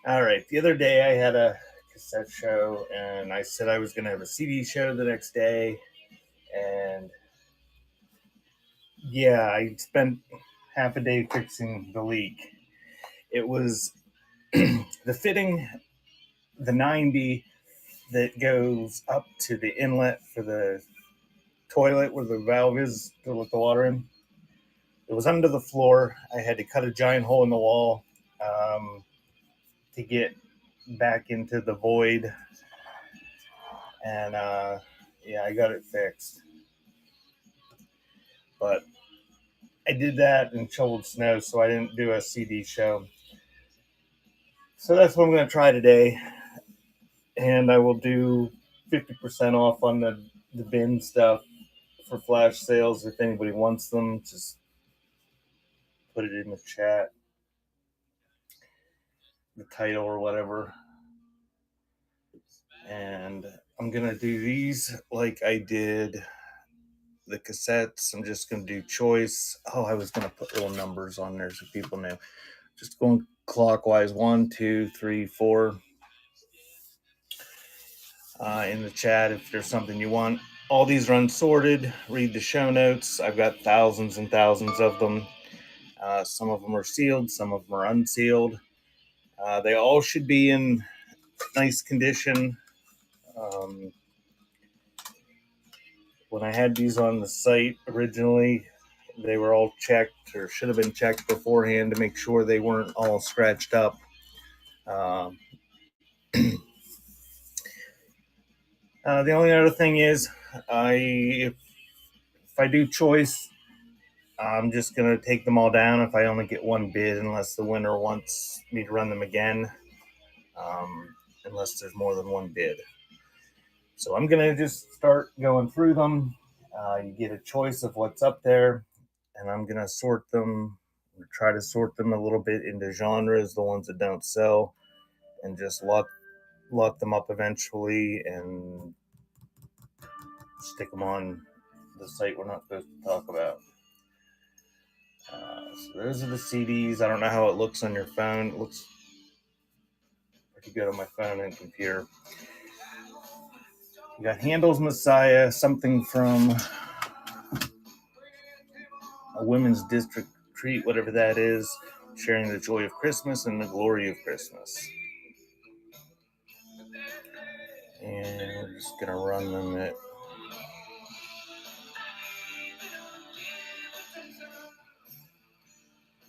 All right. The other day I had a cassette show and I said I was going to have a CD show the next day. And yeah, I spent half a day fixing the leak. It was the fitting, the 90 that goes up to the inlet for the toilet where the valve is to let the water in. It was under the floor. I had to cut a giant hole in the wall um, to get back into the void. And yeah, I got it fixed. But I did that and shoveled snow, so I didn't do a CD show. So that's what I'm going to try today. And I will do 50% off on the bin stuff for flash sales. If anybody wants them, just put it in the chat, the title or whatever. And I'm going to do these like I did the cassettes. I'm just going to do choice. Oh, I was going to put little numbers on there so people know. Just going clockwise 1, 2, 3, 4. In the chat if there's something you want. All these are unsorted. Read the show notes. I've got thousands and thousands of them. Some of them are sealed, some of them are unsealed. They all should be in nice condition. When I had these on the site originally, they were all checked or should have been checked beforehand to make sure they weren't all scratched up. The only other thing is, if I do choice, I'm just going to take them all down if I only get one bid, unless the winner wants me to run them again, unless there's more than one bid. So I'm going to just start going through them. You get a choice of what's up there, and I'm going to sort them, try to sort them a little bit into genres, the ones that don't sell, and just lot them up eventually and stick them on the site we're not supposed to talk about. So those are the CDs. I don't know how it looks on your phone. It looks pretty good on my phone and computer. You got Handel's Messiah, something from a women's district treat, whatever that is, sharing the joy of Christmas and the glory of Christmas. And we're just going to run them at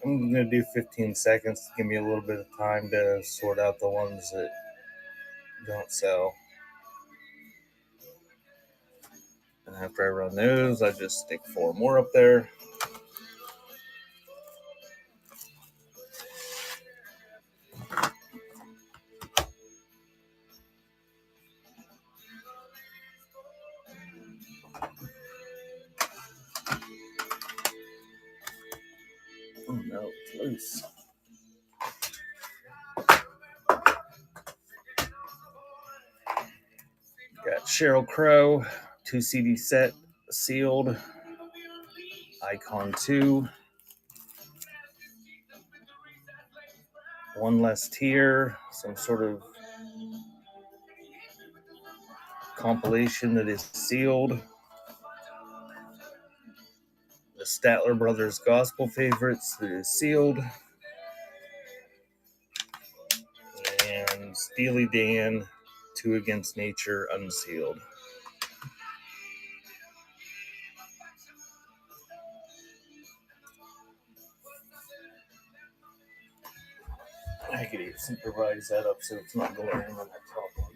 I'm going to do 15 seconds to give me a little bit of time to sort out the ones that don't sell. And after I run those, I just stick 4 more up there. Oh no, it's loose. Got Sheryl Crow, 2 CD set, sealed. Icon 2. One Less Tear, some sort of compilation that is sealed. The Statler Brothers Gospel Favorites that is sealed. And Steely Dan, 2 Against Nature, unsealed. I could even improvise that up so it's not glaring on that top one.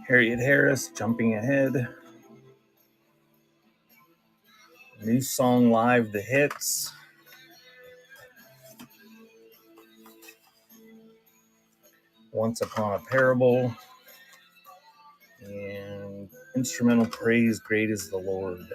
Harriet Harris, Jumping Ahead. New Song Live, The Hits. Once Upon a Parable. And Instrumental Praise, Great is the Lord.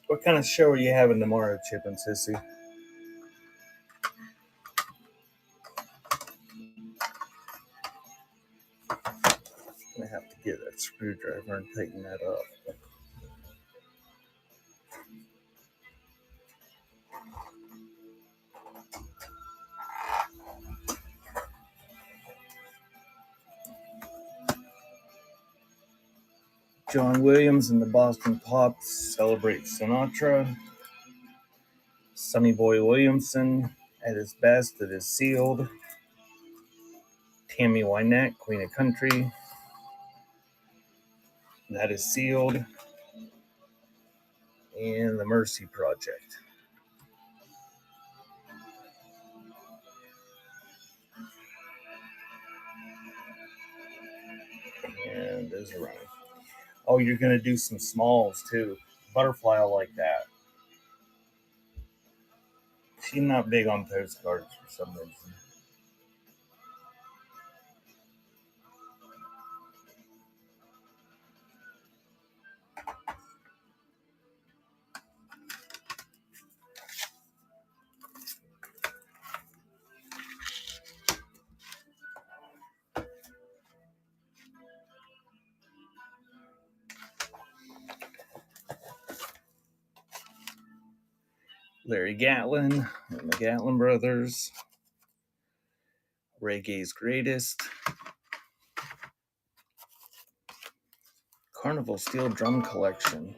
What kind of show are you having tomorrow, Chip and Sissy? I'm going to have to get that screwdriver and tighten that up. John Williams and the Boston Pops celebrate Sinatra. Sonny Boy Williamson at his best, It Is Sealed. Tammy Wynette, Queen of Country, That Is Sealed. And The Mercy Project. And those are running. Oh, you're going to do some smalls too. Butterfly will like that. She's not big on postcards for some reason. Larry Gatlin and the Gatlin Brothers. Reggae's Greatest. Carnival Steel Drum Collection.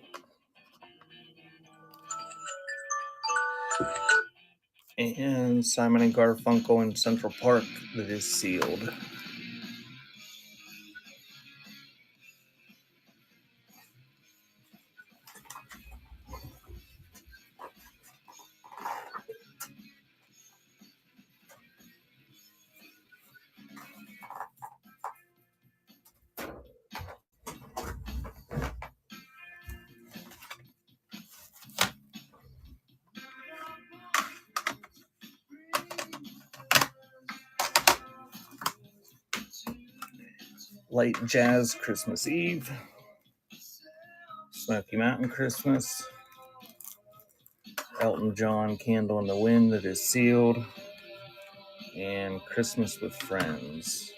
And Simon and Garfunkel in Central Park, That Is Sealed. Light Jazz Christmas Eve. Smoky Mountain Christmas. Elton John Candle in the Wind, That Is Sealed. And Christmas with Friends.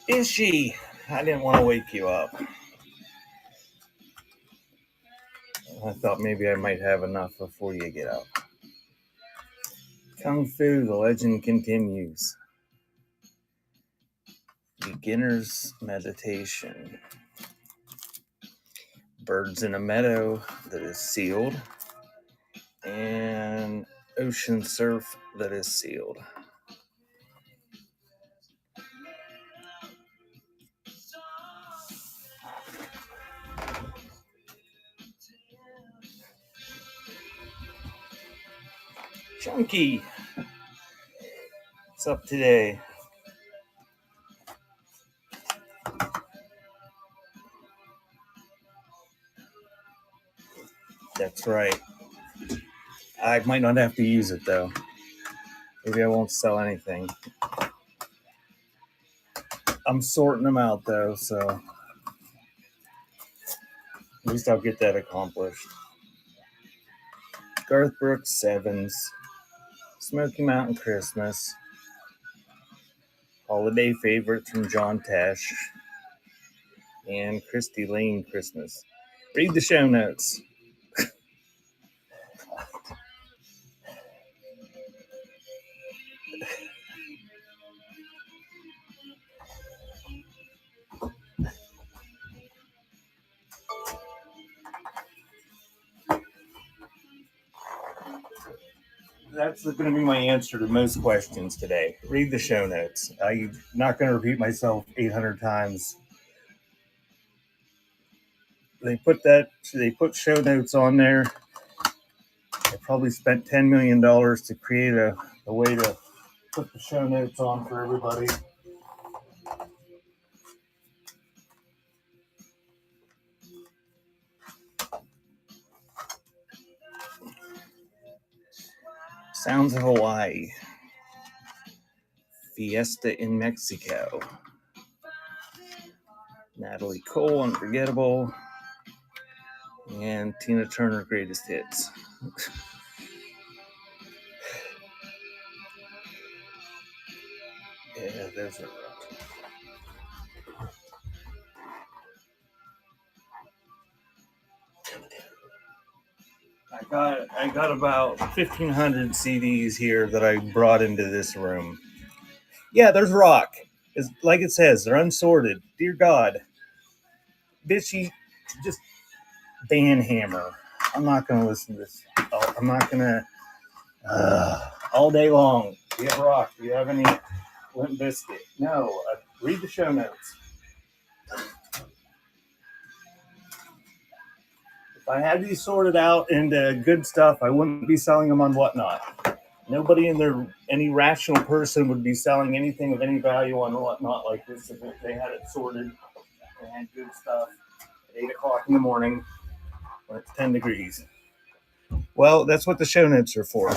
Is she? I didn't want to wake you up. I thought maybe I might have enough before you get up. Kung Fu, The Legend Continues. Beginner's Meditation. Birds in a Meadow, That Is Sealed. And Ocean Surf, That Is Sealed. Chunky, what's up today? That's right. I might not have to use it though. Maybe I won't sell anything. I'm sorting them out though, so at least I'll get that accomplished. Garth Brooks, Sevens. Smoky Mountain Christmas. Holiday favorites from John Tesh and Christy Lane Christmas. Read the show notes. That's going to be my answer to most questions today. Read the show notes. I'm not going to repeat myself 800 times. They put show notes on there. They probably spent $10 million to create a way to put the show notes on for everybody. Sounds of Hawaii. Fiesta in Mexico. Natalie Cole, Unforgettable. And Tina Turner, Greatest Hits. Yeah, there's a I got about 1,500 CDs here that I brought into this room. Yeah, there's rock. It's, like it says, they're unsorted. Dear God, bitchy, just ban hammer. I'm not gonna listen to this. I'm not gonna all day long. Do you have rock? Do you have any Limp Biscuit? No. Read the show notes. If I had these sorted out into good stuff, I wouldn't be selling them on Whatnot. Nobody any rational person would be selling anything of any value on Whatnot like this if they had it sorted and had good stuff at 8 o'clock in the morning when it's 10 degrees. Well, that's what the show notes are for.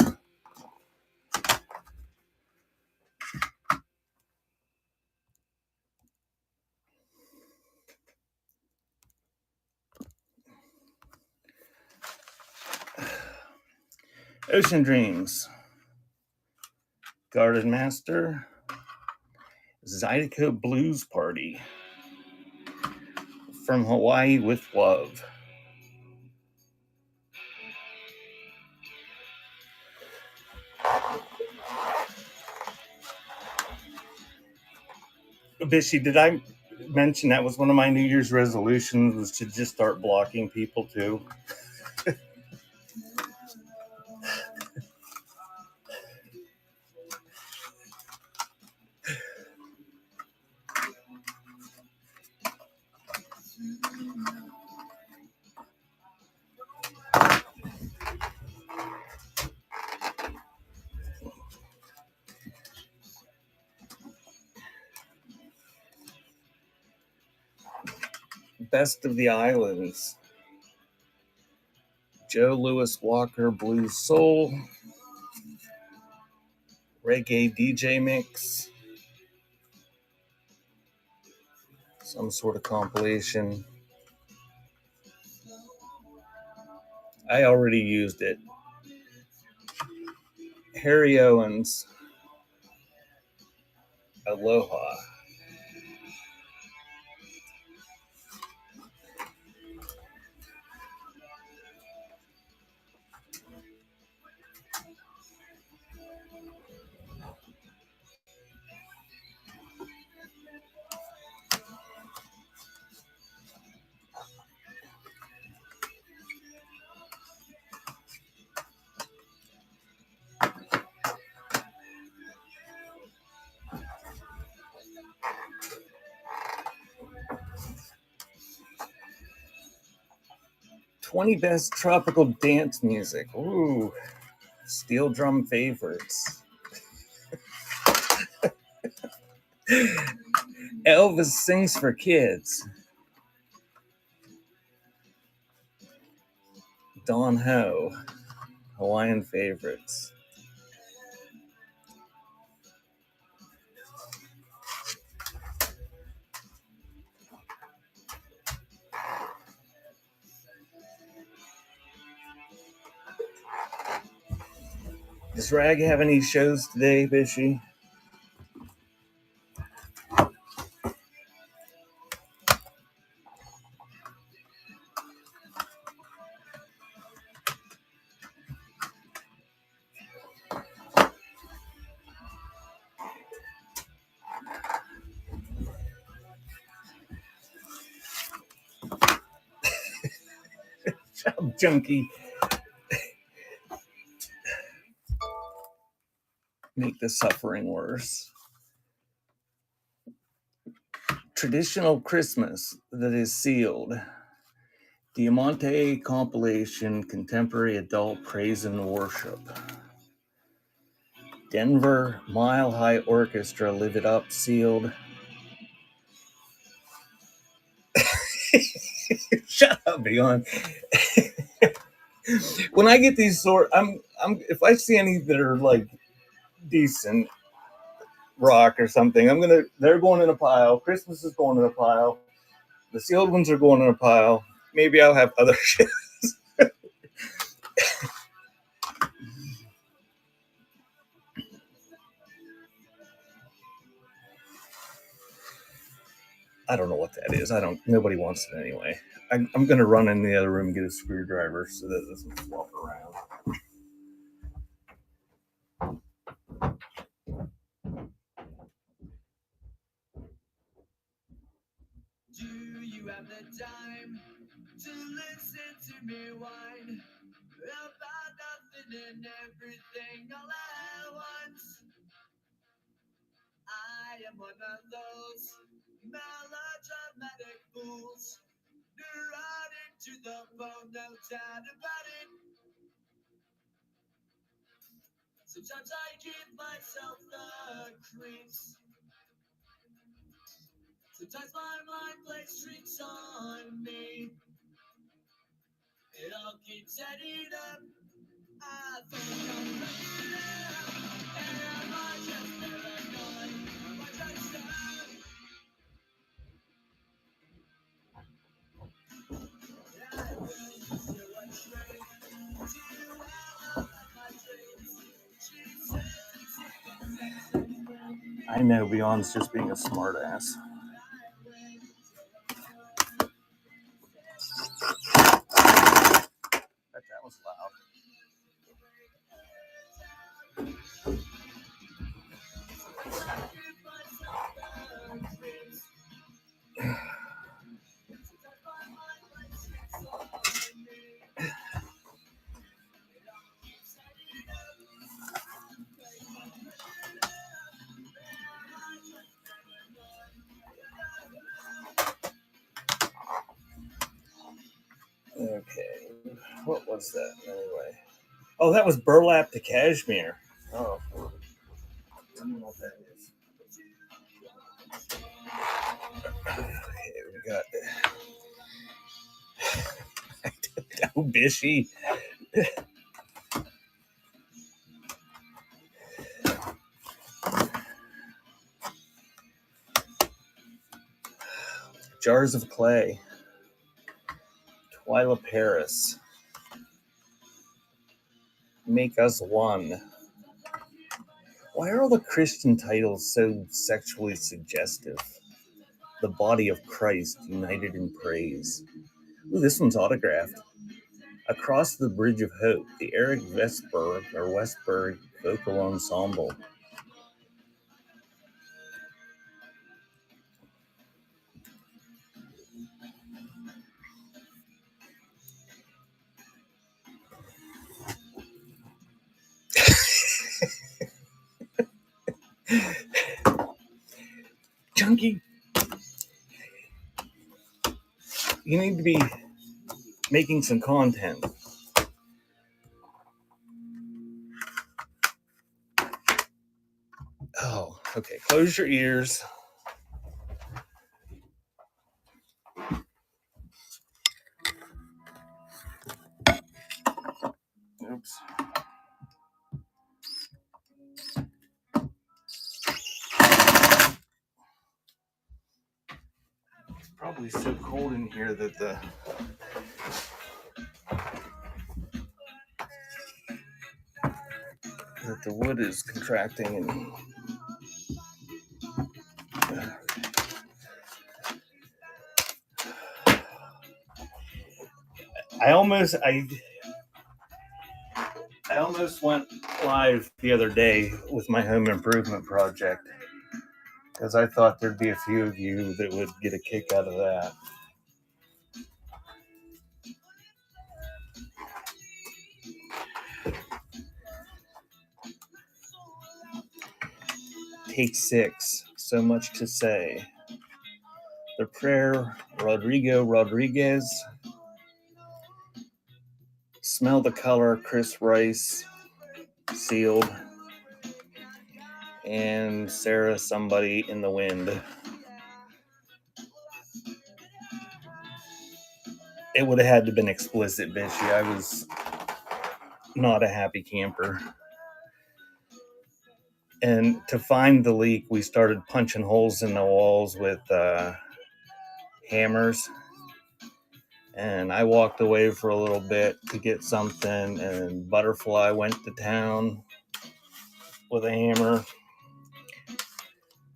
Ocean Dreams, Garden Master, Zydeco Blues Party, From Hawaii with Love. Bishy, did I mention that was one of my New Year's resolutions was to just start blocking people too? Best of the Islands, Joe Louis Walker Blues Soul, Reggae DJ Mix, some sort of compilation. I already used it. Harry Owens, Aloha. "20 Best Tropical Dance Music." Ooh, steel drum favorites. Elvis Sings for Kids. Don Ho, Hawaiian favorites. Does Rag have any shows today, Bishy? job, junkie. Make the suffering worse. Traditional Christmas that is sealed. Diamante compilation, contemporary adult praise and worship. Denver Mile High Orchestra, Live It Up, sealed. Shut up, Beyond. When I get these if I see any that are like decent rock or something, they're going in a pile. Christmas is going in a pile. The sealed ones are going in a pile. Maybe I'll have other shit. I don't know what that is. Nobody wants it anyway. I'm going to run in the other room and get a screwdriver so that it doesn't flop around. Do you have the time to listen to me whine about nothing and everything all at once? I am one of those melodramatic fools. Right into the phone, no doubt about it. Sometimes I give myself the creeps. Sometimes my mind plays tricks on me. It all keeps adding up. I think I'm ready now. Am I just paranoid? Am I just sad? I will do a trick to out my dreams. She said I know Beyond's just being a smartass. That was loud. Okay, what was that anyway? Oh, that was Burlap to Cashmere. Oh, I don't know what that is. Okay, we got Oh Bishy. Jars of Clay. Twyla Paris. Make Us One. Why are all the Christian titles so sexually suggestive? The Body of Christ United in Praise. Ooh, this one's autographed. Across the Bridge of Hope, the Eric Westberg Vocal Ensemble. Junkie, you need to be making some content. Oh, okay. Close your ears. Oops. It's probably so cold in here that the wood is contracting and I almost went live the other day with my home improvement project because I thought there'd be a few of you that would get a kick out of that. Take 6. So much to say. The prayer, Rodrigo Rodriguez. Smell the color, Chris Rice, sealed. And Sarah Somebody in the Wind. It would have had to have been explicit, bitchy. I was not a happy camper. And to find the leak, we started punching holes in the walls with hammers. And I walked away for a little bit to get something, and Butterfly went to town with a hammer.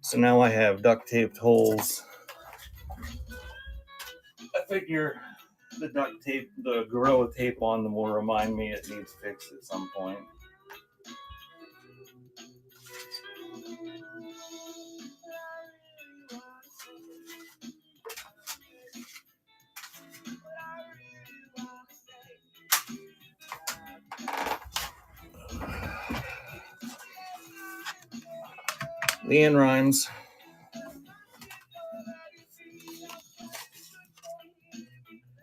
So now I have duct taped holes. I figure the duct tape, the Gorilla tape on them will remind me it needs fixed at some point. Leanne Rhymes.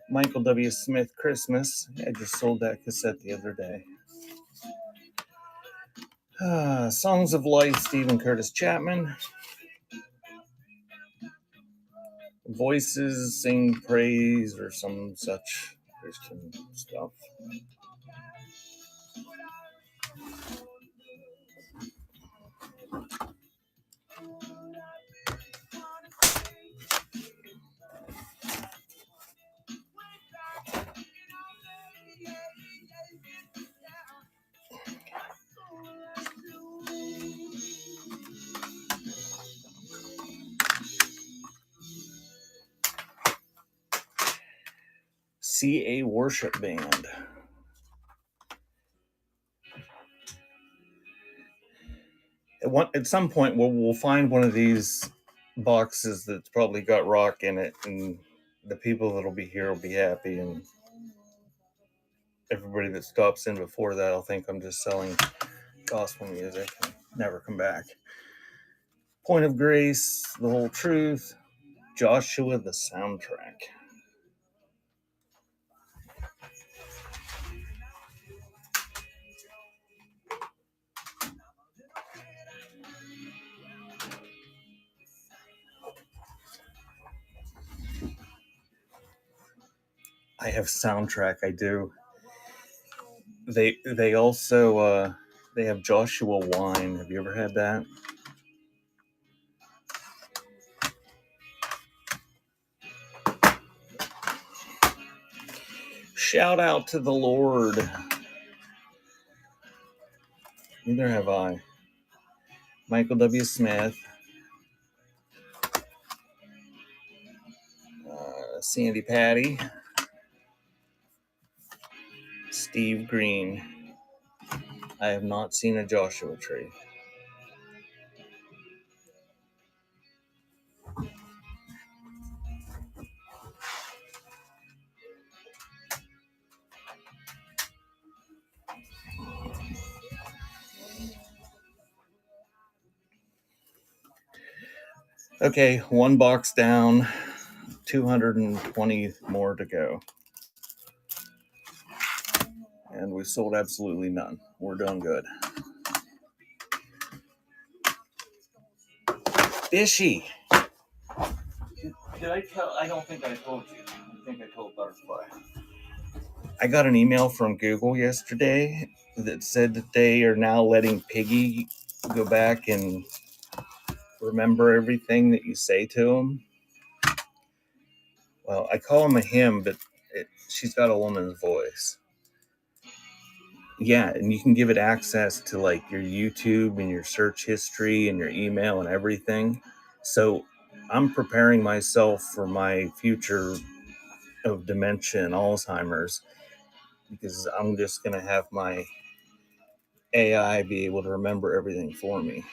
Michael W. Smith, Christmas. I just sold that cassette the other day. Songs of Life, Stephen Curtis Chapman. Voices Sing Praise or some such Christian stuff. CA Worship Band. At some point, we'll find one of these boxes that's probably got rock in it, and the people that'll be here will be happy, and everybody that stops in before that will think I'm just selling gospel music and never come back. Point of Grace, The Whole Truth, Joshua, the soundtrack. I have soundtrack. I do. They also they have Joshua wine. Have you ever had that? Shout out to the Lord. Neither have I. Michael W. Smith. Sandy Patty. Steve Green. I have not seen a Joshua tree. Okay, one box down, 220 more to go. And we sold absolutely none. We're doing good. Fishy. Did I tell? I don't think I told you. I think I told Butterfly. I got an email from Google yesterday that said that they are now letting Piggy go back and remember everything that you say to him. Well, I call him a him, but she's got a woman's voice. Yeah, and you can give it access to like your YouTube and your search history and your email and everything. So I'm preparing myself for my future of dementia and Alzheimer's because I'm just going to have my AI be able to remember everything for me.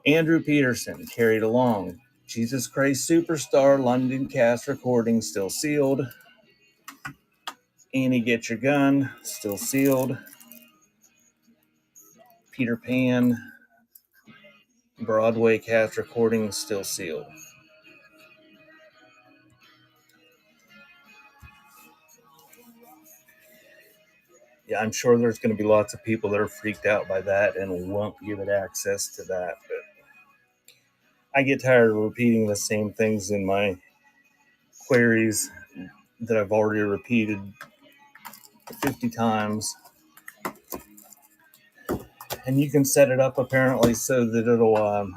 Andrew Peterson, Carried Along. Jesus Christ Superstar, London cast recording, still sealed. Annie Get Your Gun, still sealed. Peter Pan, Broadway cast recording still sealed. Yeah, I'm sure there's going to be lots of people that are freaked out by that and won't give it access to that. But I get tired of repeating the same things in my queries that I've already repeated 50 times. And you can set it up apparently so that it'll,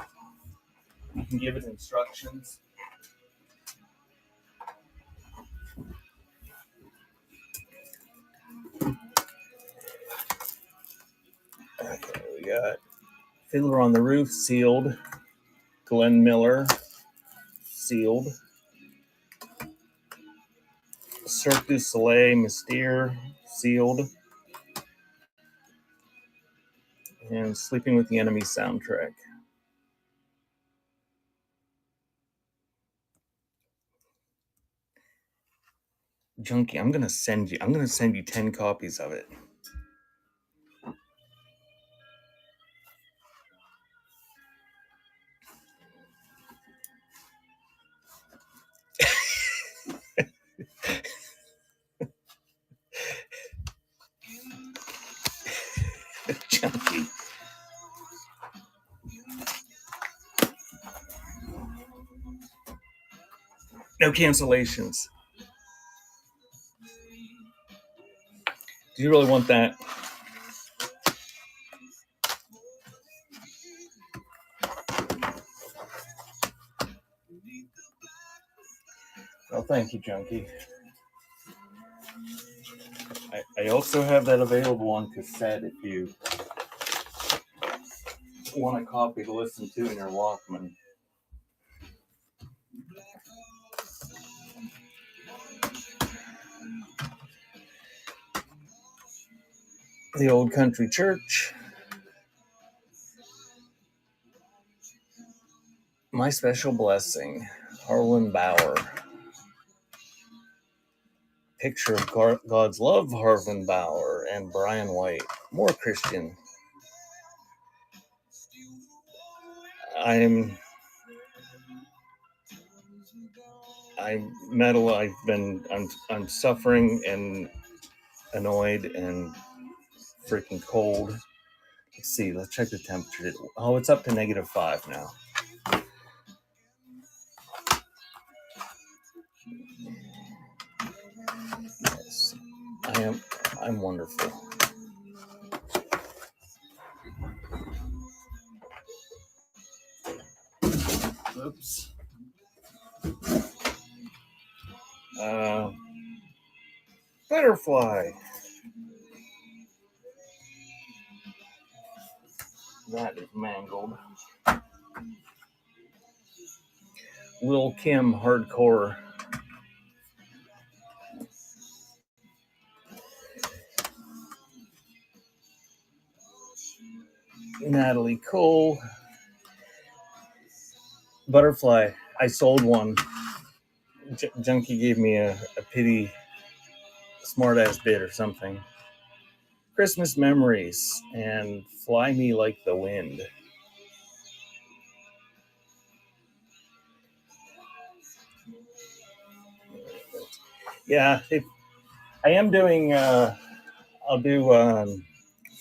you can give it instructions. Okay, we got Fiddler on the Roof sealed. Glenn Miller sealed. Cirque du Soleil Mystere sealed. And Sleeping with the Enemy soundtrack. Junkie, I'm gonna send you 10 copies of it. Junkie. No cancellations. Do you really want that? Oh, thank you, Junkie. I also have that available on cassette if you want a copy to listen to in your Walkman. The Old Country Church. My Special Blessing. Harlan Bauer. Picture of God's Love, Harlan Bauer and Brian White. More Christian. I'm metal. I'm suffering and annoyed and freaking cold. Let's see. Let's check the temperature. Oh, it's up to -5 now. Yes, I'm wonderful. Oops. Butterfly. That is mangled. Lil Kim Hardcore. Natalie Cole. Butterfly. I sold one. Junkie gave me a pity smartass bid or something. Christmas Memories and Fly Me Like the Wind. Yeah, I am doing. I'll do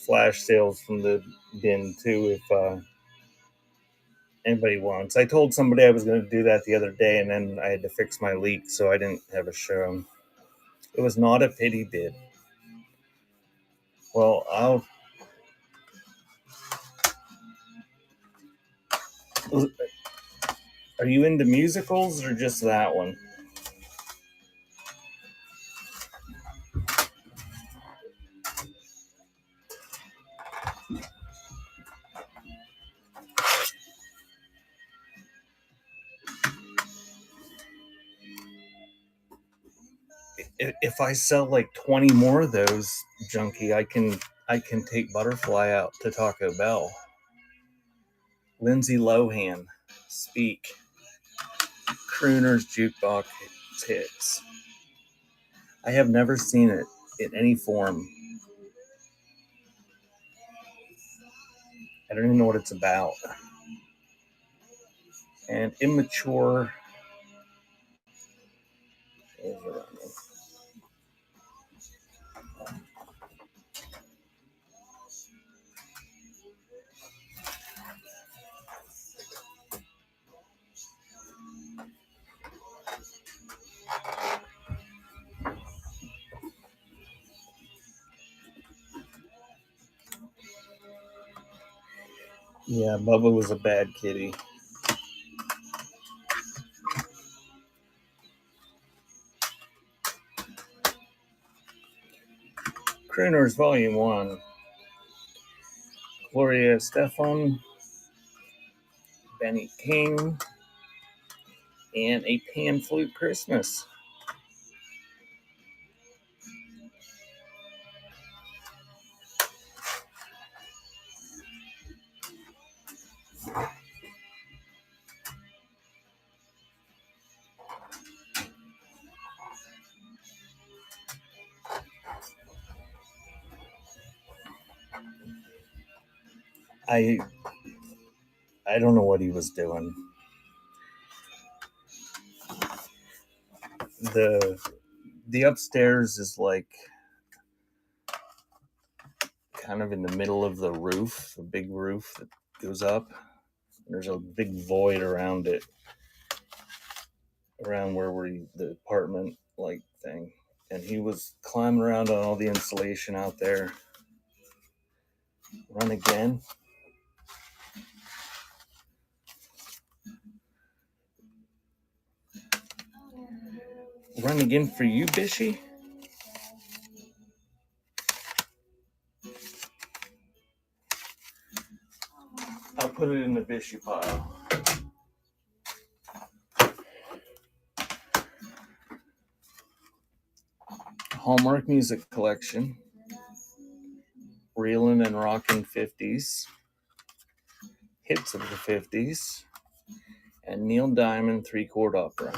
flash sales from the bin too if anybody wants. I told somebody I was going to do that the other day, and then I had to fix my leak, so I didn't have a show. It was not a pity bid. Well, Are you into musicals or just that one? If I sell like 20 more of those, Junkie, I can take Butterfly out to Taco Bell. Lindsay Lohan, Speak. Crooner's Jukebox Hits. I have never seen it in any form. I don't even know what it's about. and immature. Yeah, Bubba was a bad kitty. Crooners Volume 1. Gloria Estefan, Benny King, and A Pan Flute Christmas. I don't know what he was doing. The upstairs is like kind of in the middle of the roof, the big roof that goes up. There's a big void around it, around where the apartment like thing. And he was climbing around on all the insulation out there. Run again. Run again for you, Bishy? I'll put it in the Bishy pile. Hallmark Music Collection. Reelin' and Rockin' 50s. Hits of the 50s. And Neil Diamond 3-chord opera.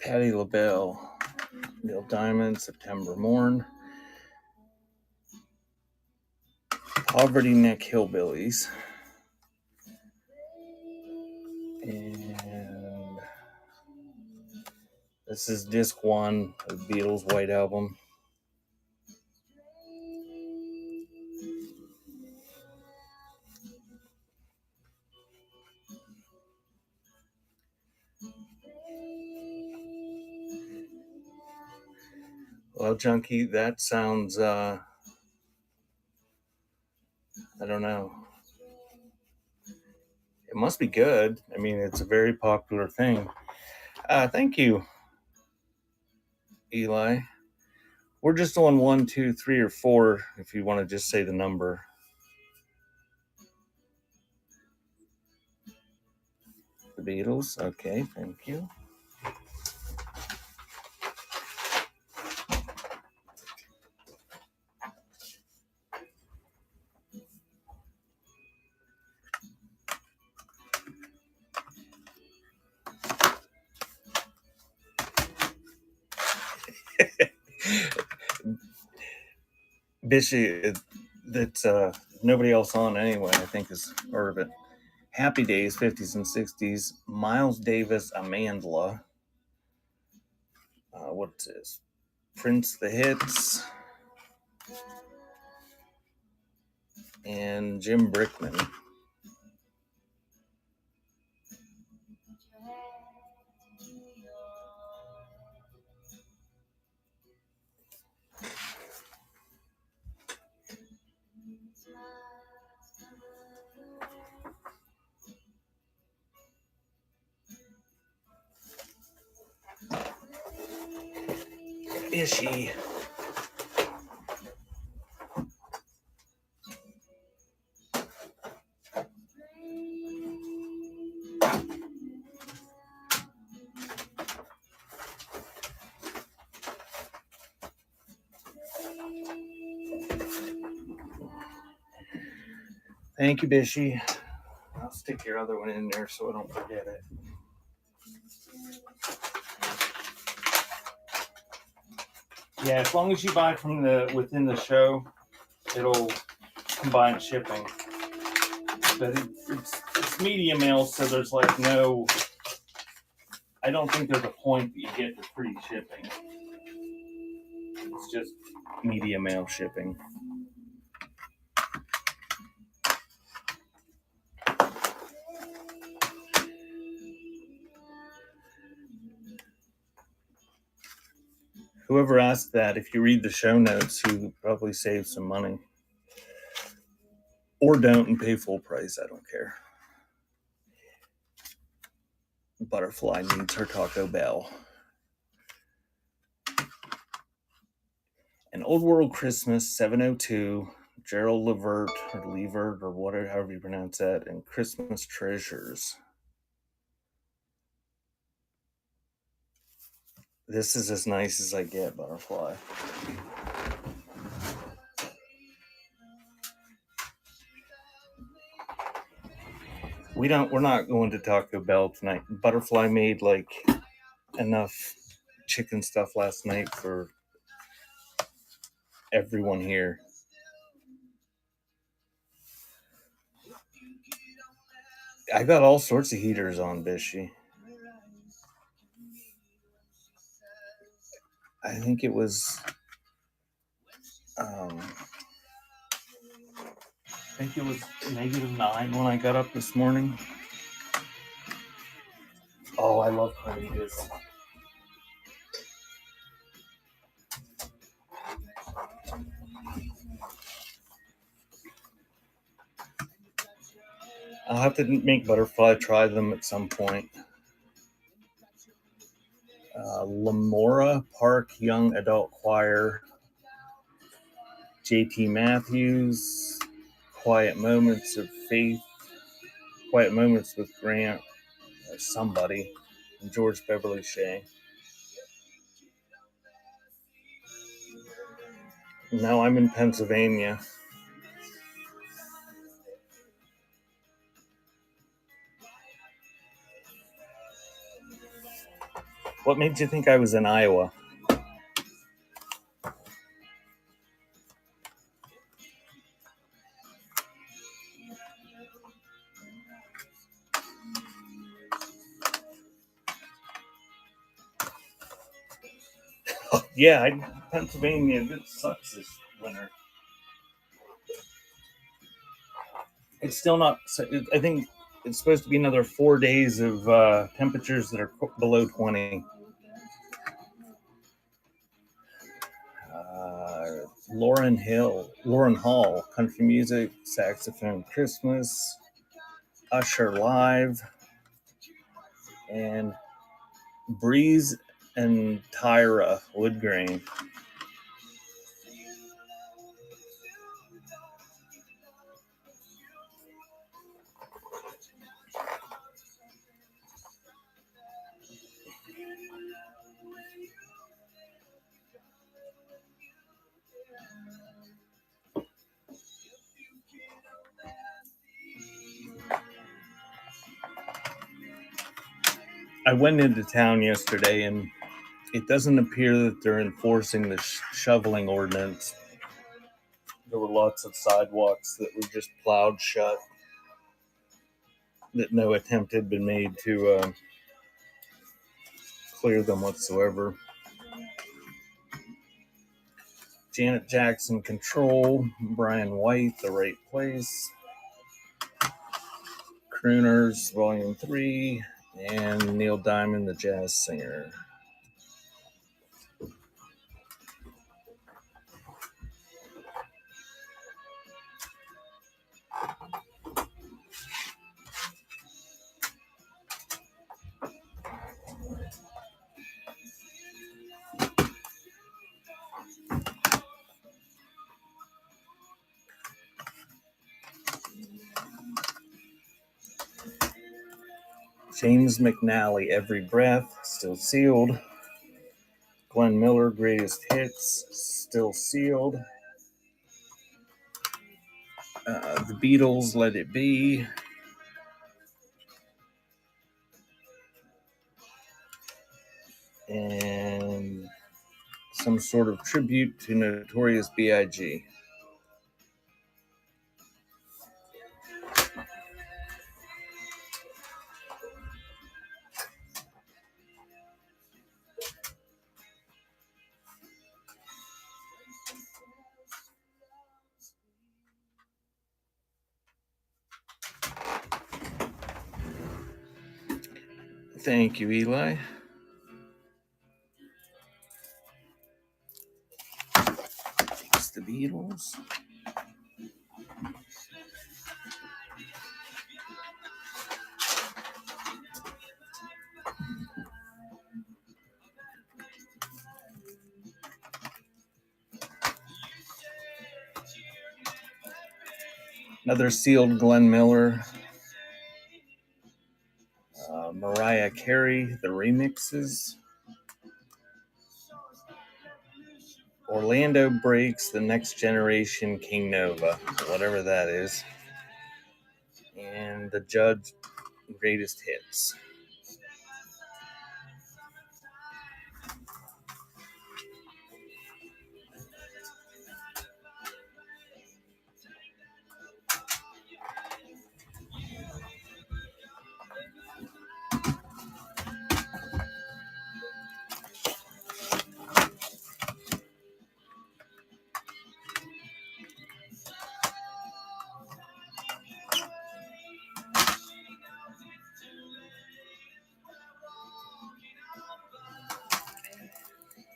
Patti LaBelle, Neil Diamond, September Morn, Poverty Neck Hillbillies, and this is disc 1 of the Beatles' White Album. Well, Junkie, that sounds, I don't know. It must be good. I mean, it's a very popular thing. Thank you, Eli. We're just on 1, 2, 3, or 4, if you want to just say the number. The Beatles? Okay, thank you. Bishy, that's nobody else on anyway, I think has heard of it. Happy Days, 50s and 60s. Miles Davis, Amandla. What's this? Prince the Hits. And Jim Brickman. Ishy. Thank you, Bishy. I'll stick your other one in there so I don't forget it. Yeah, as long as you buy from within the show, it'll combine shipping. But it's media mail, so there's like no. I don't think there's a point that you get the free shipping. It's just media mail shipping. Whoever asked that, if you read the show notes, you probably save some money. Or don't and pay full price. I don't care. Butterfly needs her Taco Bell. An Old World Christmas 702, Gerald Levert or Levert or whatever, however you pronounce that, and Christmas Treasures. This is as nice as I get, Butterfly. We're not going to Taco Bell tonight. Butterfly made like enough chicken stuff last night for everyone here. I got all sorts of heaters on, Bishy. I think it was -9 when I got up this morning. Oh, I love carnitas. I'll have to make Butterfly try them at some point. Lamora Park Young Adult Choir, J.T. Matthews, Quiet Moments of Faith, Quiet Moments with Grant, or somebody, and George Beverly Shea. Now I'm in Pennsylvania. What made you think I was in Iowa? Yeah, Pennsylvania, it sucks this winter. It's still not. I think it's supposed to be another 4 days of temperatures that are below 20. Lauren Hall, country music, saxophone, Christmas, Usher live, and Breeze and Tyra Woodgrain. I went into town yesterday, and it doesn't appear that they're enforcing the shoveling ordinance. There were lots of sidewalks that were just plowed shut, that no attempt had been made to clear them whatsoever. Janet Jackson, Control, Brian White, The Right Place, Crooners, Volume 3, and Neil Diamond, the jazz singer. James McNally, Every Breath, still sealed. Glenn Miller, Greatest Hits, still sealed. The Beatles, Let It Be. And some sort of tribute to Notorious B.I.G. Thank you, Eli. It's the Beatles. Another sealed Glenn Miller. Mariah Carey, the remixes. Orlando Breaks, The Next Generation, King Nova, whatever that is. And The Judge, Greatest Hits.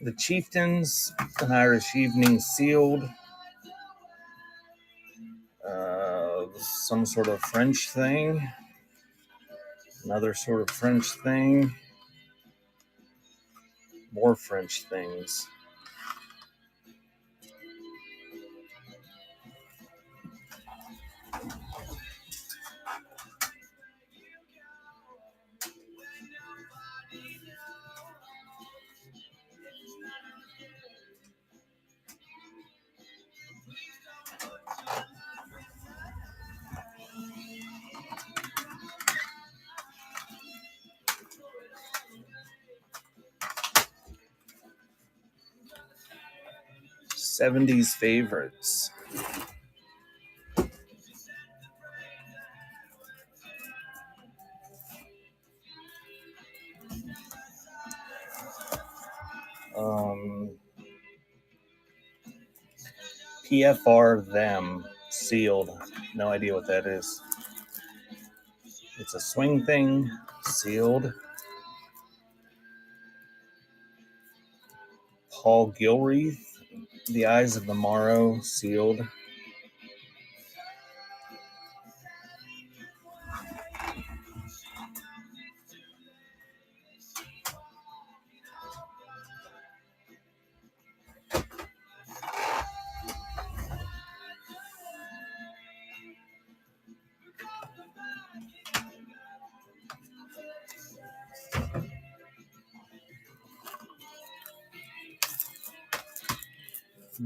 The Chieftains, An Irish Evening, sealed. Some sort of French thing. Another sort of French thing. More French things. '70s favorites. PFR Them, sealed. No idea what that is. It's a swing thing, sealed. Paul Gilreath, The Eyes of Tomorrow, sealed.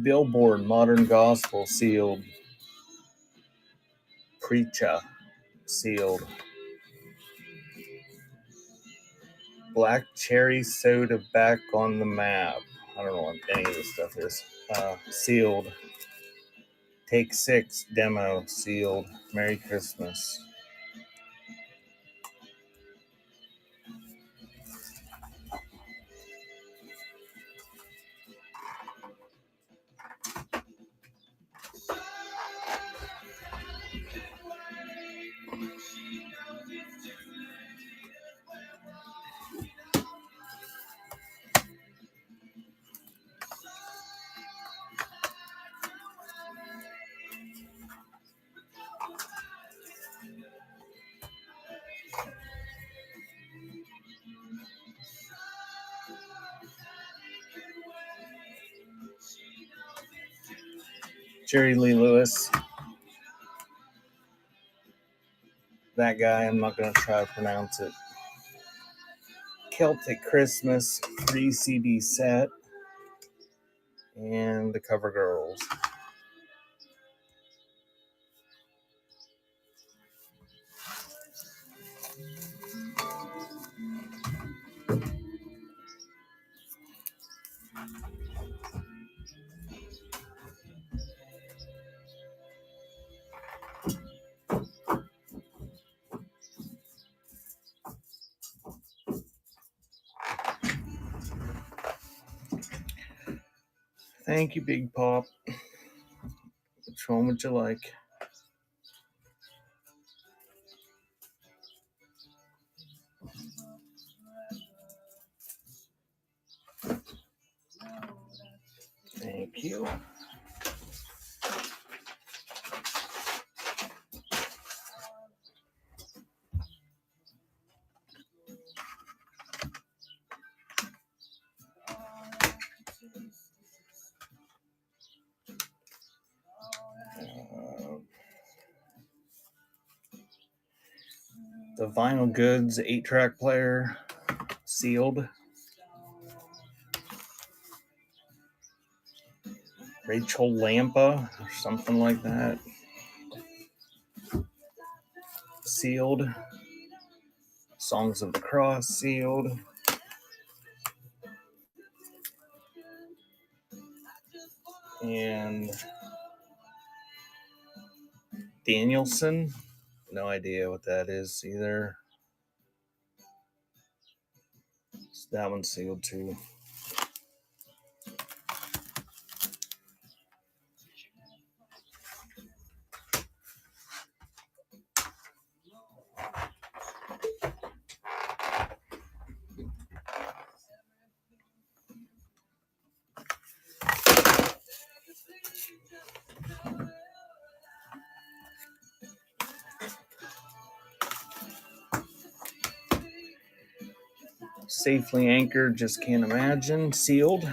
Billboard, Modern Gospel, sealed. Preacher, sealed. Black Cherry Soda, Back on the Map. I don't know what any of this stuff is. Sealed. Take 6, demo, sealed. Merry Christmas. Jerry Lee Lewis. That guy, I'm not going to try to pronounce it. Celtic Christmas 3 CD set, and the Cover Girls. Thank you, Big Pop. Which one would you like? Thank you. The Vinyl Goods 8-track player, sealed. Rachel Lampa, or something like that. Sealed. Songs of the Cross, sealed. And Danielson, no idea what that is either. That one's sealed too. Safely Anchored, Just Can't Imagine, sealed.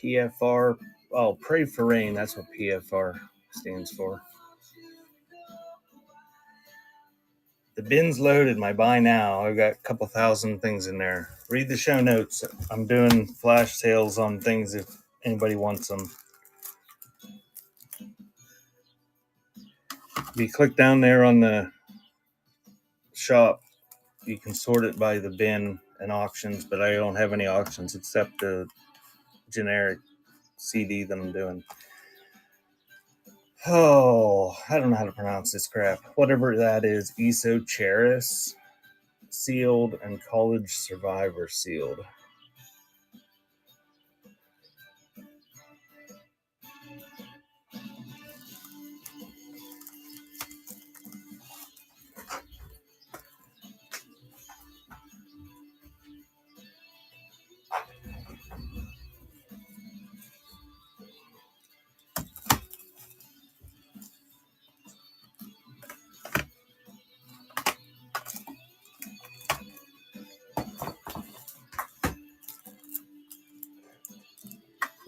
PFR, oh, Pray for Rain, that's what PFR stands for. The bin's loaded, my buy now. I've got a couple thousand things in there. Read the show notes. I'm doing flash sales on things if anybody wants them. If you click down there on the shop, you can sort it by the bin and auctions, but I don't have any auctions except the generic CD that I'm doing. Oh, I don't know how to pronounce this crap. Whatever that is, Esoteris, sealed, and College Survivor, sealed.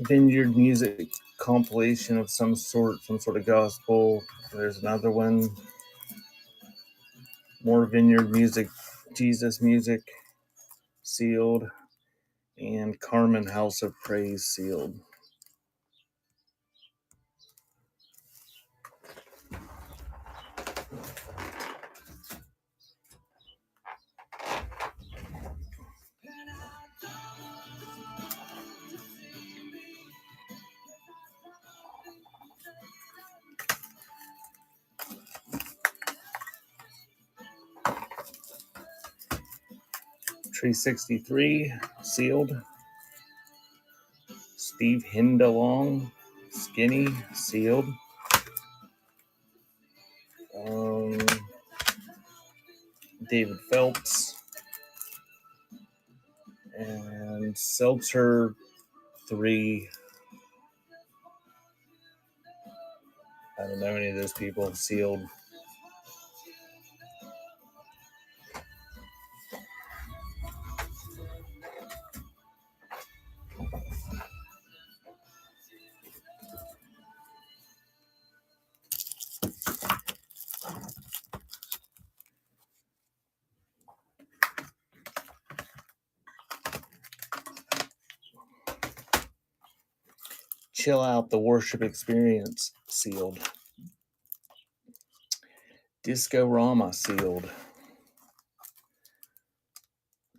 Vineyard music compilation of some sort of gospel. There's another one. More Vineyard music, Jesus music, sealed. And Carmen House of Praise, sealed. Tree 63, sealed. Steve Hindalong, Skinny, sealed. David Phelps. And Seltzer 3. I don't know any of those people, sealed. Chill Out the Worship Experience sealed. Disco-Rama sealed.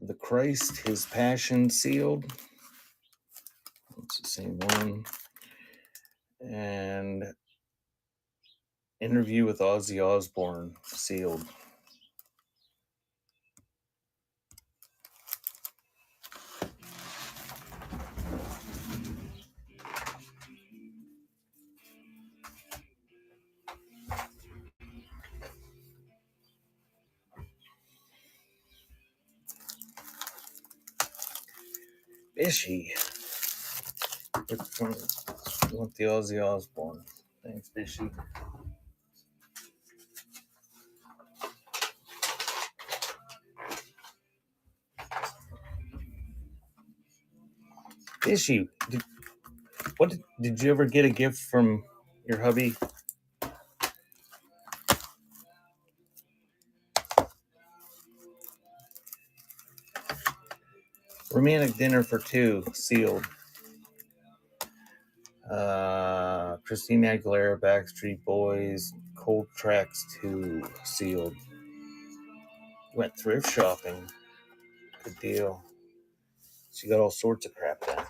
The Christ, His Passion sealed. It's the same one. And Interview with Ozzy Osbourne sealed. Bishy. You want the Ozzy Osbourne. Thanks, Bishy. Bishy, did you ever get a gift from your hubby? Romantic Dinner for Two sealed. Christina Aguilera, Backstreet Boys, Cold Tracks 2 sealed. Went thrift shopping. Good deal. She got all sorts of crap done.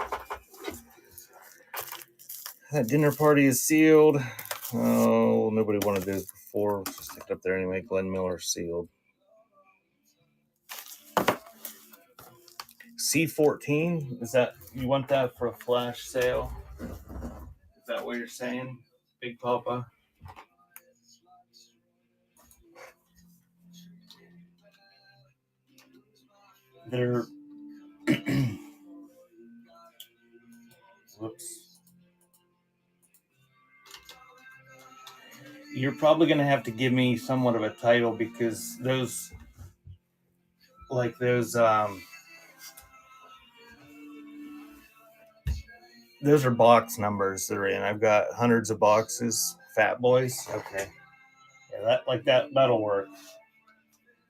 That dinner party is sealed. Oh, nobody wanted this before. Just stick it up there anyway. Glenn Miller sealed. C14, is that, you want that for a flash sale? Is that what you're saying, Big Papa? They're whoops. You're probably gonna have to give me somewhat of a title because those those are box numbers they're in. I've got hundreds of boxes. Fat Boys. Okay. Yeah, that'll work.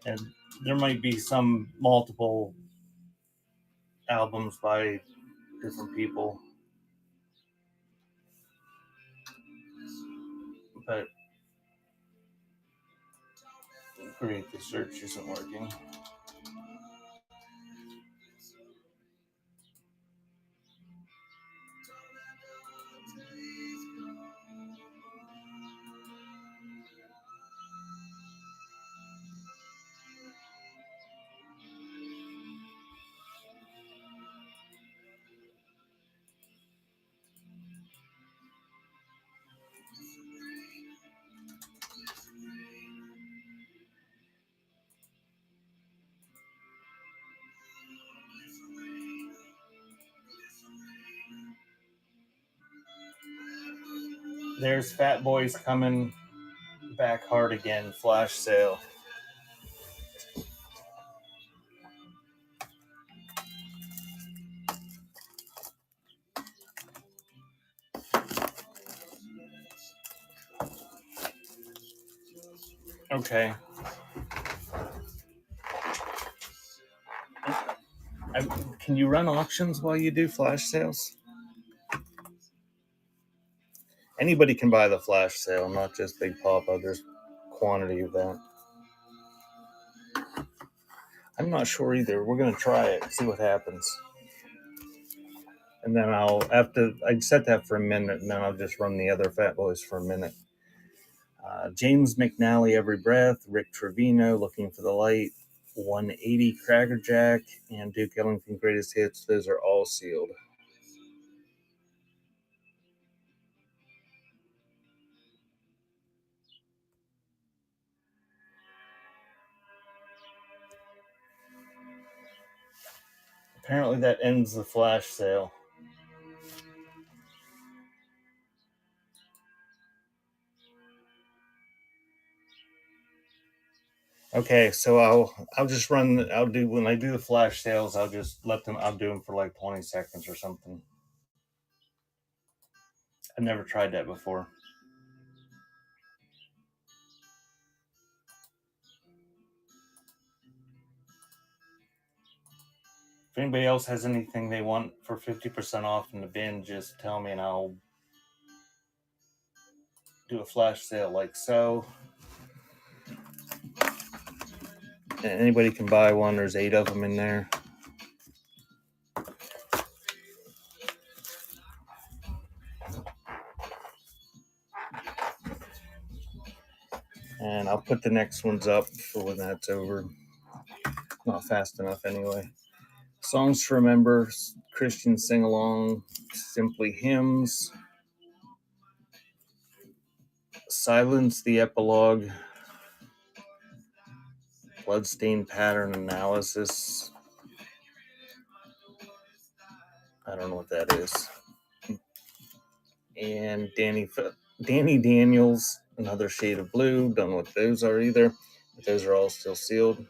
And there might be some multiple albums by different people. But great, the search isn't working. There's Fat Boys coming back hard again, flash sale. Okay. Can you run auctions while you do flash sales? Anybody can buy the flash sale, not just Big Papa. There's quantity of that. I'm not sure either. We're gonna try it, see what happens. And then I'd set that for a minute, and then I'll just run the other Fat Boys for a minute. James McNally, Every Breath, Rick Trevino, Looking for the Light, 180 Cracker Jack, and Duke Ellington Greatest Hits. Those are all sealed. Apparently that ends the flash sale. Okay, so I'll just run. I'll do when I do the flash sales. I'll just let them. I'll do them for like 20 seconds or something. I've never tried that before. If anybody else has anything they want for 50% off in the bin, just tell me and I'll do a flash sale like so. And anybody can buy one. There's 8 of them in there. And I'll put the next ones up for when that's over. Not fast enough anyway. Songs to Remember, Christian Sing Along, Simply Hymns, Silence the Epilogue, Bloodstain Pattern Analysis. I don't know what that is. And Danny Daniels, Another Shade of Blue. Don't know what those are either, but those are all still sealed.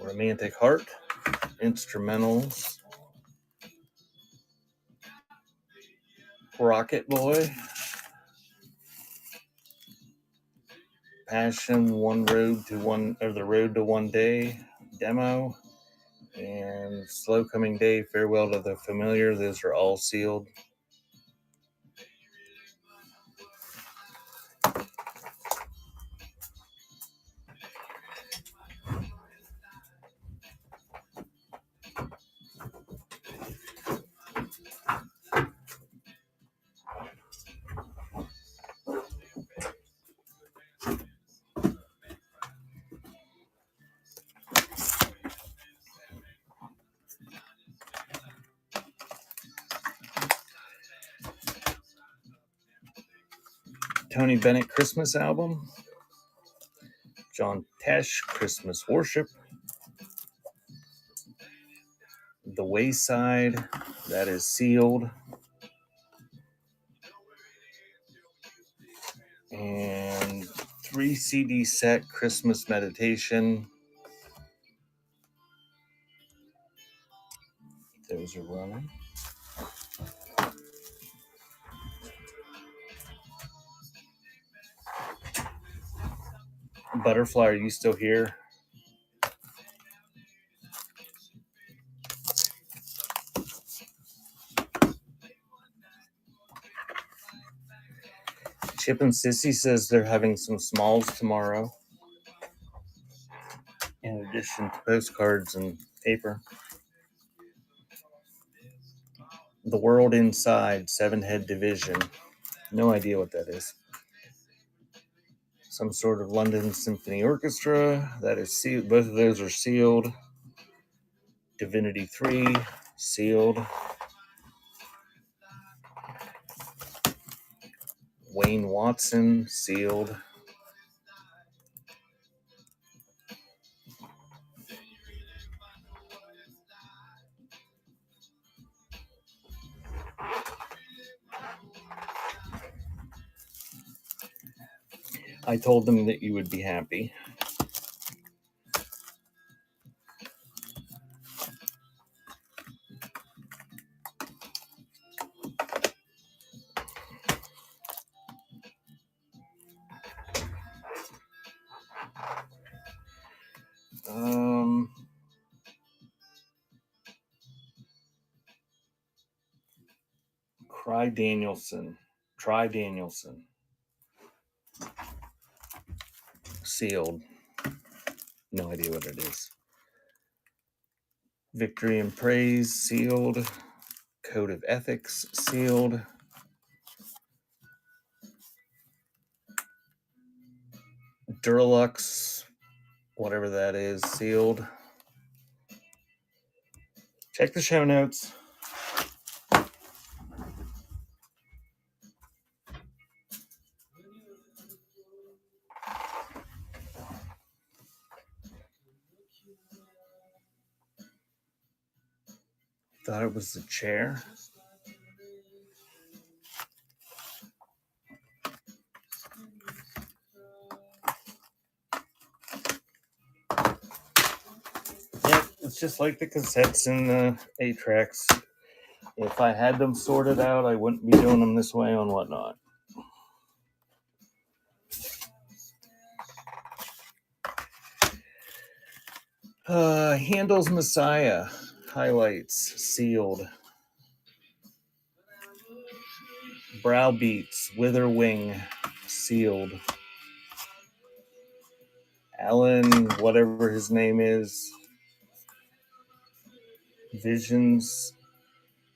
Romantic Heart, Instrumentals, Rocket Boy, Passion, The Road to One Day demo, and Slow Coming Day, Farewell to the Familiar. Those are all sealed. Tony Bennett Christmas album, John Tesh Christmas Worship, The Wayside, that is sealed, and 3 CD set Christmas Meditation. Those are running. Butterfly, are you still here? Chip and Sissy says they're having some smalls tomorrow, in addition to postcards and paper. The World Inside, 7-head division. No idea what that is. Some sort of London Symphony Orchestra, that is sealed. Both of those are sealed. Divinity 3, sealed. Wayne Watson, sealed. I told them that you would be happy. Try Danielson. Sealed. No idea what it is. Victory and Praise, sealed. Code of Ethics, sealed. Duralux, whatever that is, sealed. Check the show notes. Thought it was the chair. Yep, it's just like the cassettes and the 8-tracks. If I had them sorted out, I wouldn't be doing them this way on Whatnot. Handel's Messiah. Highlights. Sealed. Browbeats. Wither Wing. Sealed. Alan, whatever his name is. Visions.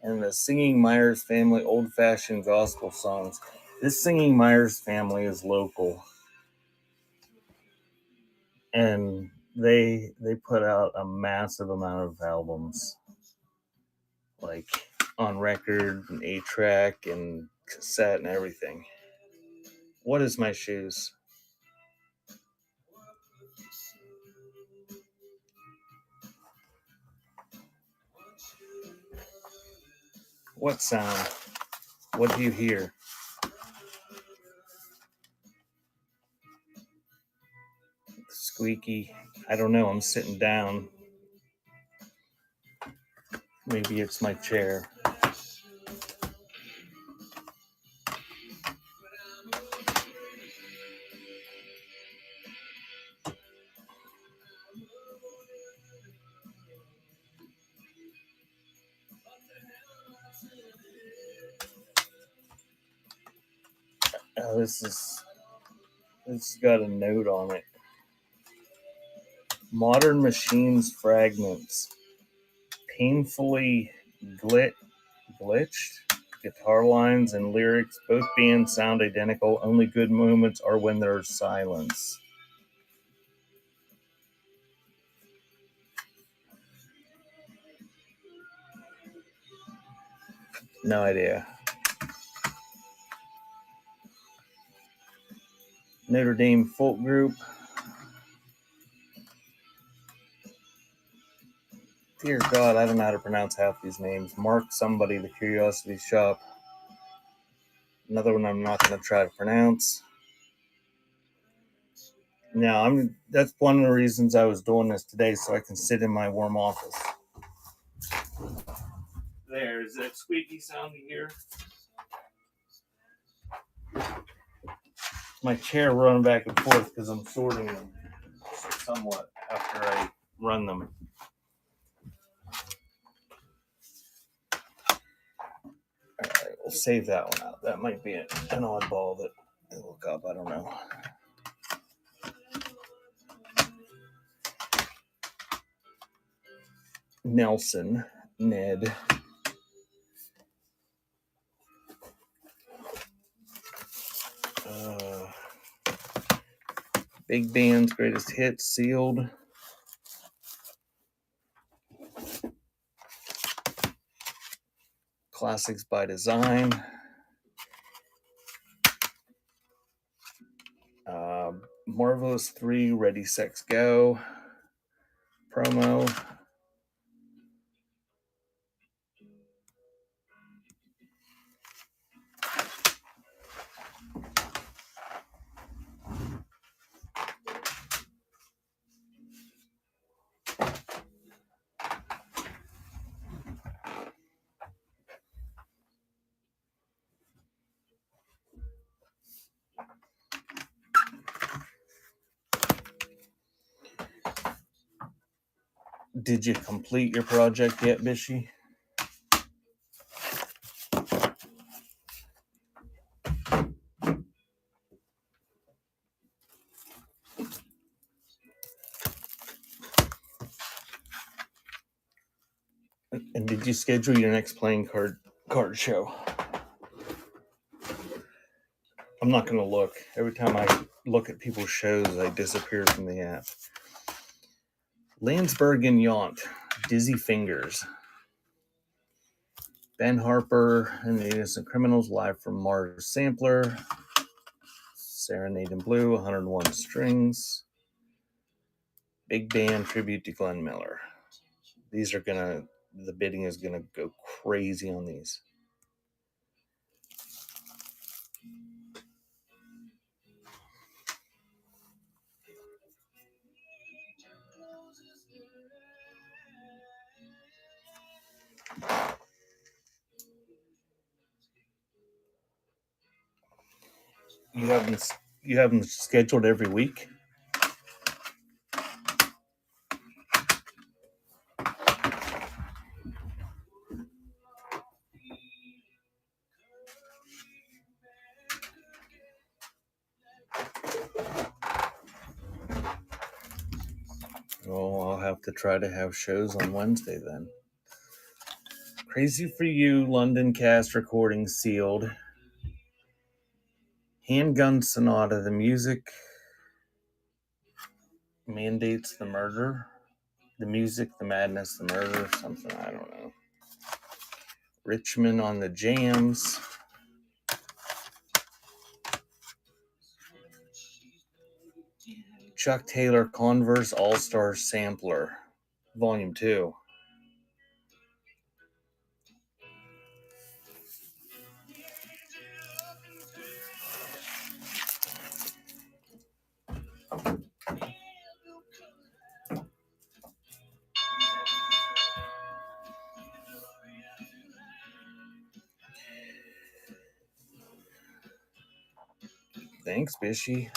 And the Singing Myers Family old-fashioned gospel songs. This Singing Myers family is local. And they put out a massive amount of albums. Like on record and 8-track and cassette and everything. What is my shoes? What sound? What do you hear? Squeaky. I don't know. I'm sitting down. Maybe it's my chair. This got a note on it. Modern Machines Fragments. Painfully glitched. Guitar lines and lyrics. Both bands sound identical. Only good moments are when there's silence. No idea. Notre Dame Folk Group. Dear God, I don't know how to pronounce half these names. Mark somebody, The Curiosity Shop. Another one I'm not going to try to pronounce. Now, that's one of the reasons I was doing this today, so I can sit in my warm office. There's that squeaky sound you hear. My chair running back and forth because I'm sorting them somewhat after I run them. All right, we'll save that one out. That might be an oddball that I look up. I don't know. Nelson, Ned. Big Band's Greatest Hits, Sealed. Classics by Design. Marvelous 3, Ready, Sex, Go. Promo. Did you complete your project yet, Bishy? And did you schedule your next playing card show? I'm not going to look. Every time I look at people's shows, I disappear from the app. Landsberg and Yount, Dizzy Fingers. Ben Harper and the Innocent Criminals, live from Mars Sampler. Serenade in Blue, 101 Strings. Big Band tribute to Glenn Miller. These are going to the bidding is going to go crazy on these. You have them scheduled every week? Oh, I'll have to try to have shows on Wednesday then. Crazy for You, London cast recording sealed. Handgun Sonata, the music mandates the murder. The music, the madness, the murder, something, I don't know. Richmond on the jams. Chuck Taylor Converse All-Star Sampler, Volume 2. Thanks, Bishy.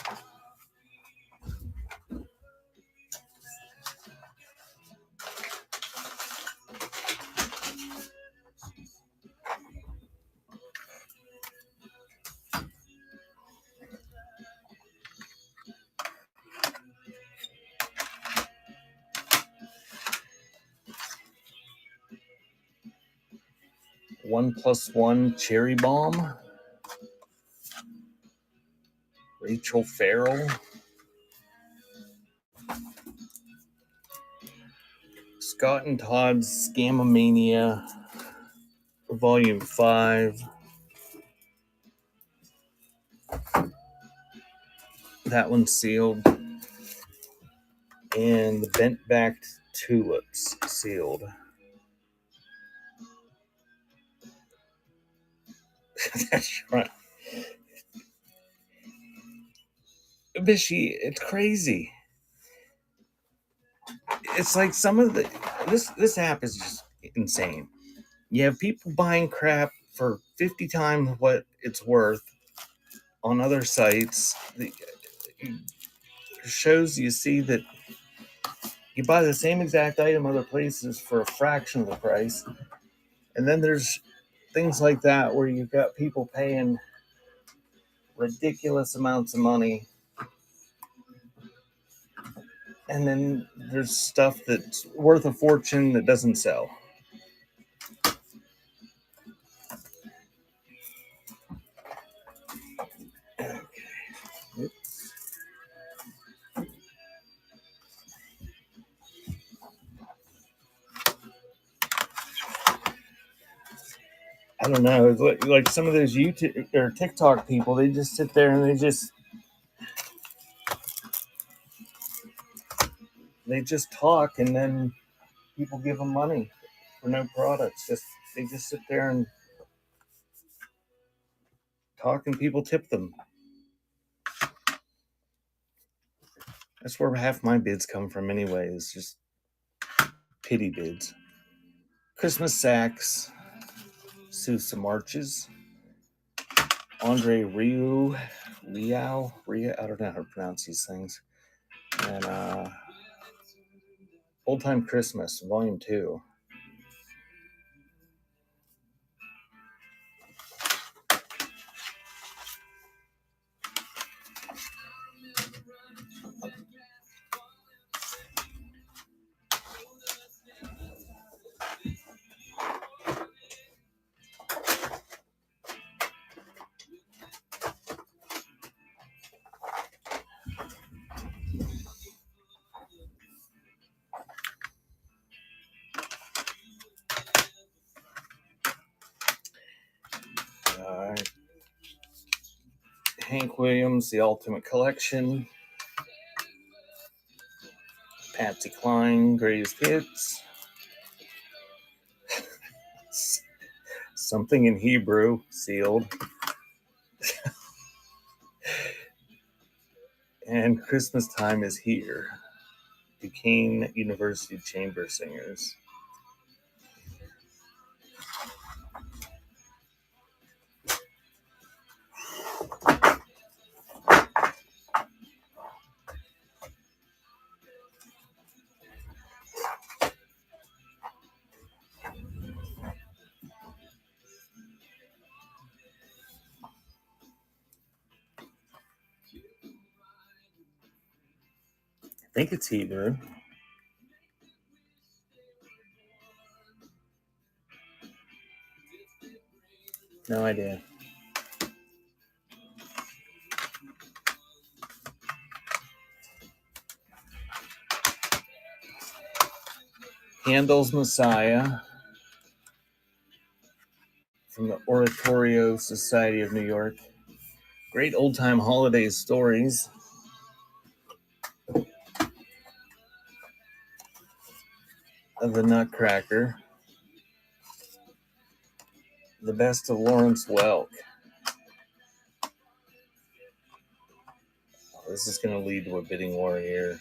One Plus One Cherry Bomb. Rachel Farrell. Scott and Todd's Scamomania, Volume 5. That one's sealed. And the Bent-Backed Tulips, sealed. That's right. Bishy, it's crazy. It's like some of the this app is just insane. You have people buying crap for 50 times what it's worth on other sites. The shows you see that you buy the same exact item other places for a fraction of the price. And then there's things like that where you've got people paying ridiculous amounts of money. And then there's stuff that's worth a fortune that doesn't sell. Okay. Oops. I don't know. It's like some of those YouTube or TikTok people, they just sit there and they just talk, and then people give them money for no products. They just sit there and talk, and people tip them. That's where half my bids come from anyway, is just pity bids. Christmas Sacks, Sousa Marches, Andre Rieu, I don't know how to pronounce these things. And Old Time Christmas, Volume 2. Hank Williams, The Ultimate Collection. Patsy Cline, Greatest Hits. Something in Hebrew, sealed. And Christmas Time is Here. Duquesne University Chamber Singers. I think it's Hebrew. No idea. Handel's Messiah from the Oratorio Society of New York. Great old-time holiday stories. Of the Nutcracker. The Best of Lawrence Welk. Oh, this is going to lead to a bidding war here.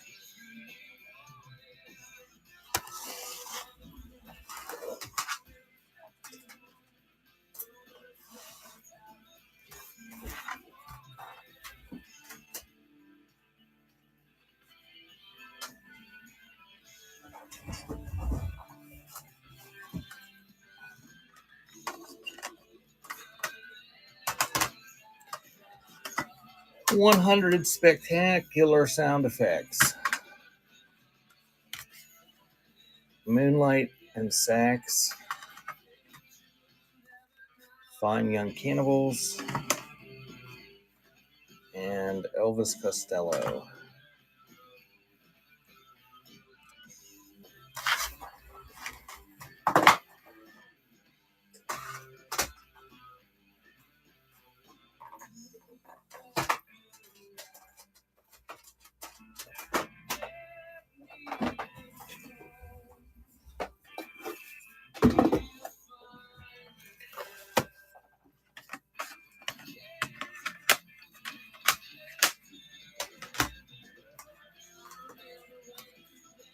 $100 spectacular sound effects. Moonlight and Sax. Fine Young Cannibals. And Elvis Costello.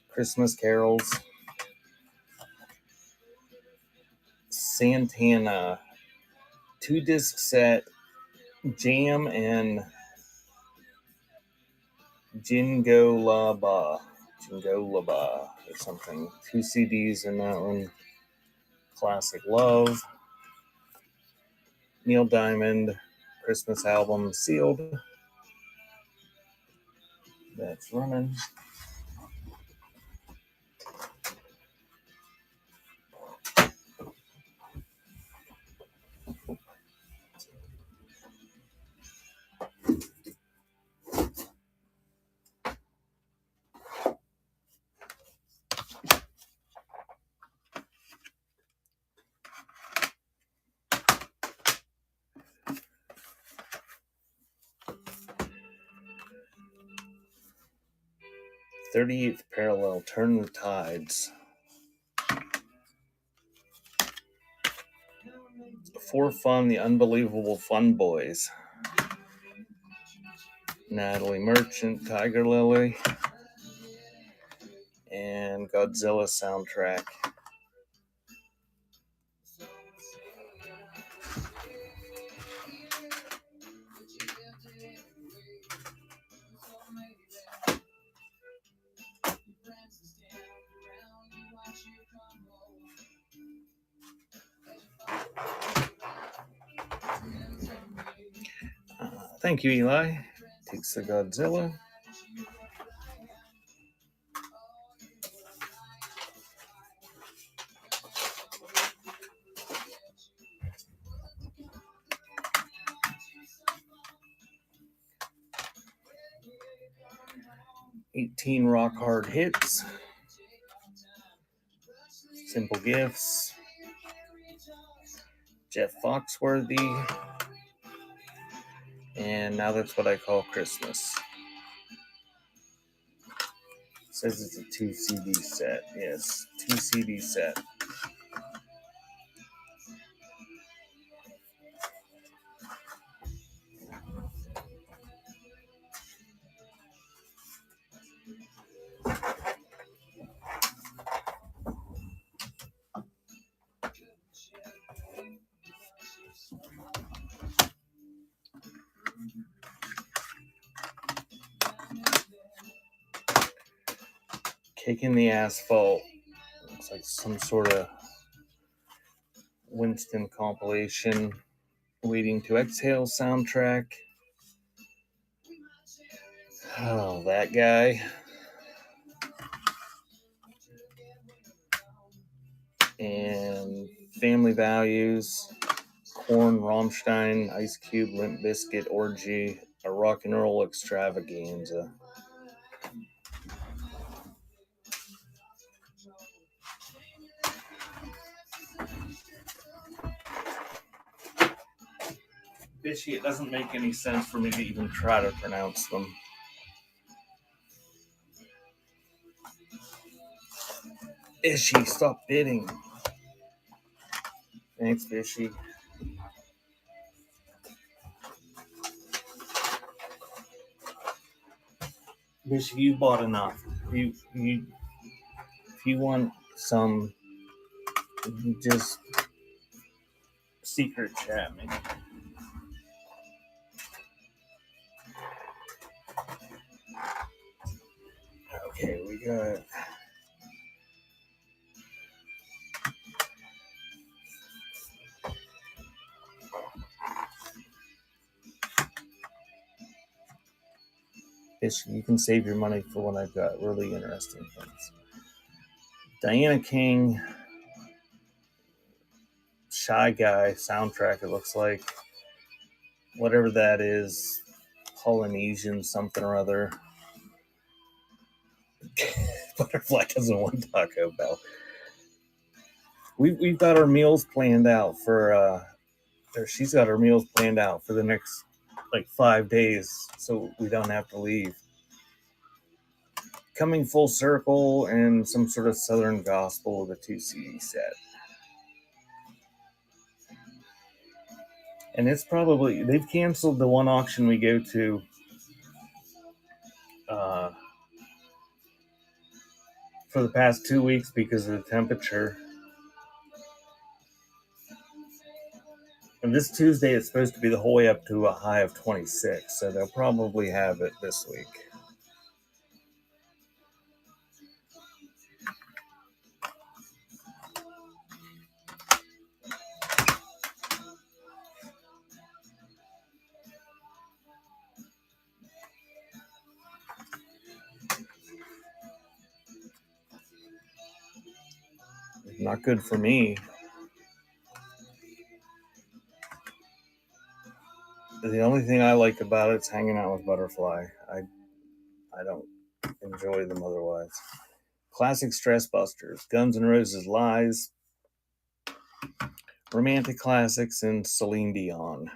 Christmas Carols. Santana. 2-disc set. Jam and Jingolaba or something. 2 CDs in that one. Classic Love. Neil Diamond. Christmas album sealed. That's running. "38th Parallel, Turn the Tides." For Fun, The Unbelievable Fun Boys. Natalie Merchant, Tiger Lily. And Godzilla soundtrack. Thank you, Eli. Takes the Godzilla. "18 Rock Hard Hits." Simple Gifts. Jeff Foxworthy. And Now That's What I Call Christmas. It says it's a 2 CD set. Yes, 2 CD set. Kicking the Asphalt. Looks like some sort of Winston compilation. Waiting to Exhale soundtrack. Oh, that guy. And Family Values. Korn, Rammstein, Ice Cube, Limp Bizkit, Orgy, a rock and roll extravaganza. Bishy, it doesn't make any sense for me to even try to pronounce them. Bishy, stop bidding. Thanks, Bishy. Bishy, you bought enough. If you want some, just secret chat me. Okay, we got. You can save your money for when I've got really interesting things. Diana King, Shy Guy soundtrack, it looks like. Whatever that is, Polynesian something or other. Butterfly doesn't want Taco Bell. We've got our meals planned out for, she's got her meals planned out for the next like 5 days, so we don't have to leave. Coming Full Circle and some sort of Southern Gospel with a 2 CD set. And it's probably, they've canceled the one auction we go to for the past 2 weeks because of the temperature. And this Tuesday it's supposed to be the whole way up to a high of 26, so they'll probably have it this week. Not good for me. The only thing I like about it is hanging out with Butterfly. I don't enjoy them otherwise. Classic Stress Busters, Guns N' Roses Lies, Romantic Classics, and Celine Dion.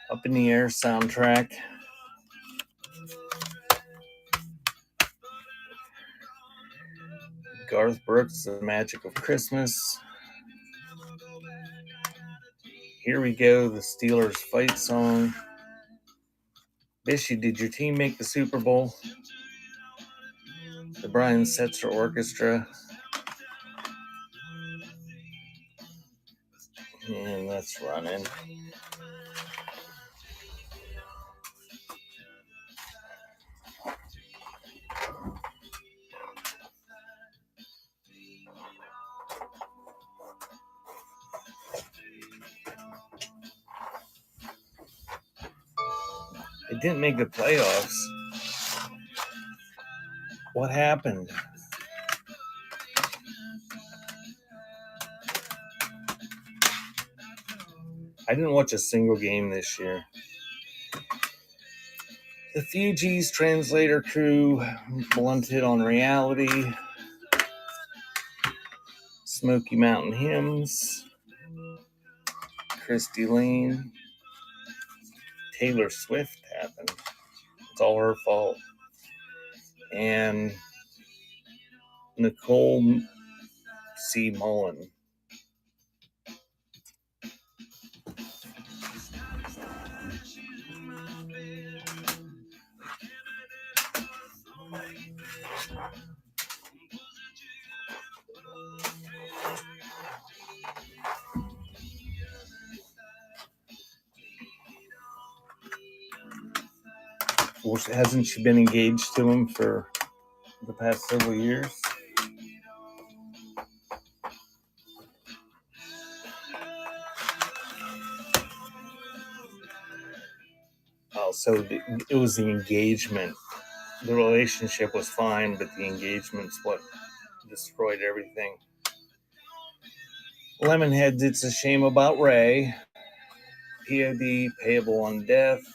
Up in the Air soundtrack. Garth Brooks, The Magic of Christmas. Here We Go, the Steelers fight song. Bishy, did your team make the Super Bowl? The Brian Setzer Orchestra. And that's running. It didn't make the playoffs. What happened? I didn't watch a single game this year. The Fugees, Translator Crew, Blunted on Reality, Smoky Mountain Hymns, Christy Lane, Taylor Swift happened. It's all her fault. And Nicole C. Mullen. Well, hasn't she been engaged to him for the past several years? Oh, so it was the engagement. The relationship was fine, but the engagement's what destroyed everything. Lemonheads, it's a shame about Ray. POD, payable on death.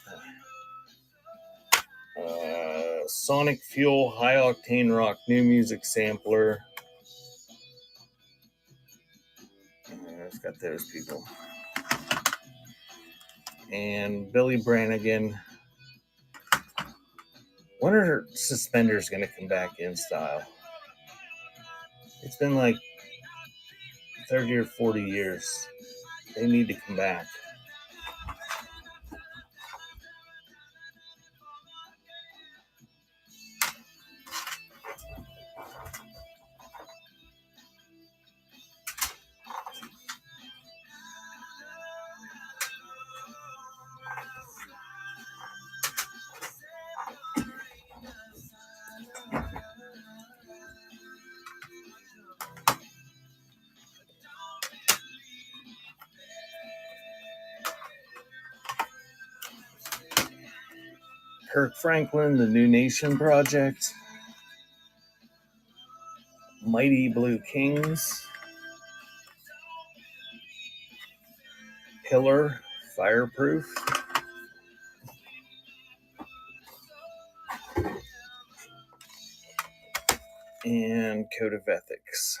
Sonic Fuel, high octane rock, new music sampler. I've got those people. And Billy Brannigan. When are her suspenders going to come back in style? It's been like 30 or 40 years. They need to come back. Kirk Franklin, The New Nation Project. Mighty Blue Kings. Pillar, Fireproof. And Code of Ethics.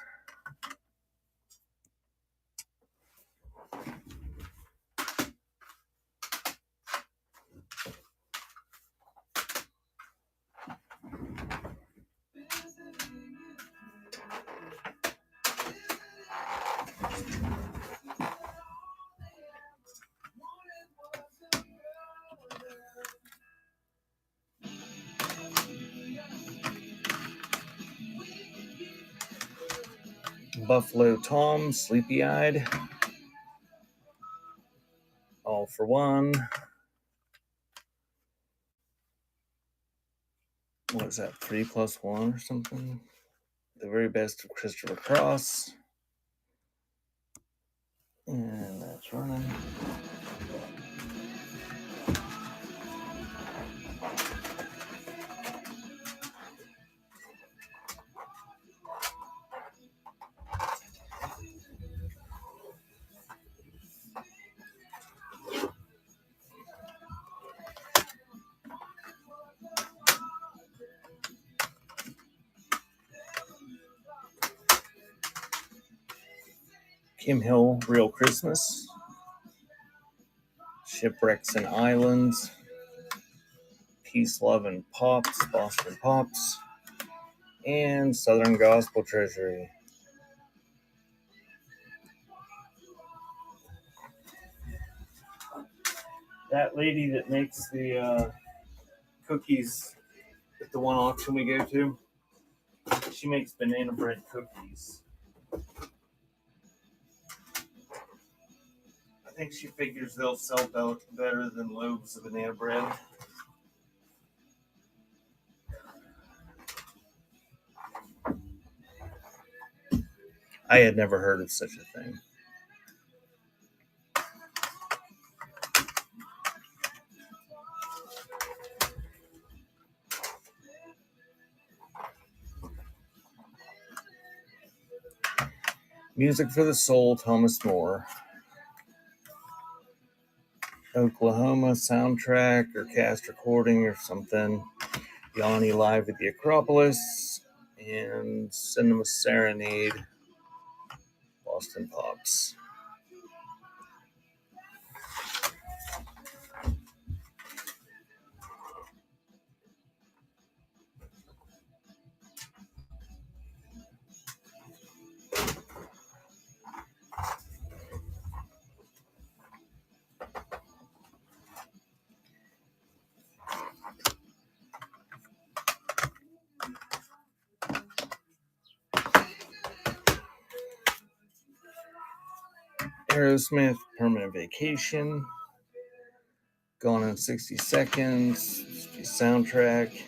Buffalo Tom, Sleepy Eyed. All for One. What is that, 3+1 or something? The Very Best of Christopher Cross. And that's running. Kim Hill, Real Christmas. Shipwrecks and Islands. Peace, Love, and Pops, Boston Pops. And Southern Gospel Treasury. That lady that makes the cookies at the one auction we go to, she makes banana bread cookies. I think she figures they'll sell better than loaves of banana bread. I had never heard of such a thing. Music for the Soul, Thomas More. Oklahoma soundtrack or cast recording or something. Yanni Live at the Acropolis. And Cinema Serenade, Boston Pops. Aerosmith, Permanent Vacation. Gone in 60 Seconds. Soundtrack.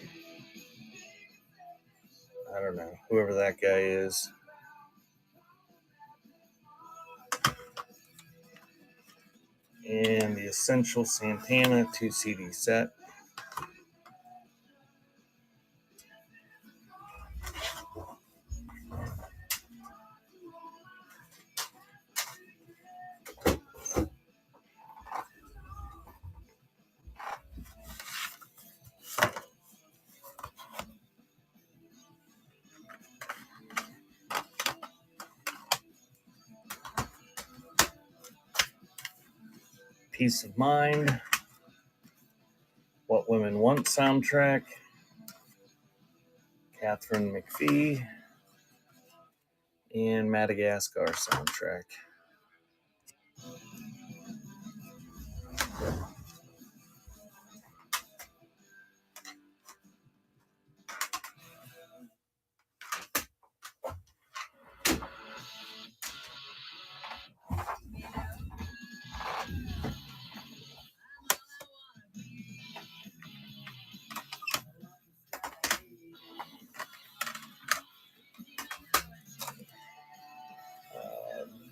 I don't know. Whoever that guy is. And the Essential Santana 2 CD set. Peace of Mind. What Women Want soundtrack. Catherine McPhee. And Madagascar soundtrack.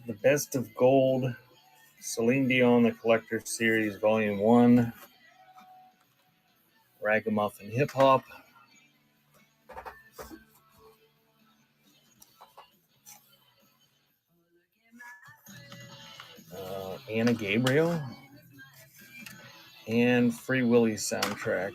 The Best of Gold. Celine Dion, The Collector Series, Volume 1. Ragamuffin Hip Hop. Anna Gabriel. And Free Willy soundtrack.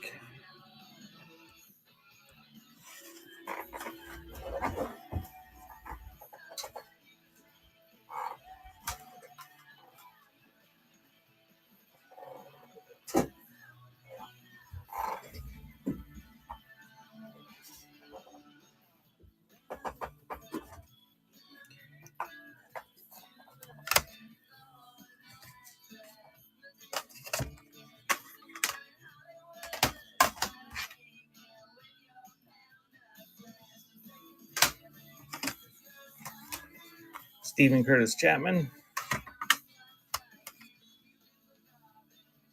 Stephen Curtis Chapman.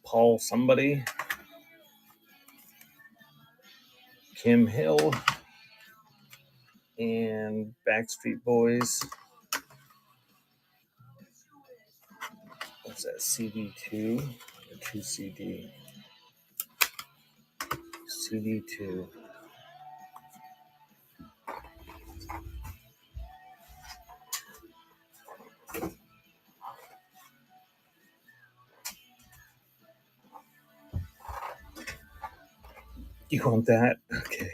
Paul Somebody. Kim Hill. And Backstreet Boys. What's that? CD2 or 2CD? CD2. You want that? Okay.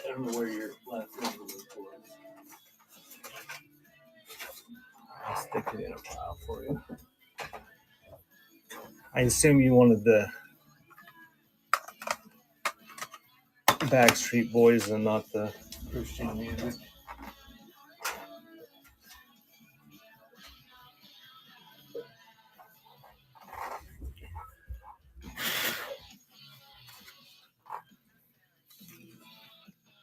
I don't know where your last number was. I'll stick it in a file for you. I assume you wanted the Backstreet Boys and not the Christian music.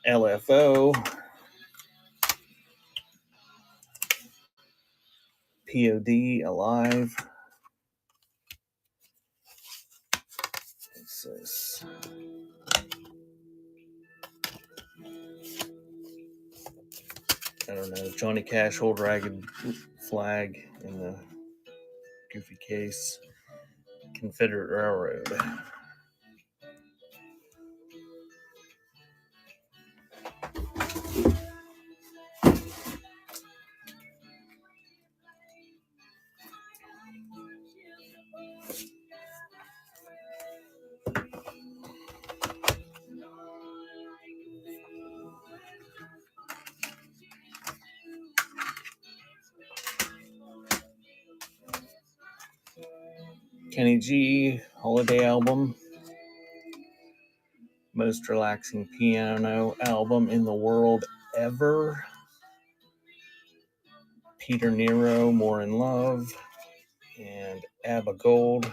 LFO. POD, Alive. What's this? I don't know. Johnny Cash, Old Ragged Flag in the goofy case. Confederate Railroad. Kenny G, Holiday Album. Most relaxing piano album in the world ever. Peter Nero, More in Love. And ABBA Gold.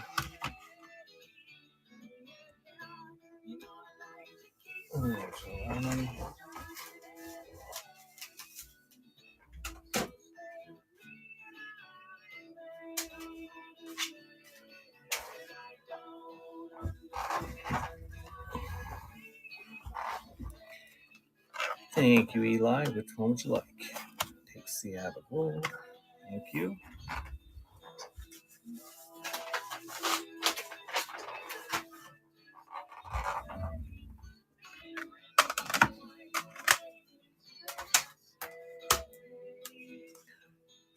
Thank you, Eli. Which one would you like? Take C out of gold. Thank you.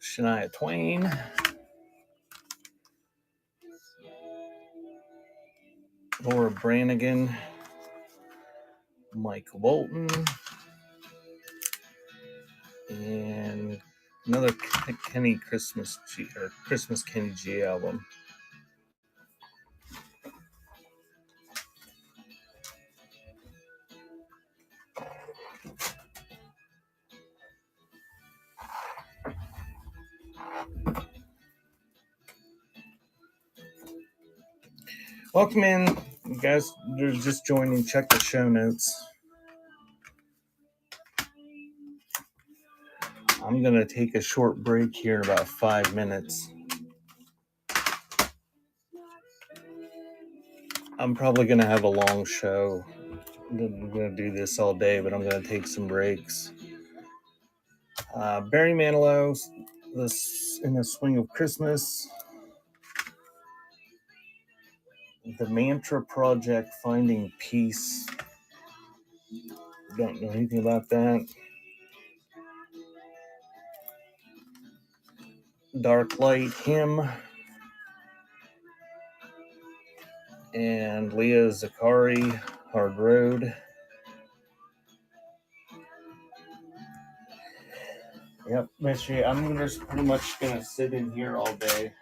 Shania Twain. Laura Branigan. Michael Bolton. And another Kenny Christmas Kenny G album. Welcome in, you guys. They're just joining. Check the show notes. I'm gonna take a short break here in about 5 minutes. I'm probably gonna have a long show. I'm gonna do this all day, but I'm gonna take some breaks. Barry Manilow, this in the swing of Christmas. The Mantra Project, Finding Peace. Don't know anything about that. Dark Light Hymn. And Leah Zakari, Hard Road. Yep, Mystery. I'm just pretty much gonna sit in here all day.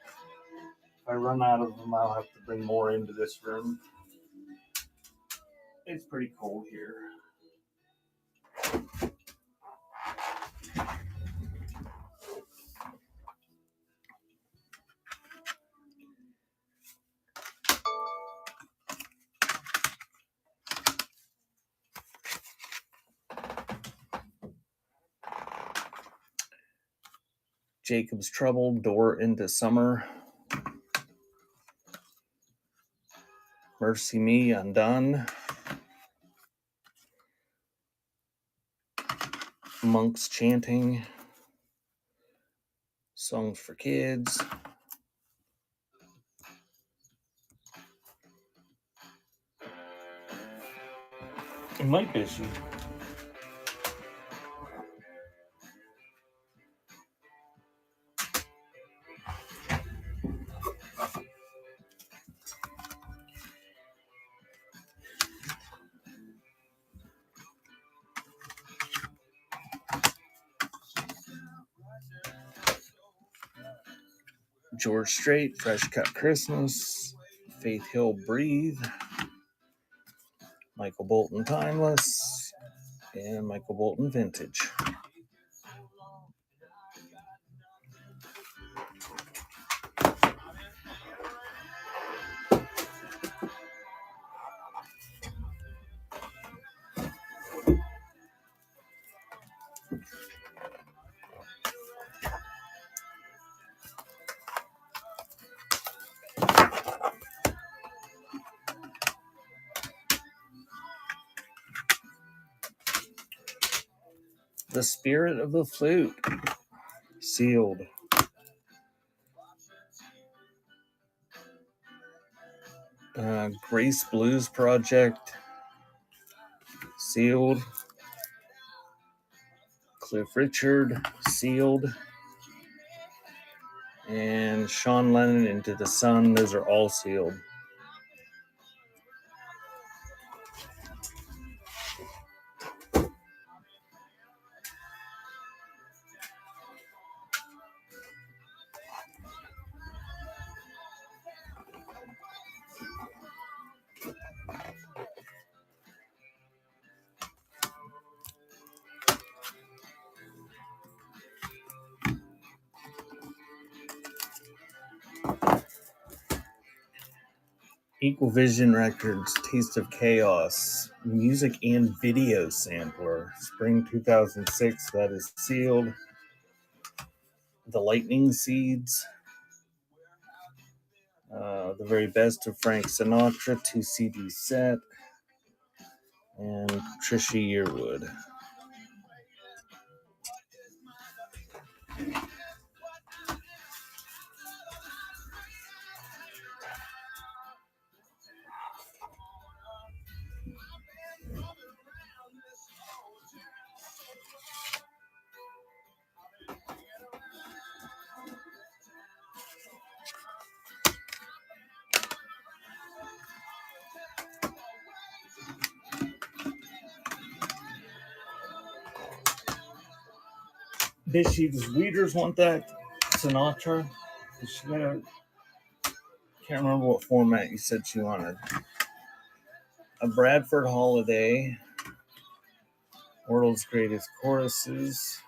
If I run out of them, I'll have to bring more into this room. It's pretty cold here. Jacob's Trouble, Door into Summer. Mercy Me, Undone. Monks Chanting. Songs for Kids. It might be she. George Strait, Fresh Cut Christmas. Faith Hill, Breathe. Michael Bolton, Timeless. And Michael Bolton, Vintage. The Spirit of the Flute, Sealed. Grace Blues Project, Sealed. Cliff Richard, Sealed. And Sean Lennon, Into the Sun. Those are all sealed. Equal Vision Records, Taste of Chaos, music and video sampler, spring 2006, that is sealed. The Lightning Seeds, The Very Best of Frank Sinatra, 2 CD set, and Trisha Yearwood. Does Weeders want that Sinatra? She got a, can't remember what format you said she wanted. A Bradford Holiday, World's Greatest Choruses.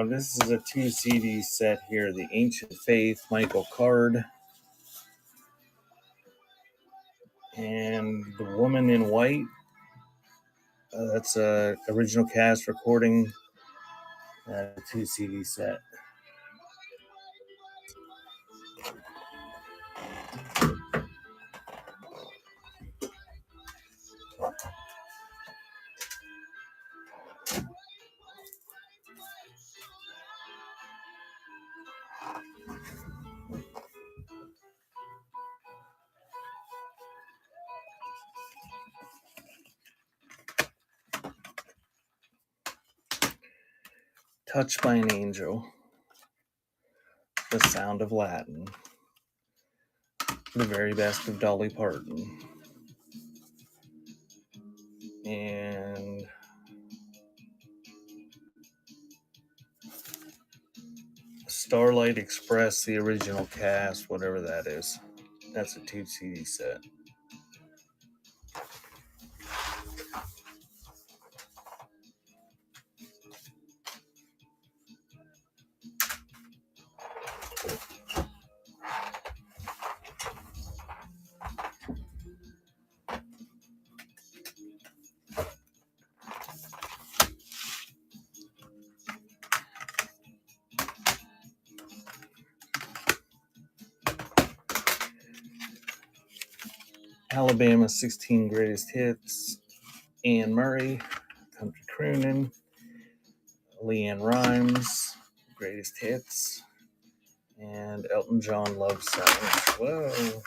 This is a 2 CD set here. The Ancient Faith, Michael Card, and The Woman in White. That's a original cast recording, 2 CD set. Touched by an Angel, The Sound of Latin, The Very Best of Dolly Parton, and Starlight Express, the original cast, whatever that is. That's a 2 CD set. Alabama 16 Greatest Hits, Anne Murray, Country Croonin', Leanne Rimes, Greatest Hits, and Elton John Love Songs. Whoa.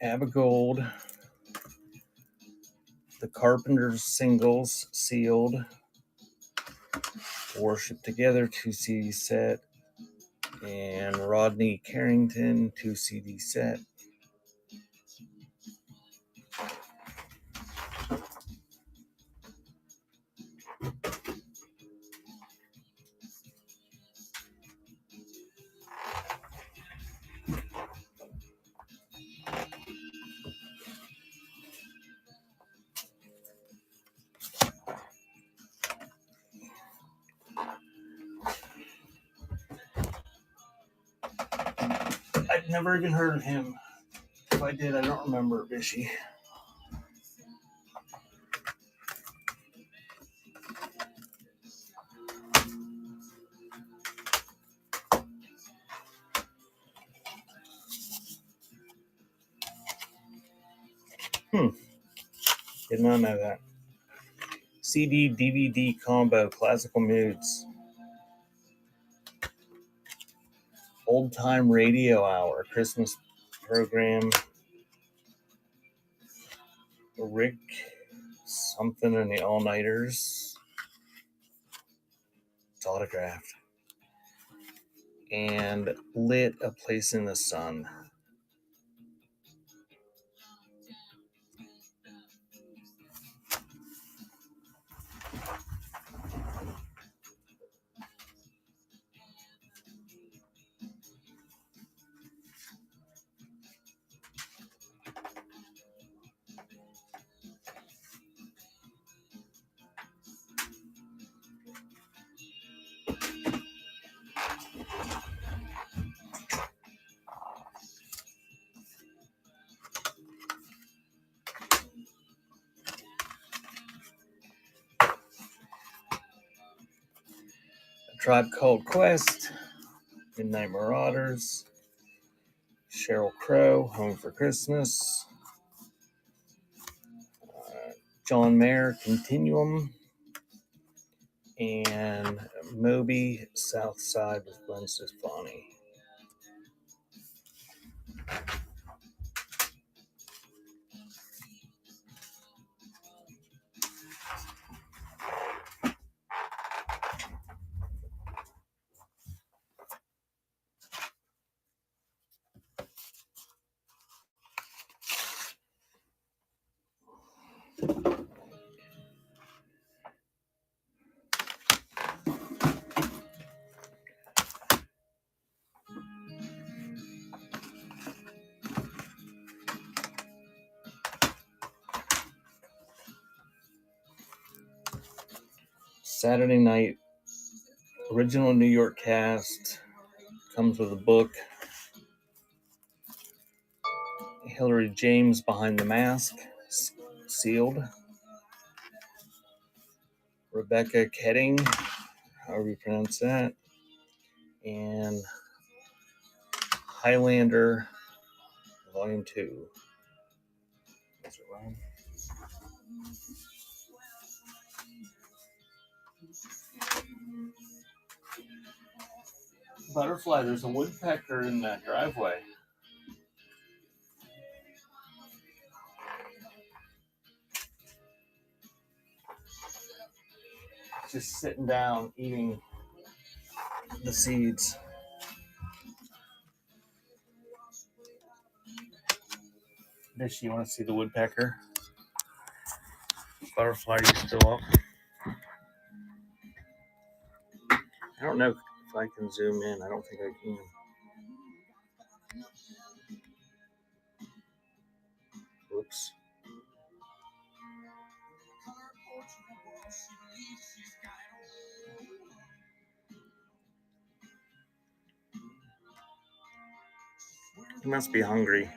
Abigold, The Carpenters singles, Sealed, Worship Together, 2 CD set, and Rodney Carrington, 2 CD set. I'd never even heard of him. If I did, I don't remember, Bishy. Did not know that. CD DVD combo, Classical Moods. Old Time Radio Hour, Christmas program. Rick something and the All Nighters. It's autographed. And Lit, A Place in the Sun. A Tribe Called Quest, Midnight Marauders, Sheryl Crow, Home for Christmas, John Mayer Continuum, and Moby South Side with Gwen Stefani. Saturday night, original New York cast, comes with a book. Hillary James behind the mask, sealed. Rebecca Ketting, however you pronounce that, and Highlander, Volume 2. Is it wrong? Butterfly, there's a woodpecker in that driveway. Just sitting down, eating the seeds. Does she want to see the woodpecker? Butterfly, are you still up? I don't know if I can zoom in. I don't think I can. Whoops. He must be hungry.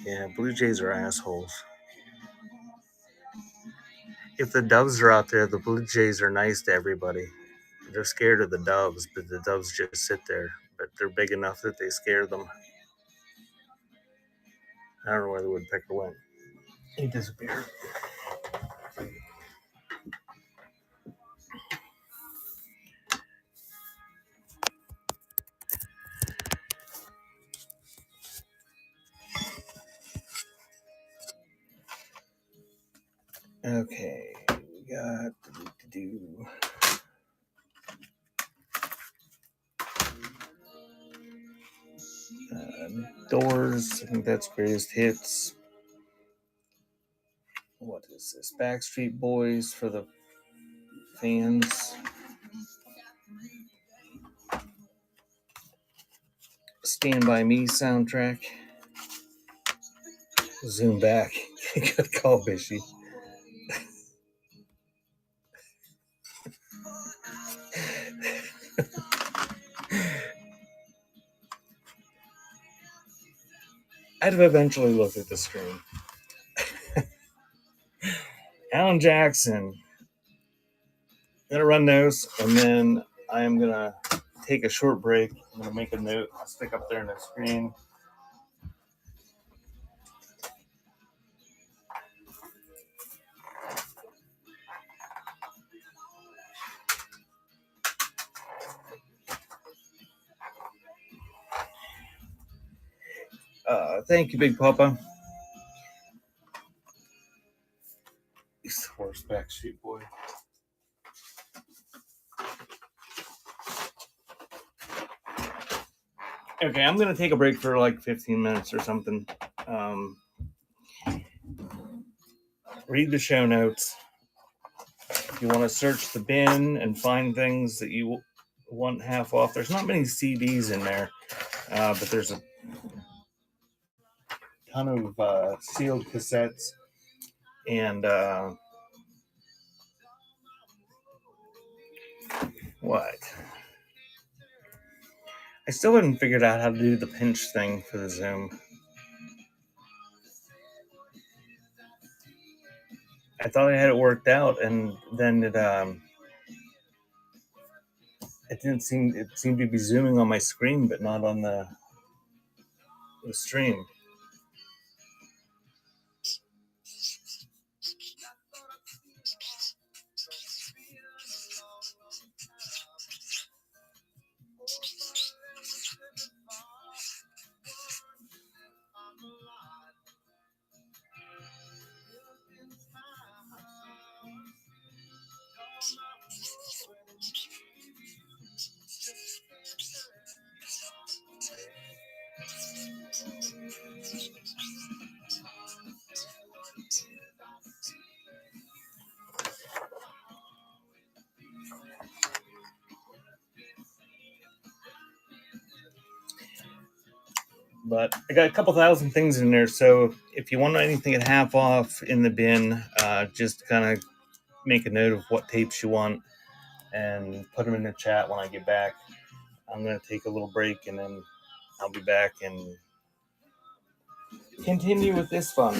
Yeah, Blue Jays are assholes. If the doves are out there, the Blue Jays are nice to everybody. They're scared of the doves, but the doves just sit there. But they're big enough that they scare them. I don't know where the woodpecker went. He disappeared. Okay, we got Doors. I think that's greatest hits. What is this? Backstreet Boys for the fans. Stand By Me soundtrack. Zoom back. Good call, Bishy. I'd have eventually looked at the screen. Alan Jackson. I'm gonna run those, and then I am gonna take a short break. I'm gonna make a note. I'll stick up there on the screen. Thank you, Big Papa. He's the worst Backstreet Boy. Okay, I'm gonna take a break for like 15 minutes or something. Read the show notes. If you want to search the bin and find things that you want half off, there's not many CDs in there, but there's a ton of sealed cassettes and what? I still haven't figured out how to do the pinch thing for the Zoom. I thought I had it worked out, and then it seemed to be zooming on my screen, but not on the stream. But I got a couple thousand things in there, so if you want anything at half off in the bin, just kind of make a note of what tapes you want and put them in the chat when I get back. I'm going to take a little break and then I'll be back and continue with this fun.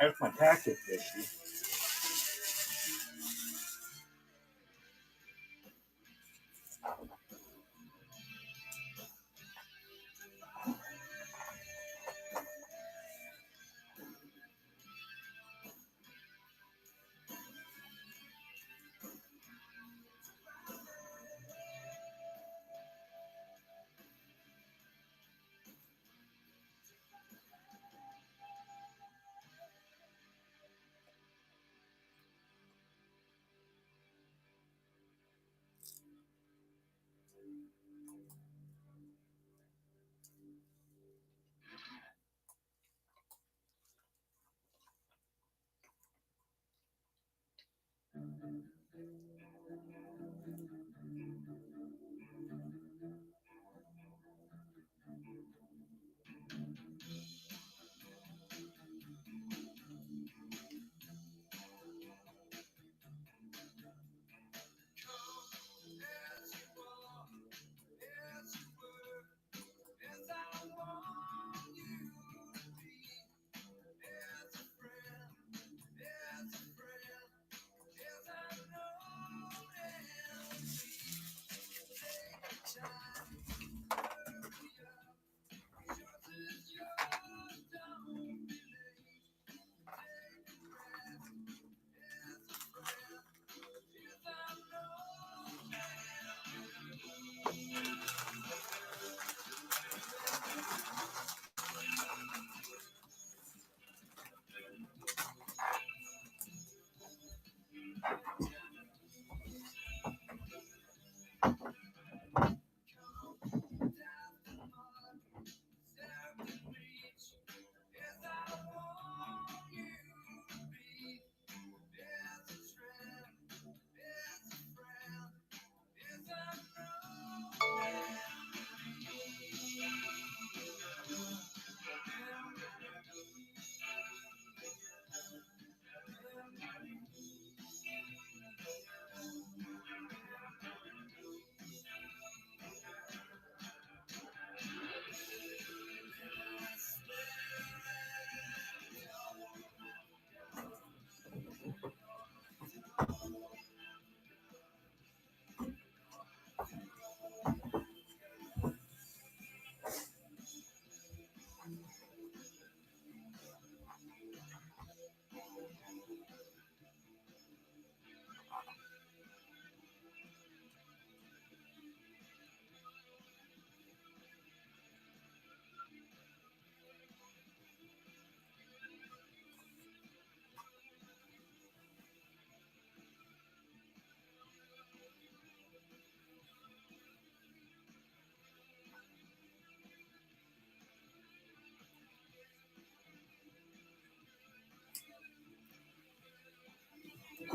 That's my tactic, Fishy.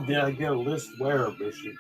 Did I get a list where, Fishy?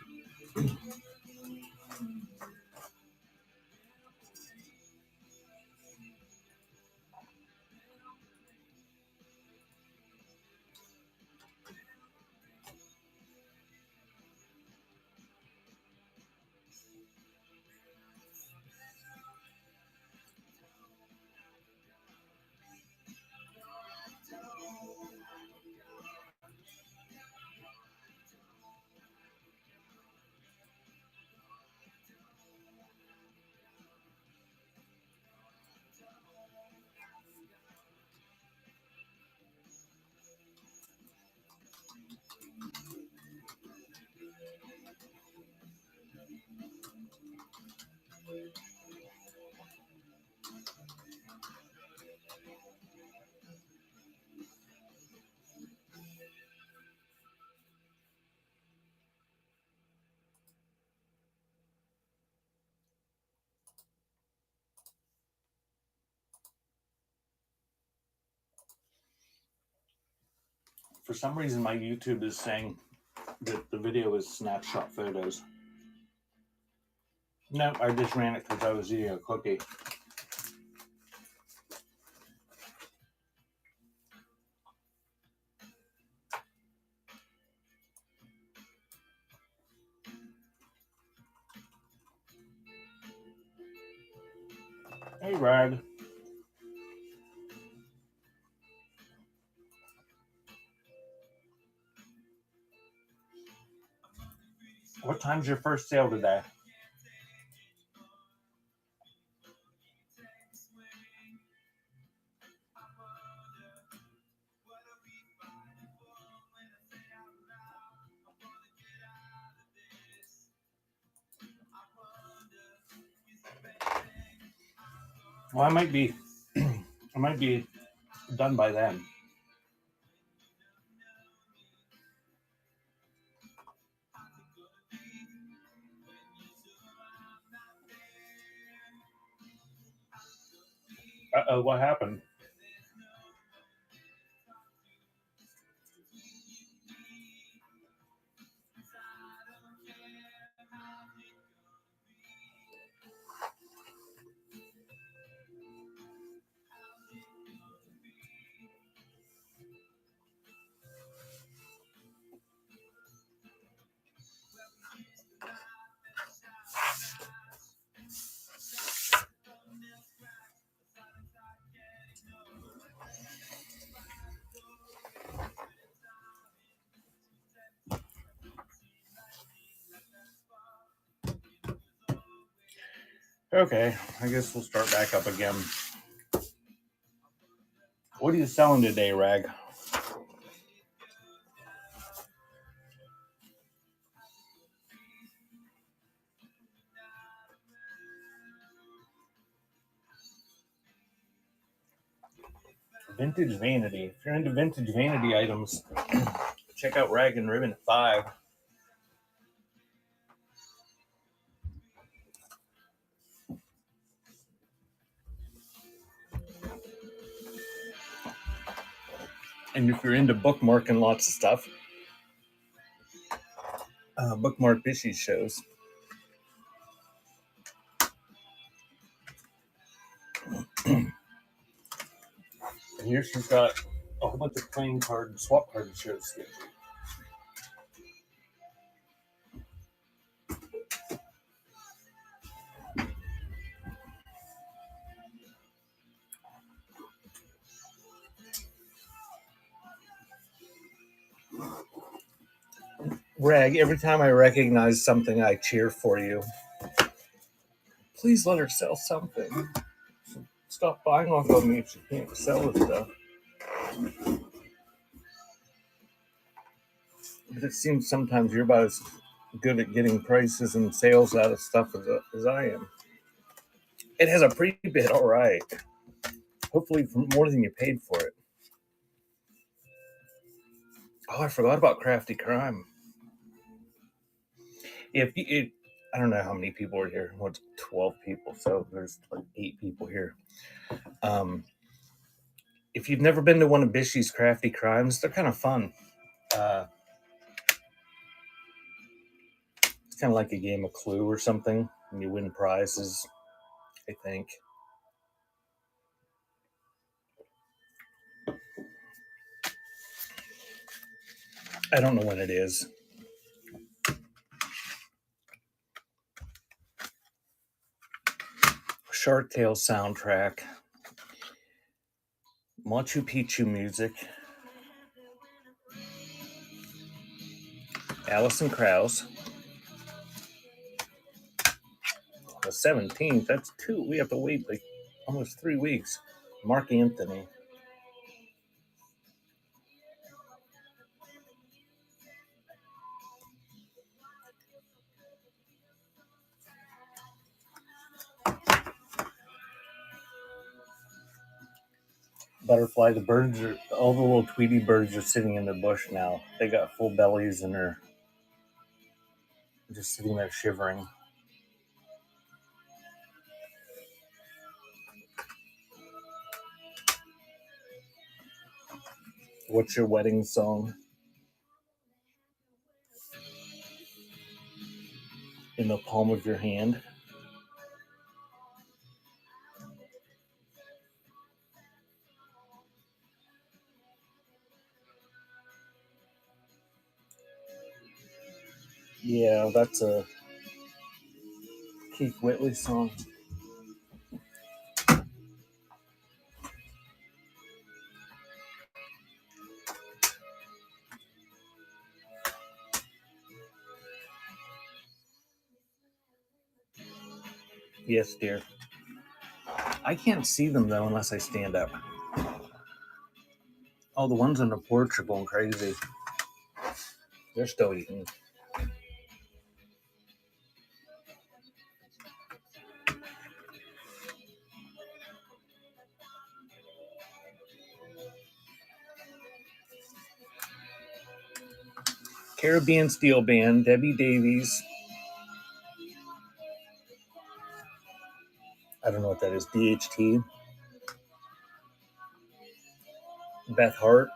For some reason, my YouTube is saying that the video is snapshot photos. No, I just ran it because I was eating a cookie. Hey, Rag. What time's your first sale today? Well, I might be done by then. Uh-oh, what happened? Okay, I guess we'll start back up again. What are you selling today, Rag? Vintage vanity. If you're into vintage vanity items, check out Rag and Ribbon 5. And if you're into bookmarking lots of stuff, bookmark Bishy shows. And here she's got a whole bunch of playing card and swap card shows. Rag, every time I recognize something, I cheer for you. Please let her sell something. Stop buying off of me if she can't sell the stuff. But it seems sometimes you're about as good at getting prices and sales out of stuff as I am. It has a pre-bid, all right. Hopefully for more than you paid for it. Oh, I forgot about Crafty Crime. I don't know how many people are here. What's 12 people? So there's like 8 people here. If you've never been to one of Bishy's Crafty Crimes, they're kind of fun. It's kind of like a game of Clue or something, and you win prizes, I think. I don't know when it is. Shark Tale soundtrack. Machu Picchu music. Alison Krauss. The 17th, that's 2. We have to wait like almost 3 weeks. Mark Anthony. Butterfly, the birds are, all the little Tweety birds are sitting in the bush now. They got full bellies and are just sitting there shivering. What's your wedding song? In the palm of your hand. Yeah, that's a Keith Whitley song. Yes, dear. I can't see them though unless I stand up. Oh, the ones on the porch are going crazy. They're still eating. Caribbean Steel Band, Debbie Davies. I don't know what that is. DHT. Beth Hart.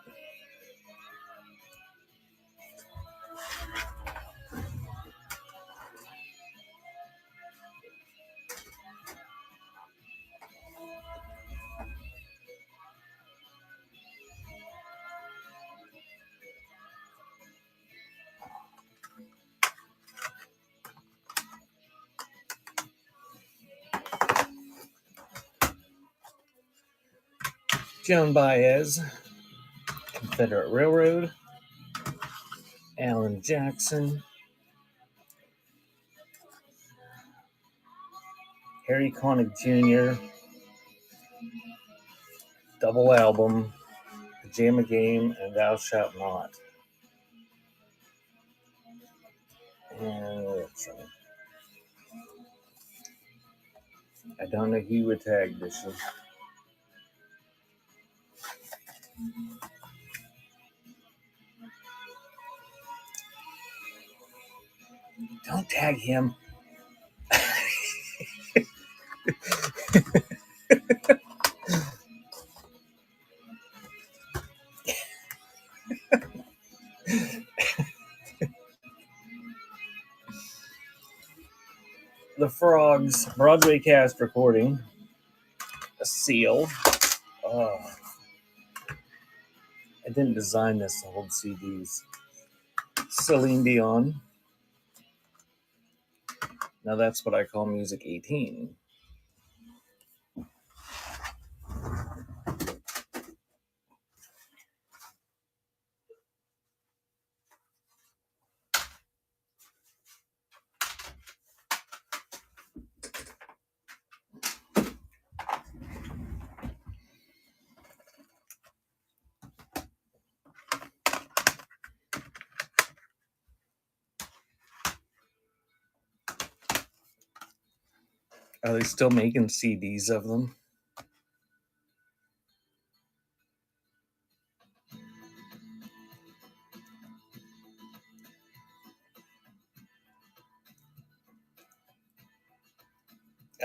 Joan Baez. Confederate Railroad. Alan Jackson. Harry Connick Jr. Double album. Pajama Game and Thou Shalt Not. And what's one? I don't know who would tag this one. Don't tag him. The Frogs Broadway cast recording. A seal. Oh, I didn't design this to hold CDs. Celine Dion. Now that's what I call Music 18. Are they still making CDs of them?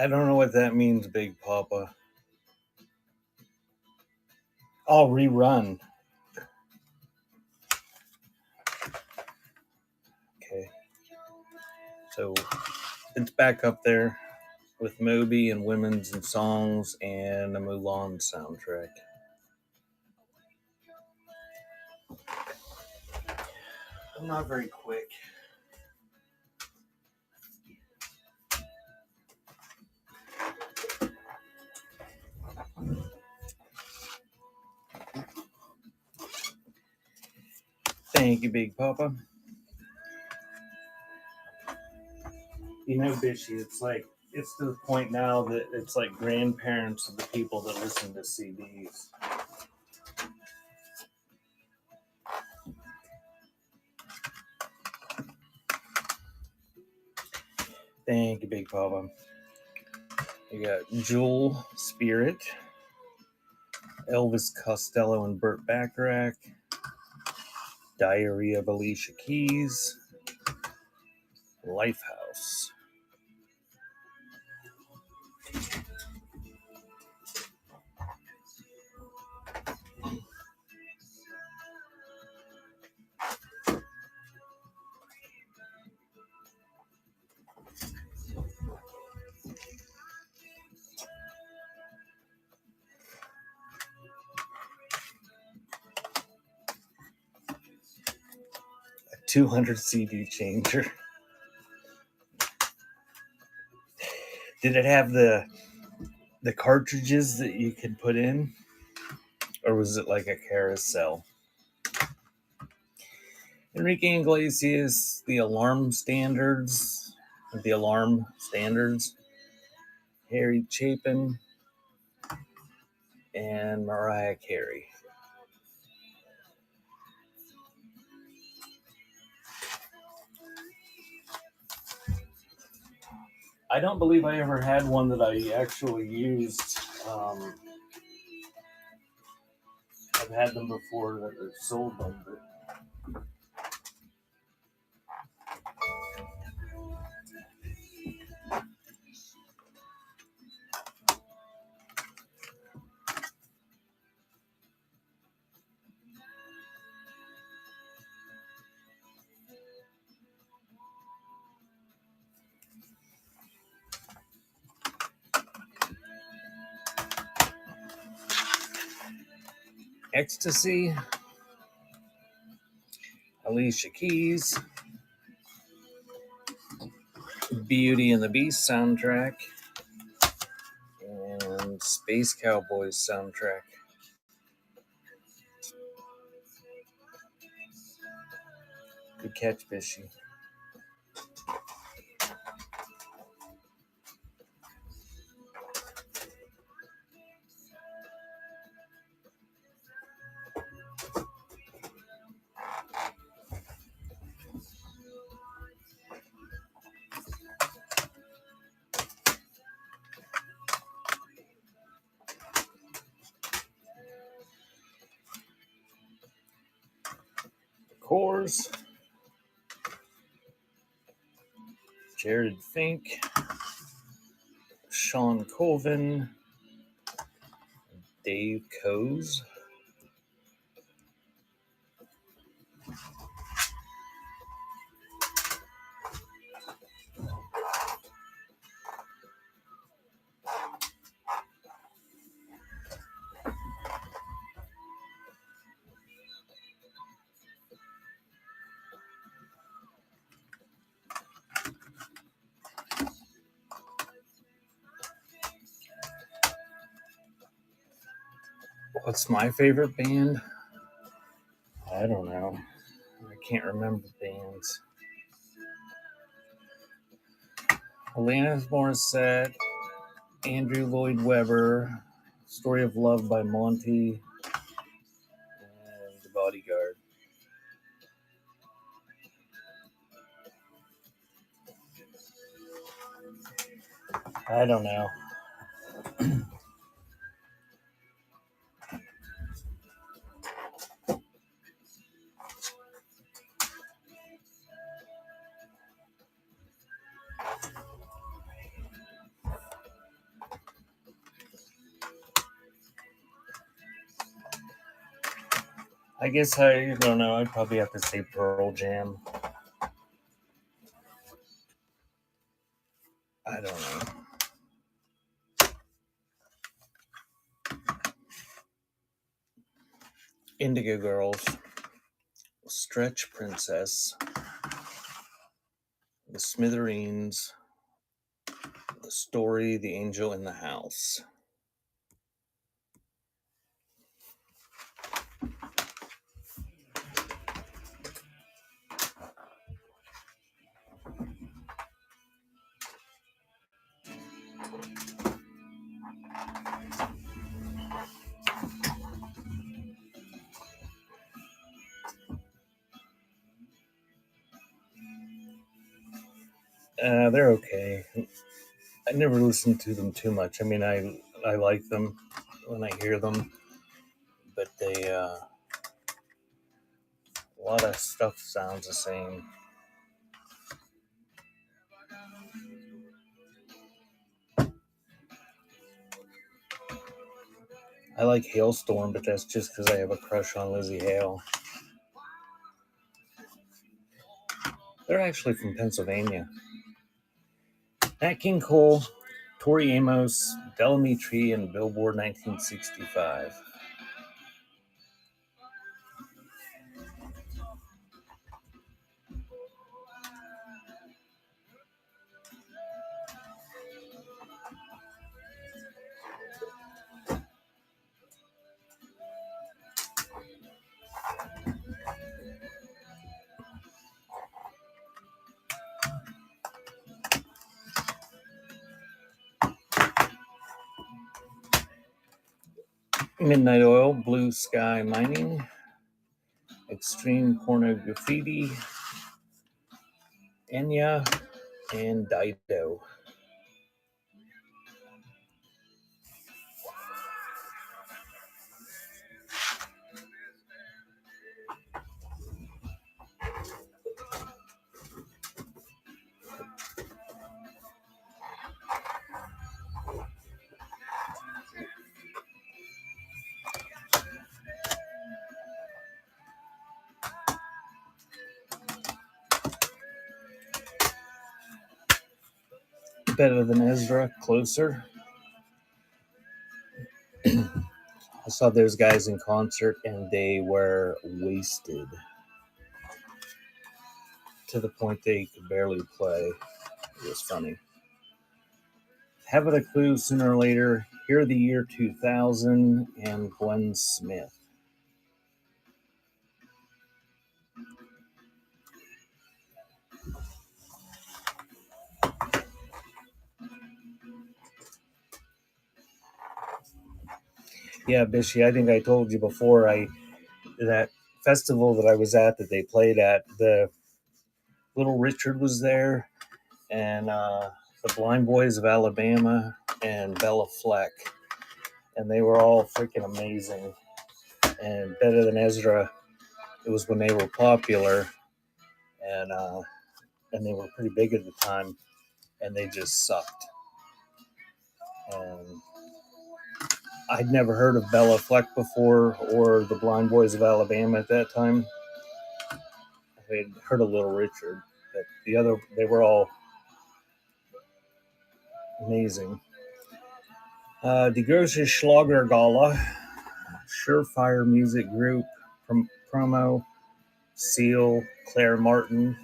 I don't know what that means, Big Papa. I'll rerun. Okay. So it's back up there with Moby and Women's and Songs and the Mulan soundtrack. I'm not very quick. Thank you, Big Papa. You know, Bishy, it's to the point now that it's like grandparents of the people that listen to CDs. Thank you, Big Papa. You got Jewel Spirit, Elvis Costello and Burt Bacharach, Diary of Alicia Keys, Lifehouse. A 200 CD changer. Did it have the cartridges that you could put in? Or was it like a carousel? Enrique Iglesias, The Alarm Standards. Harry Chapin, and Mariah Carey. I don't believe I ever had one that I actually used. I've had them before that I've sold them, but Ecstasy, Alicia Keys, Beauty and the Beast soundtrack, and Space Cowboys soundtrack. Good catch, Fishy. Coors, Jared Fink, Sean Colvin, Dave Coase, What's my favorite band? I don't know. I can't remember bands. Alanis Morissette, Andrew Lloyd Webber, Story of Love by Monty, and The Bodyguard. I don't know. I guess I don't know. I'd probably have to say Pearl Jam. I don't know. Indigo Girls, Stretch Princess, The Smithereens, The Story, The Angel in the House. They're okay. I never listened to them too much. I mean, I like them when I hear them, but they a lot of stuff sounds the same. I like Hailstorm, but that's just because I have a crush on Lizzie Hale. They're actually from Pennsylvania. Nat King Cole, Tori Amos, Del Mitri, and Billboard 1965. Midnight Oil, Blue Sky Mining, Extreme Porno Graffiti, Enya, and Dido. Better Than Ezra, Closer. I saw those guys in concert and they were wasted to the point they could barely play. It was funny. Having a Clue, Sooner or Later, Hear the Year 2000, and Gwen Smith. Yeah, Bishy, I think I told you before, that festival that I was at that they played at, the Little Richard was there, and the Blind Boys of Alabama, and Bella Fleck, and they were all freaking amazing. And Better Than Ezra, it was when they were popular, and they were pretty big at the time, and they just sucked. And I'd never heard of Bella Fleck before, or the Blind Boys of Alabama at that time. I'd heard of Little Richard, but they were all amazing. Die Große Schlagergala, Surefire Music Group, Promo, Seal, Claire Martin.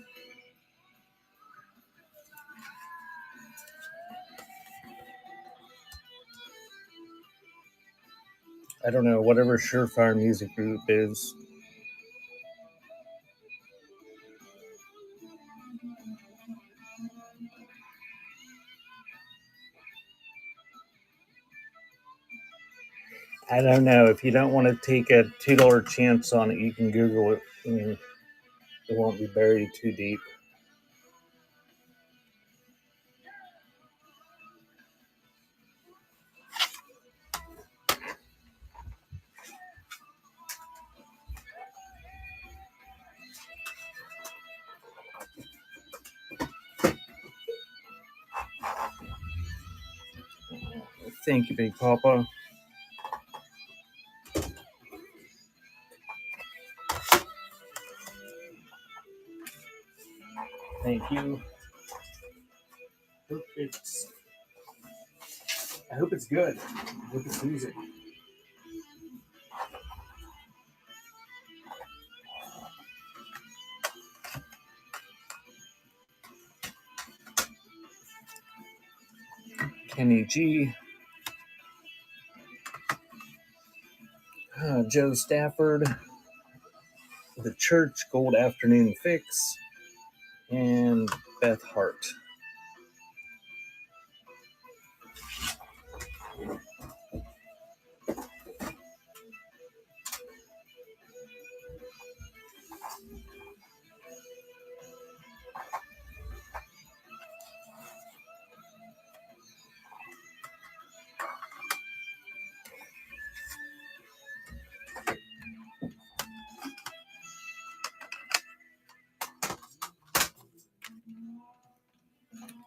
I don't know, whatever Surefire Music Group is. I don't know. If you don't want to take a $2 chance on it, you can Google it. I mean, it won't be buried too deep. Thank you, Big Papa. Thank you. I hope it's good. I hope it's music. Kenny G. Joe Stafford. The Church, Gold Afternoon Fix. And Beth Hart.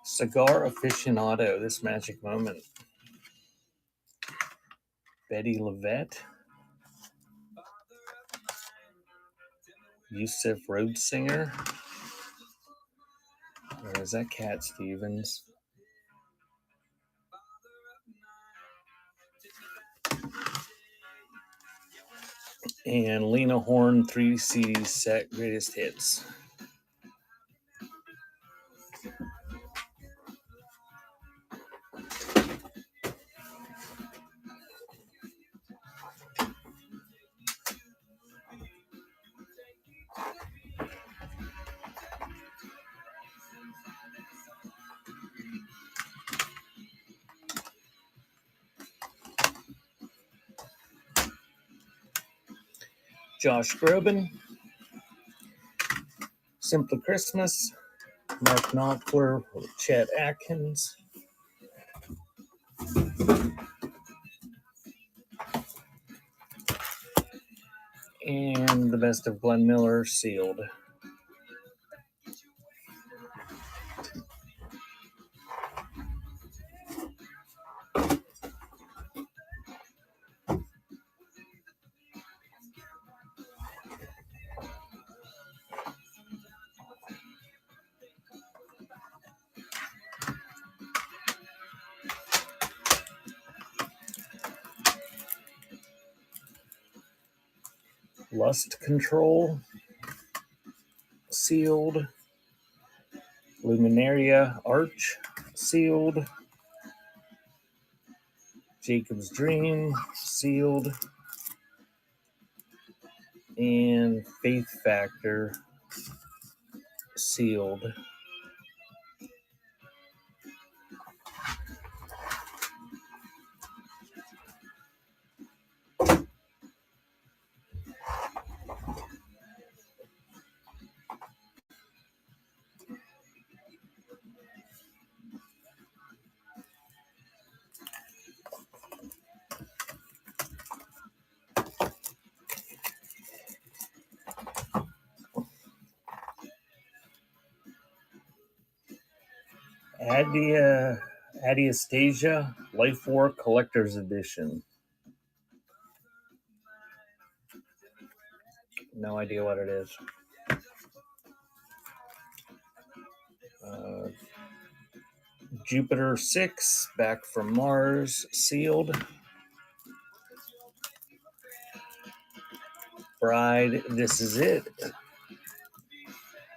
Cigar Aficionado, This Magic Moment. Betty Levette. Yusuf Road Singer. Or is that Cat Stevens? And Lena Horne 3 CD set Greatest Hits. Josh Groban, Simply Christmas, Mark Knopfler, Chet Atkins, and the best of Glenn Miller sealed. Lust Control sealed. Luminaria Arch sealed. Jacob's Dream sealed. And Faith Factor sealed. Adiastasia Life War Collector's Edition. No idea what it is. Jupiter 6, Back from Mars, sealed. Bride, This Is It.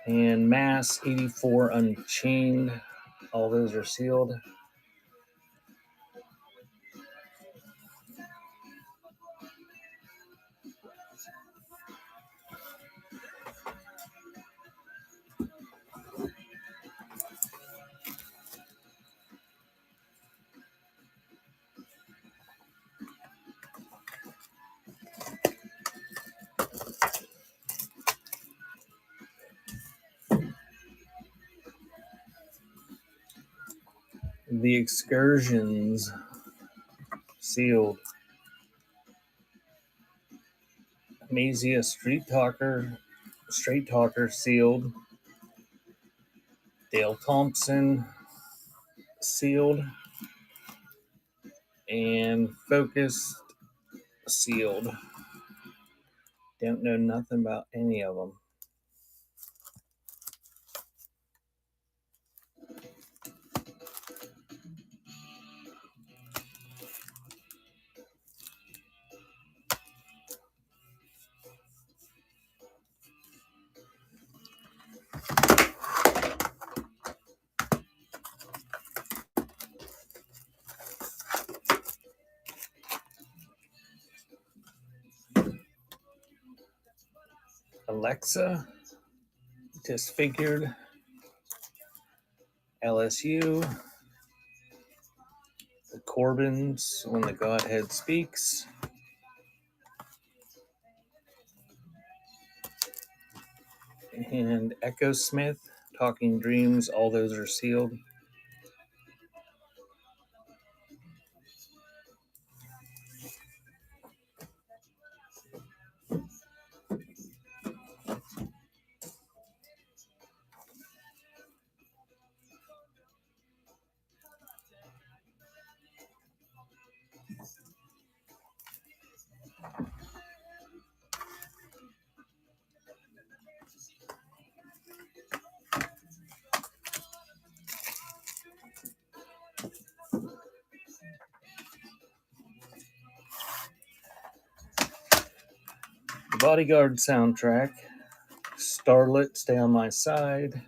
And Mass 84 Unchained. All those are sealed. The Excursions, sealed. Amazia Straight Talker, sealed. Dale Thompson, sealed. And Focused, sealed. Don't know nothing about any of them. Alexa, Disfigured, LSU, The Corbins, When the Godhead Speaks, and Echo Smith, Talking Dreams. All those are sealed. The Bodyguard soundtrack, Starlet, Stay on My Side,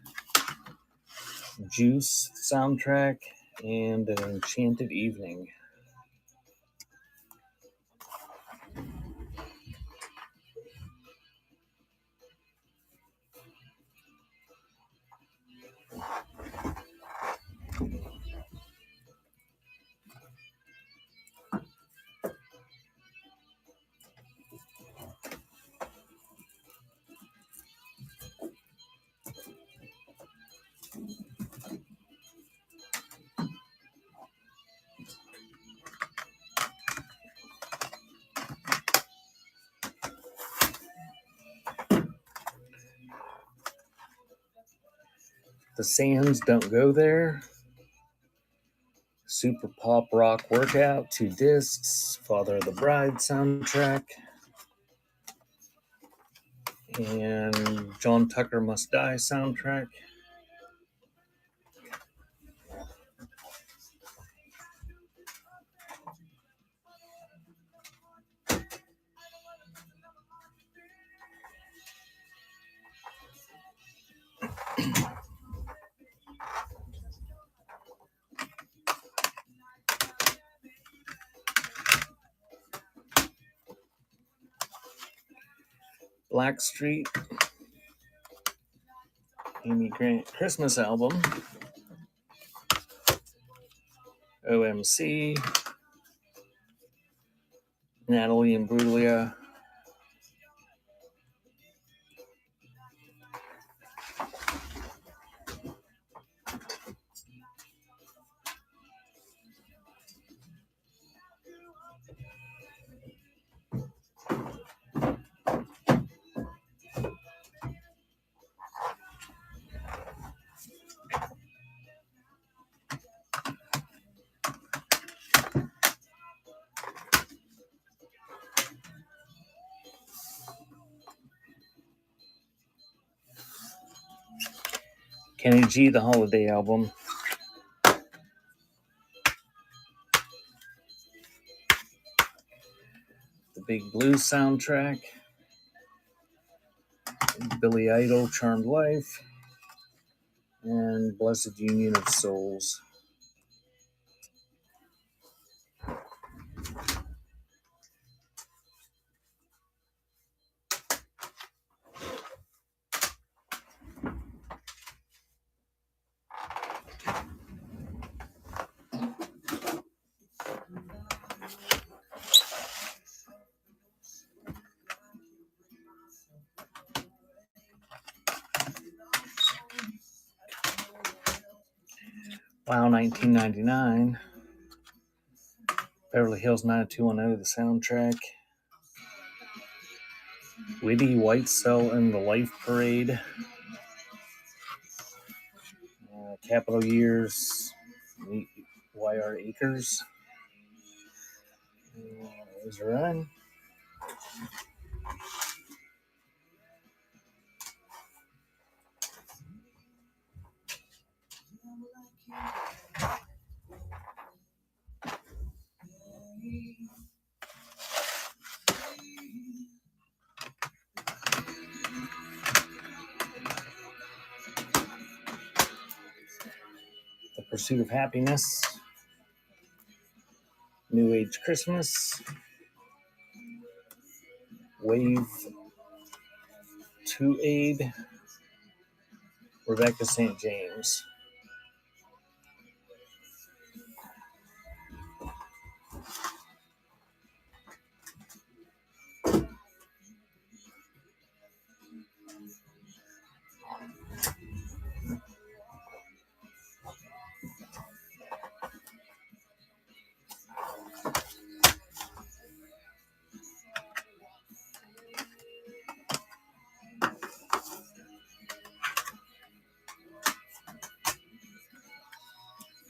Juice soundtrack, and An Enchanted Evening. The Sands Don't Go There, Super Pop Rock Workout, 2 discs, Father of the Bride soundtrack, and John Tucker Must Die soundtrack. Blackstreet, Amy Grant Christmas album, OMC, Natalie Imbruglia, Kenny G, The Holiday Album, The Big Blue soundtrack, Billy Idol, Charmed Life, and Blessed Union of Souls. Wow, 1999. Beverly Hills 90210, the soundtrack. Witty, White Cell, and the Life Parade. Capital Years, Meet Y.R. Akers. Is Run. The Pursuit of Happiness, New Age Christmas, Wave 2 Aid, Rebecca St. James.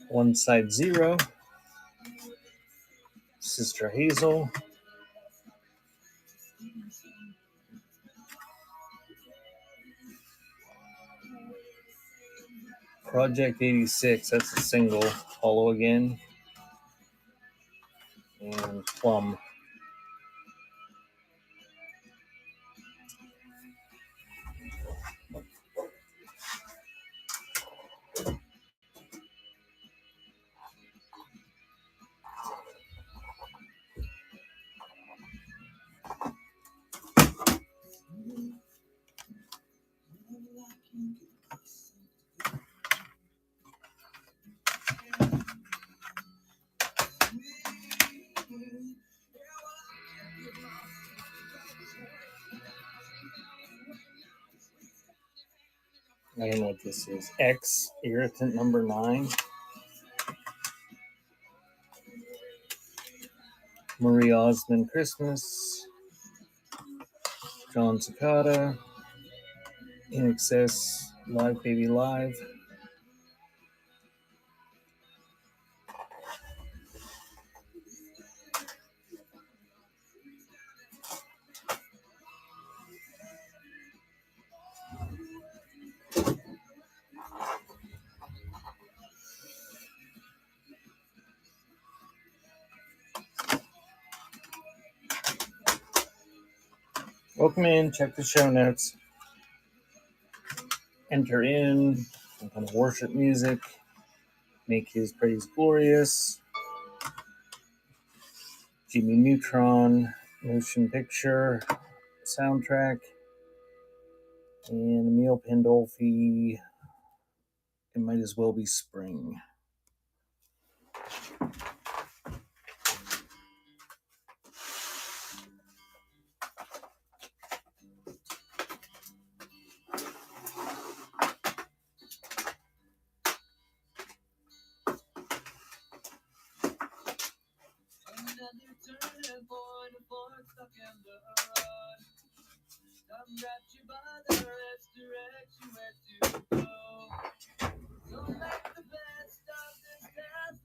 One Side Zero, Sister Hazel, Project 86, that's a single, Hollow Again, and Plum. I don't know what this is. X, Irritant number 9. Marie Osmond Christmas. John Cicada. In Excess, Live Baby Live. Welcome in, check the show notes, enter in some kind of worship music, make his praise glorious, Jimmy Neutron, motion picture, soundtrack, and Emil Pandolfi. It might as well be spring.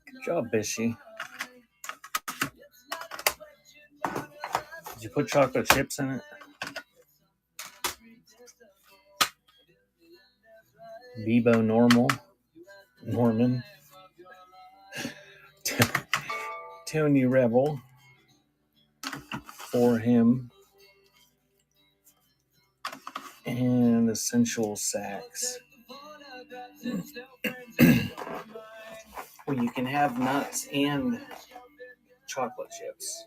Good job, Bishy. Did you put chocolate chips in it? Bebo Norman, Tony Rebel, For Him, and Essential Sax. Well, you can have nuts and chocolate chips.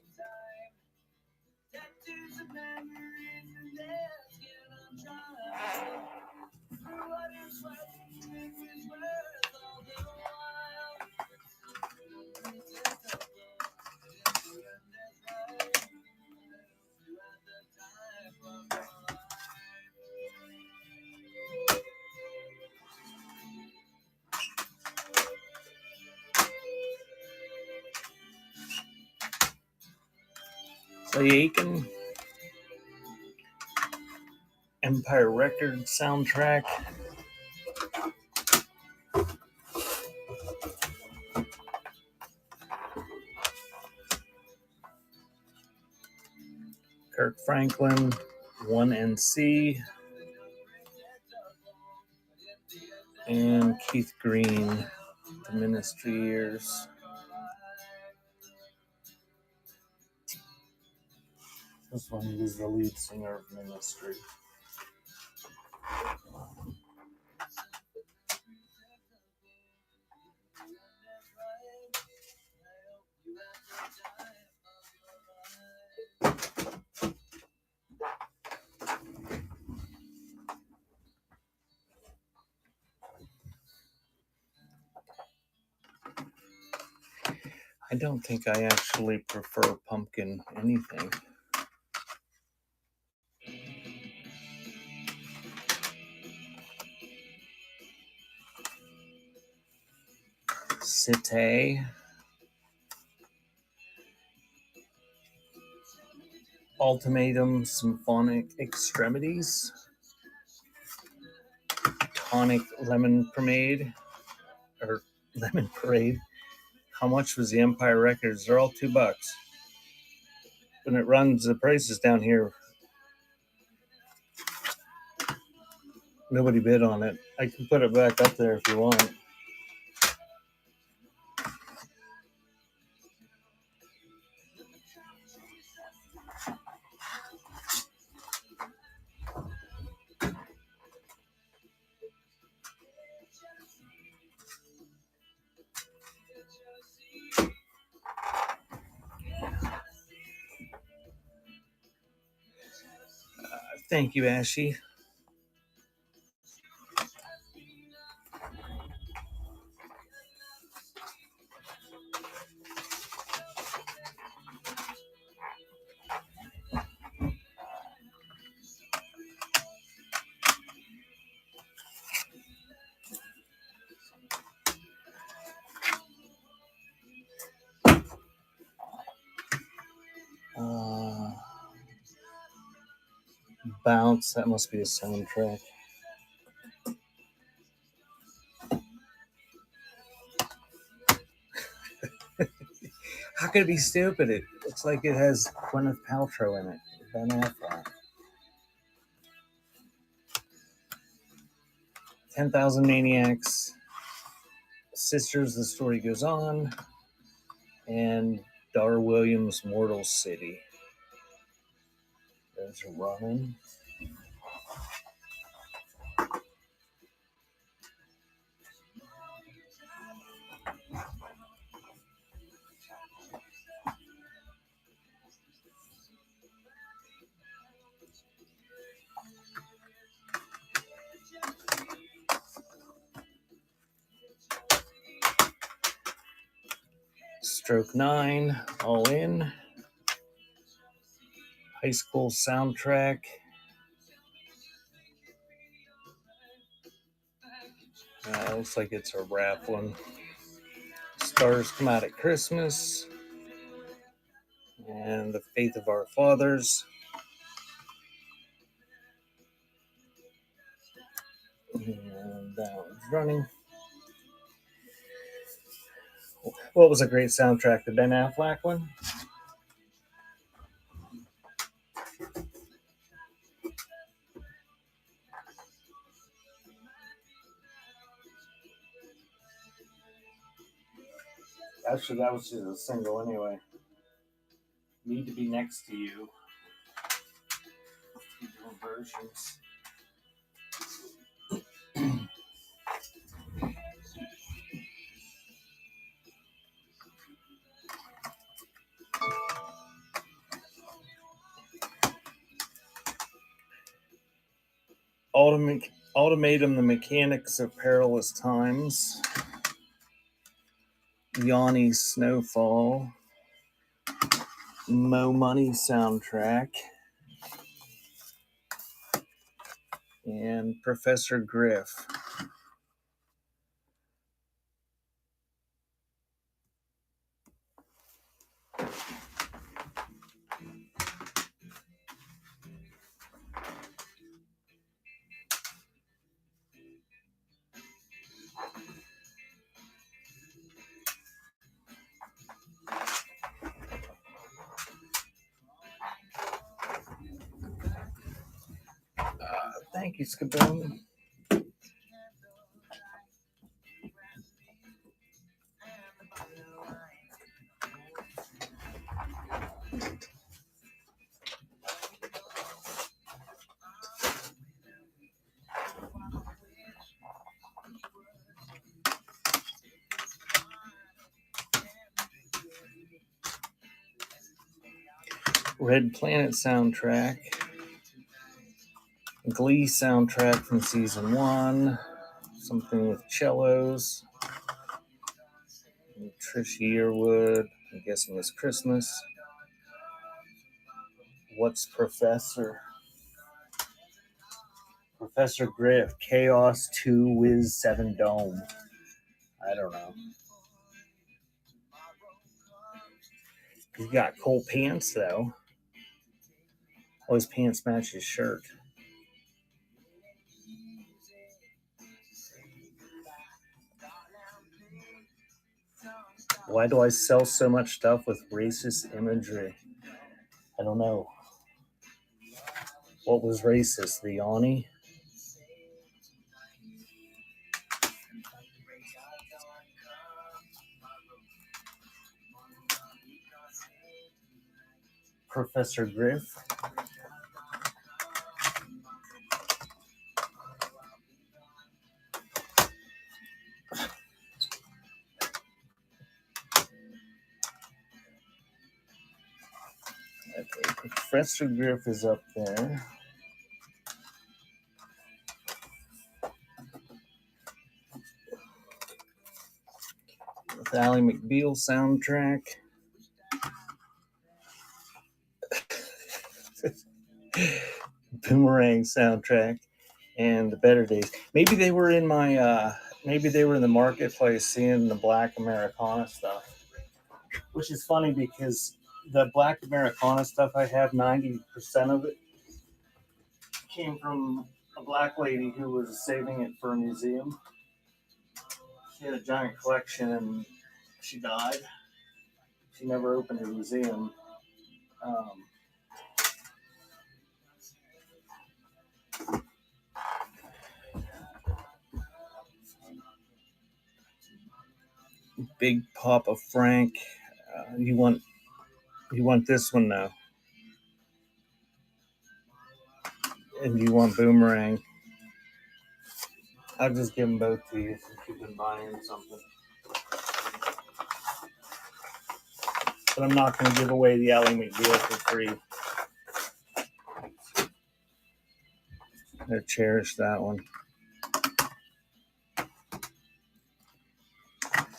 Clay Aiken, Empire Records soundtrack. Kirk Franklin, 1NC, and Keith Green, The Ministry Years. This one, he was the lead singer of Ministry. I don't think I actually prefer pumpkin anything. Cité, Ultimatum Symphonic Extremities, Tonic Lemon Parade, or Lemon Parade. How much was the Empire Records? They're all $2. When it runs the prices down here, nobody bid on it. I can put it back up there if you want. Thank you, Ashy. Bounce, that must be a soundtrack. How could it be stupid? It looks like it has Gwyneth Paltrow in it. Ben Affleck. 10,000 Maniacs, Sisters, The Story Goes On, and Dar Williams' Mortal City. Those are running. Stroke 9, all in. High school soundtrack. Looks like it's a rap one. Stars Come Out at Christmas. And The Faith of Our Fathers. And that one's running. What was a great soundtrack? The Ben Affleck one? Actually, that was just a single anyway. Need to Be Next to You. Different versions. Ultimatum, The Mechanics of Perilous Times. Yanni Snowfall. Mo Money soundtrack. And Professor Griff. Thank you, Skaboom. Red Planet soundtrack. Glee soundtrack from season 1. Something with cellos. Trish Yearwood. I'm guessing it's Christmas. What's Professor? Professor Griff. Chaos 2 Wiz 7 Dome. I don't know. He's got cool pants though. Oh, his pants match his shirt. Why do I sell so much stuff with racist imagery? I don't know. What was racist? The Yanni? Professor Griff? Okay, Professor Griff is up there. With Ally McBeal soundtrack. Boomerang soundtrack. And The Better Days. Maybe they were in my maybe they were in the marketplace seeing the Black Americana stuff. Which is funny because the Black Americana stuff I have, 90% of it came from a black lady who was saving it for a museum. She had a giant collection and she died. She never opened her museum. Big Papa Frank. You want this one now? And you want boomerang? I'll just give them both to you since you've been buying something. But I'm not going to give away the Ally McBeal for free. I cherish that one.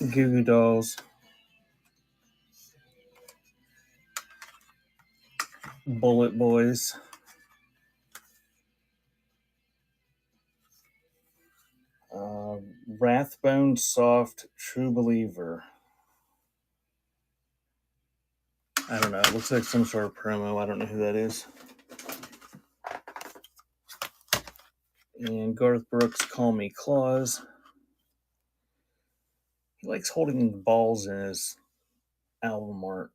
Goo Goo Dolls. Bullet Boys. Rathbone Soft True Believer. I don't know. It looks like some sort of promo. I don't know who that is. And Garth Brooks, Call Me Claus. He likes holding the balls in his album art.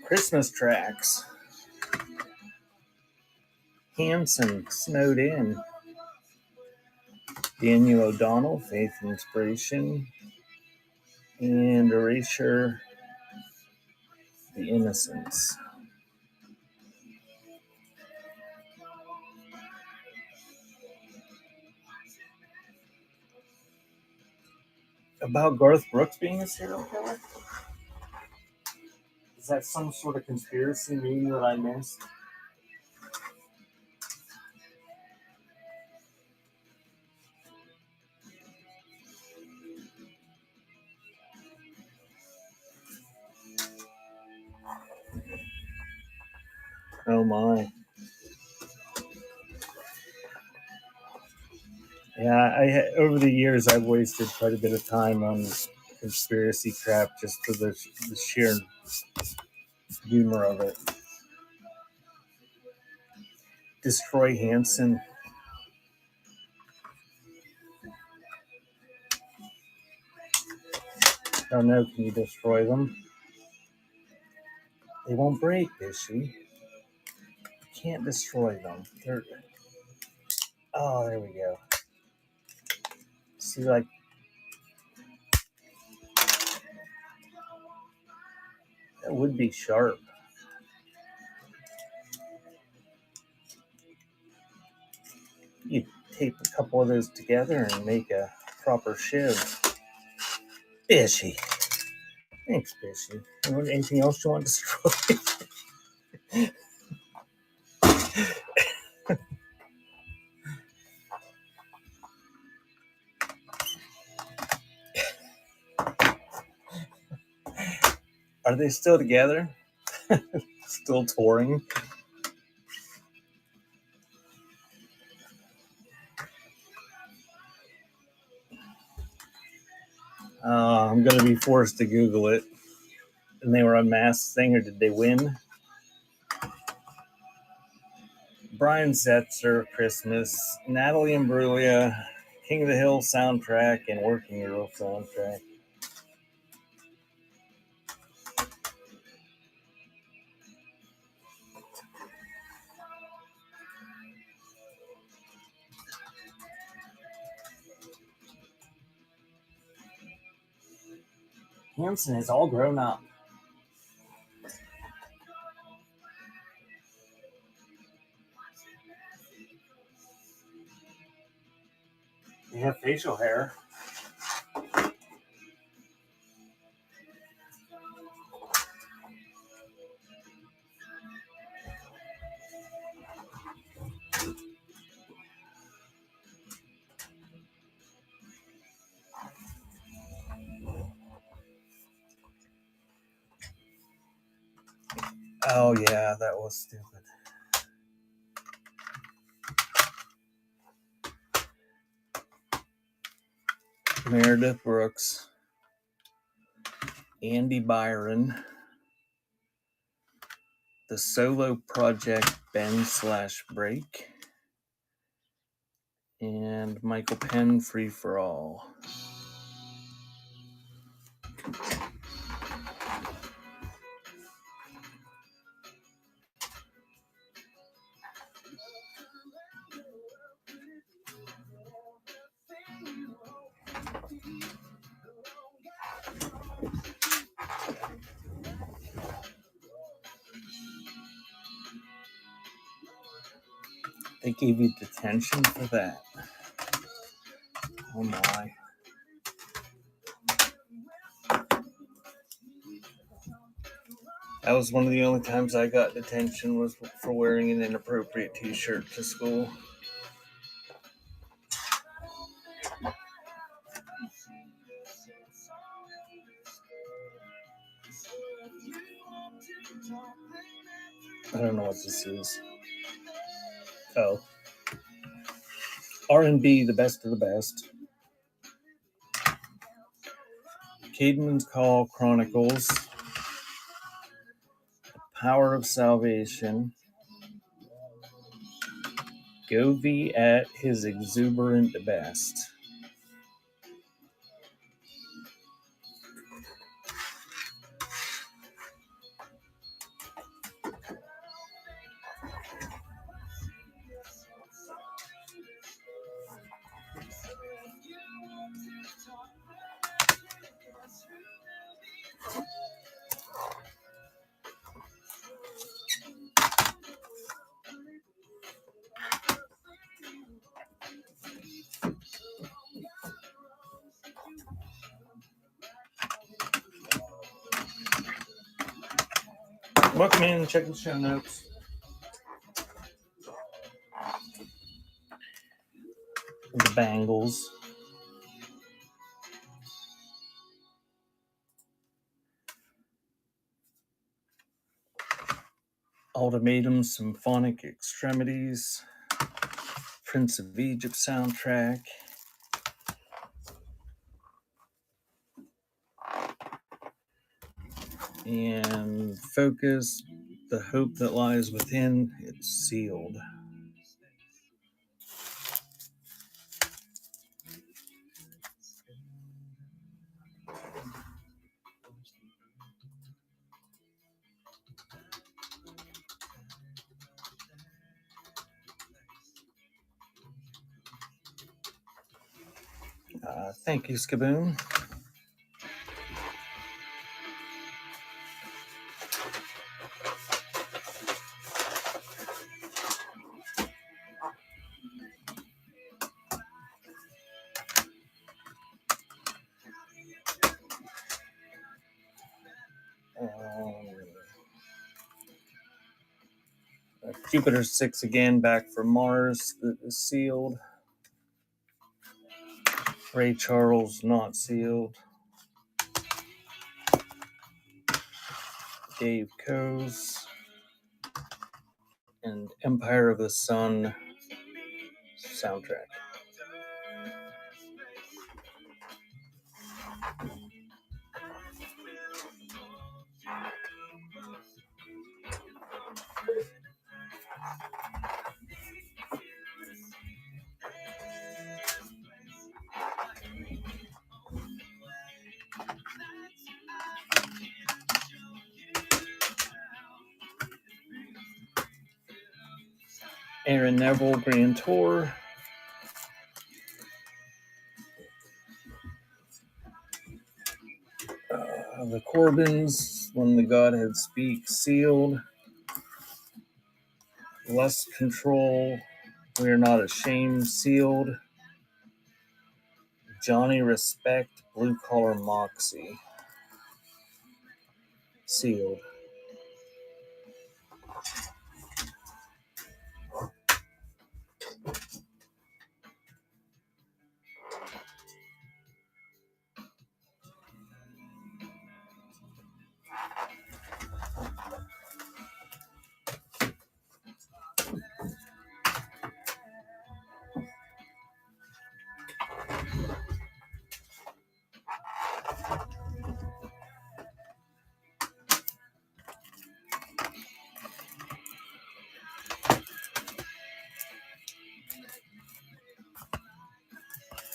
Christmas tracks. Hanson, Snowed In. Daniel O'Donnell, Faith and Inspiration. And Erasure, The Innocents. About Garth Brooks being a serial killer? Is that some sort of conspiracy meeting that I missed? Oh my. Yeah, over the years I've wasted quite a bit of time on conspiracy crap just for the sheer humor of it. Destroy Hanson. Oh no, can you destroy them? They won't break, Bishy. You can't destroy them. Oh, there we go. See, like, that would be sharp. You tape a couple of those together and make a proper shiv. Bishy. Thanks, Bishy. Anything else you want to destroy? Are they still together? Still touring? I'm going to be forced to Google it. And they were on Masked Singer. Did they win? Brian Setzer, Christmas. Natalie Imbruglia, King of the Hill soundtrack and Working Girl soundtrack. Hanson is all grown up. They have facial hair. Oh yeah, that was stupid. Meredith Brooks, Andy Byron, the solo project Ben/Break, and Michael Penn Free for All. They gave you detention for that. Oh my. That was one of the only times I got detention was for wearing an inappropriate t-shirt to school. I don't know what this is. Oh. R&B, the best of the best. Caedmon's Call Chronicles. Power of Salvation. Govey at his exuberant best. Welcome in and check the show notes. The Bangles. Ultimatum Symphonic Extremities. Prince of Egypt soundtrack. And Focus, The Hope That Lies Within, it's sealed. Thank you, Skaboom. Jupiter 6 again, Back from Mars, that is sealed. Ray Charles, not sealed. Dave Coase. And Empire of the Sun soundtrack. Aaron Neville, Grand Tour. The Corbins, When the Godhead Speaks, sealed. Lust Control, We Are Not Ashamed, sealed. Johnny Respect, Blue Collar Moxie, sealed.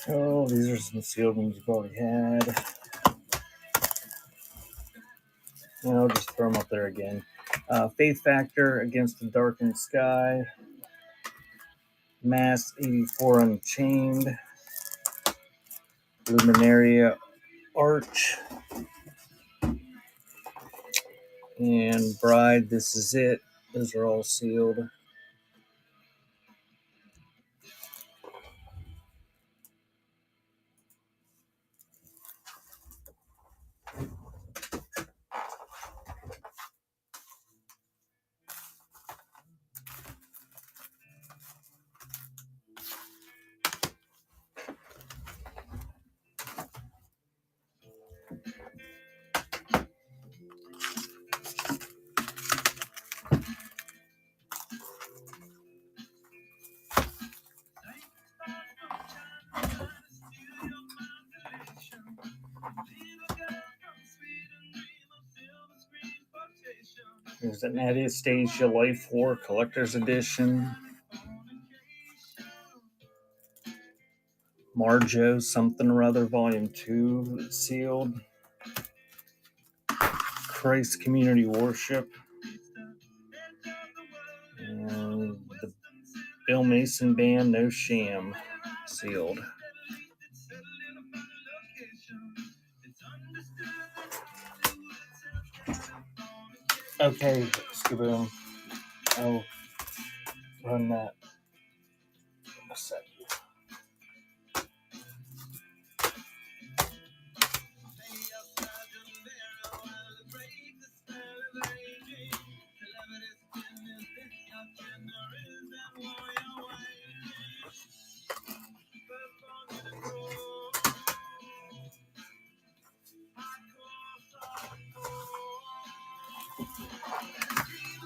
Oh, these are some sealed ones you've already had. And I'll just throw them up there again. Faith Factor Against the Darkened Sky. Mass 84 Unchained. Luminaria Arch. And Bride, This Is It. Those are all sealed. There's an Anastasia Life War Collector's Edition. Marjo Something or Other Volume 2 sealed. Christ Community Worship. And the Bill Mason Band No Sham sealed. Okay, Skaboom. I'll run that in a second.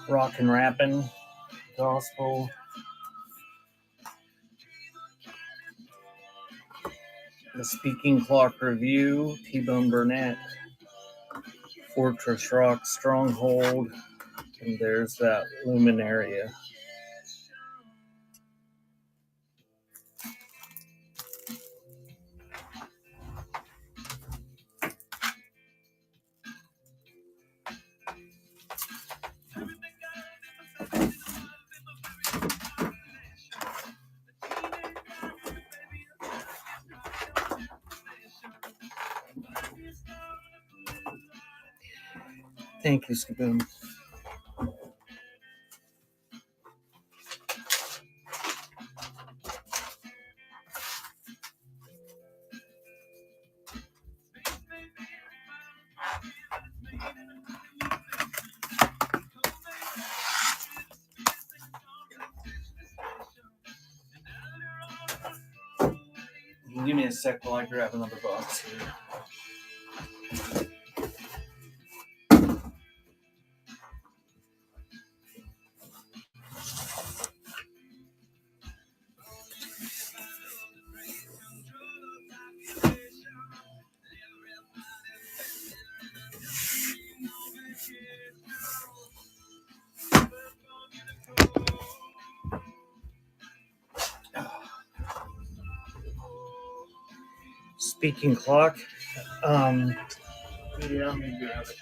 Rock and Rappin' Gospel. The Speaking Clock Review, T-Bone Burnett. Fortress Rock Stronghold. And there's that Luminaria. Thank you, Skaboom. Give me a sec while I grab another box here. Speaking Clock. Yeah, let me grab it.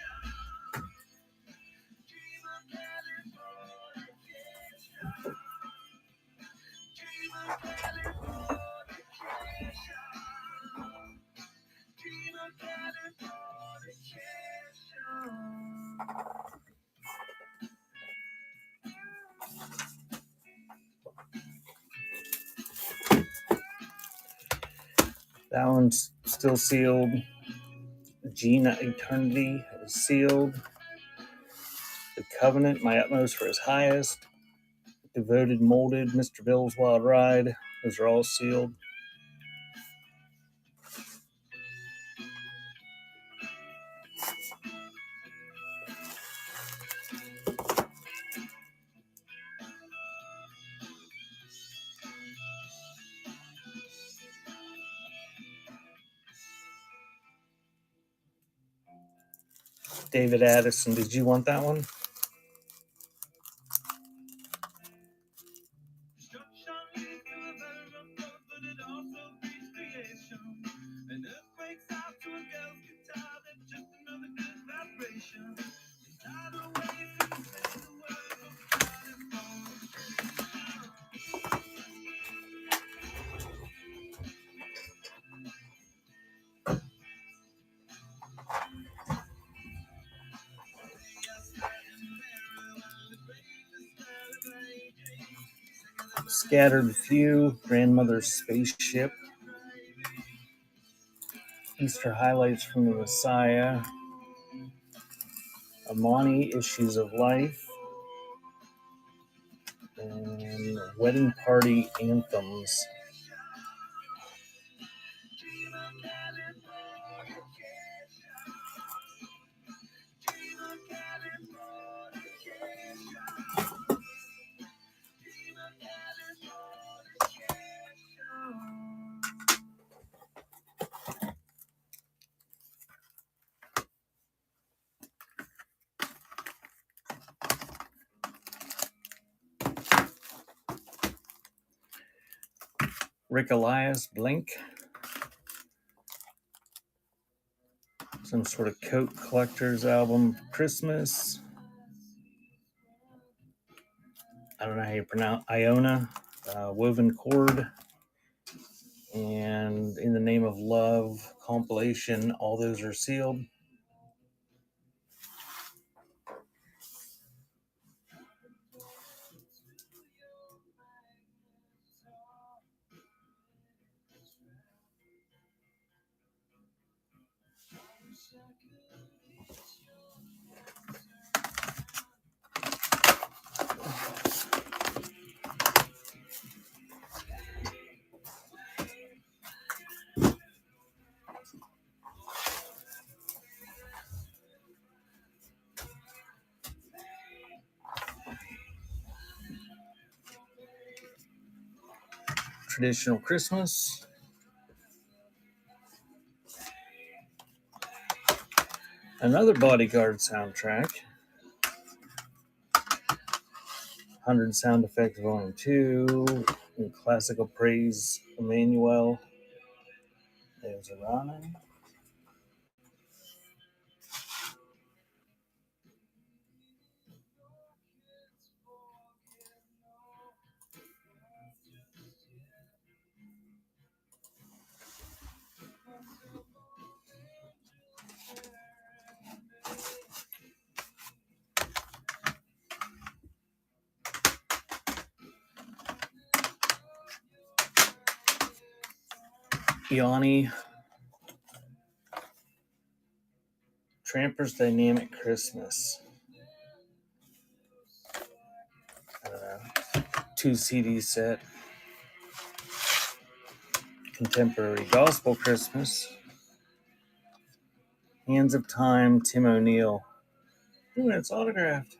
That one's still sealed. Gina Eternity is sealed. The Covenant, My Utmost for His Highest. Devoted Molded, Mr. Bill's Wild Ride. Those are all sealed. David Addison, did you want that one? Scattered Few, Grandmother's Spaceship, Easter Highlights from the Messiah, Amani, Issues of Life, and Wedding Party Anthems. Rick Elias, Blink. Some sort of Coke Collector's album, Christmas. I don't know how you pronounce Iona, Woven Cord, and In the Name of Love compilation. All those are sealed. Traditional Christmas. Another Bodyguard soundtrack. 100 Sound Effects Volume 2. And Classical Praise, Emmanuel. There's Arana. Yanni. Tramper's Dynamic Christmas. I don't know. 2 CD set. Contemporary Gospel Christmas. Hands of Time, Tim O'Neill. Ooh, it's autographed.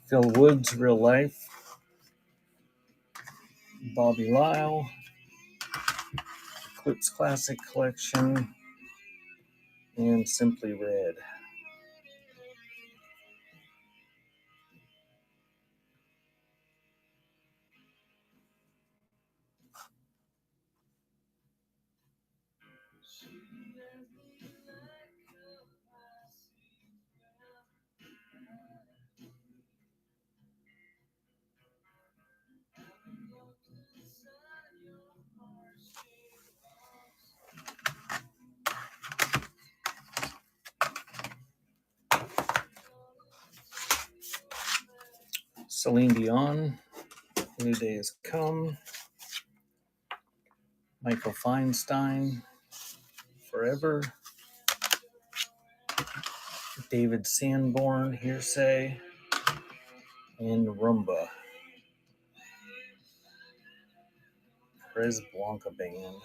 Phil Woods, Real Life. Bobby Lyle. Eclipse Classic Collection. And Simply Red. Celine Dion, New Day Has Come. Michael Feinstein, Forever. David Sanborn, Hearsay. And Rumba. Perez Blanca Band.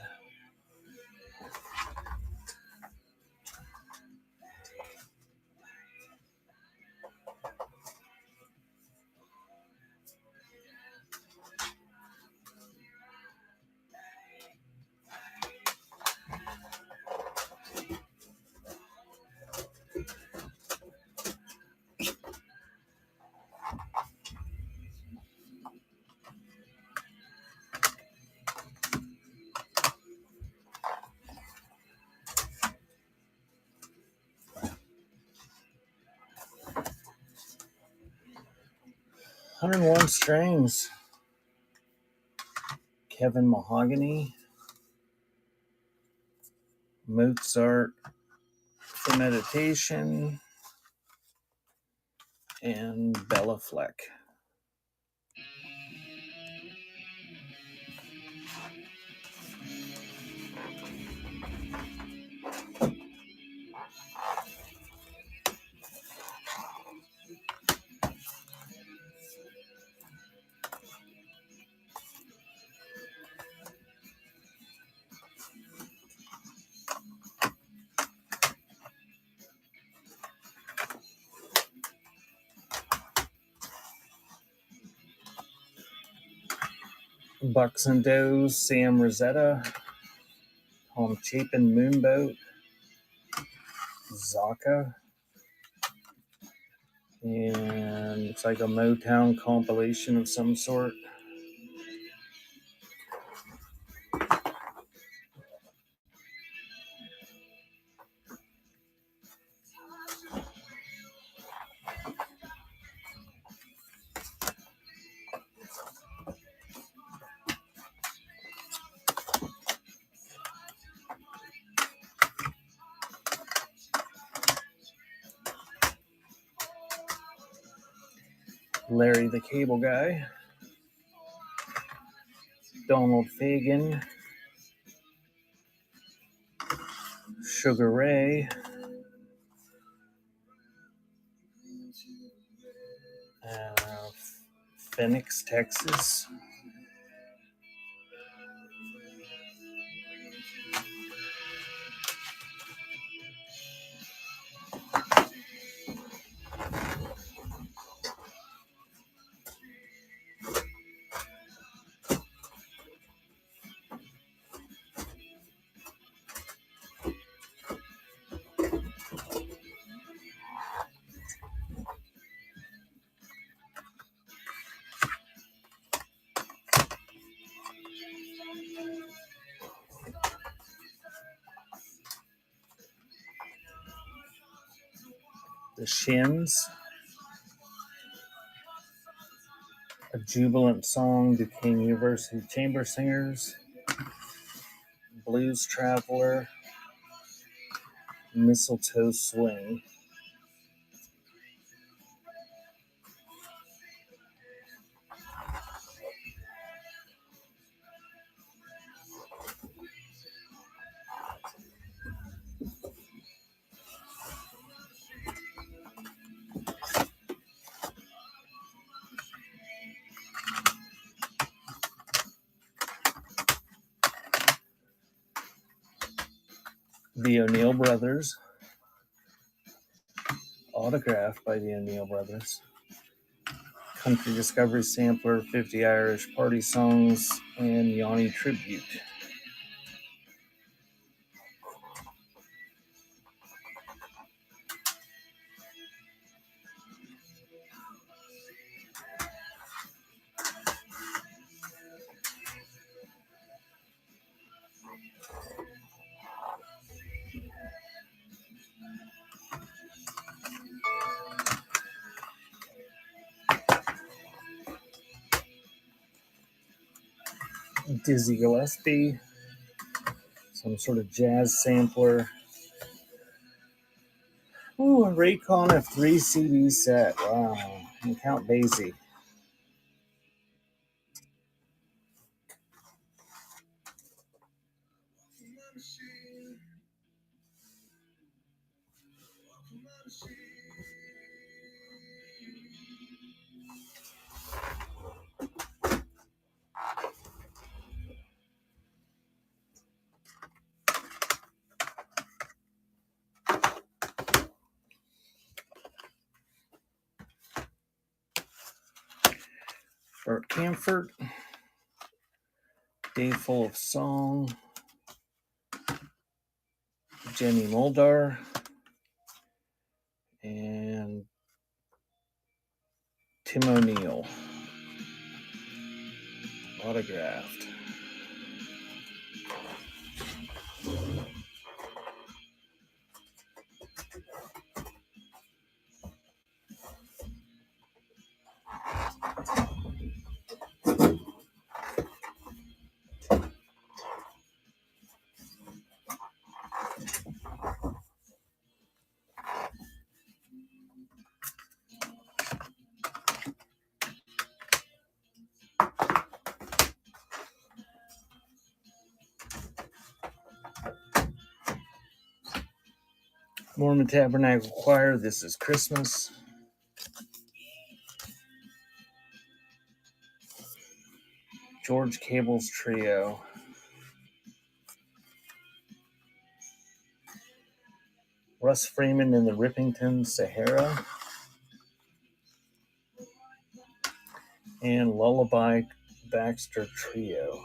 101 Strings, Kevin Mahogany, Mozart for Meditation, and Bella Fleck. Bucks and Does, Sam Rosetta, Tom Chapin, Moonboat, Zaka, and it's like a Motown compilation of some sort. Larry the Cable Guy, Donald Fagen, Sugar Ray, Phoenix, Texas, The Shins, A Jubilant Song, Duquesne University Chamber Singers, Blues Traveler, Mistletoe Swing. The O'Neill Brothers, autographed by the O'Neill Brothers. Country Discovery Sampler, 50 Irish Party Songs, and Yanni Tribute. Dizzy Gillespie, some sort of jazz sampler. Ooh, a Raycon of 3 CD set. Wow. And Count Basie. Burt Camford, Day Full of Song, Jenny Moldar, and Tim O'Neill, autographed. Mormon Tabernacle Choir, This Is Christmas. George Cable's Trio. Russ Freeman and the Rippington Sahara. And Lullaby Baxter Trio.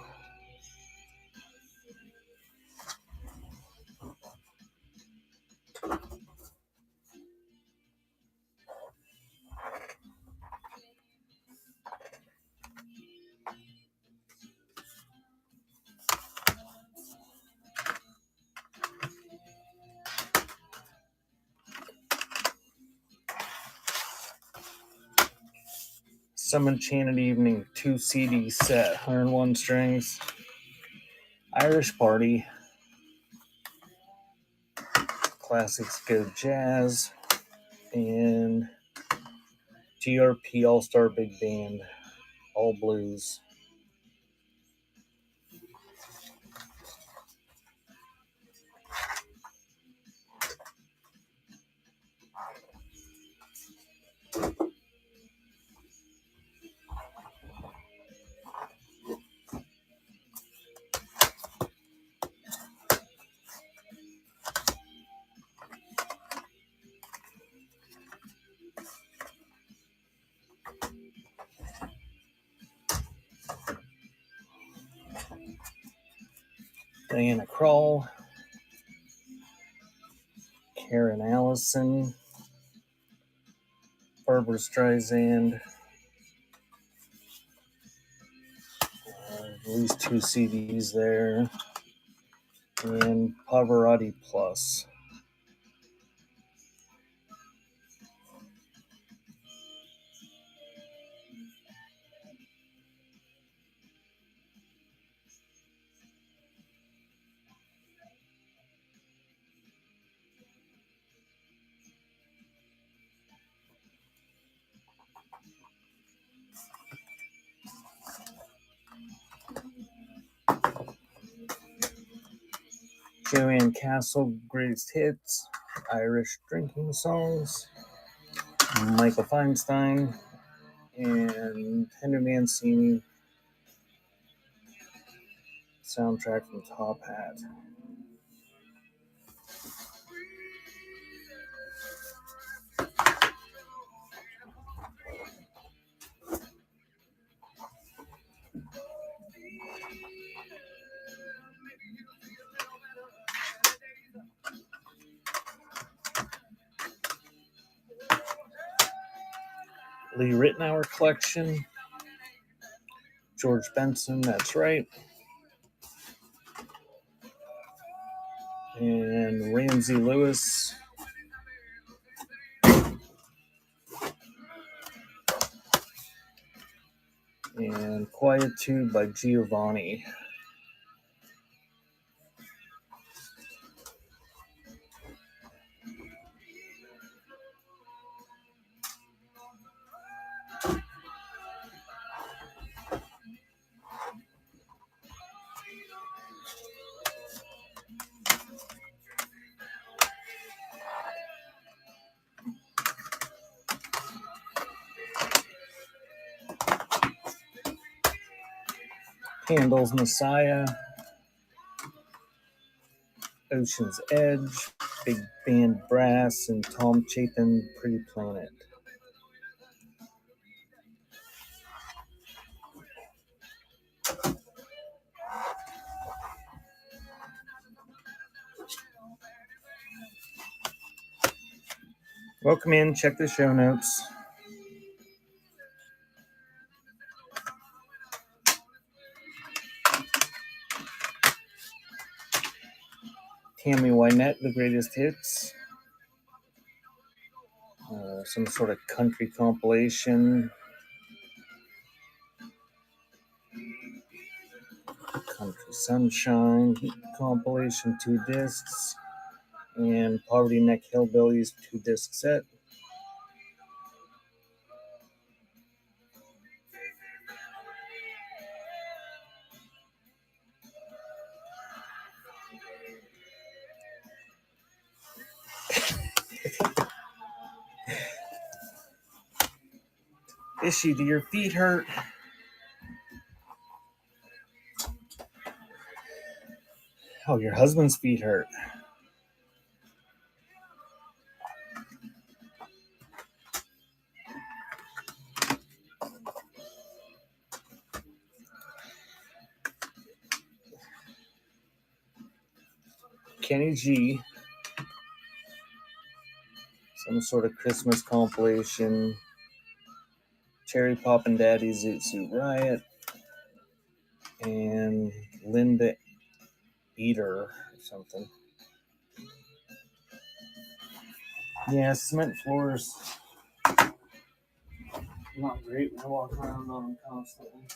Some Enchanted Evening 2 CD set, 101 strings. Irish Party. Classics Go Jazz. And GRP All-Star Big Band, all blues. Diana Krall, Karen Allison, Barbara Streisand, at least 2 CDs there, and Pavarotti Plus. Joanne Castle, Greatest Hits, Irish Drinking Songs, Michael Feinstein, and Henry Mancini, soundtrack from Top Hat. Lee Ritenour Collection, George Benson, That's Right, and Ramsey Lewis, and Quietude by Giovanni. Handel's Messiah, Ocean's Edge, Big Band Brass, and Tom Chapin, Pretty Planet. Welcome in, check the show notes. Tammy Wynette, The Greatest Hits. Some sort of country compilation. Country Sunshine compilation, 2 discs. And Poverty Neck Hillbillies 2 disc set. Fishy, do your feet hurt? Oh, your husband's feet hurt. Kenny G. Some sort of Christmas compilation. Cherry Poppin' Daddy Zoot Suit Riot. And Linda Eater or something. Yeah, cement floors. Not great when I walk around on them constantly.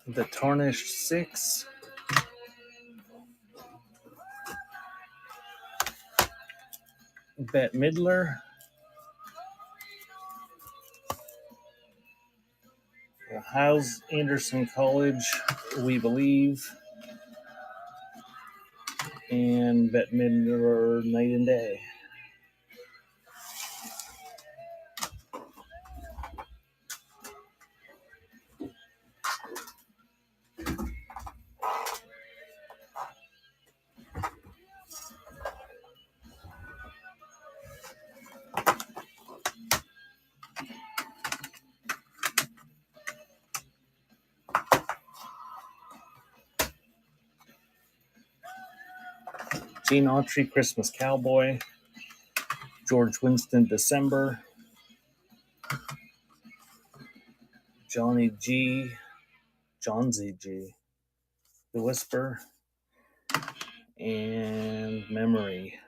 The Tarnished Six. Bette Midler. Hyles Anderson College, We Believe. And Bette Midler, Night and Day. Gene Autry, Christmas Cowboy. George Winston, December. Johnny G. John Z. G. The Whisper. And Memory.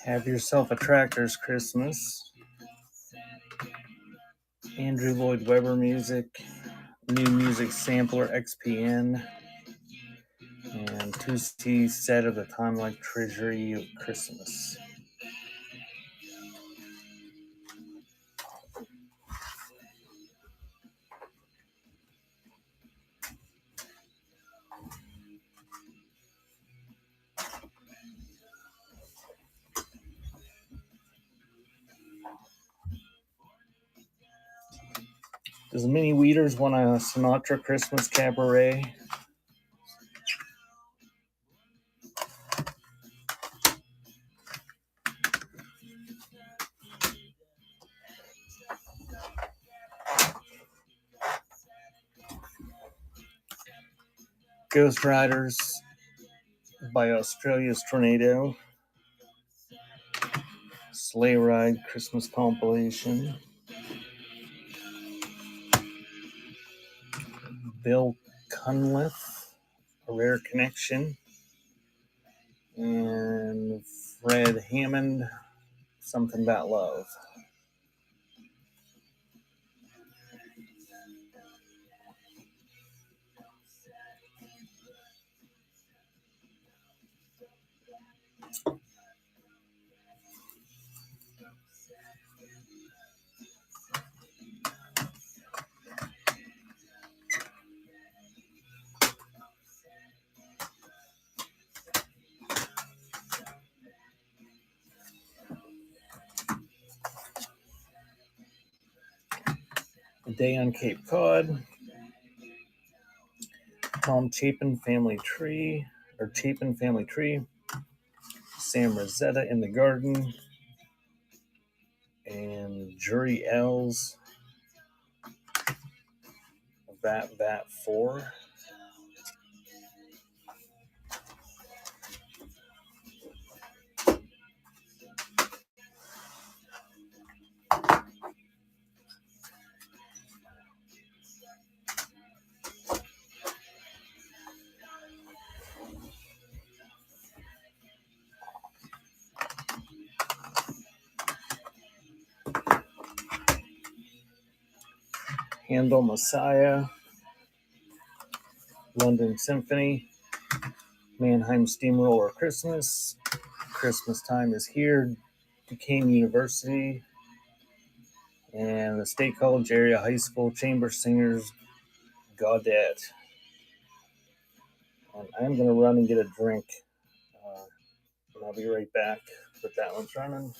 Have Yourself a Tractor's Christmas. Andrew Lloyd Webber Music. New Music Sampler XPN. And 2C set of the Timelike Treasury of Christmas. Does Minnie Weeders want a Sinatra Christmas Cabaret? Ghost Riders by Australia's Tornado. Sleigh Ride Christmas Compilation. Bill Cunliffe, A Rare Connection. And Fred Hammond, Something About Love. A Day on Cape Cod. Tom Chapin Family Tree. Sam Rosetta in the Garden. And Jury L's VAT 4. Handel Messiah, London Symphony, Mannheim Steamroller Christmas, Christmas Time is Here, Duquesne University, and the State College Area High School Chamber Singers Gaudette. And I'm going to run and get a drink, and I'll be right back. But that one's running.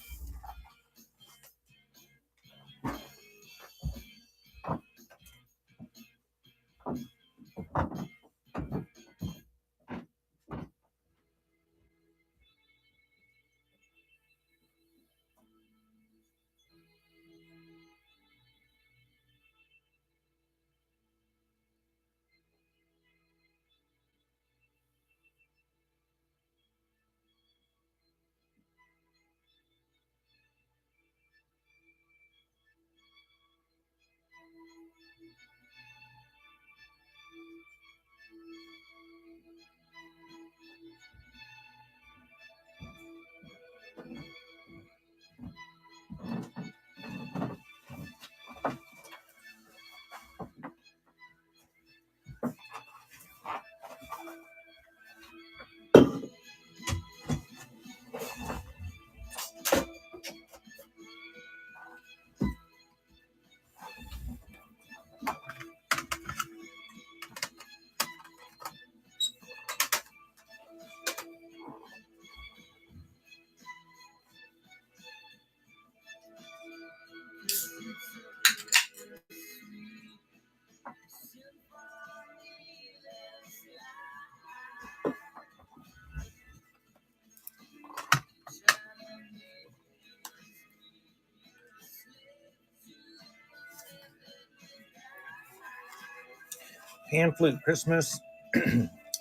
Pan Flute Christmas,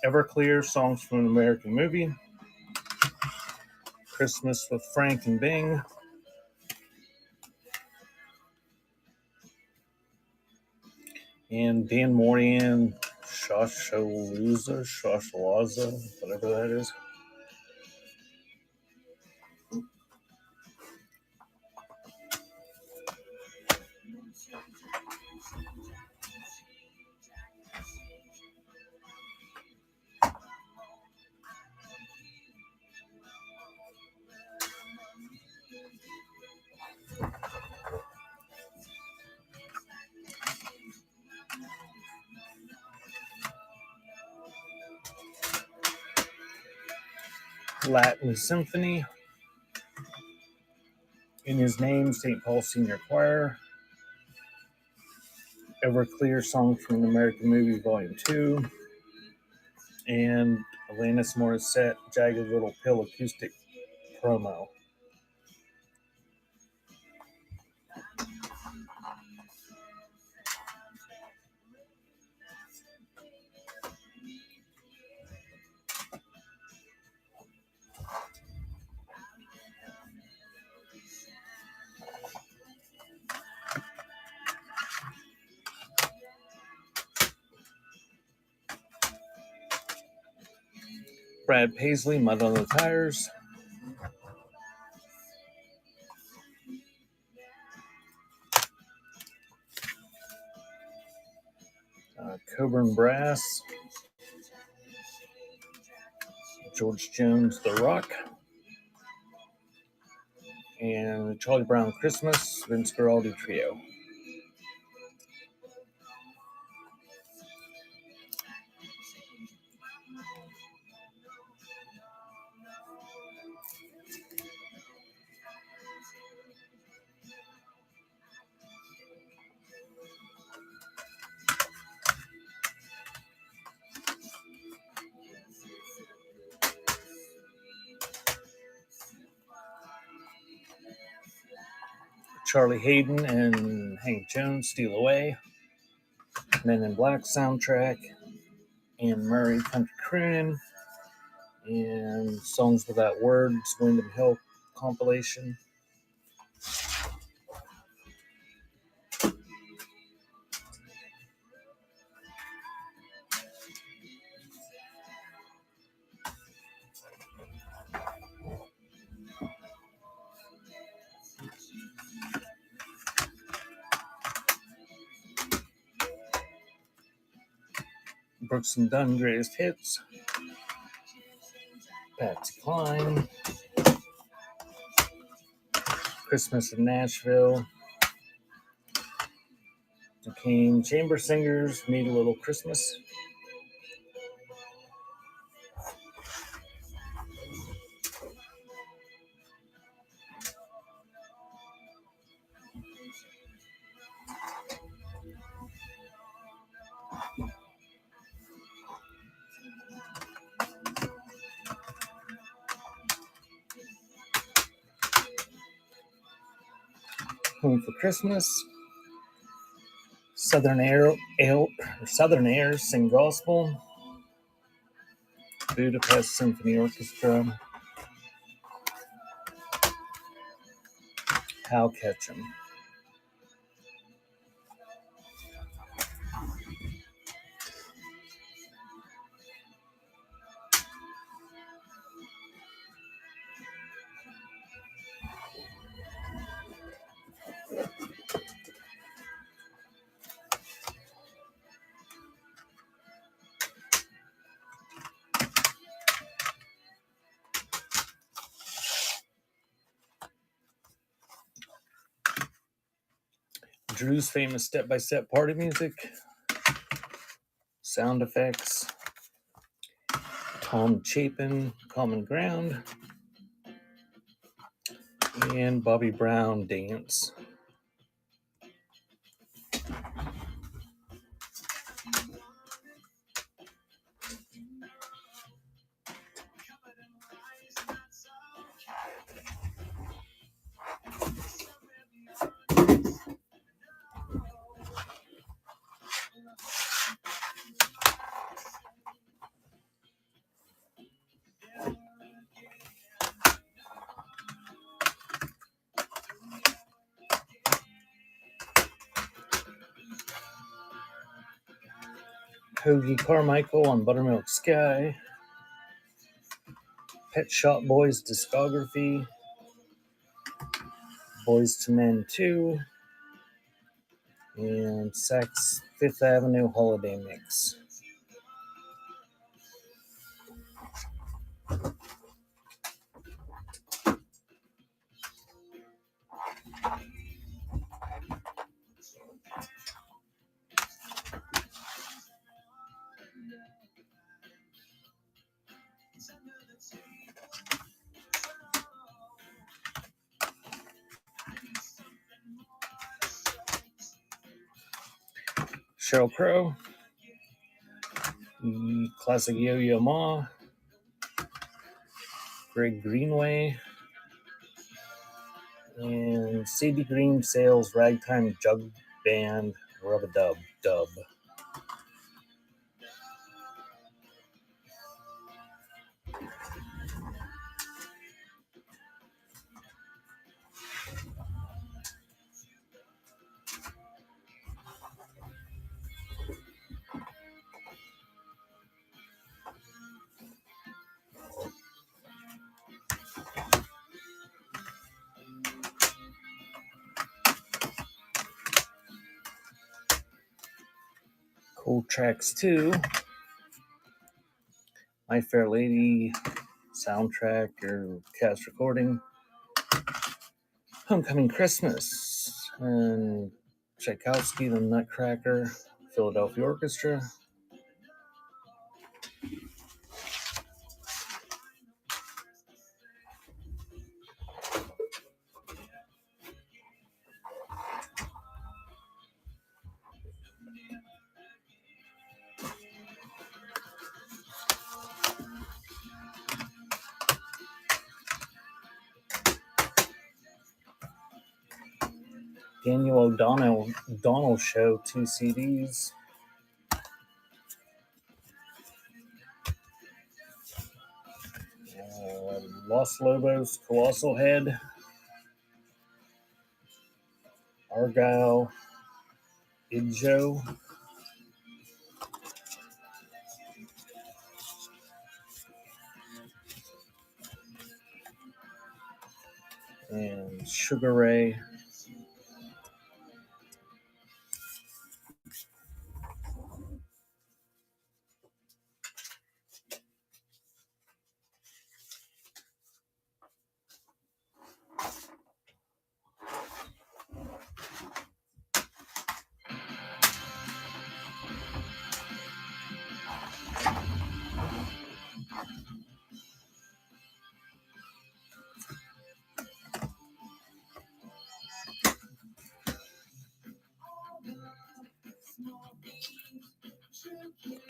Everclear, Songs from an American Movie, Christmas with Frank and Bing, and Dan Morian, Shashalooza, whatever that is. Latin Symphony, In His Name, St. Paul Senior Choir, Everclear, Songs from an American Movie, Volume 2, and Alanis Morissette, Jagged Little Pill Acoustic Promo. Brad Paisley, Mud on the Tires, Coburn Brass, George Jones, The Rock, and Charlie Brown Christmas, Vince Guaraldi Trio. Charlie Hayden and Hank Jones, Steal Away. Men in Black soundtrack, and Murray Country Croonin', and Songs Without Words, Wyndham Hill compilation. Brooks and Dunn Greatest Hits, Patsy Cline, Christmas in Nashville, Duquesne Chamber Singers, Need a Little Christmas. Home for Christmas, Southern Airs Sing Gospel, Budapest Symphony Orchestra, Hal Ketchum. Drew's famous step-by-step party music, sound effects, Tom Chapin, Common Ground, and Bobby Brown Dance. Hoagie Carmichael on Buttermilk Sky, Pet Shop Boys discography, Boys to Men 2, and Saks Fifth Avenue Holiday Mix. Sheryl Crow, Classic Yo-Yo Ma, Greg Greenway, and C.B. Green Sales Ragtime Jug Band Rub-a-Dub. Cold Tracks 2, My Fair Lady soundtrack or cast recording, Homecoming Christmas, and Tchaikovsky, the Nutcracker, Philadelphia Orchestra. Daniel O'Donnell Show, 2 CDs, Los Lobos, Colossal Head, Argyle, Idjo, and Sugar Ray.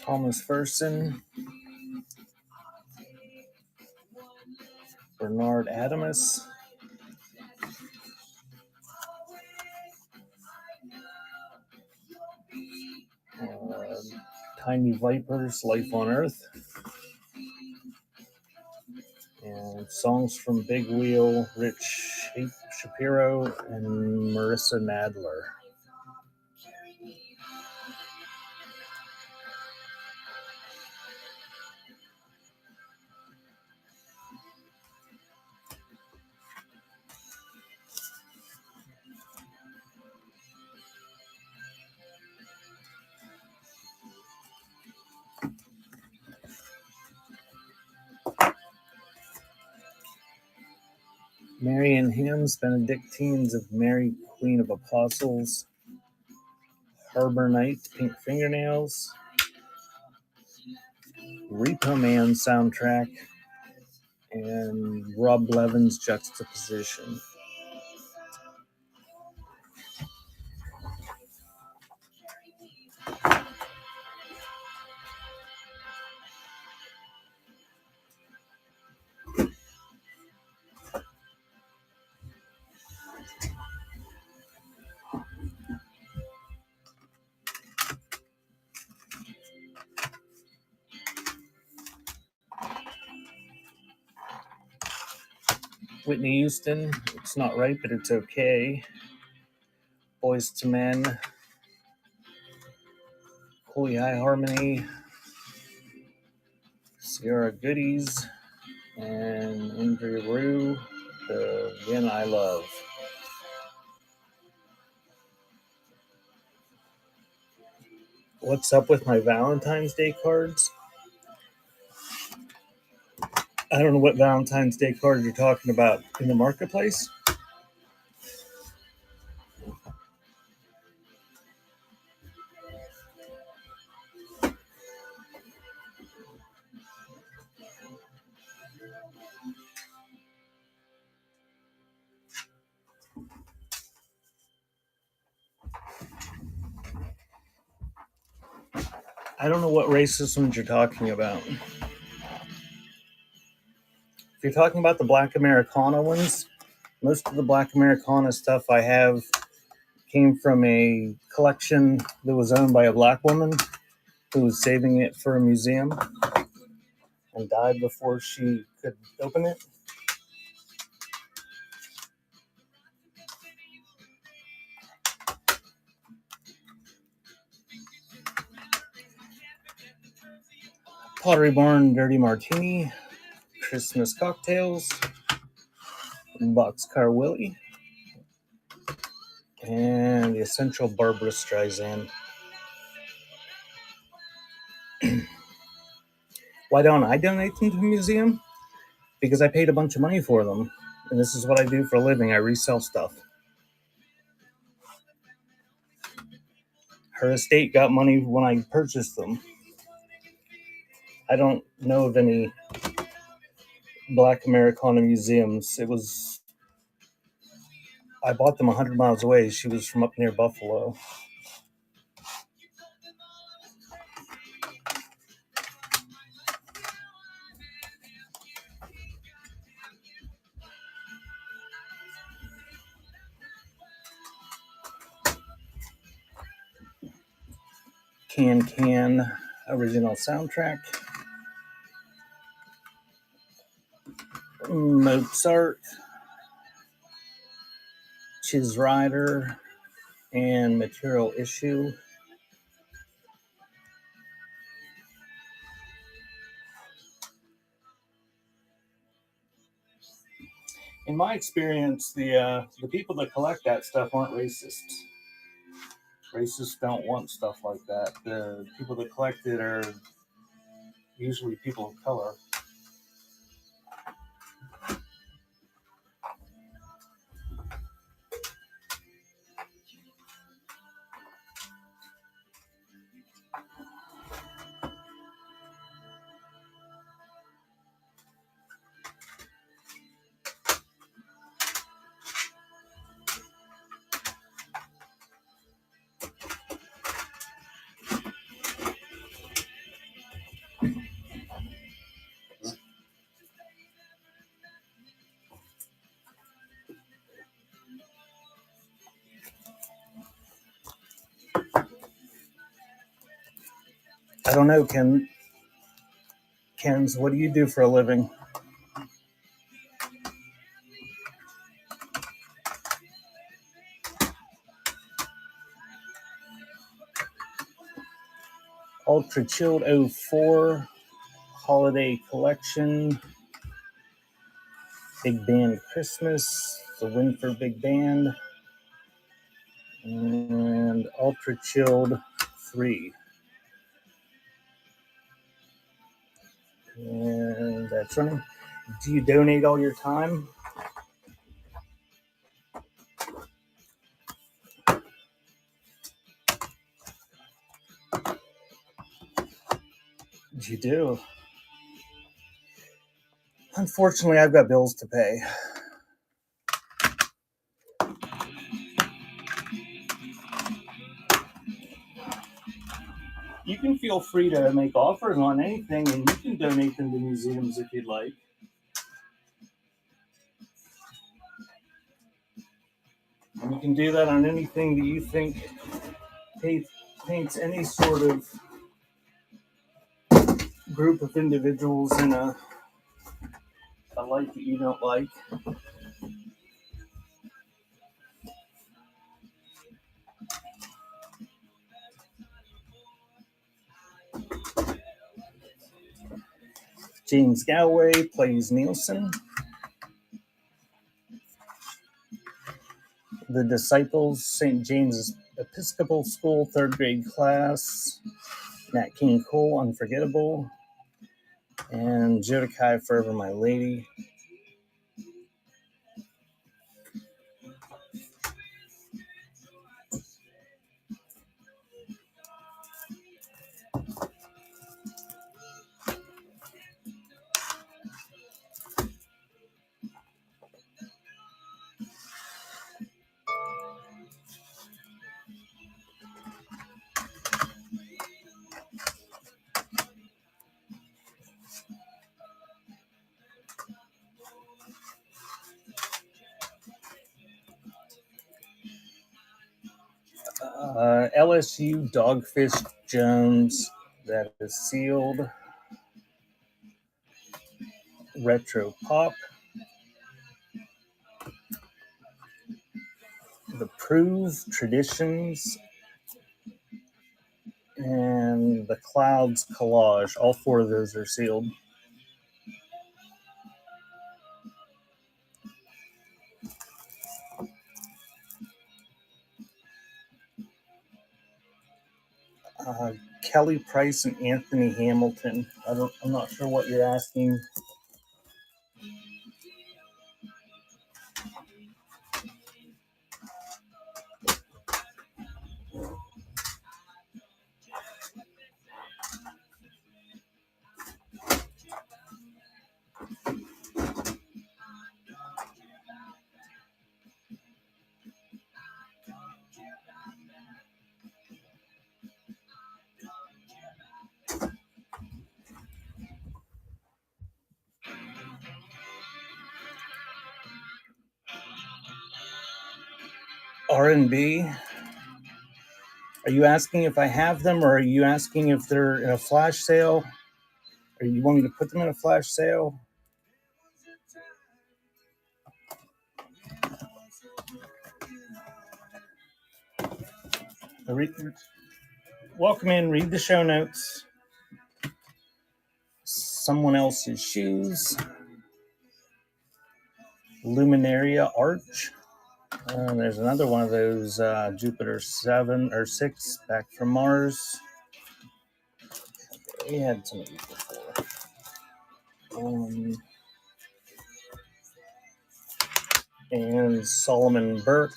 Thomas Ferson, Bernard Adamus, Tiny Vipers, Life on Earth, and songs from Big Wheel, Rich Shapiro, and Marissa Nadler. Marian Hymns, Benedictines of Mary, Queen of Apostles, Harbor Night, Pink Fingernails, Repo Man soundtrack, and Rob Levin's Juxtaposition. Whitney Houston, It's Not Right, But It's Okay. Boys to Men, Holy High Harmony, Sierra Goodies, and Indri Rue, The Yen I Love. What's up with my Valentine's Day cards? I don't know what Valentine's Day card you're talking about in the marketplace. I don't know what racism you're talking about. If you're talking about the Black Americana ones, most of the Black Americana stuff I have came from a collection that was owned by a Black woman who was saving it for a museum and died before she could open it. Pottery Barn Dirty Martini, Christmas Cocktails, Boxcar Willie, and the Essential Barbara Streisand. Why don't I donate them to the museum? Because I paid a bunch of money for them, and this is what I do for a living. I resell stuff. Her estate got money when I purchased them. I don't know of any Black Americana museums. I bought them 100 miles away. She was from up near Buffalo. Can original soundtrack. Mozart, Chiz Rider, and Material Issue. In my experience, the people that collect that stuff aren't racists. Racists don't want stuff like that. The people that collect it are usually people of color. I don't know, Ken's, what do you do for a living? Ultra Chilled 04 Holiday Collection, Big Band Christmas, the Winford Big Band, and Ultra Chilled 3. And that's running. Do you donate all your time? You do. Unfortunately, I've got bills to pay. You can feel free to make offers on anything, and you can donate them to museums if you'd like. And you can do that on anything that you think paints any sort of group of individuals in a light that you don't like. James Galway plays Nielsen. The Disciples, St. James Episcopal School, 3rd grade class. Nat King Cole, Unforgettable. And Jodikai, Forever My Lady. LSU Dogfish Jones, that is sealed. Retro Pop. The Prove Traditions. And the Clouds Collage. All 4 of those are sealed. Kelly Price and Anthony Hamilton. I'm not sure what you're asking. R&B. Are you asking if I have them, or are you asking if they're in a flash sale? Or you want me to put them in a flash sale? Welcome in, read the show notes. Someone else's shoes. Luminaria Arch. There's another one of those Jupiter 7 or 6 back from Mars. We had some of these before. And Solomon Burke.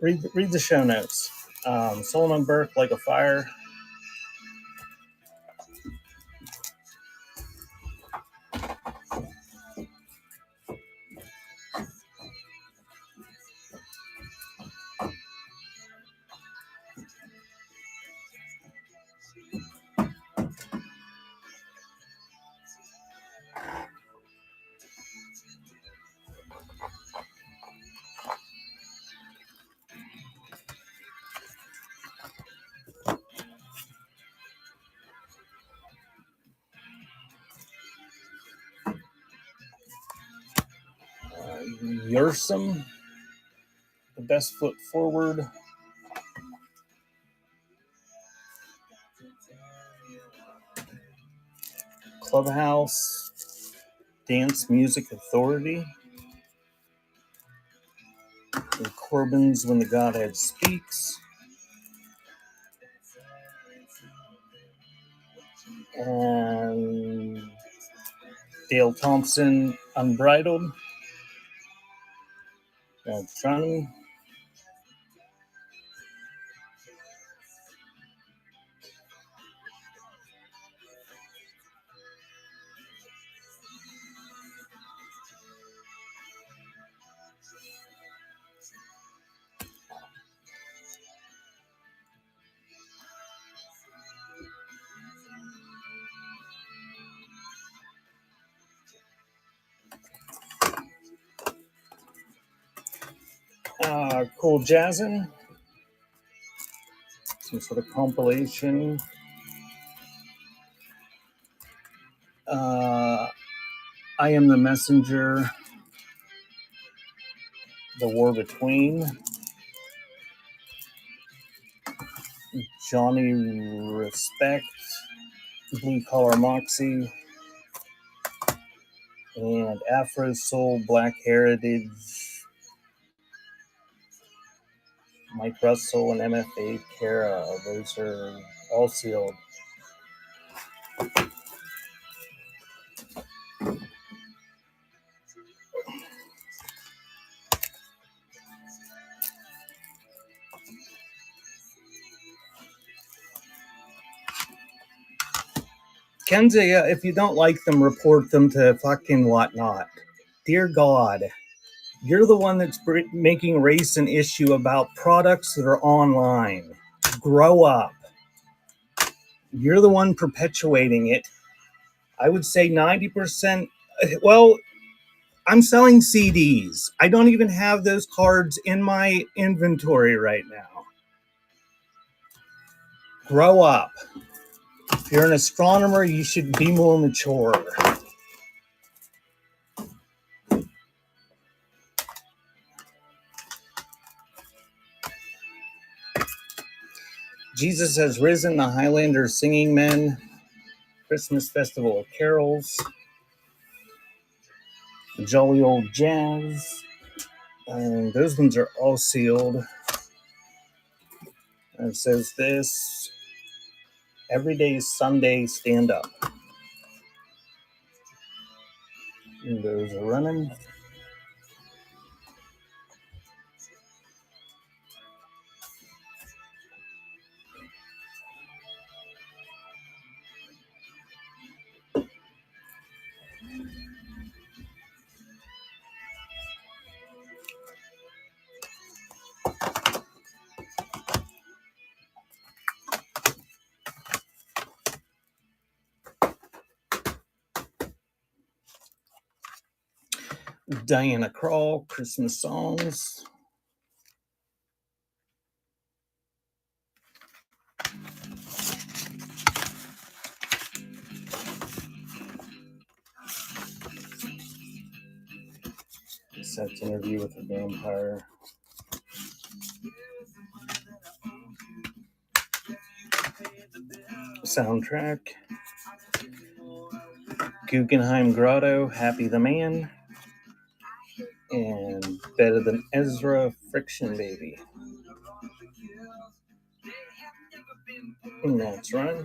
Read the show notes. Solomon Burke, Like a Fire. Yursum, The Best Foot Forward. Clubhouse, Dance Music Authority. And Corbin's When the Godhead Speaks. And Dale Thompson, Unbridled. Astronomy. Cool Jazzin'. Some sort of compilation. I Am the Messenger. The War Between. Johnny Respect. Blue Collar Moxie. And Afro Soul Black Heritage. Mike Russell and MFA Kara. Those are all sealed. Kenzie, if you don't like them, report them to fucking whatnot. Dear God, you're the one that's making race an issue about products that are online. Grow up. You're the one perpetuating it. I would say 90%. Well, I'm selling CDs. I don't even have those cards in my inventory right now. Grow up. If you're an astronomer, you should be more mature. Jesus Has Risen, the Highlander Singing Men, Christmas Festival of Carols, Jolly Old Jazz, and those ones are all sealed. And it says this, Every Day Sunday Stand Up. And those are running. Diana Krall, Christmas Songs. Seth's Interview with a Vampire. soundtrack. Guggenheim Grotto, Happy the Man. And Better Than Ezra, Friction Baby. And that's right.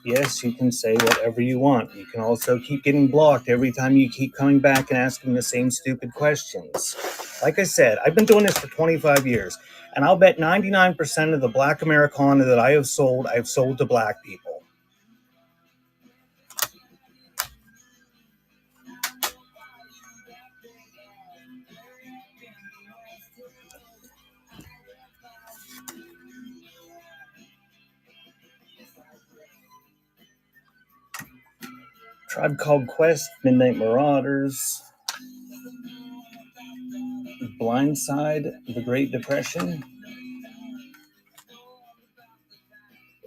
Yes, you can say whatever you want. You can also keep getting blocked every time you keep coming back and asking the same stupid questions. Like I said, I've been doing this for 25 years, and I'll bet 99% of the black Americana that I've sold to black people. Tribe Called Quest, Midnight Marauders, Blindside, The Great Depression,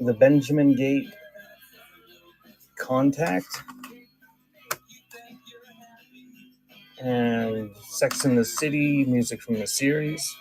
The Benjamin Gate, Contact, and Sex and the City, music from the series.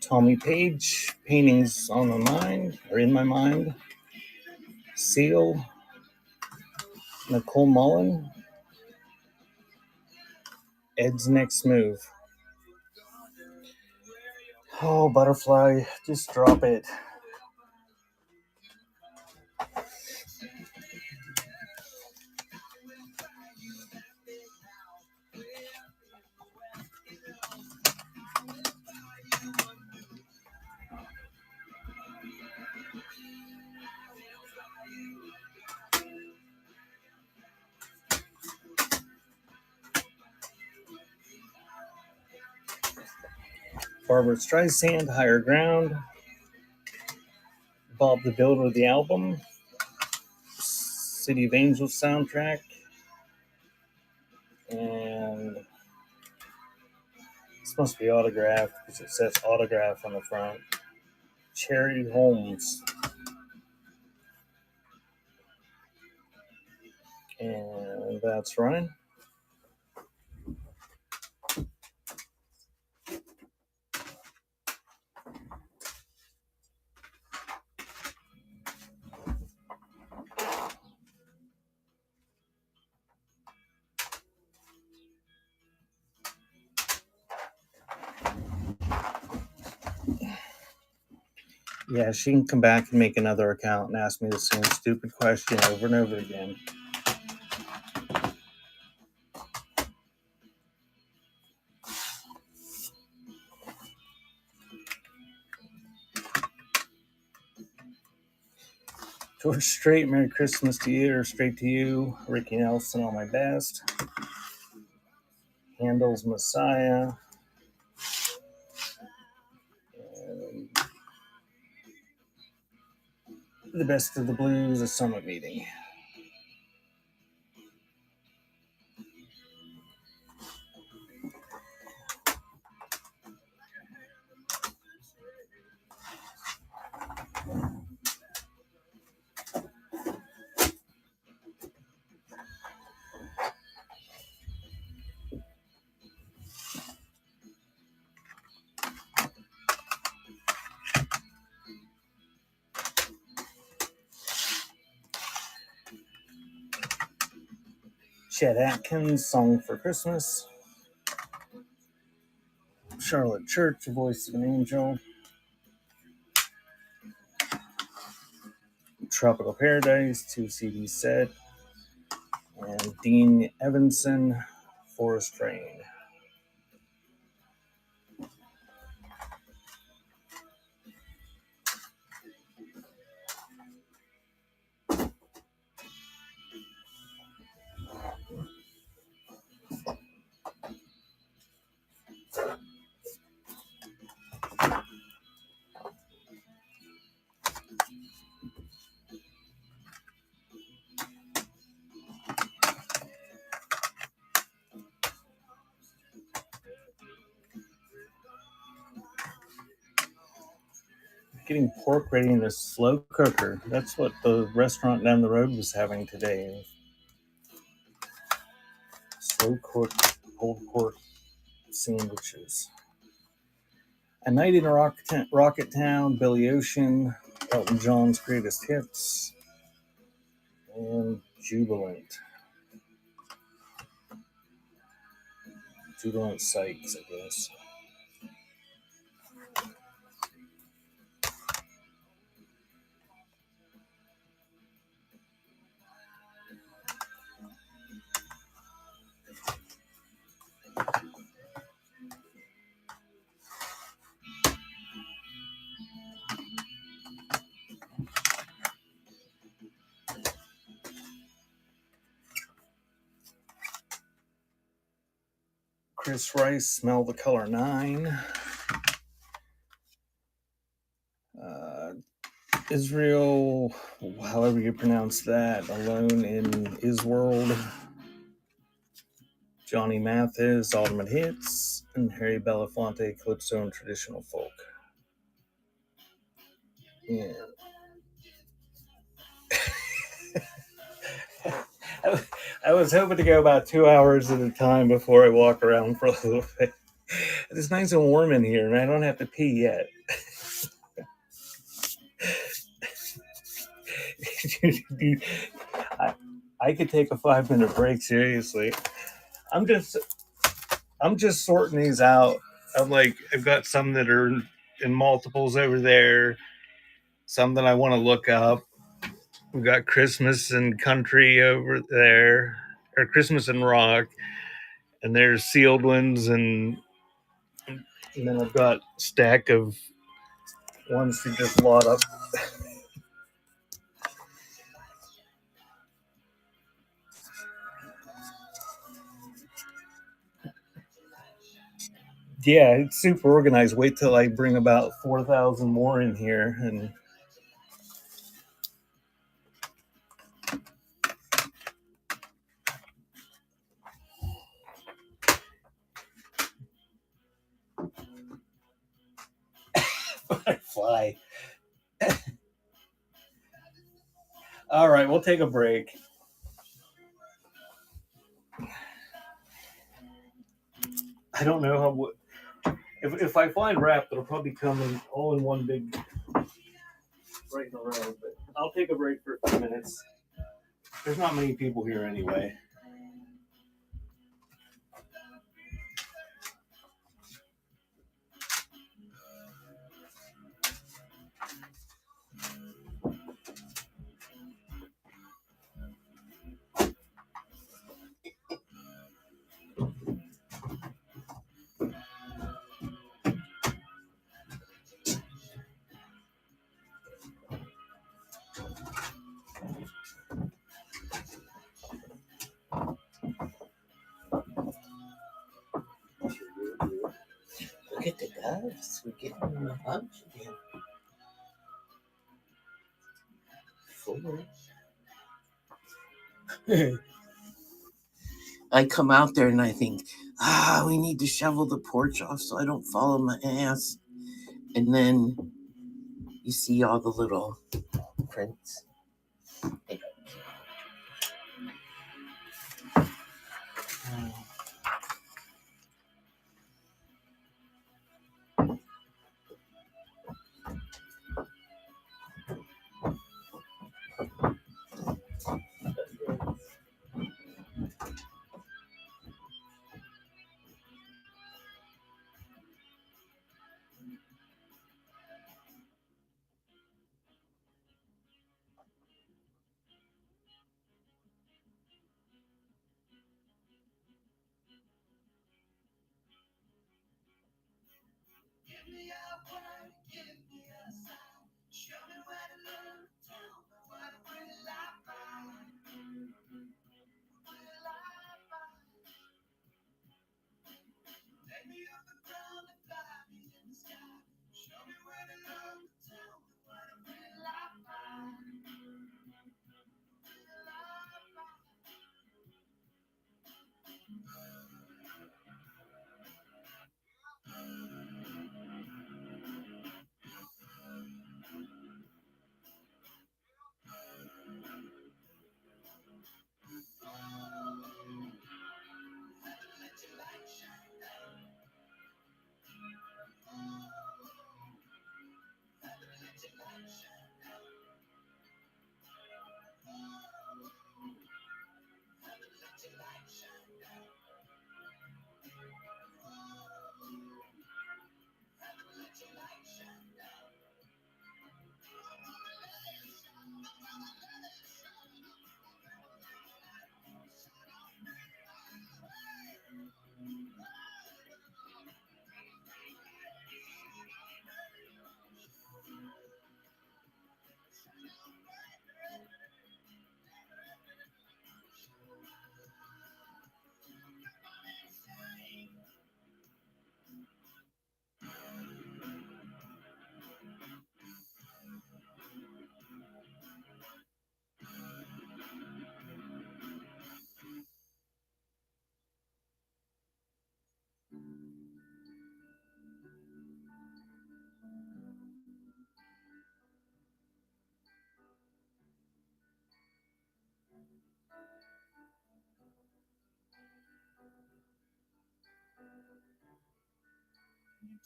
Tommy Page, Paintings on My Mind, or In My Mind. Seal, Nicole Mullen, Ed's Next Move. Oh, Butterfly, just drop it. Barbara Streisand, Higher Ground. Bob the Builder, the album. City of Angels soundtrack. And this must be autographed because it says autograph on the front. Cherry Holmes. And that's running. Yeah, she can come back and make another account and ask me the same stupid question over and over again. George Strait, Merry Christmas to you, or Straight to You. Ricky Nelson, All My Best. Handel's Messiah. And The Best of the Blues, A Summit Meeting. Chet Atkins, Song for Christmas. Charlotte Church, Voice of an Angel. Tropical Paradise, 2 CD set. And Dean Evanson, Forest Rain. Getting pork ready in a slow cooker. That's what the restaurant down the road was having today. Slow cooked pulled pork sandwiches. A Night in Rocket Town, Billy Ocean, Elton John's Greatest Hits, and Jubilant. Jubilant Sights, I guess. Chris Rice, Smell the Color 9. Israel, however you pronounce that, Alone in His World. Johnny Mathis, Ultimate Hits, and Harry Belafonte, Calypso and Traditional Folk. Yeah. I was hoping to go about 2 hours at a time before I walk around for a little bit. It's nice and warm in here, and I don't have to pee yet. I could take a 5-minute break, seriously. I'm just sorting these out. I've got some that are in multiples over there, some that I want to look up. We've got Christmas and country over there, or Christmas and rock, and there's sealed ones, and then I've got a stack of ones to just lot up. Yeah, it's super organized. Wait till I bring about 4,000 more in here, and fly. All right, we'll take a break. I don't know how. If I find rap, it'll probably come in all in one big right in a row. But I'll take a break for a few minutes. There's not many people here anyway. Look at the doves. We're getting them a bunch again. I come out there and I think, we need to shovel the porch off so I don't fall on my ass. And then you see all the little prints.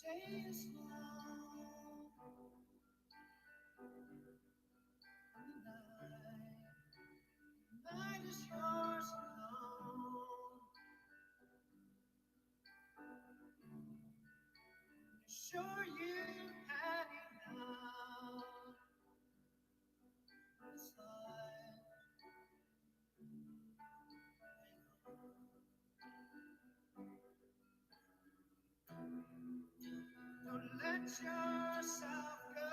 Day is long and the night is yours alone. You're sure you had enough this life. Don't let yourself go.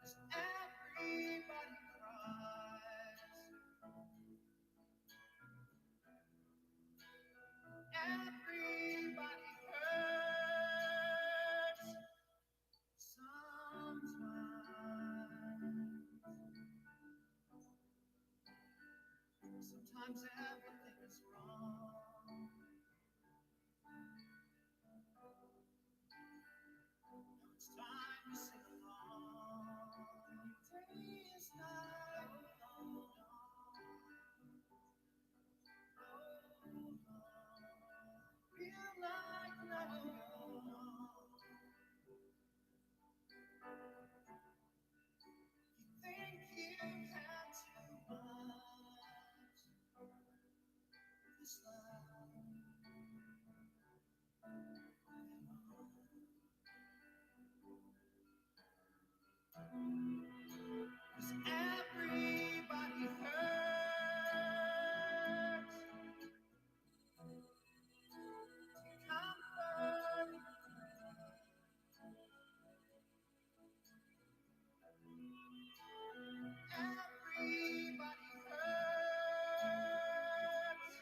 'Cause everybody cries. Everybody hurts sometimes. Sometimes everything is wrong. Now it's time to sing along. Your day is not long. Feel like letting go. You think you've had too much this life. 'Cause everybody hurts. Comfort. Everybody hurts.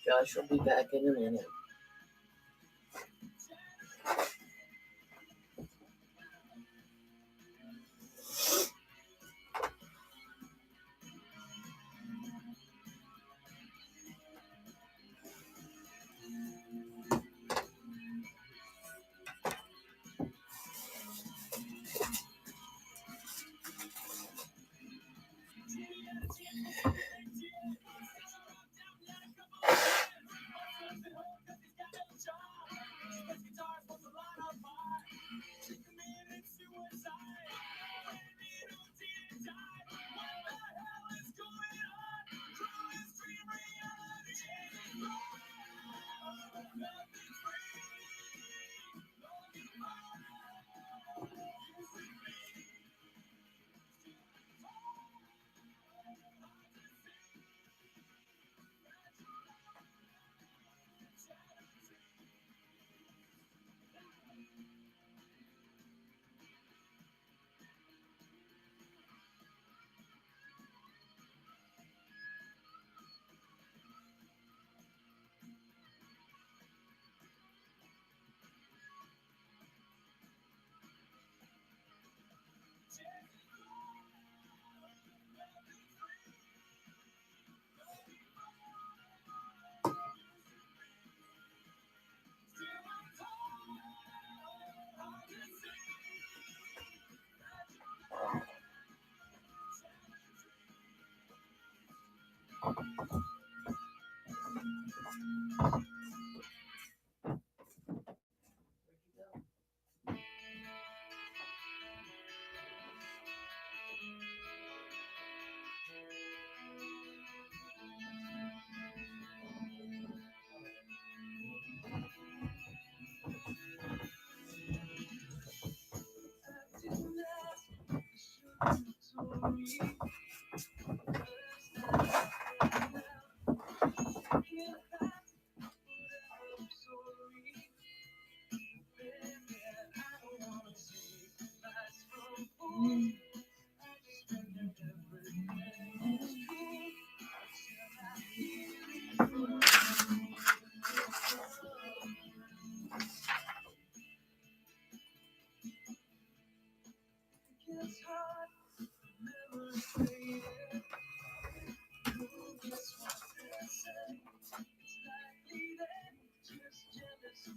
Josh will be back in a minute.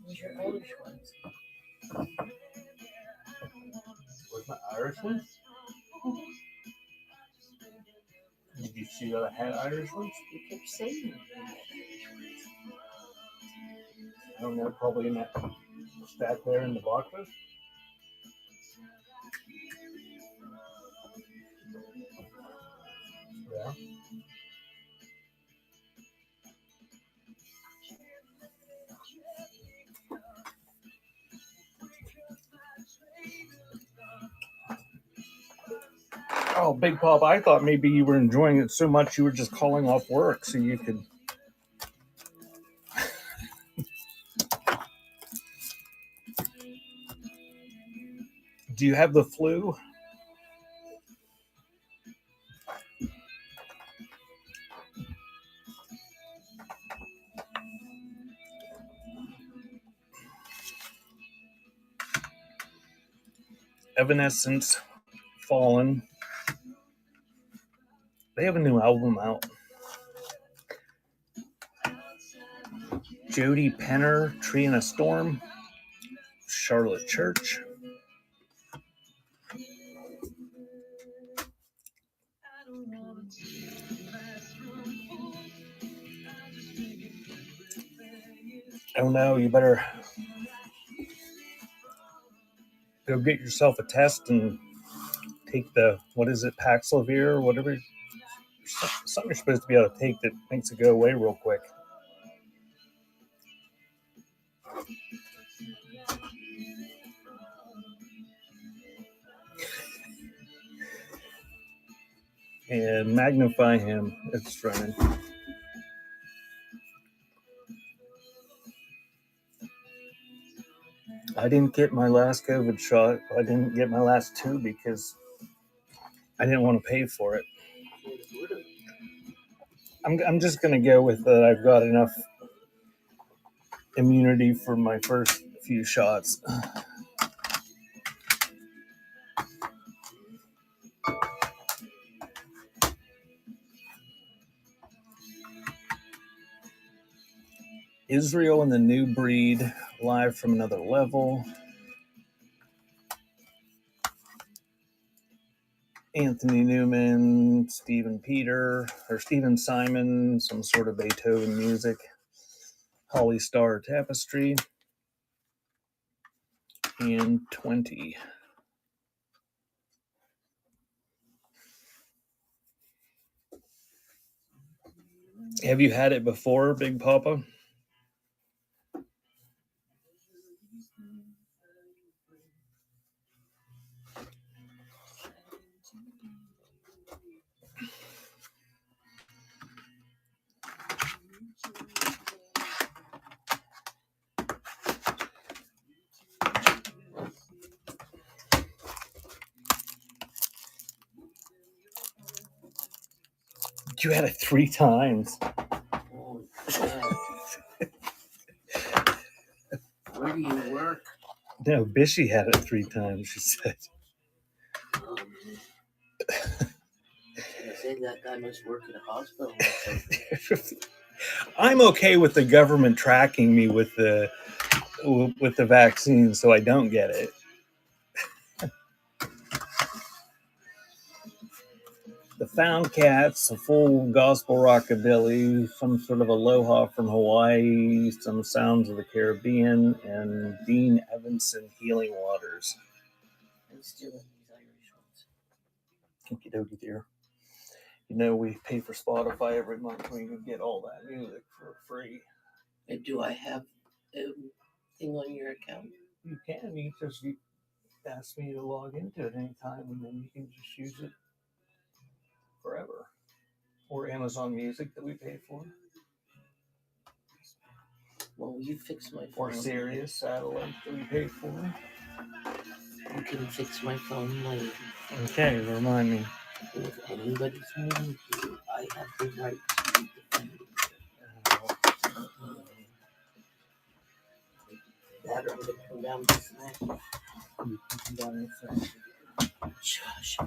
Where's your Irish ones? Where's my Irish ones? Did you see that I had Irish ones? You kept saying you had Irish ones. I don't know, probably in that stack there in the boxes. Yeah. Oh, Big Pop, I thought maybe you were enjoying it so much you were just calling off work so you could. Do you have the flu? Evanescence, Fallen. They have a new album out. Jody Penner, Tree in a Storm. Charlotte Church. Oh no, you better go get yourself a test and take the, what is it, Paxlovid or whatever. Something you're supposed to be able to take that makes it go away real quick. And magnify him. It's running. I didn't get my last COVID shot. I didn't get my last two because I didn't want to pay for it. I'm just going to go with that. I've got enough immunity for my first few shots. Israel and the New Breed, Live from Another Level. Anthony Newman, Stephen Simon, some sort of Beethoven music. Holly Star Tapestry. And 20. Have you had it before, Big Papa? You had it 3 times. Oh, where do you work? No, Bishy had it 3 times, she said. I say that guy must work at a hospital or something. I'm okay with the government tracking me with the vaccine so I don't get it. The Found Cats, a full gospel rockabilly, some sort of aloha from Hawaii, some sounds of the Caribbean, and Dean Evanson, Healing Waters. I'm still in these Irish ones. Okie dokie, dear. You know, we pay for Spotify every month. We can get all that music for free. And do I have a thing on your account? You can. You just ask me to log into it anytime, and then you can just use it forever. Or Amazon Music that we pay for. Well, you fix my phone. Or Sirius Satellite that we pay for. You can fix my phone later. Okay, remind me. And if anybody's mean to you, I have the right to be defended. That or I'm going to come down to smack you. You can come down and say, Shush.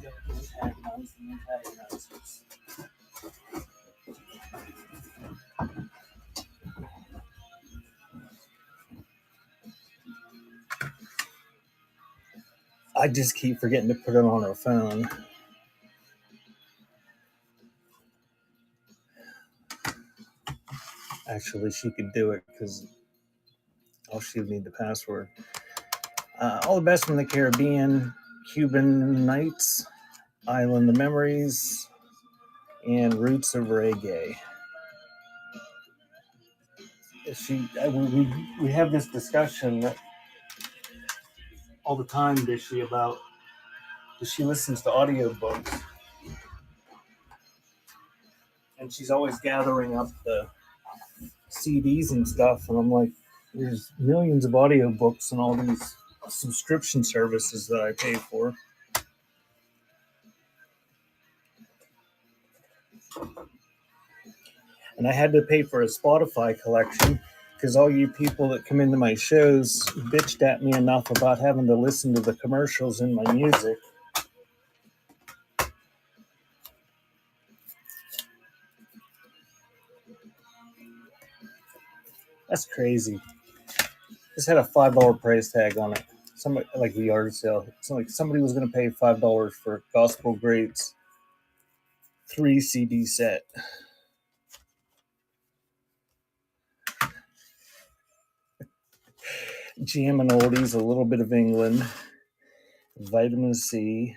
don't antagonize the antagonizers. I just keep forgetting to put it on her phone. Actually, she could do it because she would need the password. All the best from the Caribbean, Cuban Nights, Island of Memories, and Roots of Reggae. We have this discussion all the time, Dishy, about she listens to audiobooks. And she's always gathering up the CDs and stuff. And I'm like, there's millions of audiobooks and all these subscription services that I pay for. And I had to pay for a Spotify collection because all you people that come into my shows bitched at me enough about having to listen to the commercials in my music. That's crazy. This had a $5 price tag on it. Somebody, like a yard sale. It's like somebody was going to pay $5 for Gospel Greats 3 CD set. Jam and Oldies, A Little Bit of England, Vitamin C,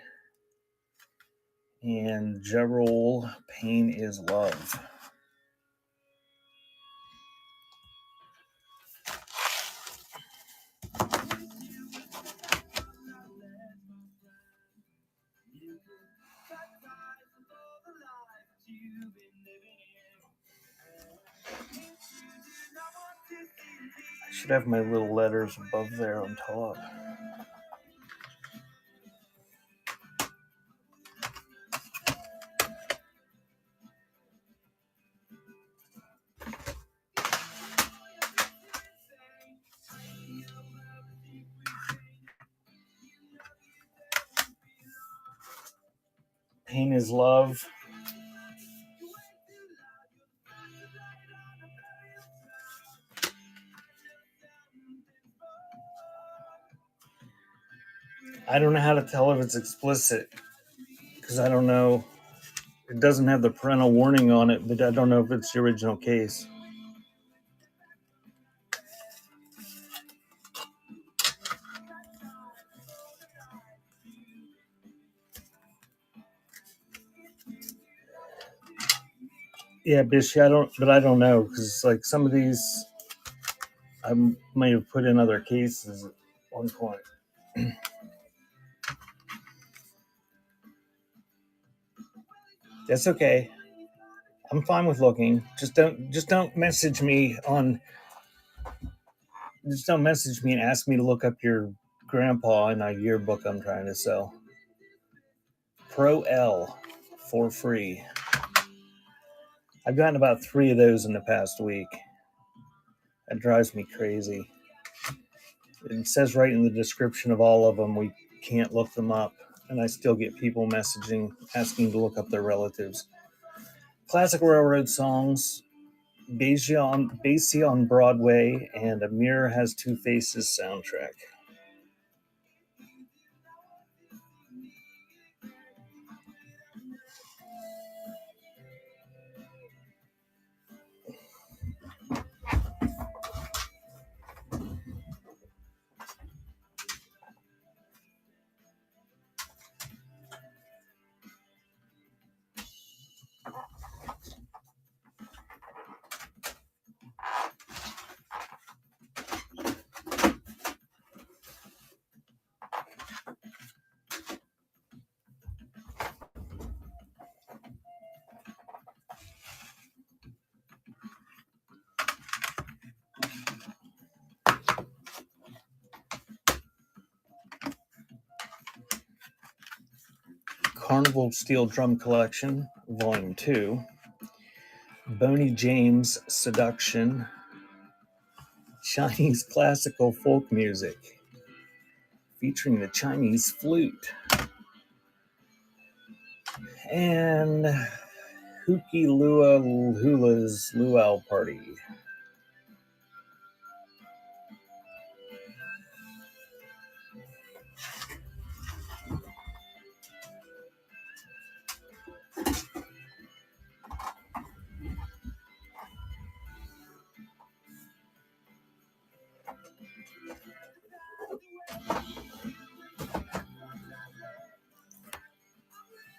and Gerald, Pain is Love. I should have my little letters above there on top. Pain is Love. I don't know how to tell if it's explicit because I don't know. It doesn't have the parental warning on it, but I don't know if it's the original case. Yeah, Bishy, I don't know because like some of these I might have put in other cases at one point. That's okay. I'm fine with looking. Just don't message me on. Just don't message me and ask me to look up your grandpa in a yearbook I'm trying to sell. Pro L for free. I've gotten about 3 of those in the past week. That drives me crazy. It says right in the description of all of them we can't look them up, and I still get people messaging asking to look up their relatives. Classic Railroad Songs, Basie on Broadway, and A Mirror Has Two Faces soundtrack. Carnival Steel Drum Collection, Volume 2. Boney James Seduction. Chinese classical folk music featuring the Chinese flute. And Huki Lua Hula's Luau Party.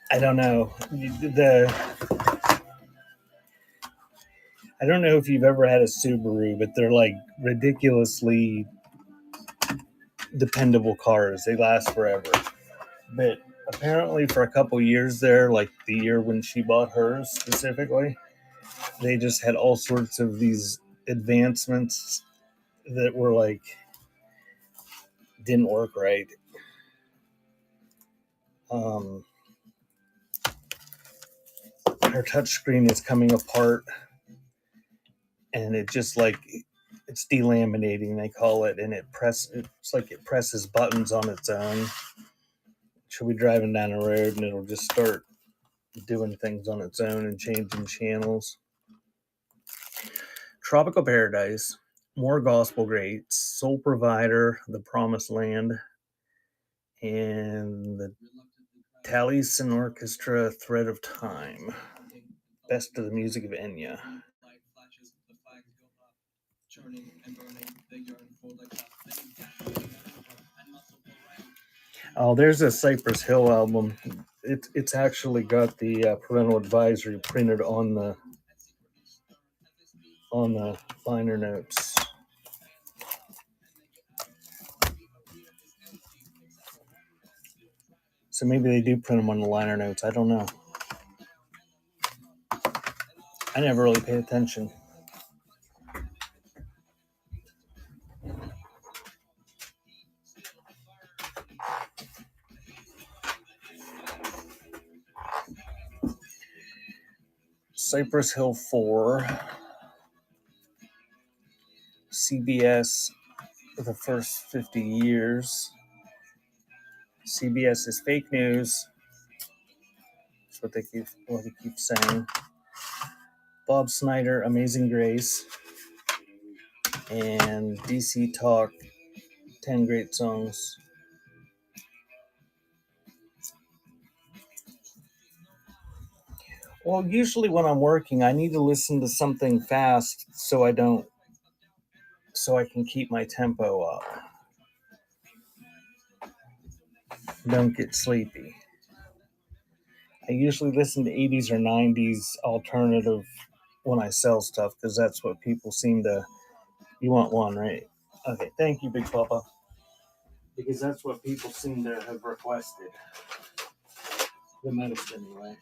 I don't know. I don't know if you've ever had a Subaru, but they're like ridiculously dependable cars. They last forever. But apparently for a couple years there, like the year when she bought hers specifically, they just had all sorts of these advancements that were like didn't work right. Her touchscreen is coming apart, and it just like it's delaminating, they call it, and it's like it presses buttons on its own. She'll be driving down the road and it'll just start doing things on its own and changing channels. Tropical Paradise, more gospel greats, Soul Provider, The Promised Land, and the Taliesin Orchestra, Thread of Time. Best of the music of Enya. Oh, there's a Cypress Hill album. It's actually got the parental advisory printed on the liner notes. So maybe they do print them on the liner notes. I don't know. I never really paid attention. Cypress Hill 4. CBS for the first 50 years. CBS is fake news. That's what he keeps saying. Bob Snyder, Amazing Grace, and DC Talk, 10 Great Songs. Well, usually when I'm working, I need to listen to something fast so I can keep my tempo up. Don't get sleepy. I usually listen to 80s or 90s alternative when I sell stuff because that's what people seem to. You want one, right? Okay, thank you, Big Papa. Because that's what people seem to have requested. The medicine, anyway.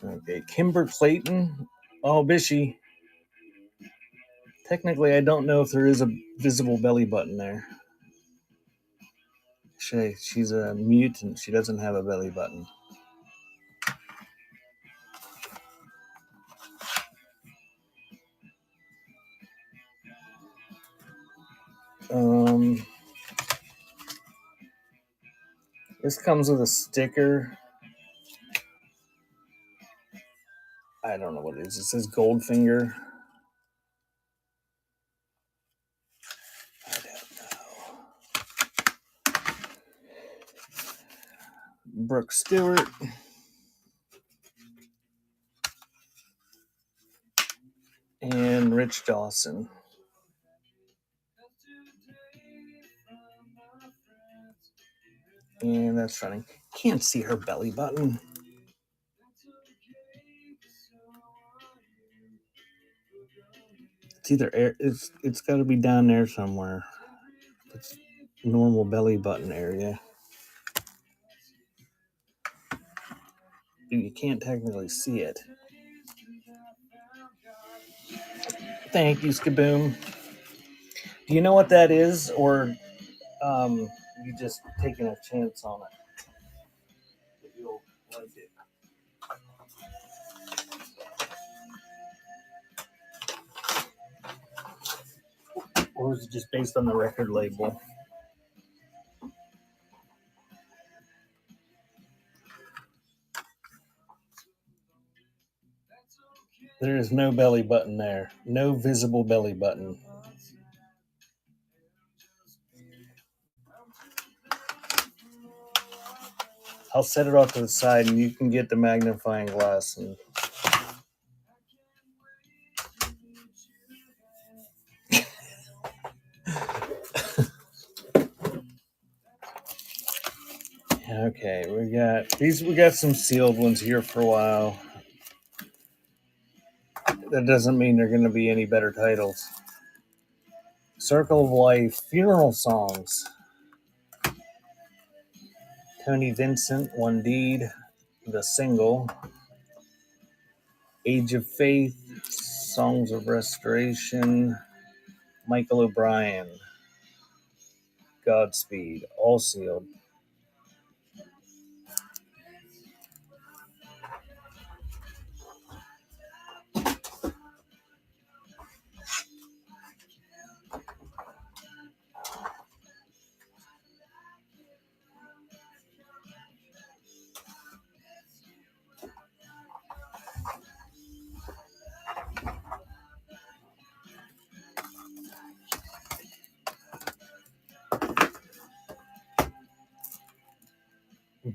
Okay, Kimber Clayton. Oh, Bishy. Technically, I don't know if there is a visible belly button there. She's a mutant. She doesn't have a belly button. This comes with a sticker. I don't know what it is. It says Goldfinger. I don't know. Brooke Stewart. And Rich Dawson. And that's running. Can't see her belly button. It's either air. It's got to be down there somewhere. It's normal belly button area. You can't technically see it. Thank you, Skaboom. Do you know what that is, or you just taking a chance on it? You'll like it. Or is it just based on the record label? There is no belly button there. No visible belly button. I'll set it off to the side and you can get the magnifying glass. And okay, we got some sealed ones here for a while. that doesn't mean they're going to be any better titles. Circle of Life, Funeral Songs. Tony Vincent, One Deed, the single. Age of Faith, Songs of Restoration. Michael O'Brien, Godspeed, all sealed.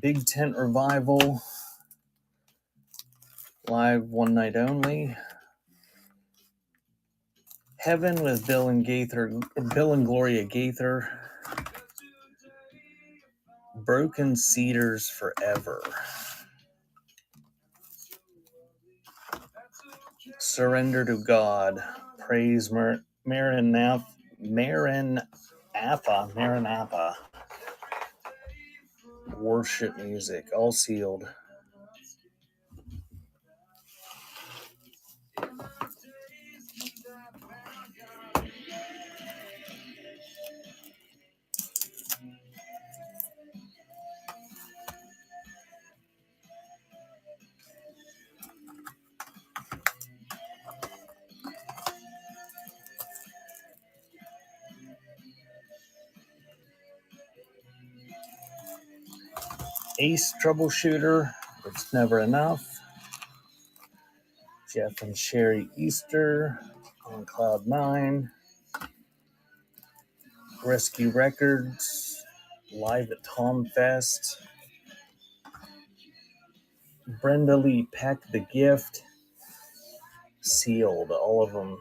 Big Tent Revival, live one night only. Heaven with Bill and Gloria Gaither. Broken Cedars Forever. Surrender to God. Praise Maranatha. Worship music, all sealed. Ace Troubleshooter, It's Never Enough. Jeff and Sherry Easter on Cloud 9. Rescue Records, live at Tom Fest. Brenda Lee Peck, The Gift, sealed, all of them.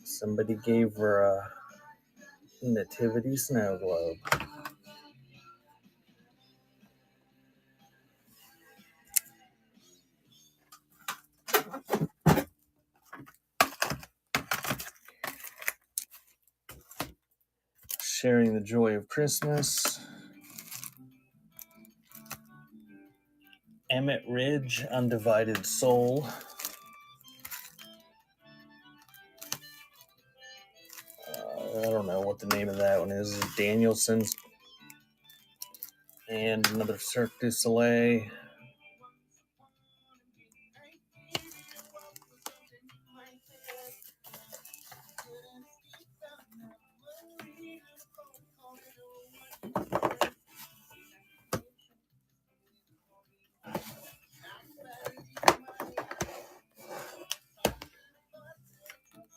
Somebody gave her a nativity snow globe. Sharing the Joy of Christmas. Emmett Ridge, Undivided Soul. I don't know what the name of that one is. Danielson's. And another Cirque du Soleil.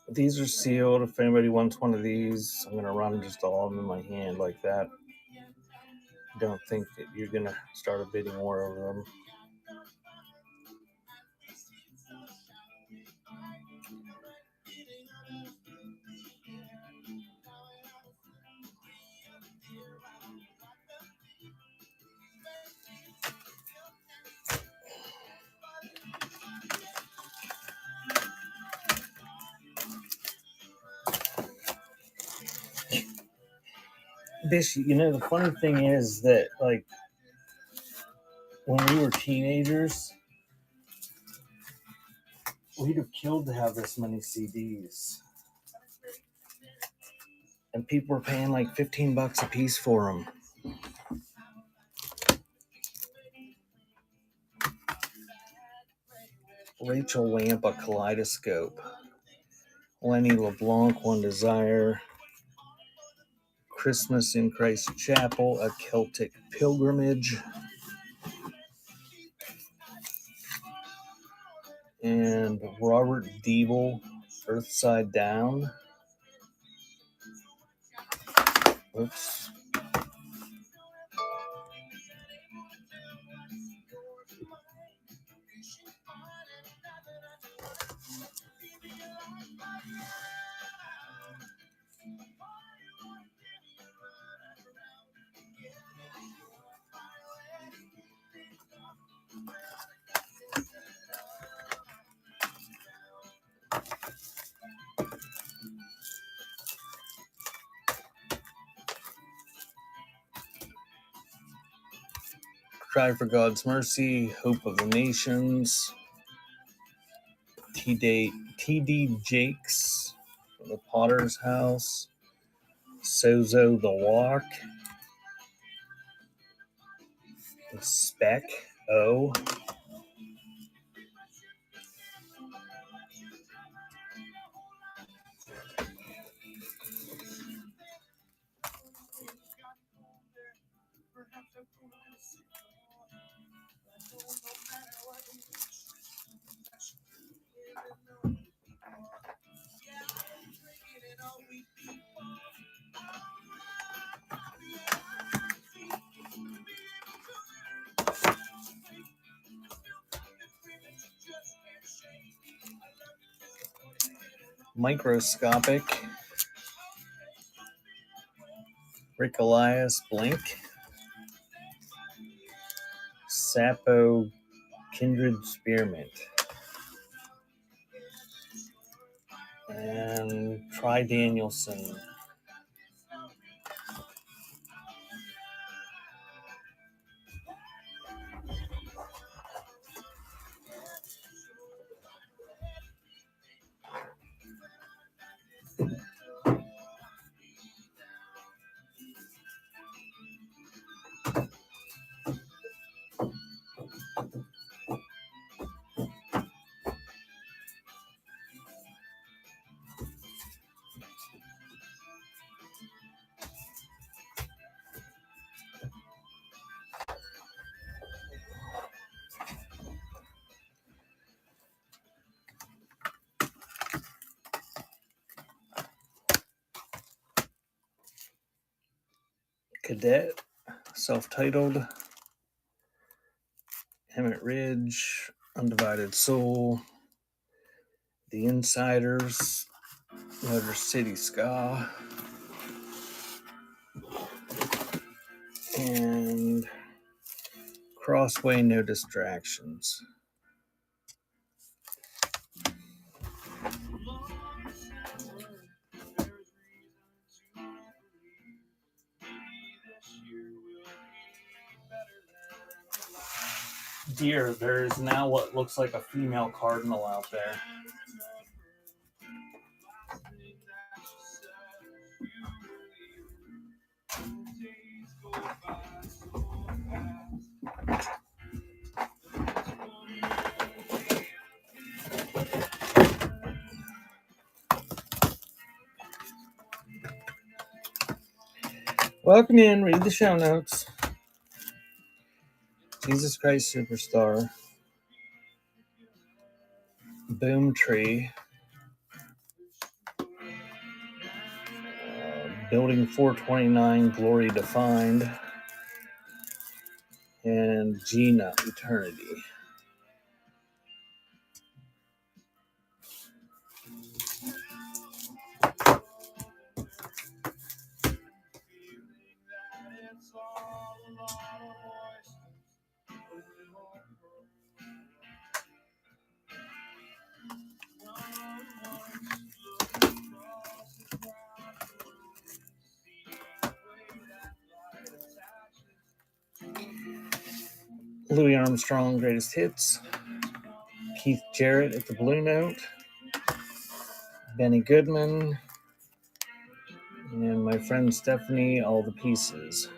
These are sealed. If anybody wants one of these, I'm going to run just all of them in my hand like that. Don't think that you're going to start a bidding war over them. This, the funny thing is that, like, when we were teenagers, we'd have killed to have this many CDs. And people were paying like $15 a piece for them. Rachel Lamp, A Kaleidoscope. Lenny LeBlanc, One Desire. Christmas in Christ Chapel, A Celtic Pilgrimage. And Robert Diebel, Earthside Down. Oops. Cry for God's Mercy, Hope of the Nations, T.D. Jakes, The Potter's House, Sozo the Walk, Spec O, Microscopic, Rick Elias, Blink, Sappho, Kindred Spearmint, and Try Danielson. Cadet, Self-Titled, Emmett Ridge, Undivided Soul, The Insiders, Motor City Ska, and Crossway No Distractions. Dear, there is now what looks like a female cardinal out there. Welcome in, read the show notes. Jesus Christ Superstar, Boom Tree, Building 429, Glory Defined, and Gina, Eternity. Louis Armstrong, Greatest Hits, Keith Jarrett at the Blue Note, Benny Goodman, and my friend Stephanie, All the Pieces.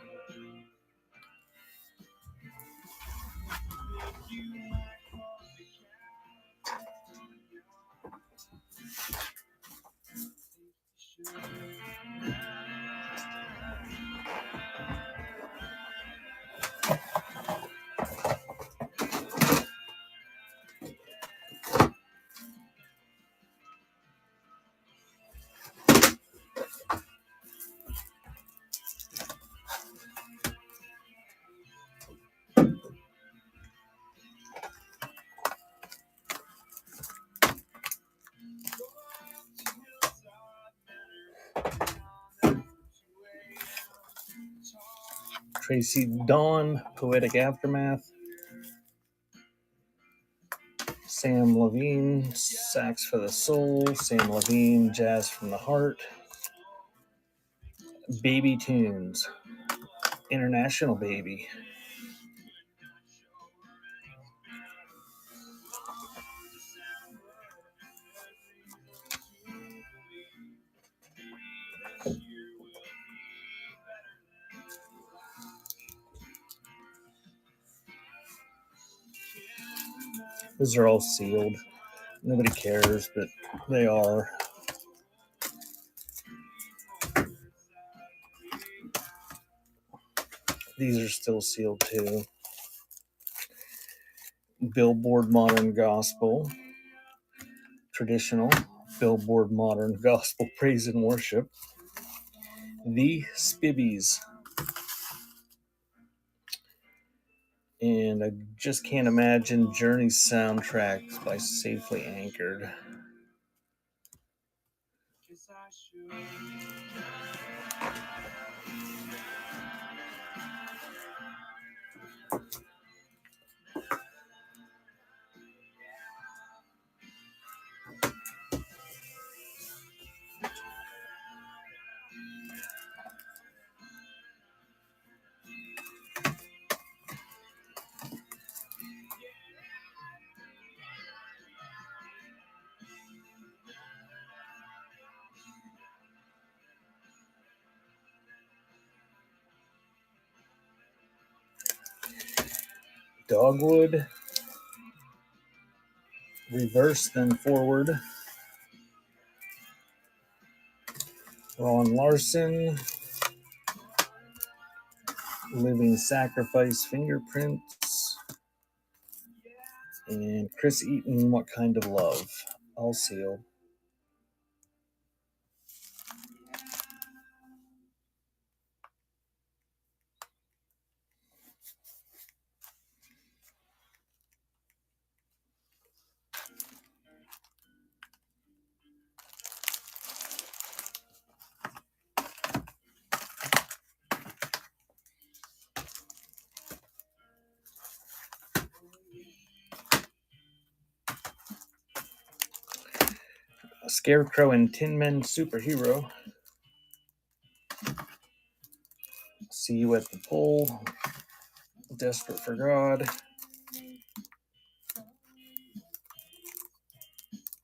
Tracy Dawn, Poetic Aftermath, Sam Levine, Sax for the Soul, Sam Levine, Jazz from the Heart, Baby Tunes, International Baby, Those are all sealed. Nobody cares, but they are. These are still sealed too. Billboard Modern Gospel. Traditional. Billboard Modern Gospel Praise and Worship. The Spibbies. And I just can't imagine Journey's soundtrack by Safely Anchored. Dogwood. Reverse then forward. Ron Larson. Living Sacrifice Fingerprints. And Chris Eaton, What Kind of Love? All sealed. Scarecrow and Tin Men Superhero. See You at the Pole. Desperate for God.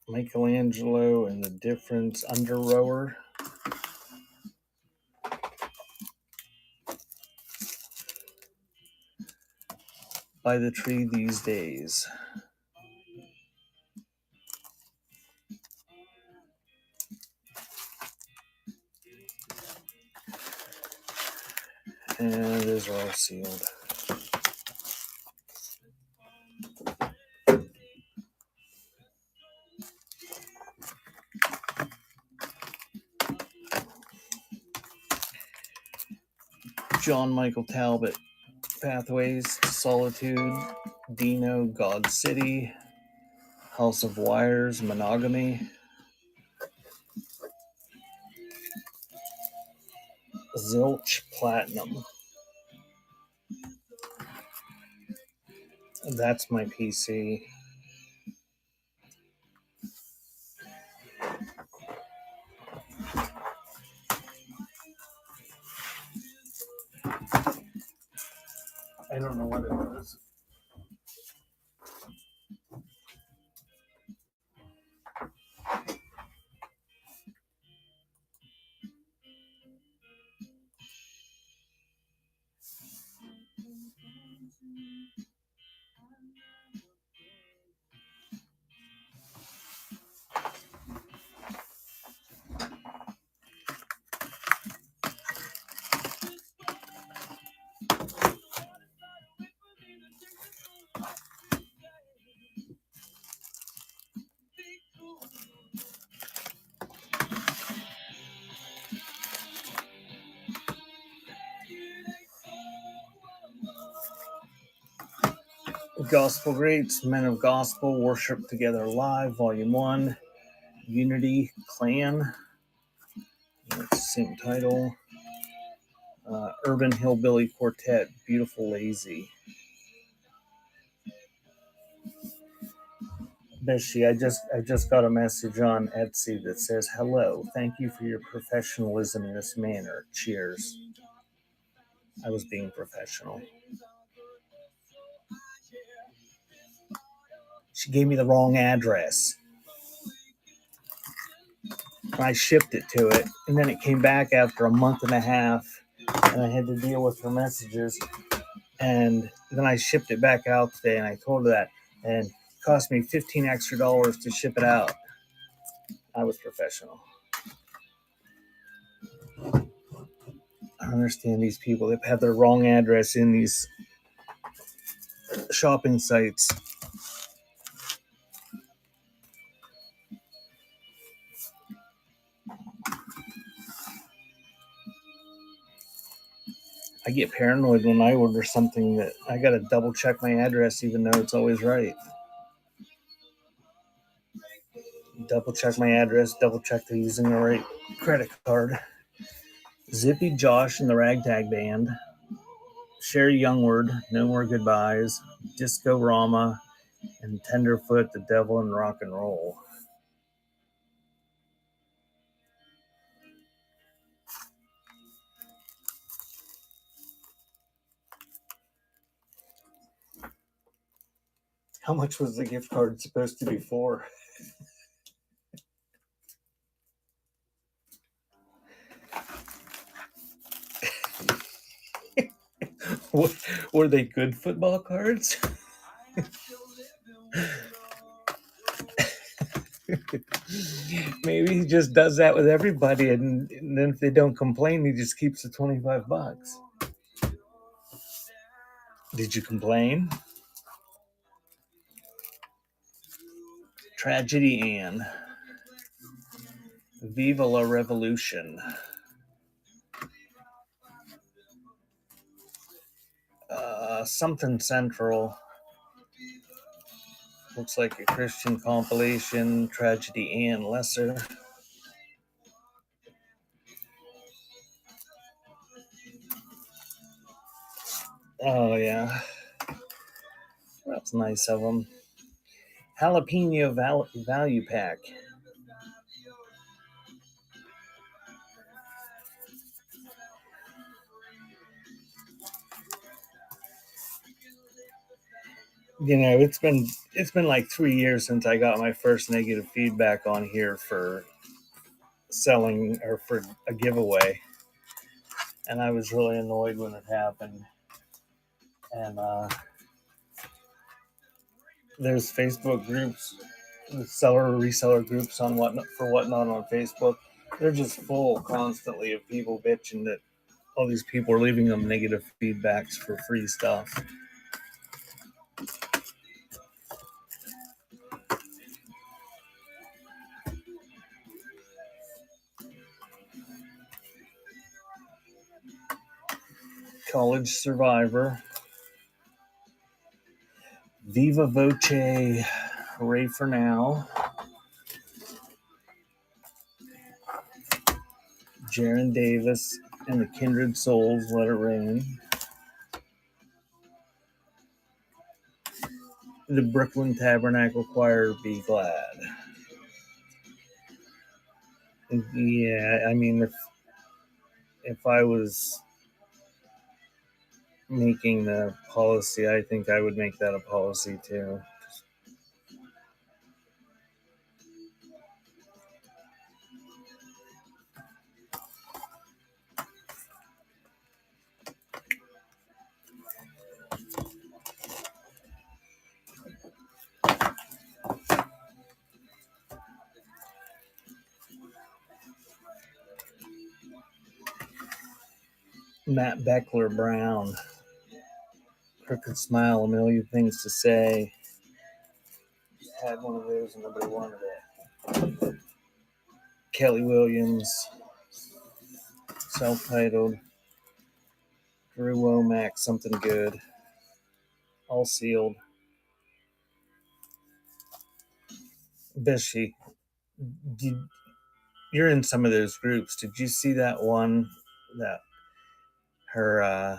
Michelangelo and the Difference, Under Rower. By the Tree These Days. And those are all sealed. John Michael Talbot, Pathways to Solitude. Dino, God City. House of Wires, Monogamy. Zilch, Platinum. That's my PC. I don't know what it is. Gospel Greats, Men of Gospel, Worship Together Live, Volume 1, Unity Clan, that's the same title. Urban Hillbilly Quartet, Beautiful Lazy. Beshi, I just got a message on Etsy that says, hello, thank you for your professionalism in this manner. Cheers. I was being professional. She gave me the wrong address. I shipped it to it, and then it came back after a month and a half, and I had to deal with her messages. And then I shipped it back out today, and I told her that. And cost me $15 extra to ship it out. I was professional. I understand these people that have their wrong address in these shopping sites. I get paranoid when I order something that I got to double check my address, even though it's always right. Double check my address, double check they're using the right credit card. Zippy Josh and the Ragtag Band, Sherry Youngward, No More Goodbyes, Disco Rama, and Tenderfoot, the Devil in Rock and Roll. How much was the gift card supposed to be for? Were they good football cards? Maybe he just does that with everybody, and then if they don't complain, he just keeps the $25. Did you complain? Tragedy Ann. Viva la Revolution. Something Central. Looks like a Christian compilation. Tragedy Ann Lesser. Oh, yeah. That's nice of them. Jalapeno Value Pack. You know, it's been like 3 years since I got my first negative feedback on here for selling or for a giveaway, and I was really annoyed when it happened. And there's Facebook groups, seller reseller groups on whatnot on Facebook. They're just full constantly of people bitching that all these people are leaving them negative feedbacks for free stuff. College Survivor. Viva Voce, Hooray for Now. Jaron Davis and the Kindred Souls, Let It Rain. The Brooklyn Tabernacle Choir, Be Glad. Yeah, I mean, if I was making the policy, I think I would make that a policy too. Matt Beckler Brown. Crooked Smile, A Million Things to Say. Had one of those and nobody wanted it. Kelly Williams. Self-titled. Drew Womack, Something Good. All sealed. Bishy, you're in some of those groups. Did you see that one that her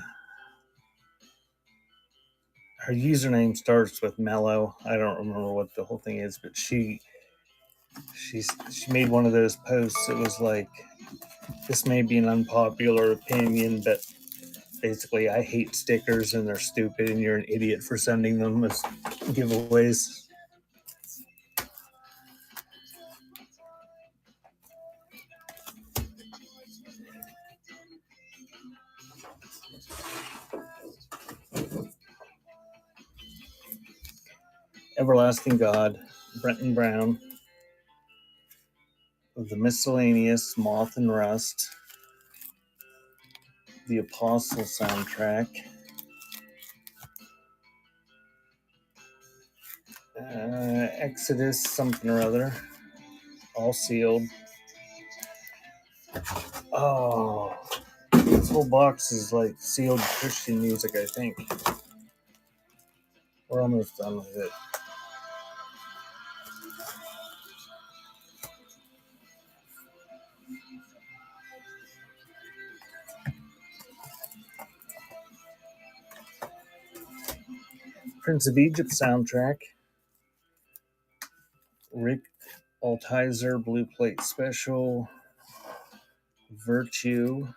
username starts with Mellow? I don't remember what the whole thing is, but she made one of those posts. It was like, this may be an unpopular opinion, but basically I hate stickers and they're stupid and you're an idiot for sending them as giveaways. Everlasting God, Brenton Brown, The Miscellaneous, Moth and Rust, The Apostle soundtrack, Exodus something or other, all sealed. Oh, this whole box is like sealed Christian music, I think. We're almost done with it. Prince of Egypt soundtrack, Rick Altizer Blue Plate Special, Virtue,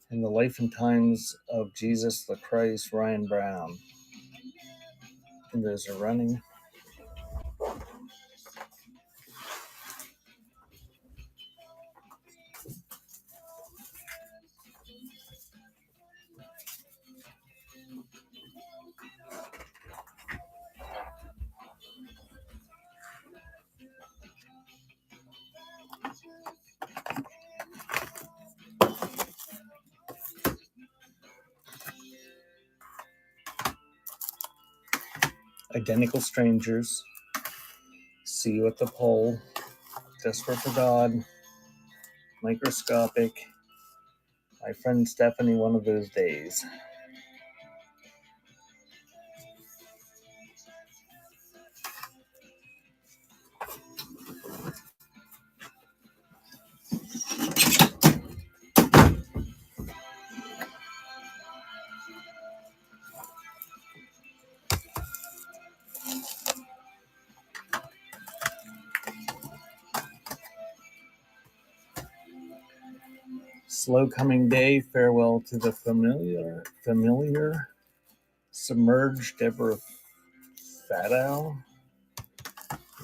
and The Life and Times of Jesus the Christ, Ryan Brown. And those are running. Identical Strangers, See You at the Pole, Desperate for God, Microscopic, My Friend Stephanie, One of Those Days. Slow Coming Day, Farewell to the Familiar, Submerged, Deborah Fadow,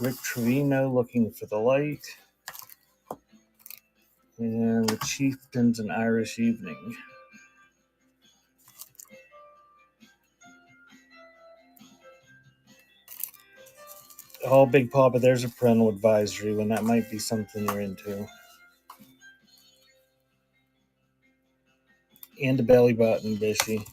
Rick Trevino, Looking for the Light, and The Chieftains, An Irish Evening. Oh, Big Papa, there's a parental advisory when that might be something you're into. And a belly button, Bishy.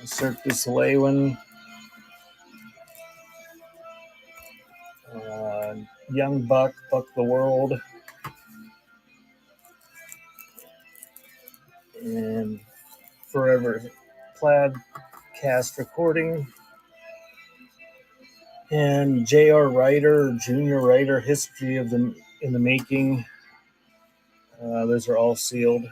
Cirque du Soleil one. Young Buck, Buck the World. And Forever Plaid cast recording. And J.R. Ryder, Junior Ryder, History of the in the Making. Those are all sealed.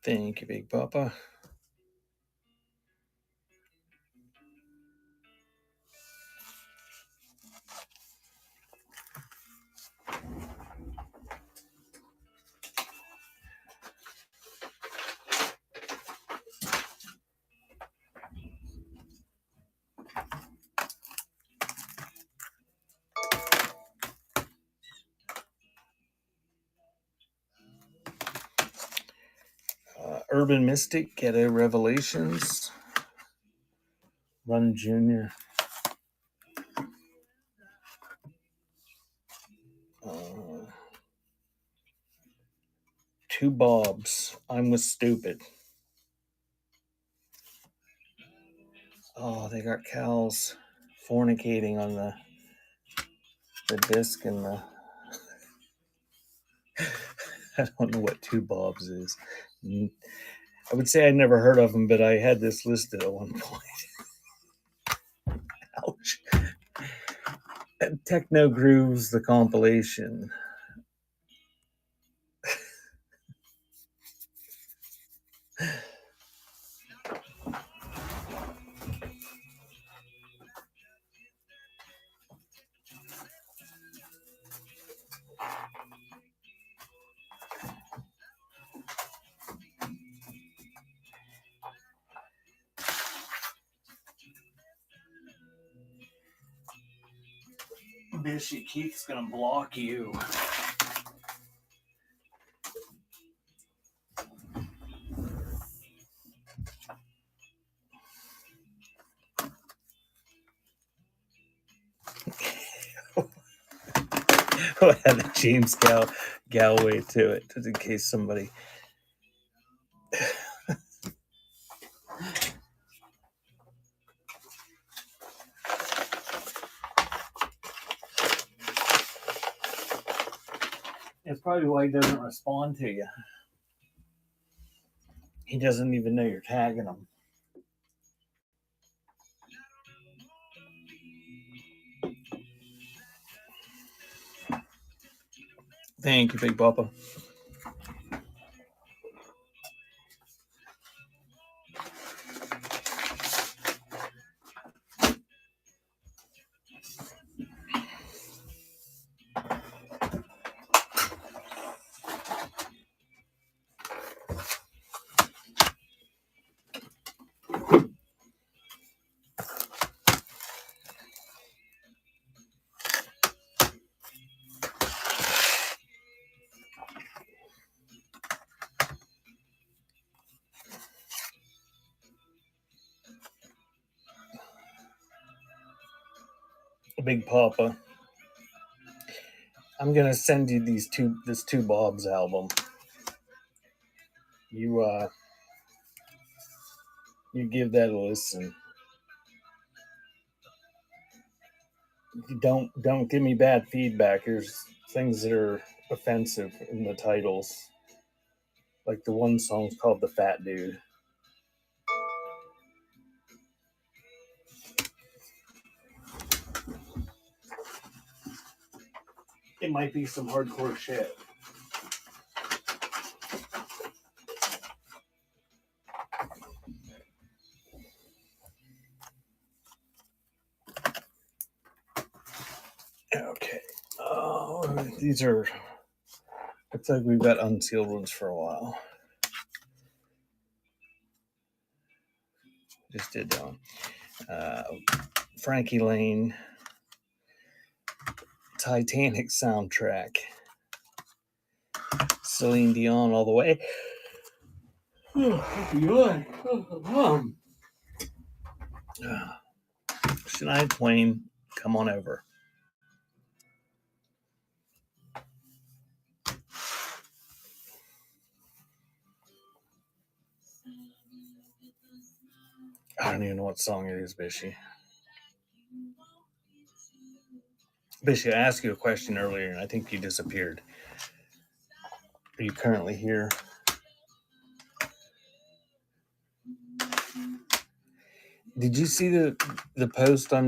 Thank you, Big Papa. Urban Mystic, Ghetto Revelations, Run Jr. Two Bobs, I'm with Stupid. Oh, they got cows fornicating on the disc and the. I don't know what Two Bobs is. I would say I never heard of them, but I had this listed at one point. Ouch. Techno Grooves, the compilation. Bishy, Keith's gonna block you. We'll add a James Galway to it, just in case somebody. It's probably why he doesn't respond to you. He doesn't even know you're tagging him. Thank you, Big Papa. Big Papa. I'm gonna send you this Two Bobs album. You give that a listen. Don't give me bad feedback. There's things that are offensive in the titles. Like the one song's called The Fat Dude. It might be some hardcore shit. Okay. Oh, these are. Looks like we've got unsealed ones for a while. Just did that one. Frankie Lane. Titanic soundtrack. Celine Dion all the way. Shania Twain, come on over. I don't even know what song it is, Bishy. Bishy, I asked you a question earlier, and I think you disappeared. Are you currently here? Did you see the post on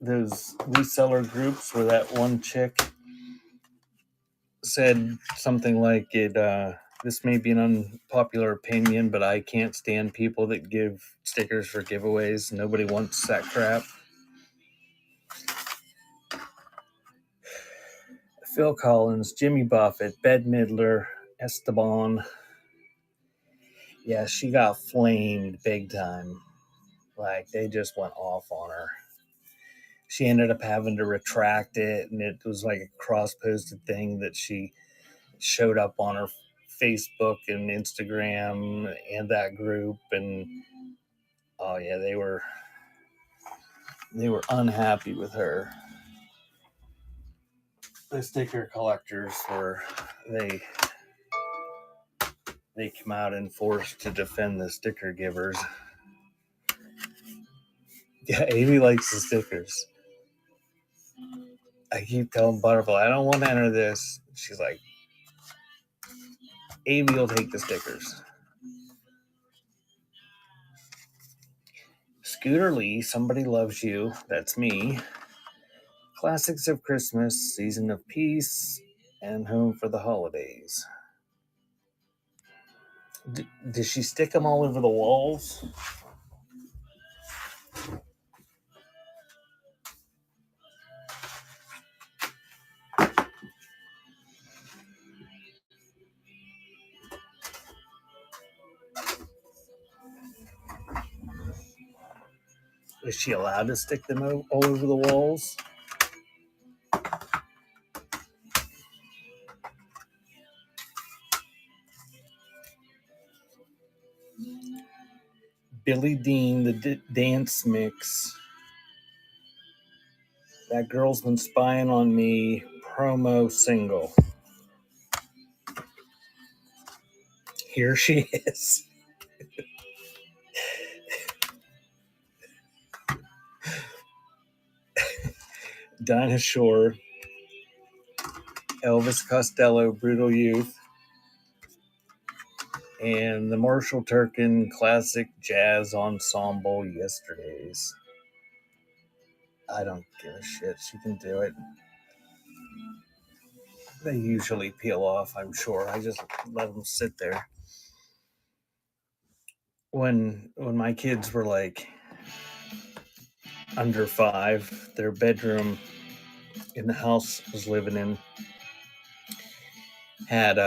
those reseller groups where that one chick said something like this may be an unpopular opinion, but I can't stand people that give stickers for giveaways. Nobody wants that crap. Phil Collins, Jimmy Buffett, Bette Midler, Esteban. Yeah, she got flamed big time. Like, they just went off on her. She ended up having to retract it, and it was like a cross-posted thing that she showed up on her Facebook and Instagram and that group, and oh yeah, they were unhappy with her. The sticker collectors they come out in force to defend the sticker givers. Yeah, Amy likes the stickers. I keep telling Butterfly, I don't want to enter this. She's like, Amy will take the stickers. Scooter Lee, Somebody Loves You. That's me. Classics of Christmas, Season of Peace, and Home for the Holidays. Did she stick them all over the walls? Is she allowed to stick them all over the walls? Billy Dean, the dance mix. That Girl's Been Spying on Me promo single. Here she is. Dinah Shore, Elvis Costello, Brutal Youth, and the Marshall Turkin Classic Jazz Ensemble, Yesterdays. I don't give a shit. She can do it. They usually peel off, I'm sure. I just let them sit there. When my kids were like under 5, their bedroom in the house I was living in had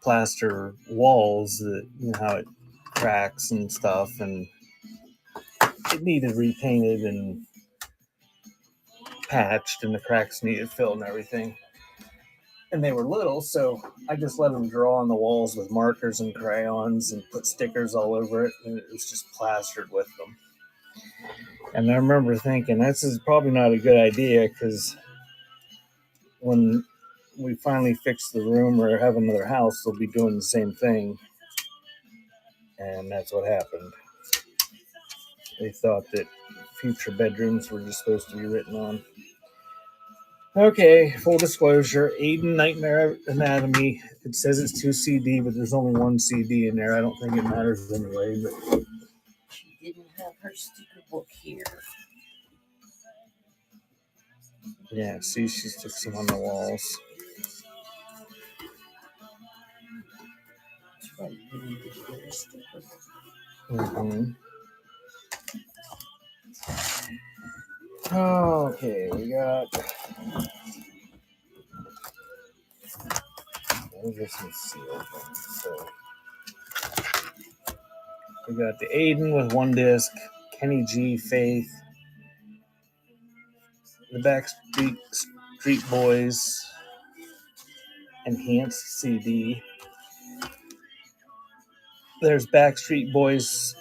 plaster walls that, you know how it cracks and stuff, and it needed repainted and patched, and the cracks needed filled and everything. And they were little, so I just let them draw on the walls with markers and crayons and put stickers all over it, and it was just plastered with them. And I remember thinking, this is probably not a good idea, because when we finally fix the room or have another house, they'll be doing the same thing. And that's what happened. They thought that future bedrooms were just supposed to be written on. Okay, full disclosure, Aiden Nightmare Anatomy. It says it's 2 CD, but there's only 1 CD in there. I don't think it matters anyway. But She didn't have her sticker book here. yeah, see, she sticks them on the walls. That's right, you needed to get a sticker book. Mm-hmm. Okay, we got. Let me some seal things. So we got the Aiden with 1 disc, Kenny G, Faith, the Backstreet Boys Enhanced CD. There's Backstreet Boys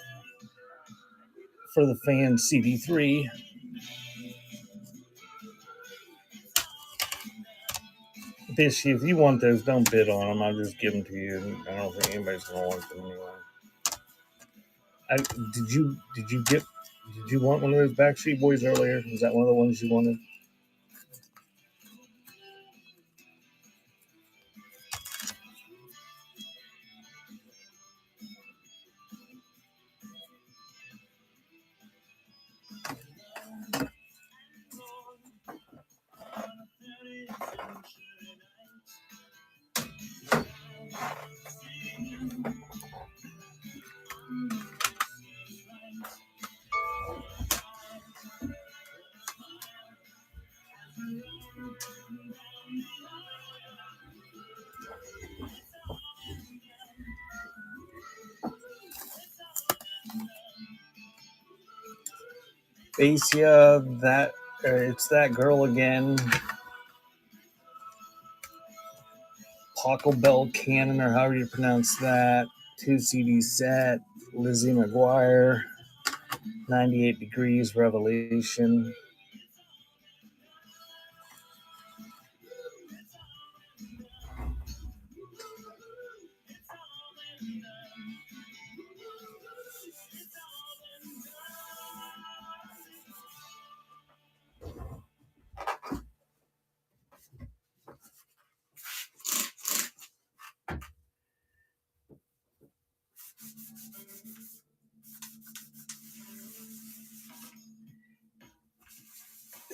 for the Fans CD3. This, if you want those, don't bid on them. I'll just give them to you. I don't think anybody's gonna want them anyway. Did you want one of those Backstreet Boys earlier? Was that one of the ones you wanted? Basia, it's that girl again. Paco Bell Cannon, or however you pronounce that. 2 CD set. Lizzie McGuire. 98 Degrees Revelation.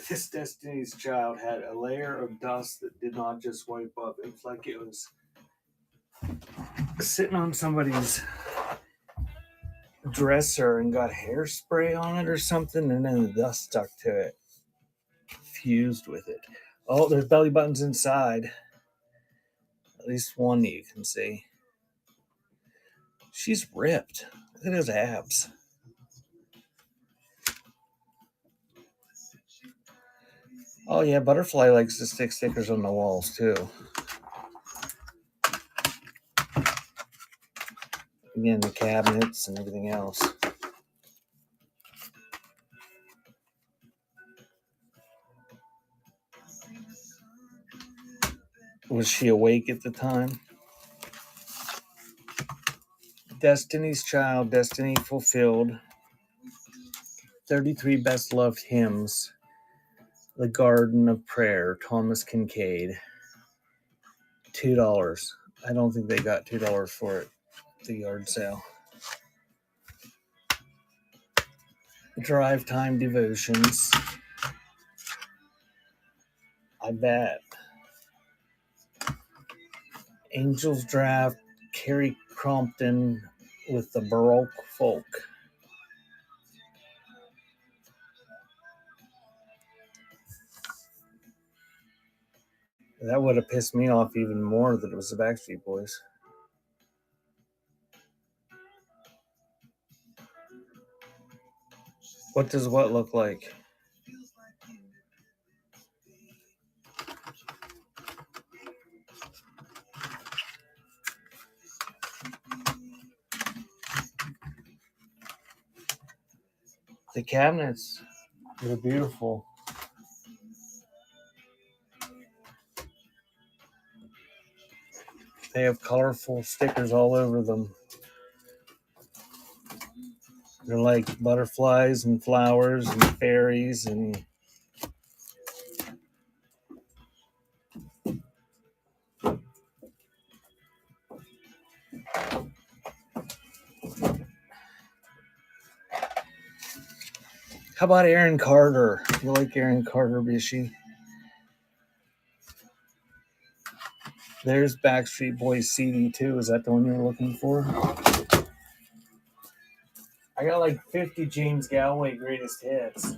This Destiny's Child had a layer of dust that did not just wipe up. It's like it was sitting on somebody's dresser and got hairspray on it or something, and then the dust stuck to it, fused with it. Oh, there's belly buttons inside. At least one you can see. She's ripped. Look at those abs. Oh yeah, Butterfly likes to stick stickers on the walls too. Again, the cabinets and everything else. Was she awake at the time? Destiny's Child, Destiny Fulfilled. 33 Best Loved Hymns. The Garden of Prayer, Thomas Kincaid. $2. I don't think they got $2 for it. The yard sale. Drive Time Devotions. I bet. Angel's Draft, Carrie Crompton with the Baroque Folk. That would have pissed me off even more that it was the Backstreet Boys. What does what look like? The cabinets, they're beautiful. They have colorful stickers all over them. They're like butterflies and flowers and fairies and how about Aaron Carter? You like Aaron Carter, Bishy? There's Backstreet Boys CD too. Is that the one you're looking for? I got like 50 James Galway greatest hits.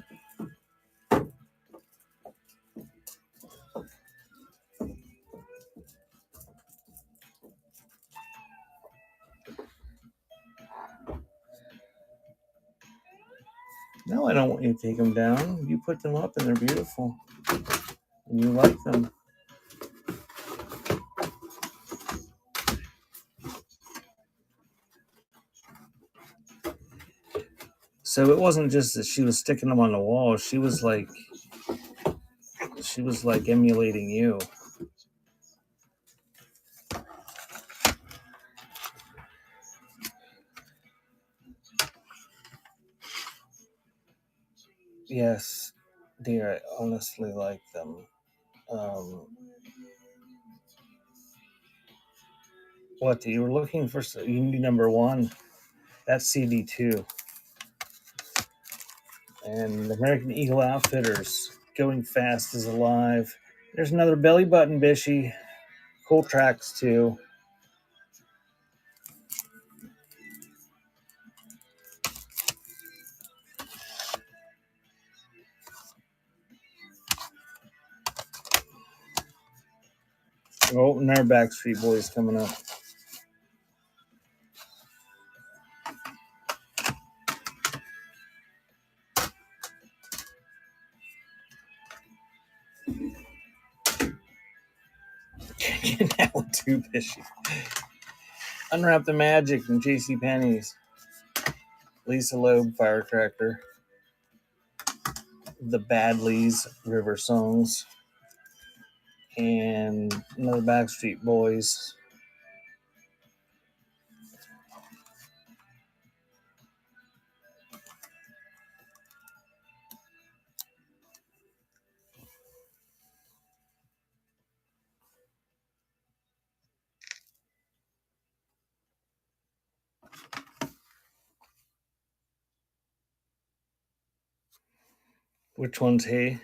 No, I don't want you to take them down. You put them up and they're beautiful. And you like them. So it wasn't just that she was sticking them on the wall. She was like emulating you. Yes, dear, I honestly like them. What you were looking for? You need number one. That's CD 2. And American Eagle Outfitters, Going Fast is Alive. There's another Belly Button Bishy. Cool tracks too. Oh, and our Backstreet Boys coming up. That one too, Bishy. Unwrap the Magic from JCPenney's. Lisa Loeb, Firecracker. The Badleys, River Songs. And another Backstreet Boys. Which one's Hey?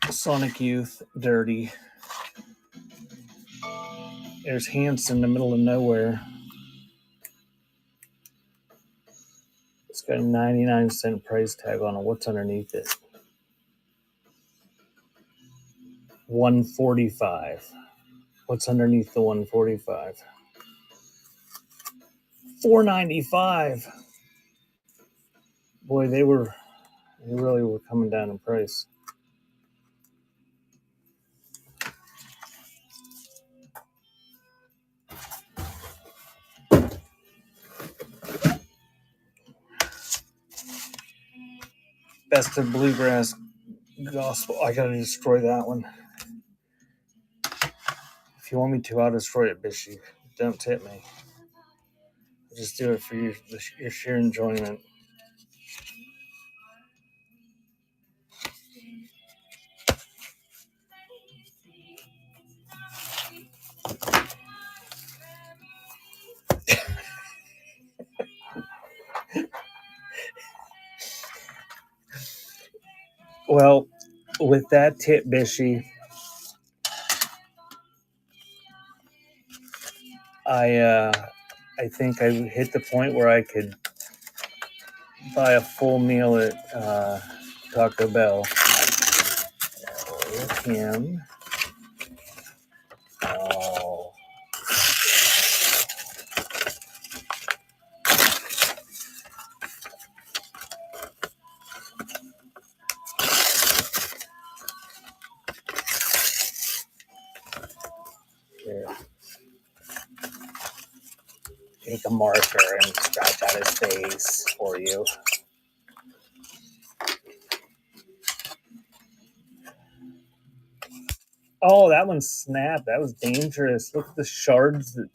Sonic Youth, Dirty. There's Hanson in the middle of nowhere. It's got a 99-cent price tag on it. What's underneath it? $145. What's underneath the $145? $4.95. Boy, they really were coming down in price. Best of Bluegrass Gospel. I gotta destroy that one. If you want me to, I'll destroy it, Bishy. Don't tip me. I'll just do it for your sheer enjoyment. Well, with that tip, Bishy, I think I hit the point where I could buy a full meal at Taco Bell with him. Oh. Here. Take a marker and scratch out his face for you. Oh, that one snapped. That was dangerous. Look at the shards, that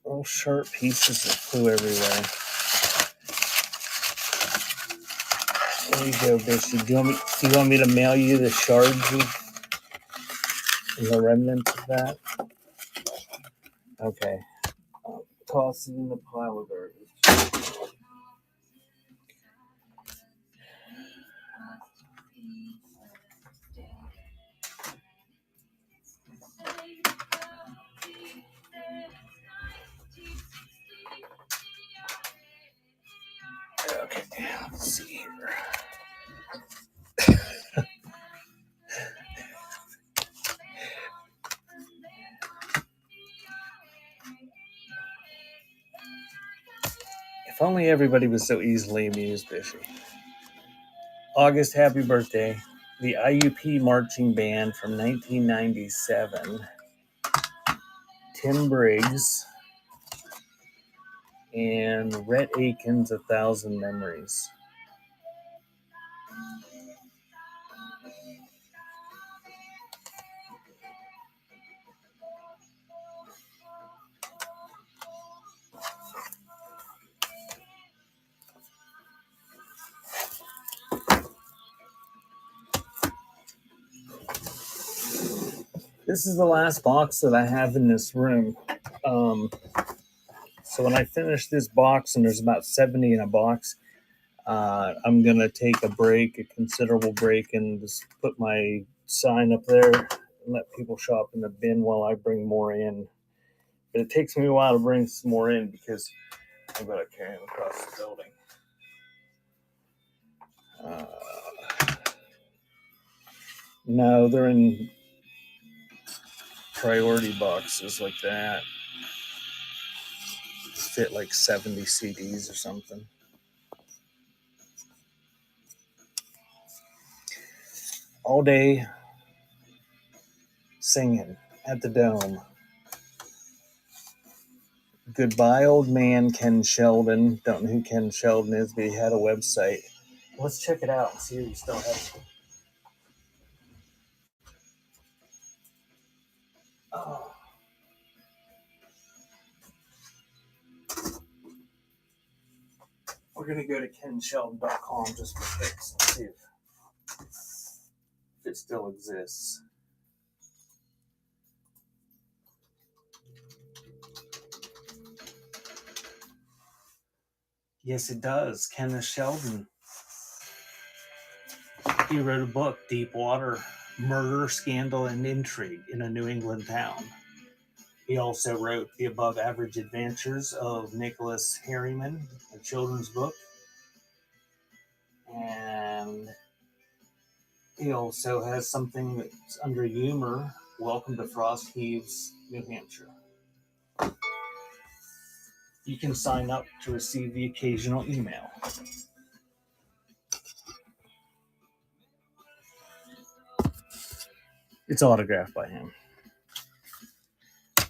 little sharp pieces that flew everywhere. There you go, Bishy. Do you want me to mail you the shards and the remnants of that? Okay. I'll toss it in the pile of garbage. Okay, let's see here. If only everybody was so easily amused, Bishy. August, happy birthday. The IUP marching band from 1997. Tim Briggs and Rhett Akins, 1,000 Memories. This is the last box that I have in this room. So when I finish this box, and there's about 70 in a box, I'm going to take a break, a considerable break, and just put my sign up there and let people shop in the bin while I bring more in. But it takes me a while to bring some more in because I've got to carry them across the building. No, they're in priority boxes like that. Fit like 70 CDs or something. All day singing at the Dome. Goodbye, old man, Ken Sheldon. Don't know who Ken Sheldon is, but he had a website. Let's check it out and see if he still has it. Oh. We're going to go to kensheldon.com just for kicks and see if it still exists. Yes, it does. Kenneth Sheldon. He wrote a book, Deep Water, Murder, Scandal, and Intrigue in a New England Town. He also wrote The Above Average Adventures of Nicholas Harriman, a children's book. And he also has something that's under humor, Welcome to Frost Heaves, New Hampshire. You can sign up to receive the occasional email. It's autographed by him.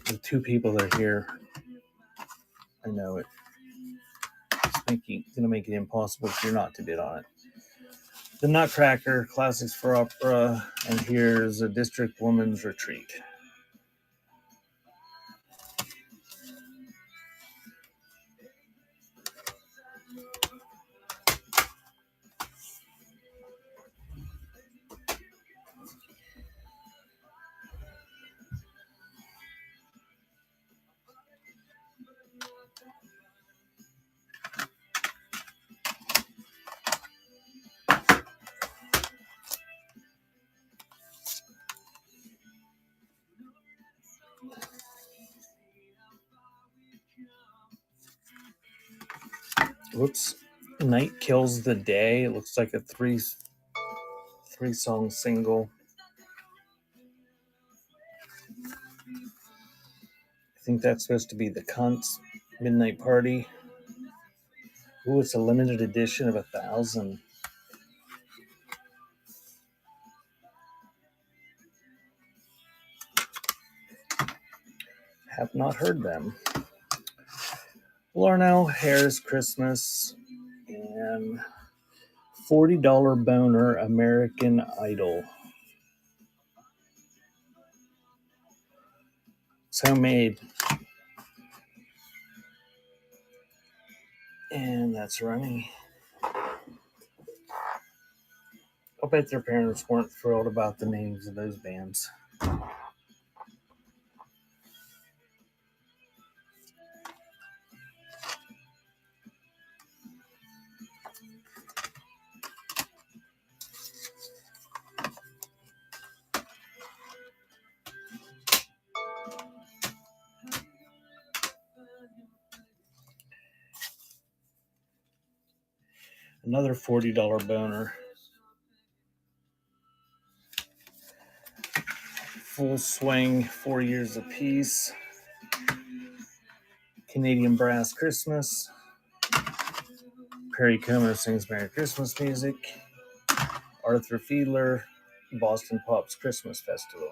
The two people that are here, I know it. It's going to make it impossible for you not to bid on it. The Nutcracker, Classics for Opera, and here's a District Women's Retreat. Whoops. Night Kills the Day. It looks like a three-song single. I think that's supposed to be the Cunts Midnight Party. Ooh, it's a limited edition of 1,000. Have not heard them. Larnell, Hare's Christmas, and $40 boner American Idol. It's homemade. And that's running. I'll bet their parents weren't thrilled about the names of those bands. Another $40 boner. Full Swing, 4 Years of Peace. Canadian Brass Christmas. Perry Como Sings Merry Christmas Music. Arthur Fiedler, Boston Pop's Christmas Festival.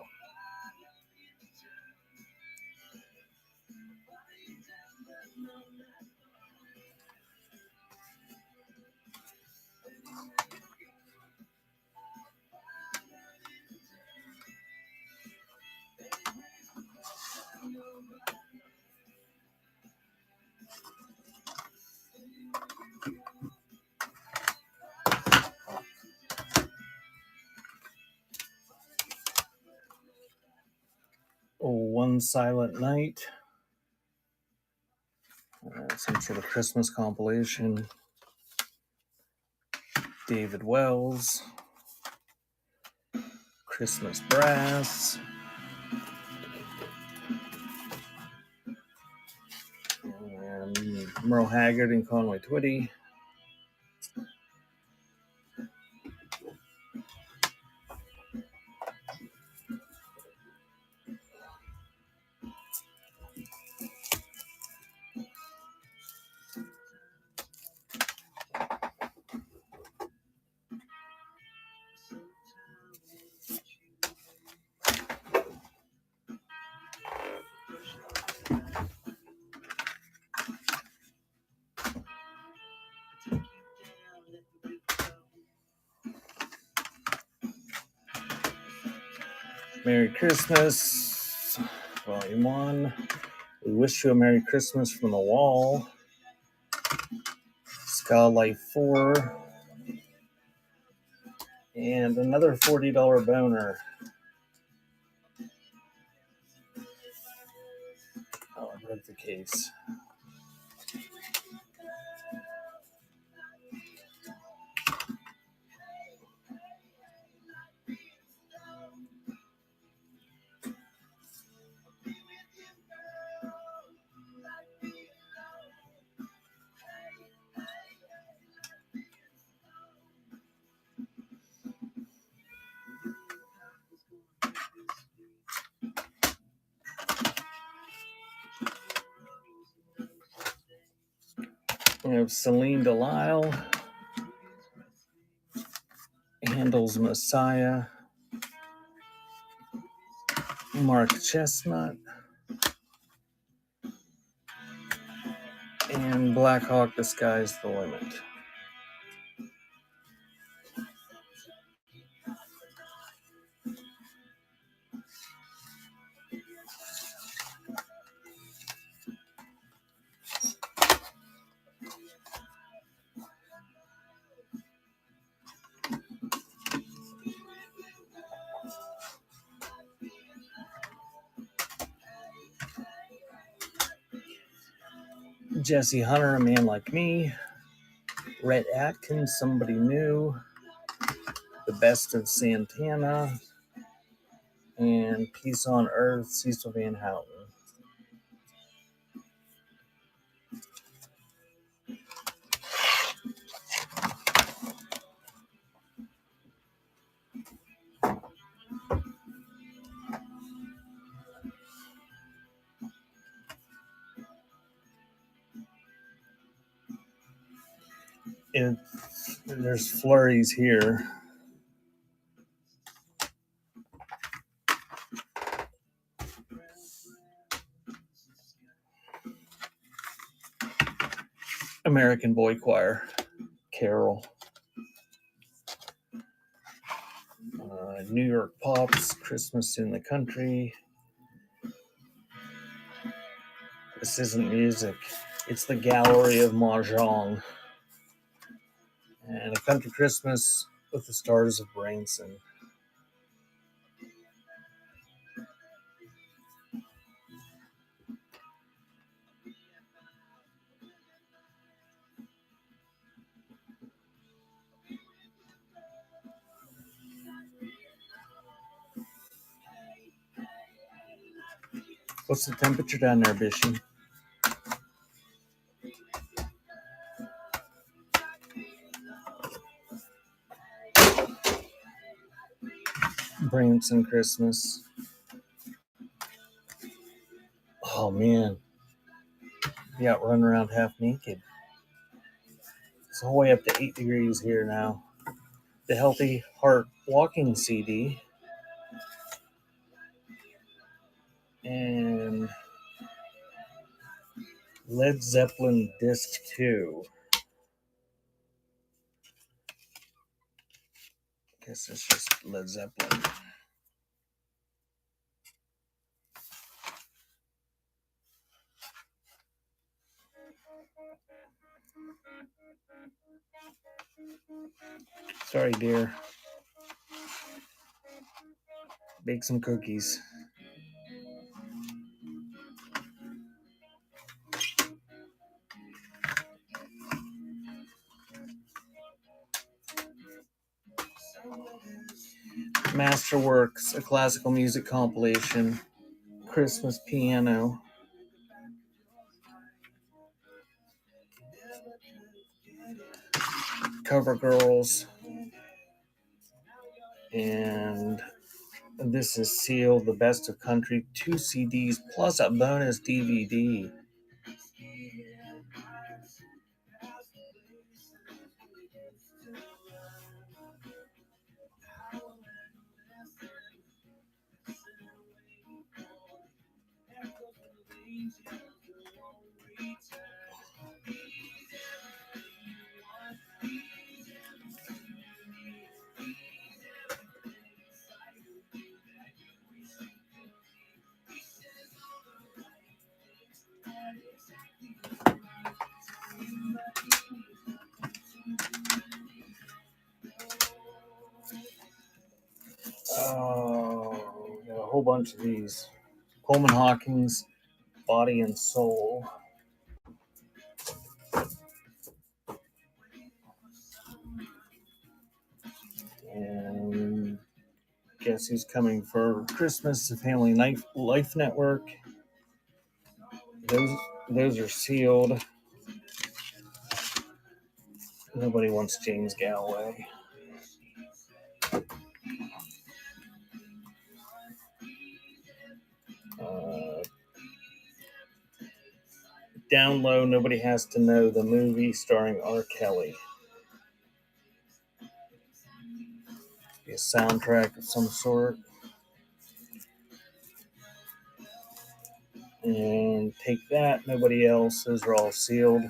One Silent Night. Some sort of Christmas compilation. David Wells. Christmas Brass. And Merle Haggard and Conway Twitty. Merry Christmas, Volume 1. We Wish You a Merry Christmas from the Wall. Ska Life 4. And another $40 boner. Oh, I broke the case. We have Celine Delisle, Handel's Messiah, Mark Chestnut, and Black Hawk, The Sky's the Limit. Jesse Hunter, A Man Like Me, Rhett Atkins, Somebody New, The Best of Santana, and Peace on Earth, Cecil Van Houten. There's flurries here. American Boy Choir, Carol. New York Pops, Christmas in the Country. This isn't music. It's the Gallery of Mahjong. And A Country Christmas with the Stars of Branson. What's the temperature down there, Bishy? Branson Christmas. Oh man, you out running around half naked. It's all the way up to 8 degrees here now. The Healthy Heart Walking CD. And Led Zeppelin Disc 2. Guess it's just Led Zeppelin. Sorry, dear. Bake some cookies. Masterworks, a classical music compilation. Christmas Piano. Cover Girls. And this is sealed, The Best of Country, 2 CDs plus a bonus DVD. Oh, got a whole bunch of these. Coleman Hawkins, Body and Soul. And Guess Who's Coming for Christmas, the Family Life Network. Those are sealed. Nobody wants James Galway. Down Low, Nobody Has to Know, the movie starring R. Kelly. Be a soundtrack of some sort. And take that, Nobody Else. Those are all sealed.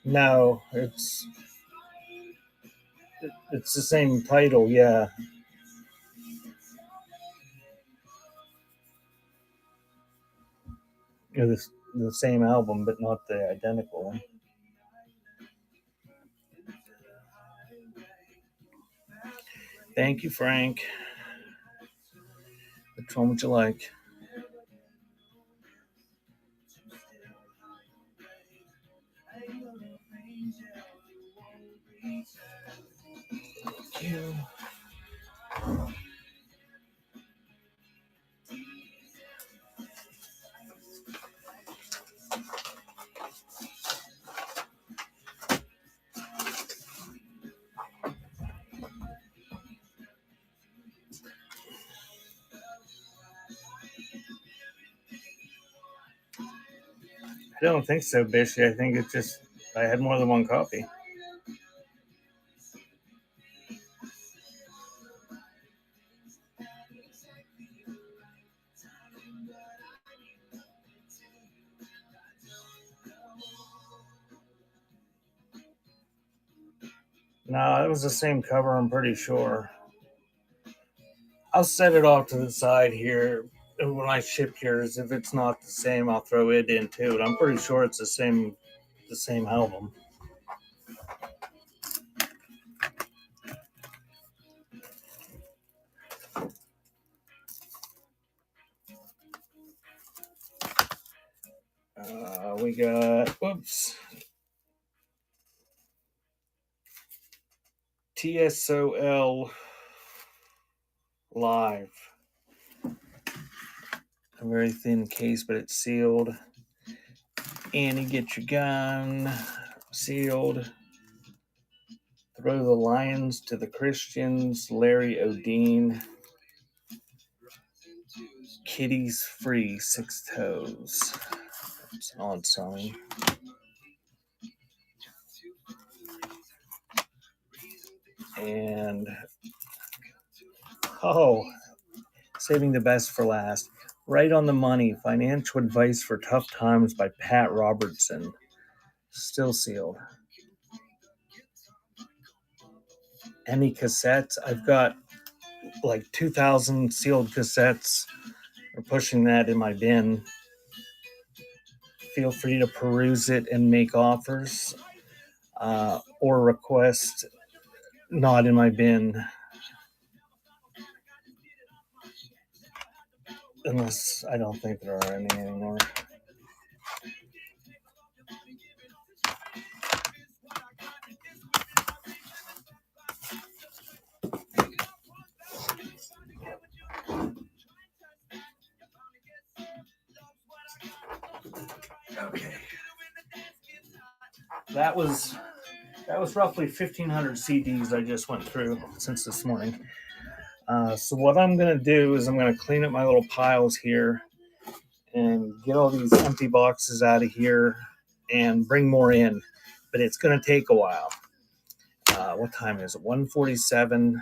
No, it's the same title, yeah. The same album, but not the identical one. Thank you, Frank. Which one would you like? Thank you. I don't think so, Bishy. I think it's just I had more than one copy. No, it was the same cover, I'm pretty sure. I'll set it off to the side here. When I ship yours, if it's not the same, I'll throw it in too. I'm pretty sure it's the same album. We got TSOL Live. A very thin case, but it's sealed. Annie, Get Your Gun, sealed. Throw the Lions to the Christians, Larry O'Dean. Kitties Free, Six Toes. It's an odd song. And saving the best for last. Right on the Money, Financial Advice for Tough Times by Pat Robertson. Still sealed. Any cassettes? I've got like 2,000 sealed cassettes. We're pushing that in my bin. Feel free to peruse it and make offers or request not in my bin. Unless I don't think there are any anymore. Okay. That was roughly 1,500 CDs I just went through since this morning. So what I'm going to do is I'm going to clean up my little piles here and get all these empty boxes out of here and bring more in. But it's going to take a while. What time is it? 1:47.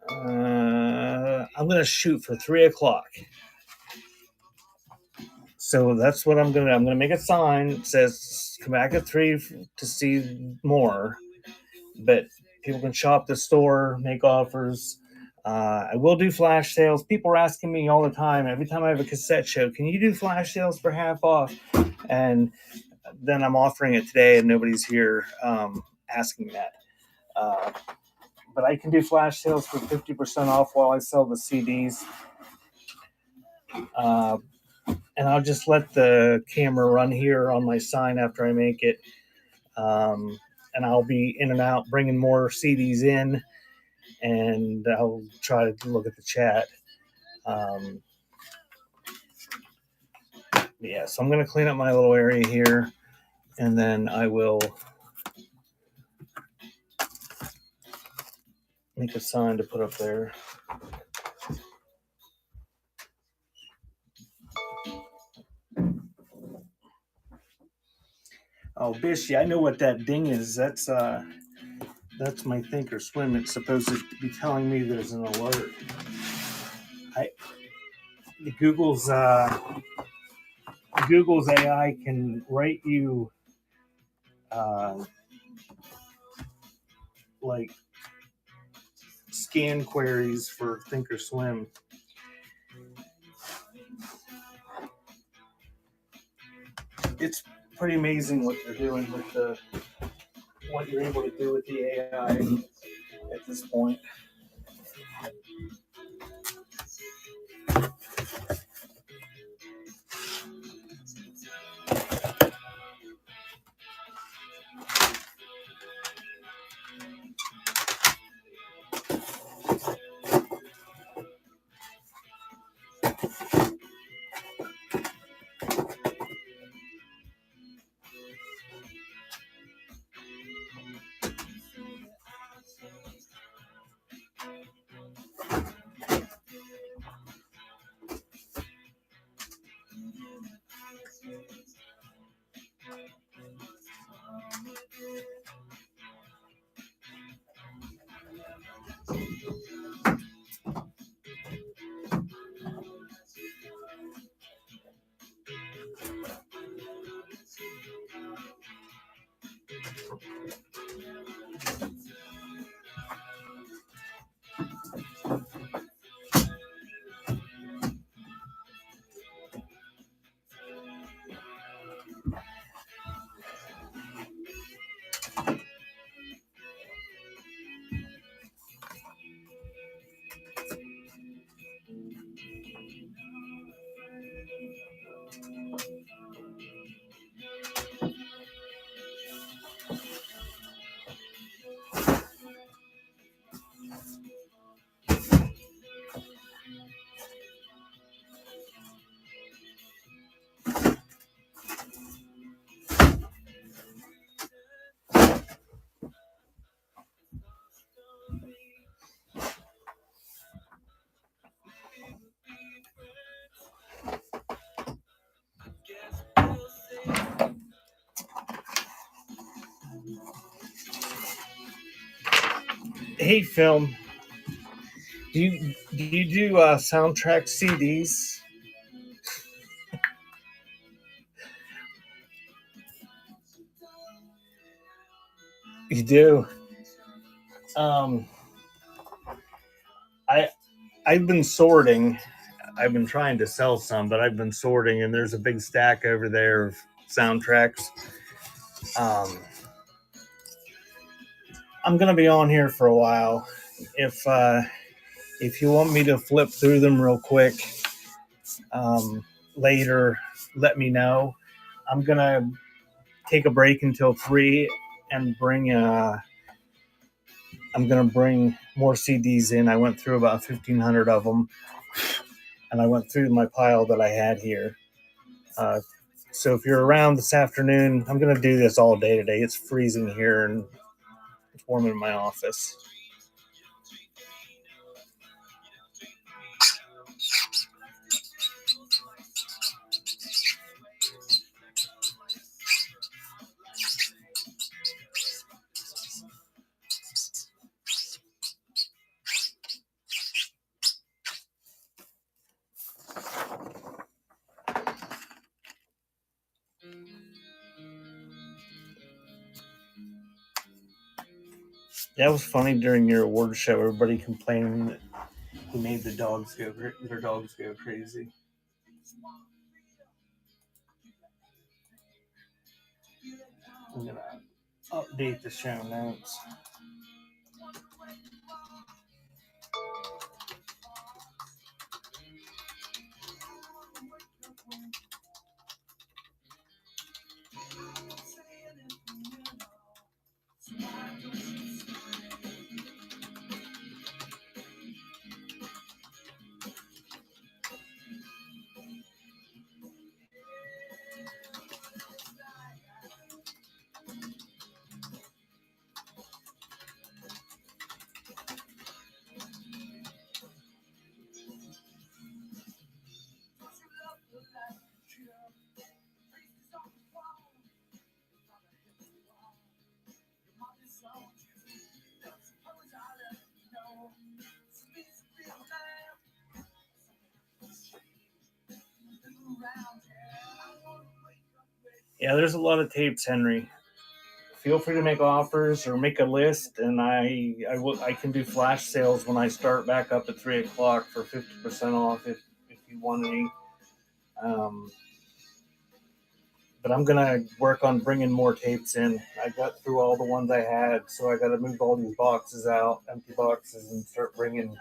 I'm going to shoot for 3 o'clock. So that's what I'm going to do. I'm going to make a sign that says, come back at 3 to see more. But people can shop the store, make offers. I will do flash sales. People are asking me all the time, every time I have a cassette show, can you do flash sales for half off? And then I'm offering it today and nobody's here asking that. But I can do flash sales for 50% off while I sell the CDs. And I'll just let the camera run here on my sign after I make it. And I'll be in and out bringing more CDs in. And I'll try to look at the chat. Yeah, so I'm going to clean up my little area here, and then I will make a sign to put up there. Oh, Bishy, I know what that ding is. That's my Thinkorswim. It's supposed to be telling me there's an alert. Google's AI can write you like scan queries for Thinkorswim. It's pretty amazing what they're doing with what you're able to do with the AI at this point. Hey, Film, do you do soundtrack CDs? You do. I've been sorting. I've been trying to sell some, but I've been sorting, and there's a big stack over there of soundtracks. I'm gonna be on here for a while. If you want me to flip through them real quick later, let me know. I'm gonna take a break until 3 and I'm gonna bring more CDs in. I went through about 1,500 of them, and I went through my pile that I had here. So if you're around this afternoon, I'm gonna do this all day today. It's freezing here and it's warm in my office. That was funny during your award show. Everybody complaining that he made their dogs go crazy. I'm gonna update the show notes. Yeah, there's a lot of tapes, Henry. Feel free to make offers or make a list, and I can do flash sales when I start back up at 3 o'clock for 50% off if you want any. Um, but I'm gonna work on bringing more tapes in. I got through all the ones I had, so I got to move all these boxes out, empty boxes, and start bringing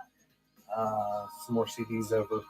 some more CDs over.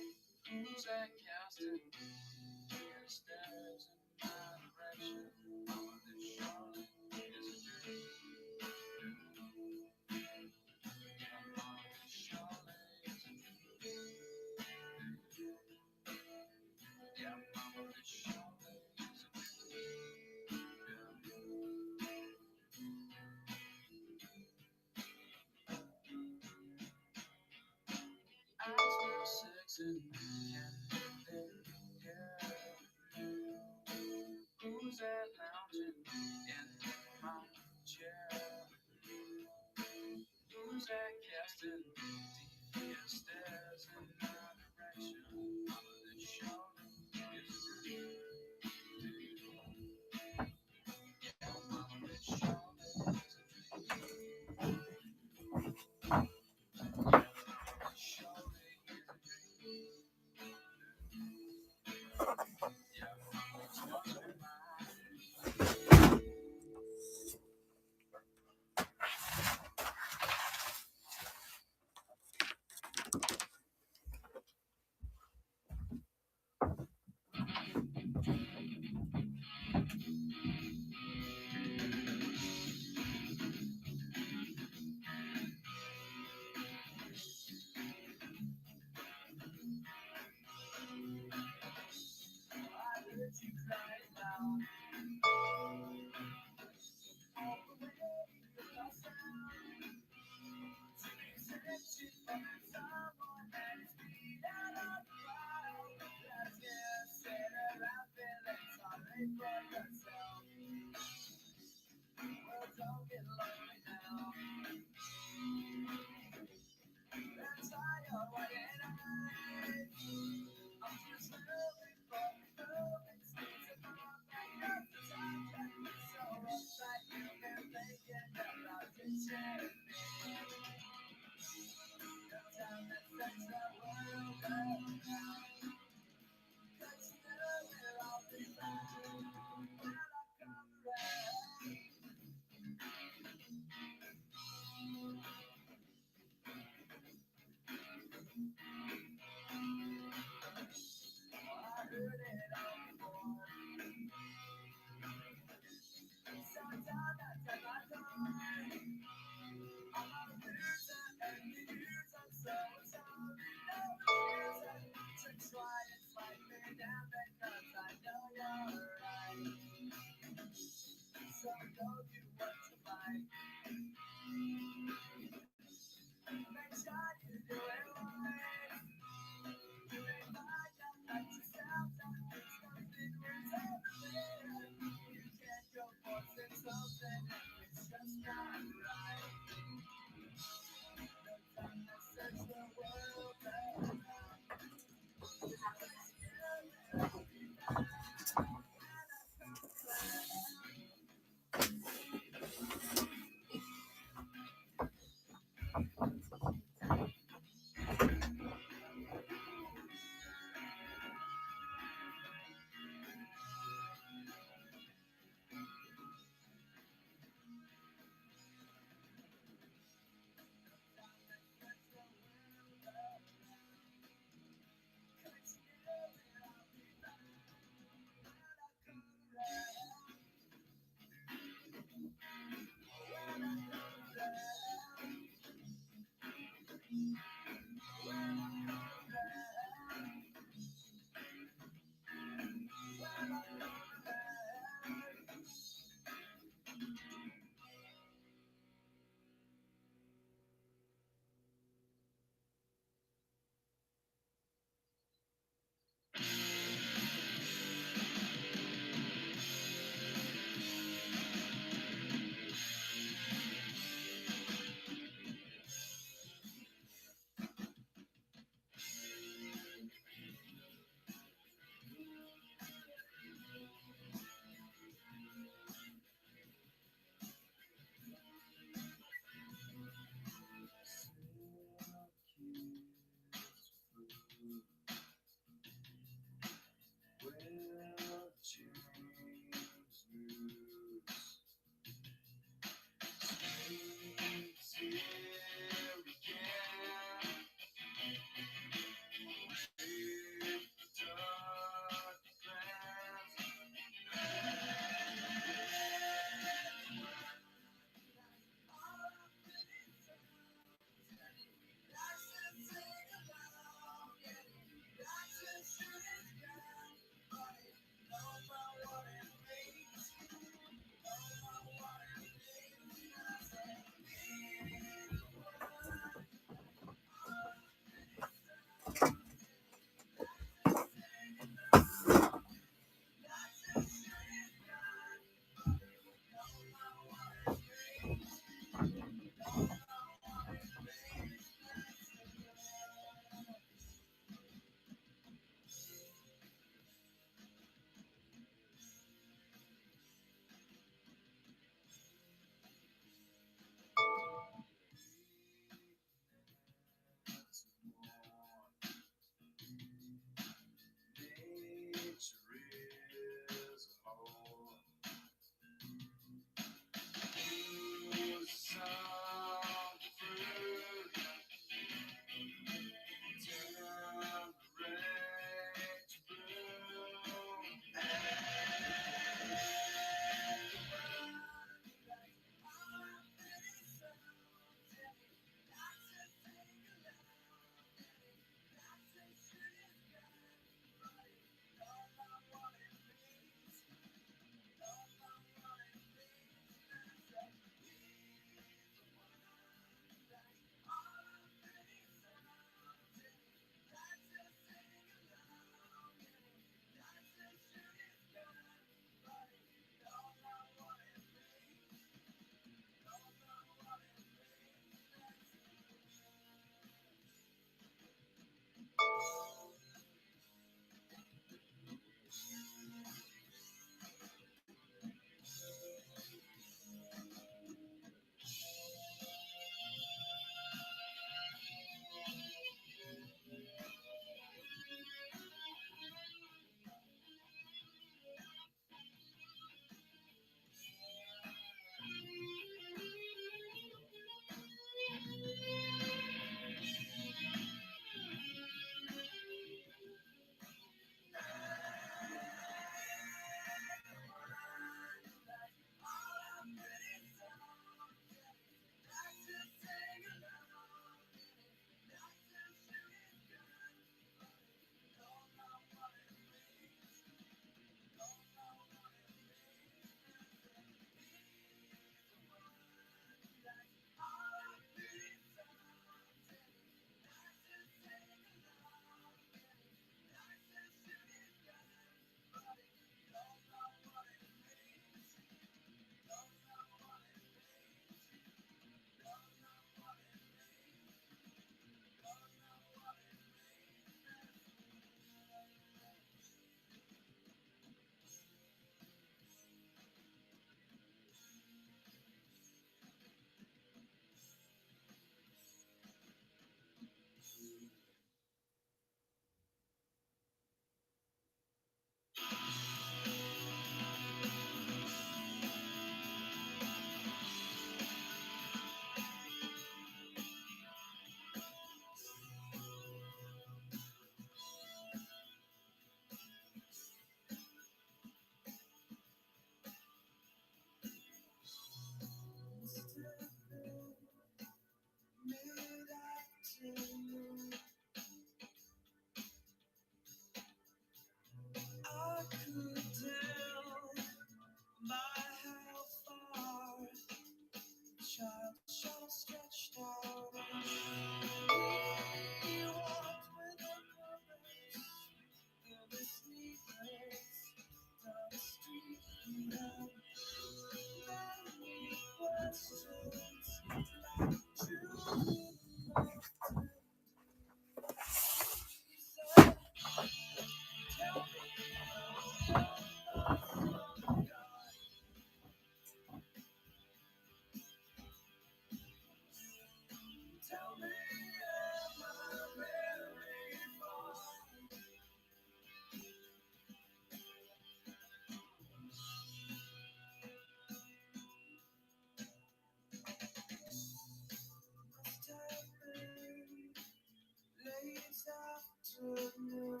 afternoon.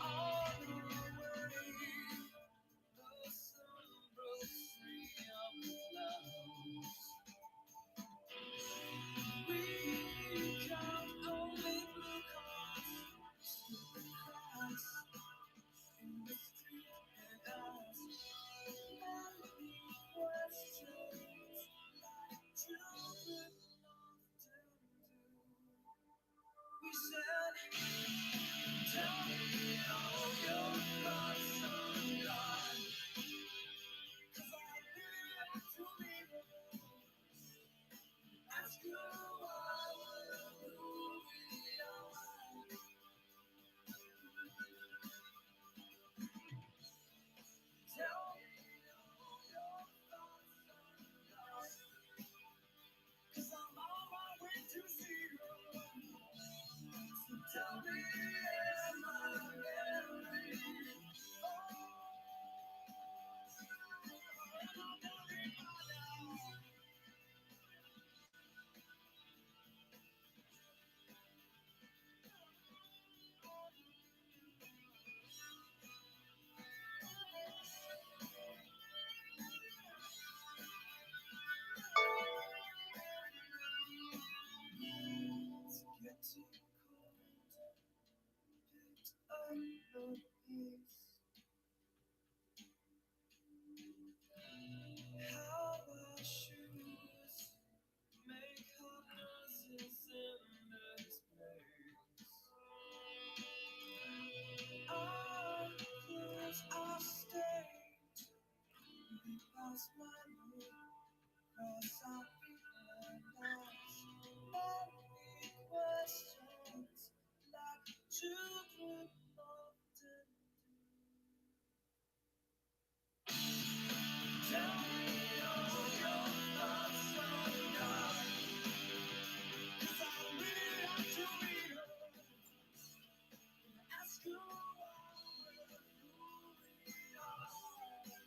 On the way, the sun broke free of the clouds. We count only blue cars, the cracks in the street and ask many questions like children often do. We said, tell me all your thoughts on God, 'cause I really want to leave you. Ask you why, who we are. Tell me all your thoughts on God, 'cause I'm on my way to see you. So tell me, am I married? Oh, am I married now? It's getting cold. Picked up the pace. How our shoes make hot noises in this place. Our clothes are stained. We pass my mood, cross our feet and ask many questions like children often do. Tell me all your thoughts on God, 'cause I really have to read them. Ask you why, who we are.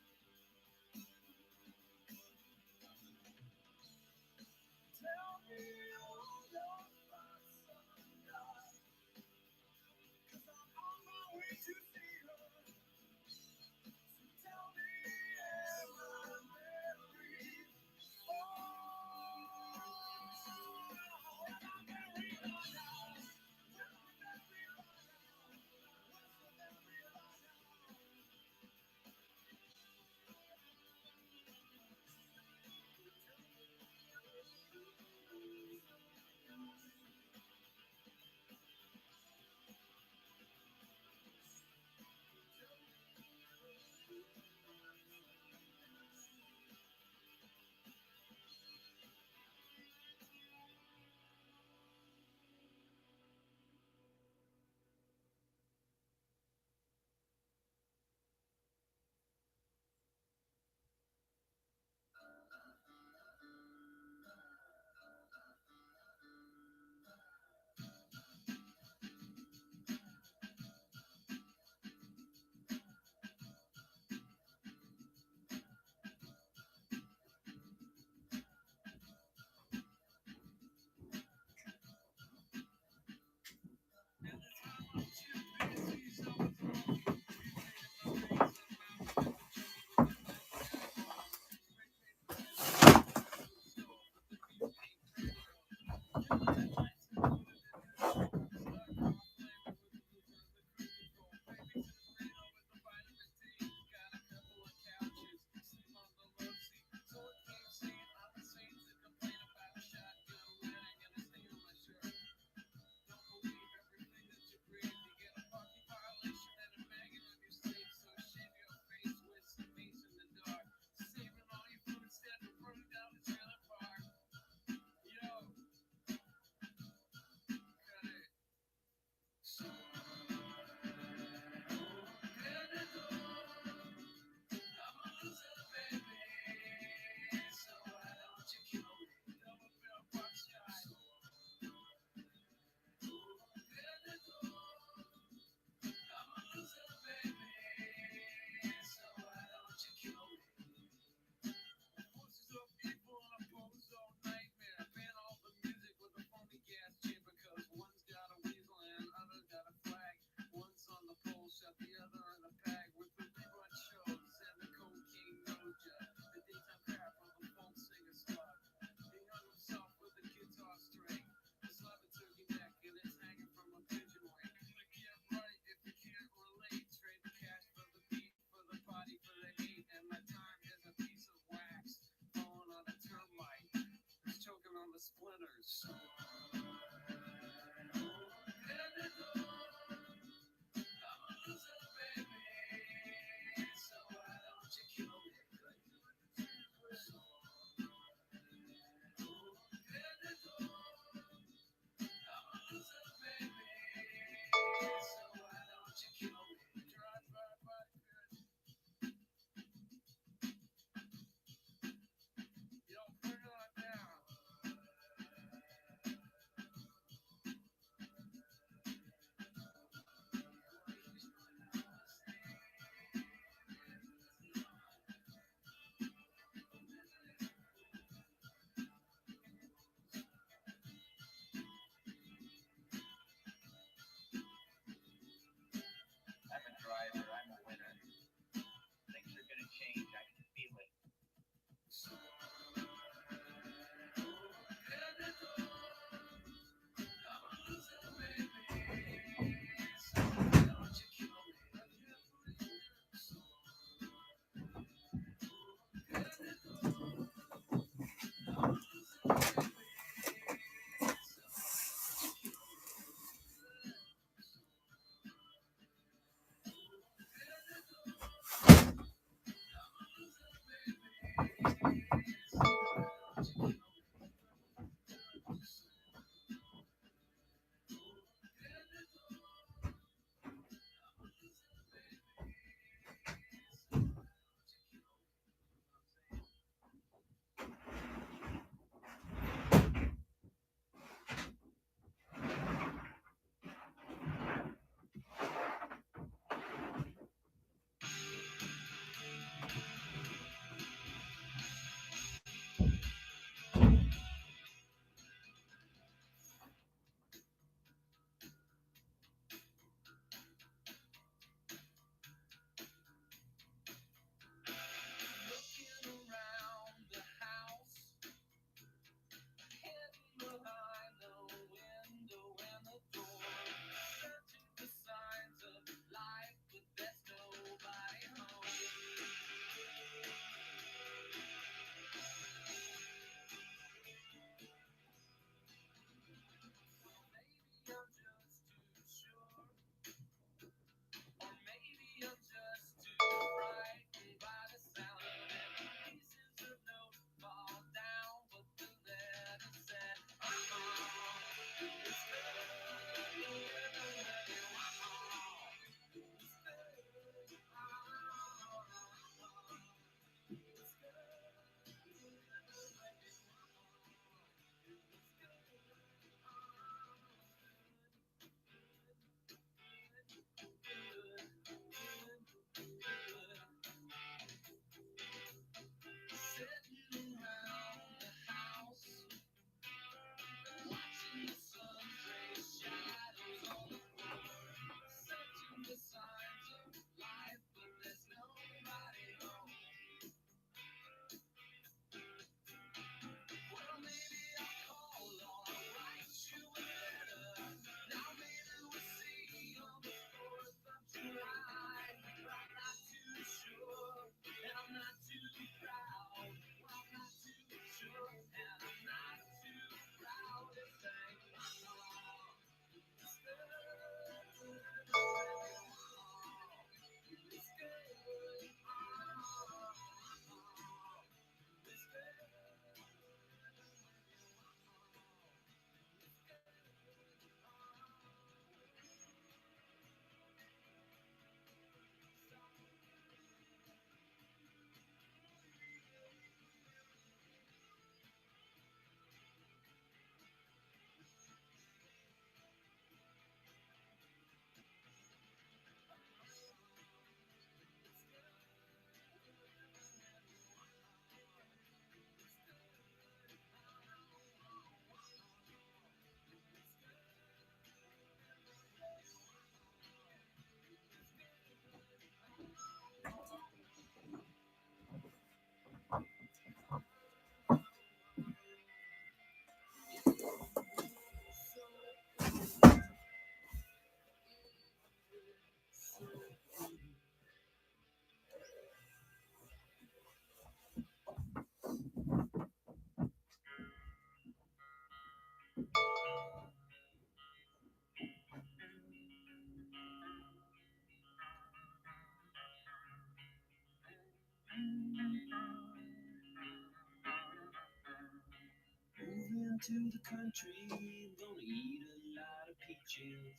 Moving to the country, gonna eat a lot of peaches.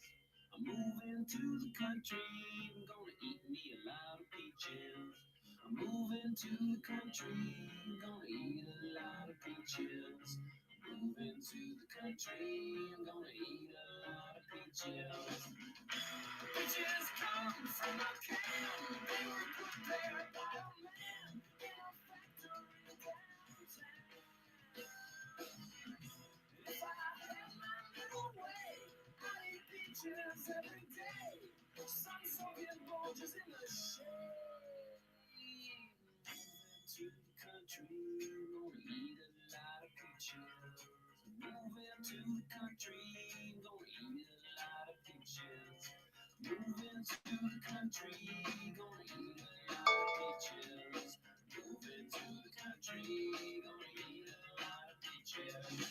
I'm moving to the country, I'm gonna eat me a lot of peaches. I'm moving to the country, I'm gonna eat a lot of peaches. Moving to the country, I'm gonna eat a lot of peaches. Peaches come from a can, they were put there by a man in a factory downtown. If I had my little way, I'd eat peaches every day. Sun soaking bulges in the shade. Moving to the country, gonna eat a lot of peaches. Moving to the country, gonna eat a lot of peaches. Moving to the country, gonna eat a lot of peaches. Moving to the country, gonna eat a lot of peaches.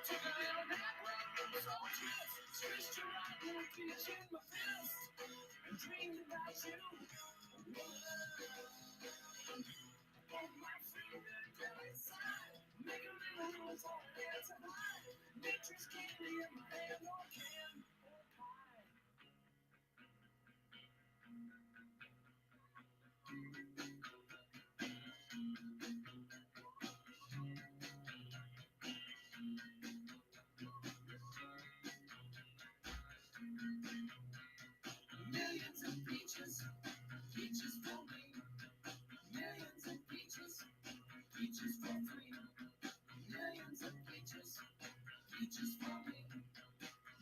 Took a little nap when I was all dressed, stretched your rotten peach in my fist, and dreamed about you. Hold my finger down inside, make a little noise on there to hide. Nature's candy in my hand, or can or pie. Millions of peaches, peaches for me. Millions of peaches, peaches for free. Millions of peaches, peaches for me.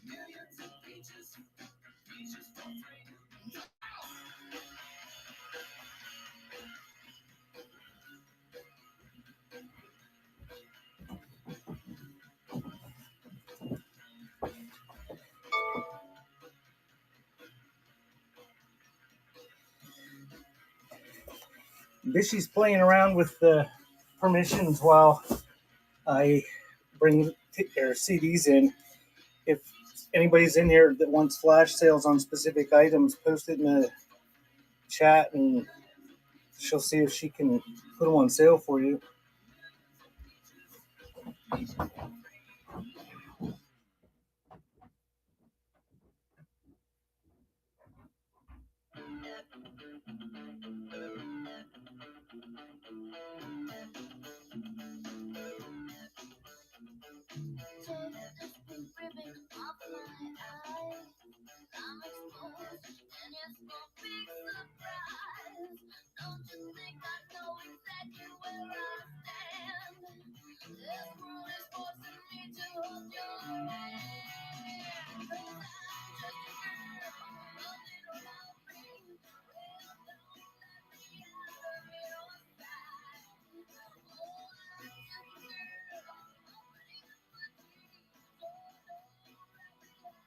Millions of peaches, peaches for free. Bishy's playing around with the permissions while I bring their CDs in. If anybody's in here that wants flash sales on specific items, post it in the chat and she'll see if she can put them on sale for you. Take this pink ribbon off my eye. I'm exposed, and it's no big surprise. Don't you think I know exactly where I stand? This world is forcing me to hold your hand. 'Cause I'm just a girl, nothing about me. Well, don't let me out of your sight. Oh, I'm just a girl, nobody but me. So don't let me out of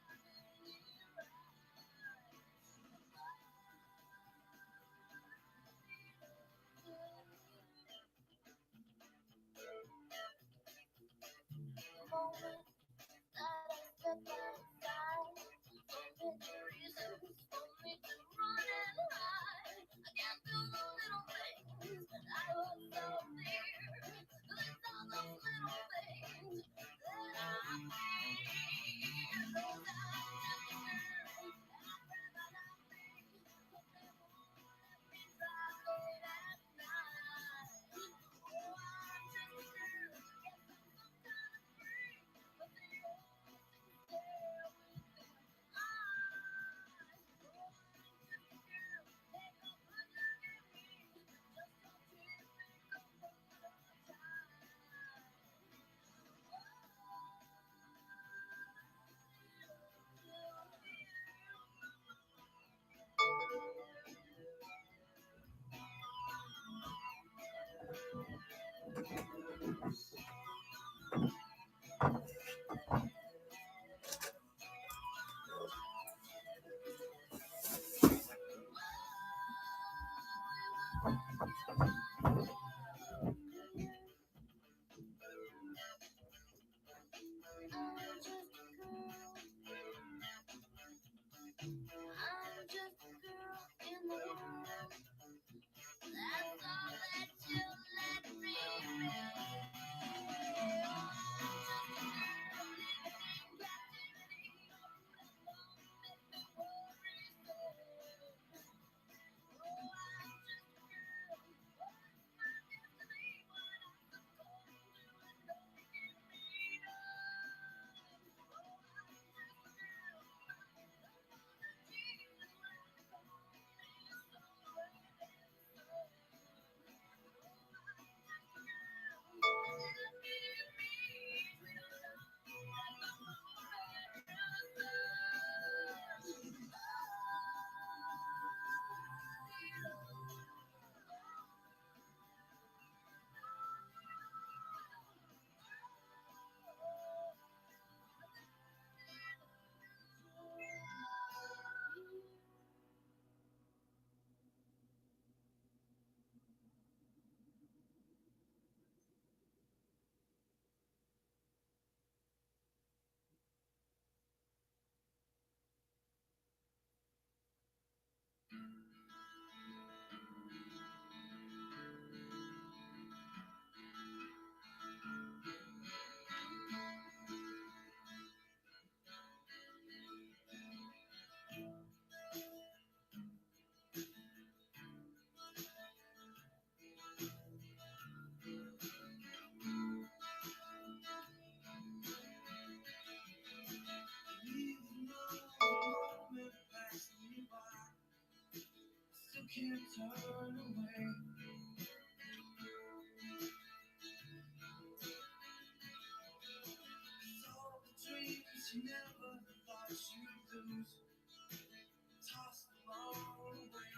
your moment that I step outside. Don't get reasons for me to run and hide. I can't do the little things that I love so dear. It's all those little things that I fear. 'Cause I'm just a girl, and I'd rather not be. So never let me drive late at night. Oh, I'm just a girl, guess I'm some kind of freak. But they all seem to say can't turn away. All the dreams you never thought you'd lose, toss them all away.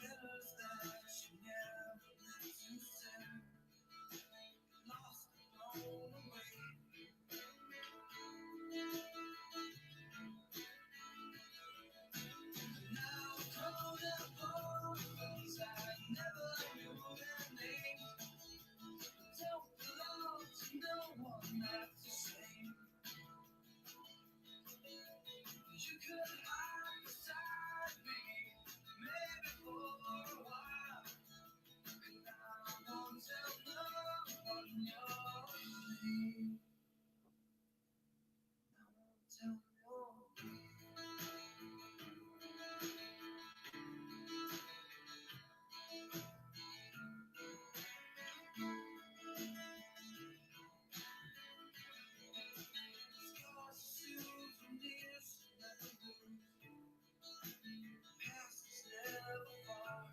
Letters that you never meant to send, lost and blown away. Now I call them poems I never knew their names. Don't belong to no one, that's a shame. You could hide beside me, maybe for a while. And I won't tell no one your name. I won't tell no one. Scars soothe from years never lose. Past is never far.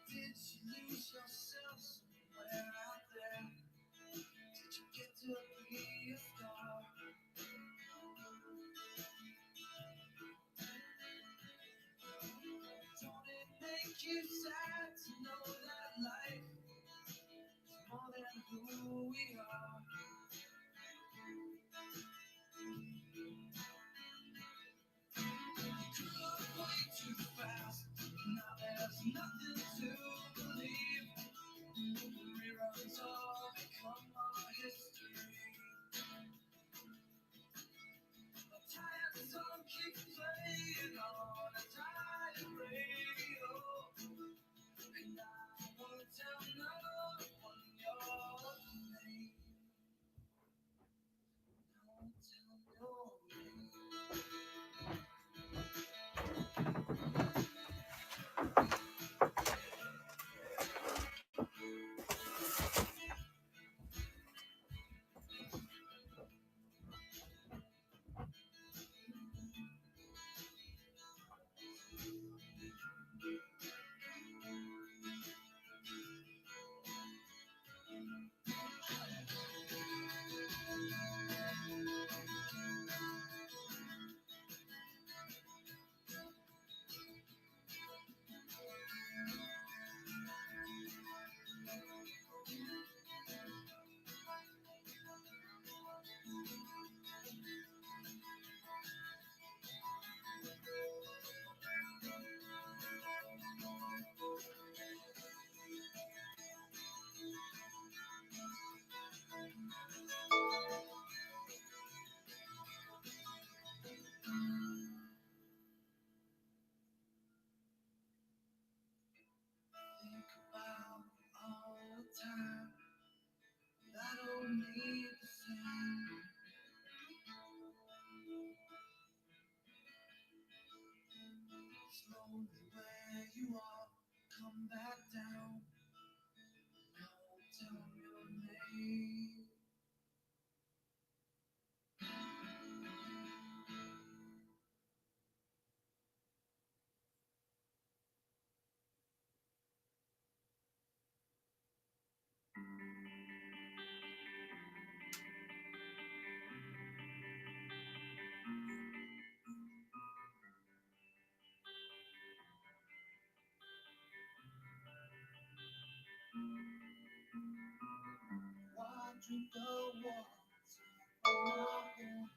Did you lose yourself somewhere out there? Did you get to be a star? Don't it make you sad to know that life is more than who we are? You look way too fast. Now there's nothing to believe. Reruns all become our history. A tired song keeps playing on a tired radio. And I won't tell no one your name. I won't tell no one. Think about all the time that don't need the same. Slowly where you are, come back down. I won't tell your name. Why drink the water from my hand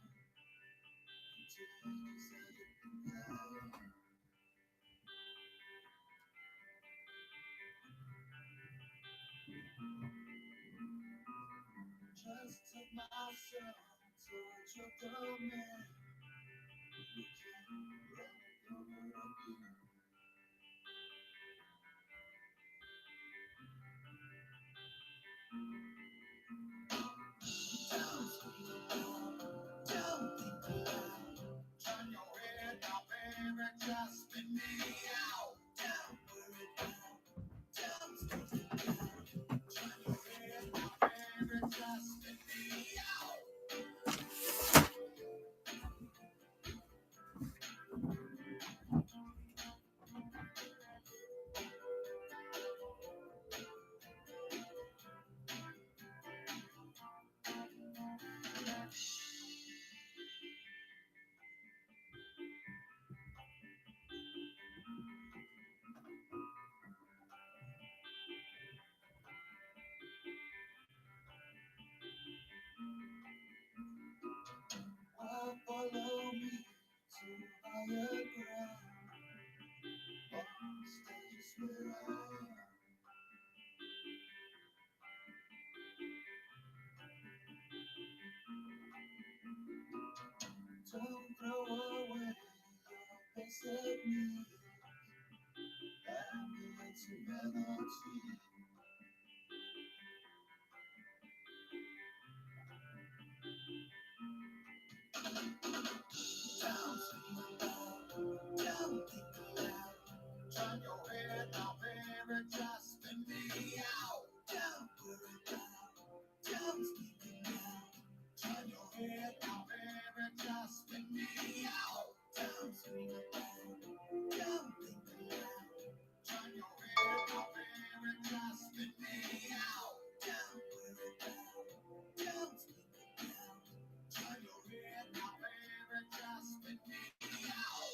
until you say goodnight? Just took myself towards your domain. You can't let me go again. Don't think about it. Turn your head now, baby, just spin me out. Don't worry about it. Don't think about it. Turn your head follow me to higher ground. Stay just where I am. Don't throw away your basic needs. It's a melody. Don't speak loud, don't think aloud. Turn your head now, baby, just spin me out. Don't worry about, don't speak loud. Turn your head now, baby, just spin me out. Don't scream aloud, don't think aloud. Turn your head now, baby, just spin me out. Don't worry about, don't speak aloud. Turn your head now, baby, just spin me out.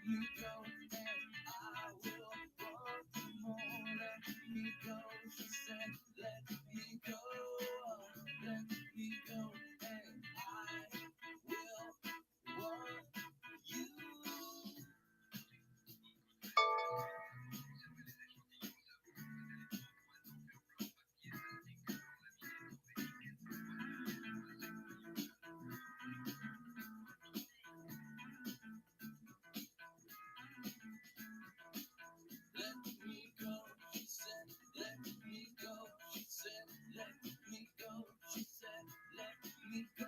me go, and I will want you more. Let me go, she said, let me go, let me go, and I will want you. Let me go, she said, let me go, she said, let me go, she said, let me go,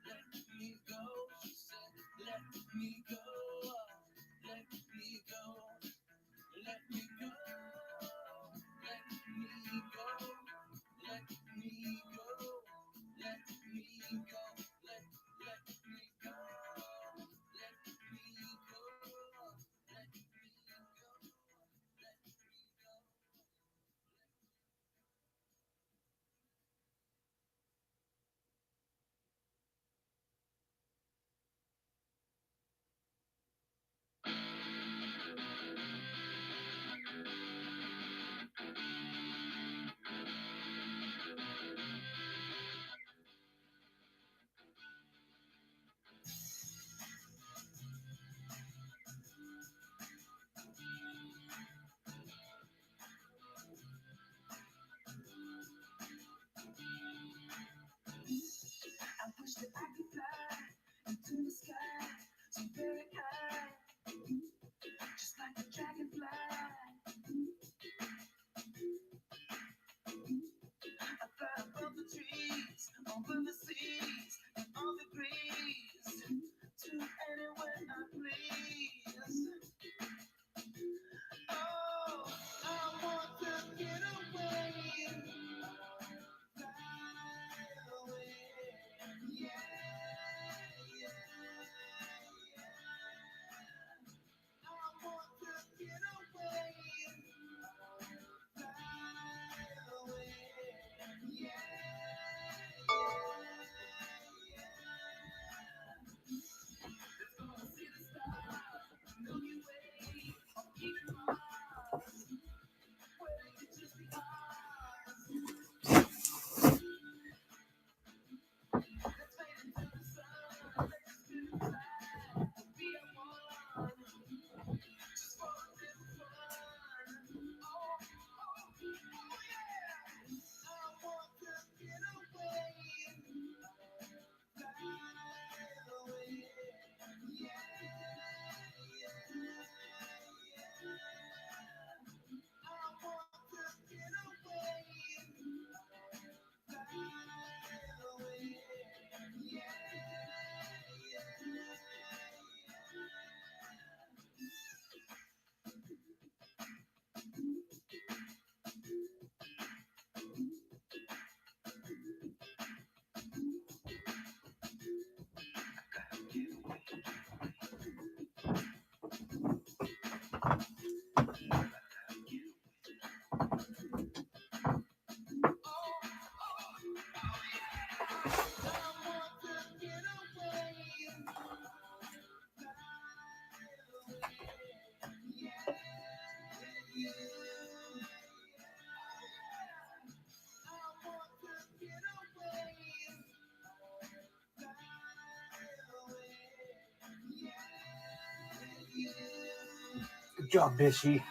let me go, she said, let me go, let me go, let me go, let me go, let me go, let me go, let me go, let me go, let me I wish that I could fly into the sky so very high, just like a dragonfly. I fly above the trees, over the seas, and all the breeze, to anywhere I please. Oh, I want to get away, fly away, yeah, yeah, yeah. I want to get away, fly away, yeah, let's go and see the stars, Milky Way, or even Mars, where they could just be ours. Let's fade into the sun, let's just spin inside, be at one, just for a little fun. Oh, yeah. I want to get away, fly away, yeah, yeah, yeah. I want to get away, fly away, yeah, Good job, Bishy.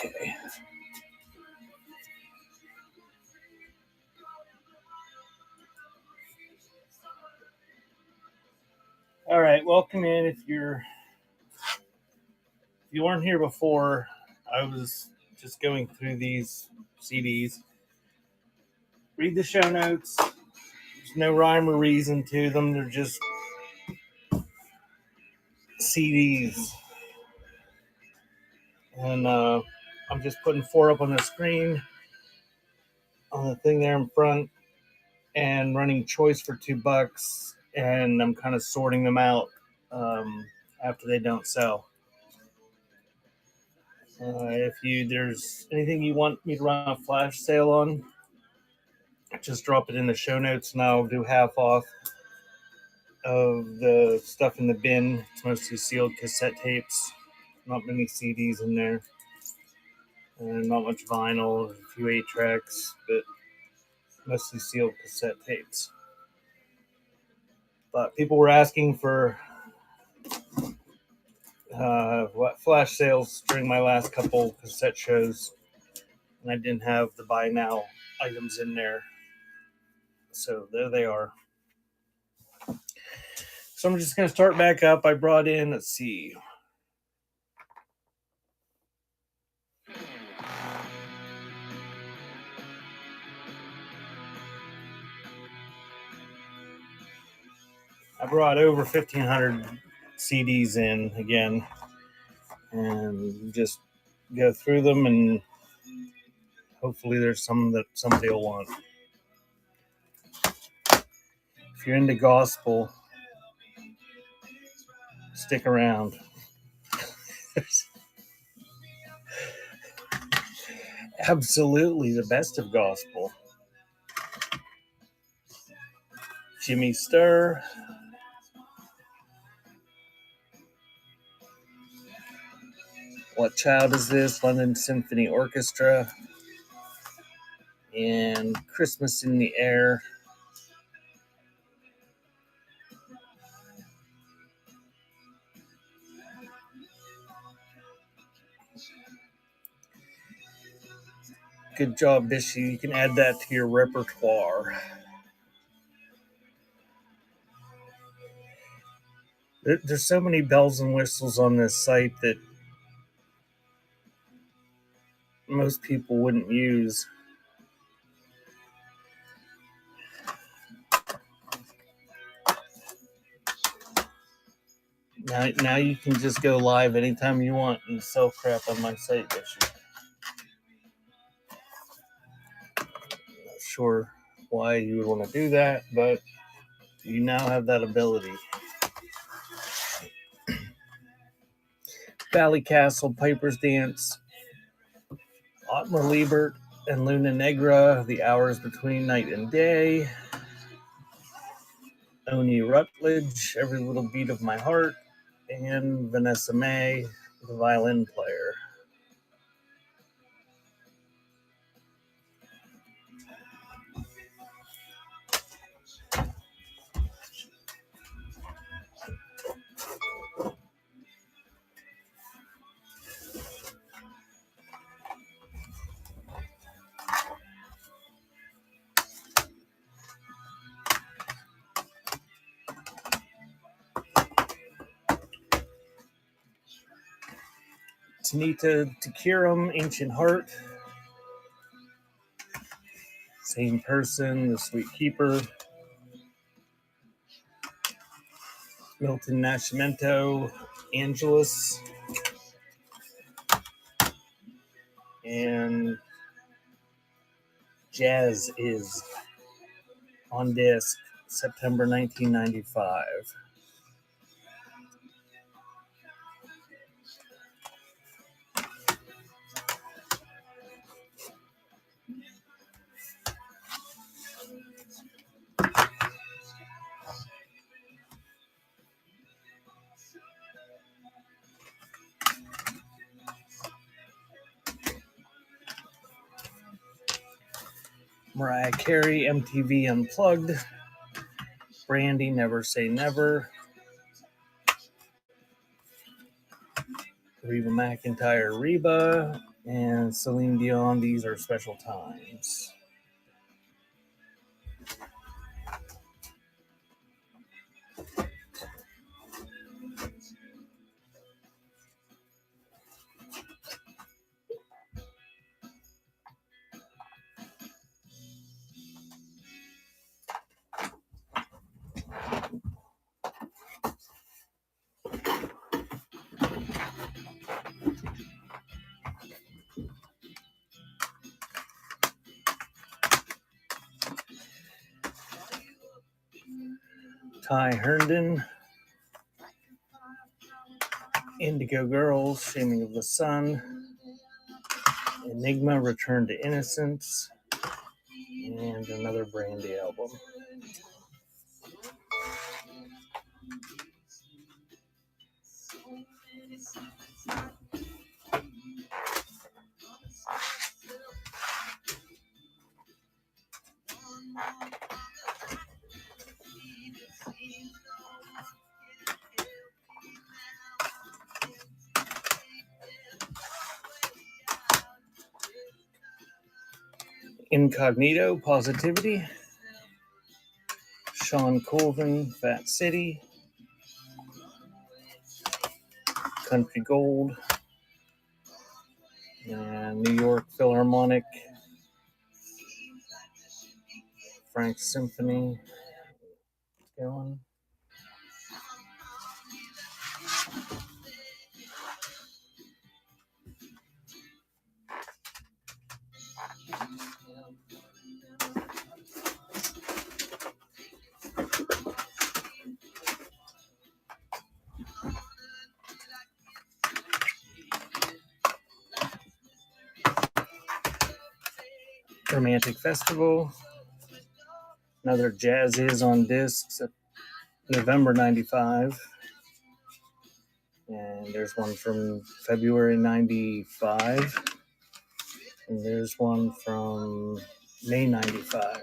Okay. All right, welcome in. If you weren't here before, I was just going through these CDs. Read the show notes. There's no rhyme or reason to them. They're just CDs. And I'm just putting 4 up on the screen on the thing there in front and running choice for $2. And I'm kind of sorting them out after they don't sell. If there's anything you want me to run a flash sale on, just drop it in the show notes and I'll do half off of the stuff in the bin. It's mostly sealed cassette tapes, not many CDs in there, and not much vinyl, a few 8-tracks, but mostly sealed cassette tapes. But people were asking for flash sales during my last couple cassette shows, and I didn't have the buy now items in there. So there they are. So I'm just going to start back up. I brought in, let's see. I brought over 1,500 CDs in again and just go through them, and hopefully there's some that somebody will want. If you're into gospel, stick around. Absolutely the best of gospel. Jimmy Sturr, What Child Is This? London Symphony Orchestra, and Christmas in the Air. Good job, Bishy. You can add that to your repertoire. There's so many bells and whistles on this site that most people wouldn't use. Now you can just go live anytime you want and sell crap on my site, Bishy. Not sure why you would want to do that, but you now have that ability. Valley Castle, Piper's Dance, Otmar Liebert and Luna Negra, The Hours Between Night and Day, Oni Rutledge, Every Little Beat of My Heart, and Vanessa May, the violin player. Tanita Takiram, Ancient Heart. Same Person, The Sweet Keeper. Milton Nascimento, Angelus. And Jazz Is on disc, September 1995. Mariah Carey, MTV Unplugged. Brandy, Never Say Never. Reba McEntire, Reba. And Celine Dion, These Are Special Times. Ty Herndon, Indigo Girls, Shaming of the Sun, Enigma, Return to Innocence, and another Brandy album. Incognito, Positivity, Sean Colvin, Fat City, Country Gold, and New York Philharmonic, Frank Symphony. Going. Romantic Festival, another Jazz Is on Discs, November 95. And there's one from February 95. And there's one from May 95.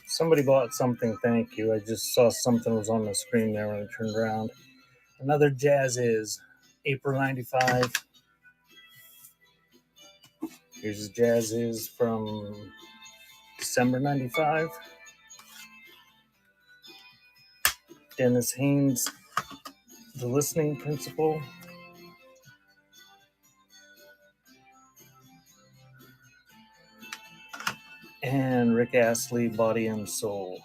Somebody bought something, thank you. I just saw something was on the screen there when I turned around. Another Jazz Is, April 95. Here's Jazz Is from December 95. Dennis Haynes, The Listening Principle. And Rick Astley, Body and Soul.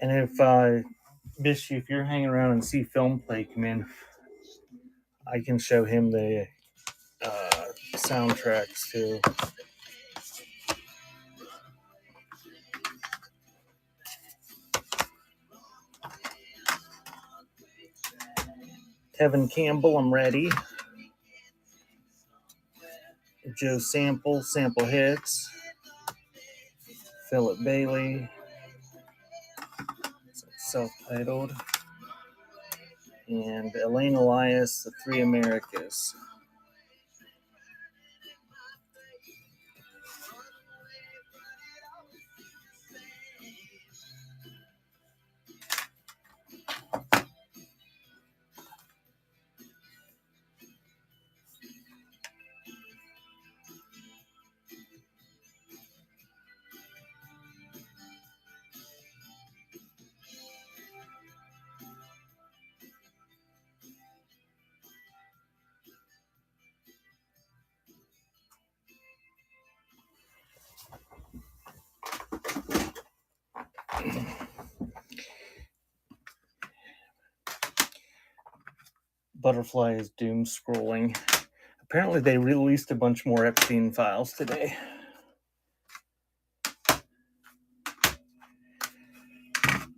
And if Bish, if you're hanging around and see Film Play come in, I can show him the soundtracks too. Tevin Campbell, I'm Ready. Joe Sample, Sample Hits. Philip Bailey, self-titled. And Elaine Elias, The Three Americas. Butterfly is doom scrolling. Apparently they released a bunch more Epstein files today.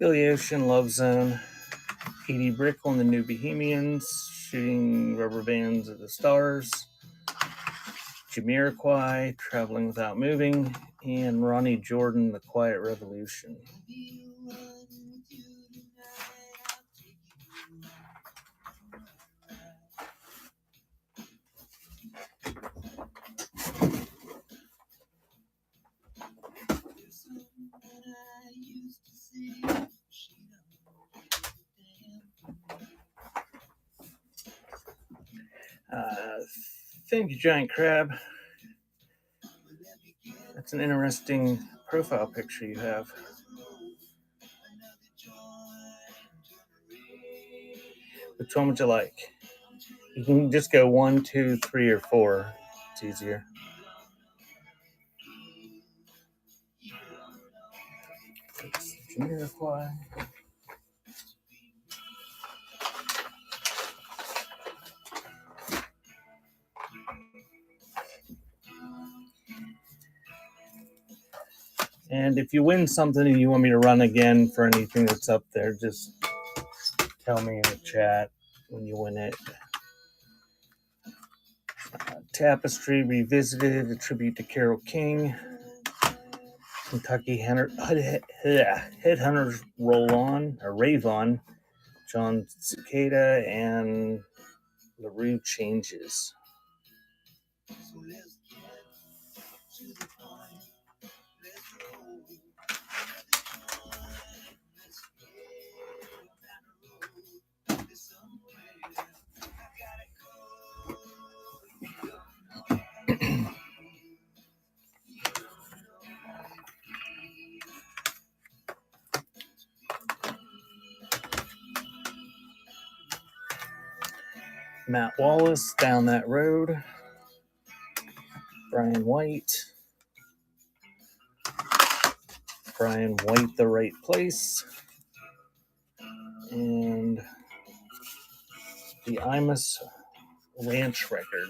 Billy Ocean, Love Zone. Edie Brickell and the New Bohemians, Shooting Rubber Bands at the Stars. Jamiroquai, Traveling Without Moving. And Ronnie Jordan, The Quiet Revolution. Thank you, Giant Crab. That's an interesting profile picture you have. Which one would you like? You can just go 1, 2, 3, or 4. It's easier. Jamiroquai. And if you win something and you want me to run again for anything that's up there, just tell me in the chat when you win it. Tapestry Revisited, a tribute to Carole King. Kentucky Headhunters Roll On, or Rave On. John Cicada and LaRue Changes. Matt Wallace, Down That Road. Brian White, The Right Place. And the Imus Ranch Record.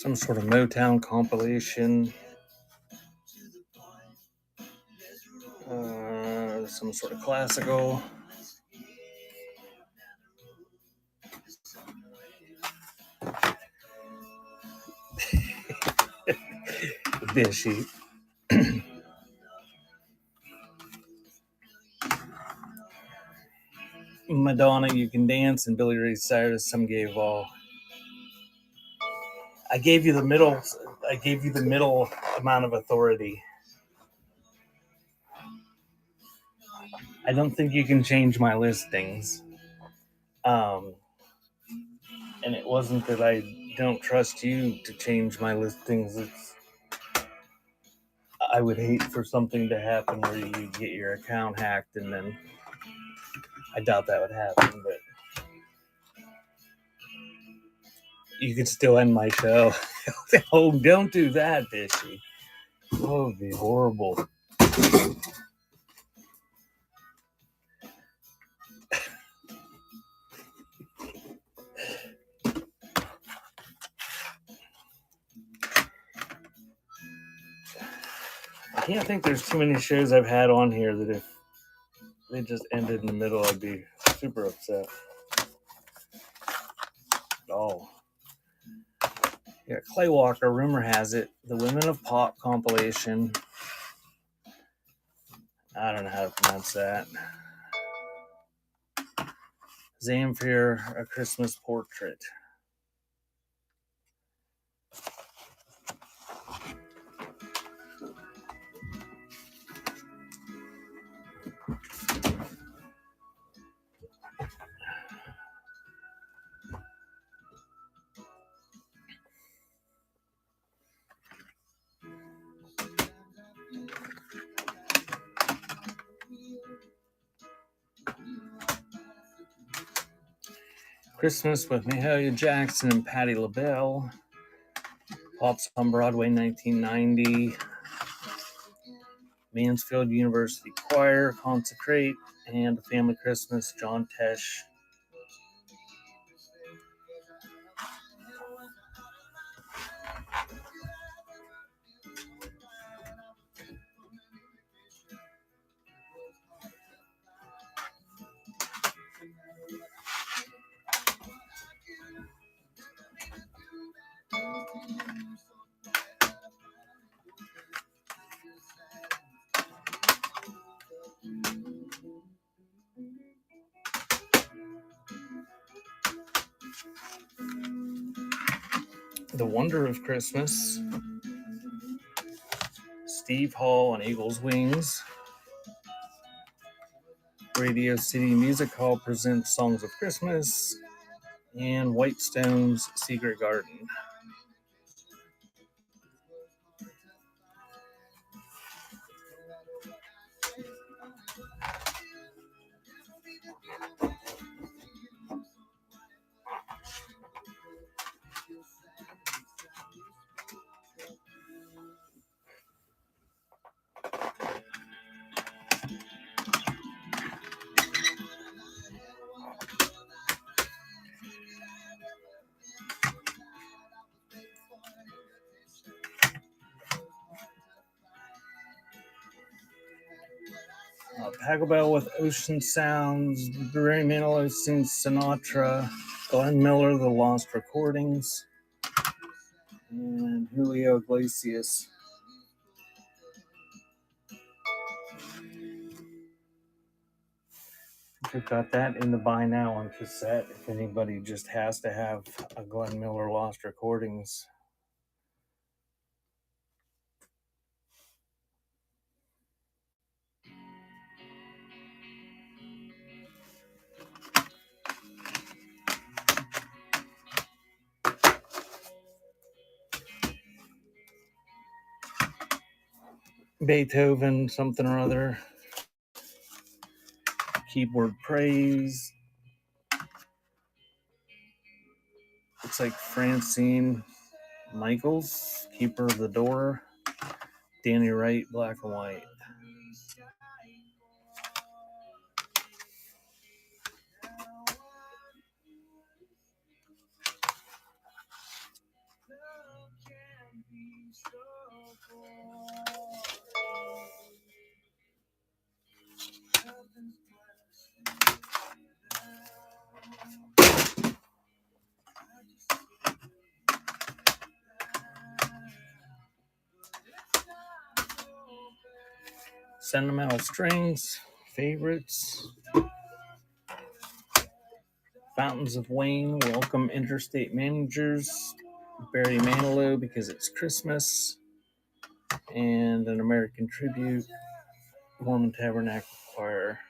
Some sort of Motown compilation. Some sort of classical. Bishy. Madonna, You Can Dance, and Billy Ray Cyrus, Some Gave All. I gave you the middle amount of authority. I don't think you can change my listings. And it wasn't that I don't trust you to change my listings. I would hate for something to happen where you get your account hacked, and then I doubt that would happen, but you could still end my show. Oh, don't do that, Bishy. Oh, it'd be horrible. I can't think there's too many shows I've had on here that if they just ended in the middle, I'd be super upset. At all. Yeah, Clay Walker, rumor has it, the Women of Pop compilation. I don't know how to pronounce that. Zamfir, A Christmas Portrait. Christmas with Mahalia Jackson and Patti LaBelle. Pops on Broadway 1990. Mansfield University Choir, Consecrate, and Family Christmas, John Tesh. The Wonder of Christmas, Steve Hall and Eagles Wings. Radio City Music Hall presents Songs of Christmas, and Whitestone's Secret Garden. Pachelbel with Ocean Sounds, Barry Manilow sings Sinatra, Glenn Miller, The Lost Recordings, and Julio Iglesias. We've got that in the buy now on cassette if anybody just has to have a Glenn Miller Lost Recordings. Beethoven, something or other. Keyboard Praise. Looks like Francine Michaels, Keeper of the Door. Danny Wright, Black and White. Sentimental Strings, Favorites. Fountains of Wayne, Welcome Interstate Managers, Barry Manilow, Because It's Christmas, and An American Tribute, Mormon Tabernacle Choir.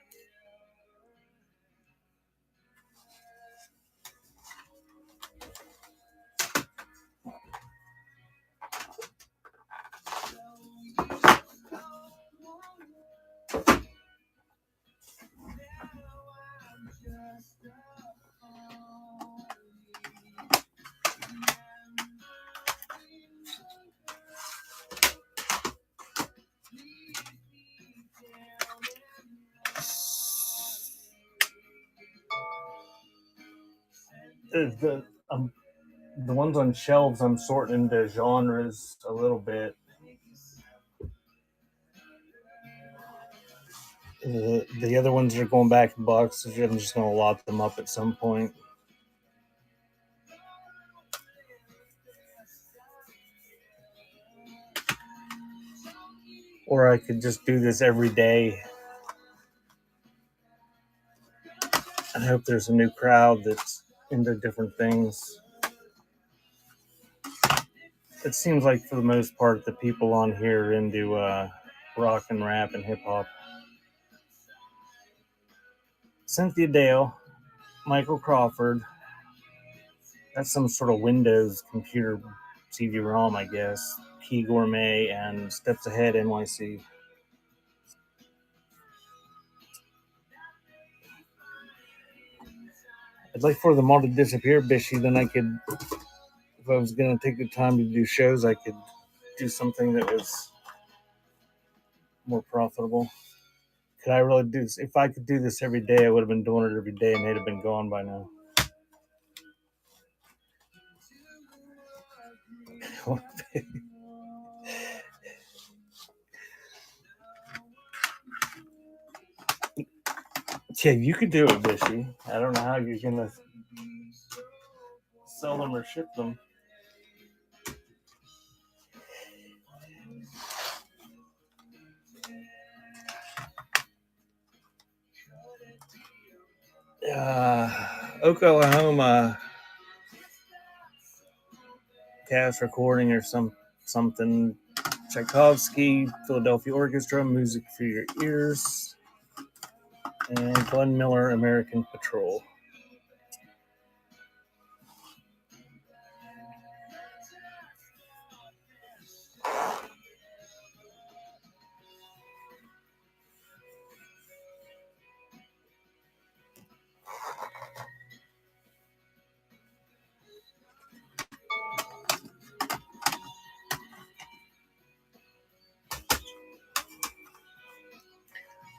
The ones on shelves, I'm sorting into genres a little bit. The other ones are going back in boxes. I'm just going to lock them up at some point. Or I could just do this every day. I hope there's a new crowd that's into different things. It seems like for the most part the people on here are into rock and rap and hip hop. Cynthia Dale, Michael Crawford. That's some sort of Windows computer CD-ROM, I guess. Key Gourmet and Steps Ahead NYC. I'd like for them all to disappear, Bishy. Then I could, if I was going to take the time to do shows, I could do something that was more profitable. Could I really do this? If I could do this every day, I would have been doing it every day and they'd have been gone by now. Yeah, you could do it, Bishy. I don't know how you're going to sell them or ship them. Oklahoma cast recording or something. Tchaikovsky, Philadelphia Orchestra, Music for Your Ears, and Glenn Miller, American Patrol.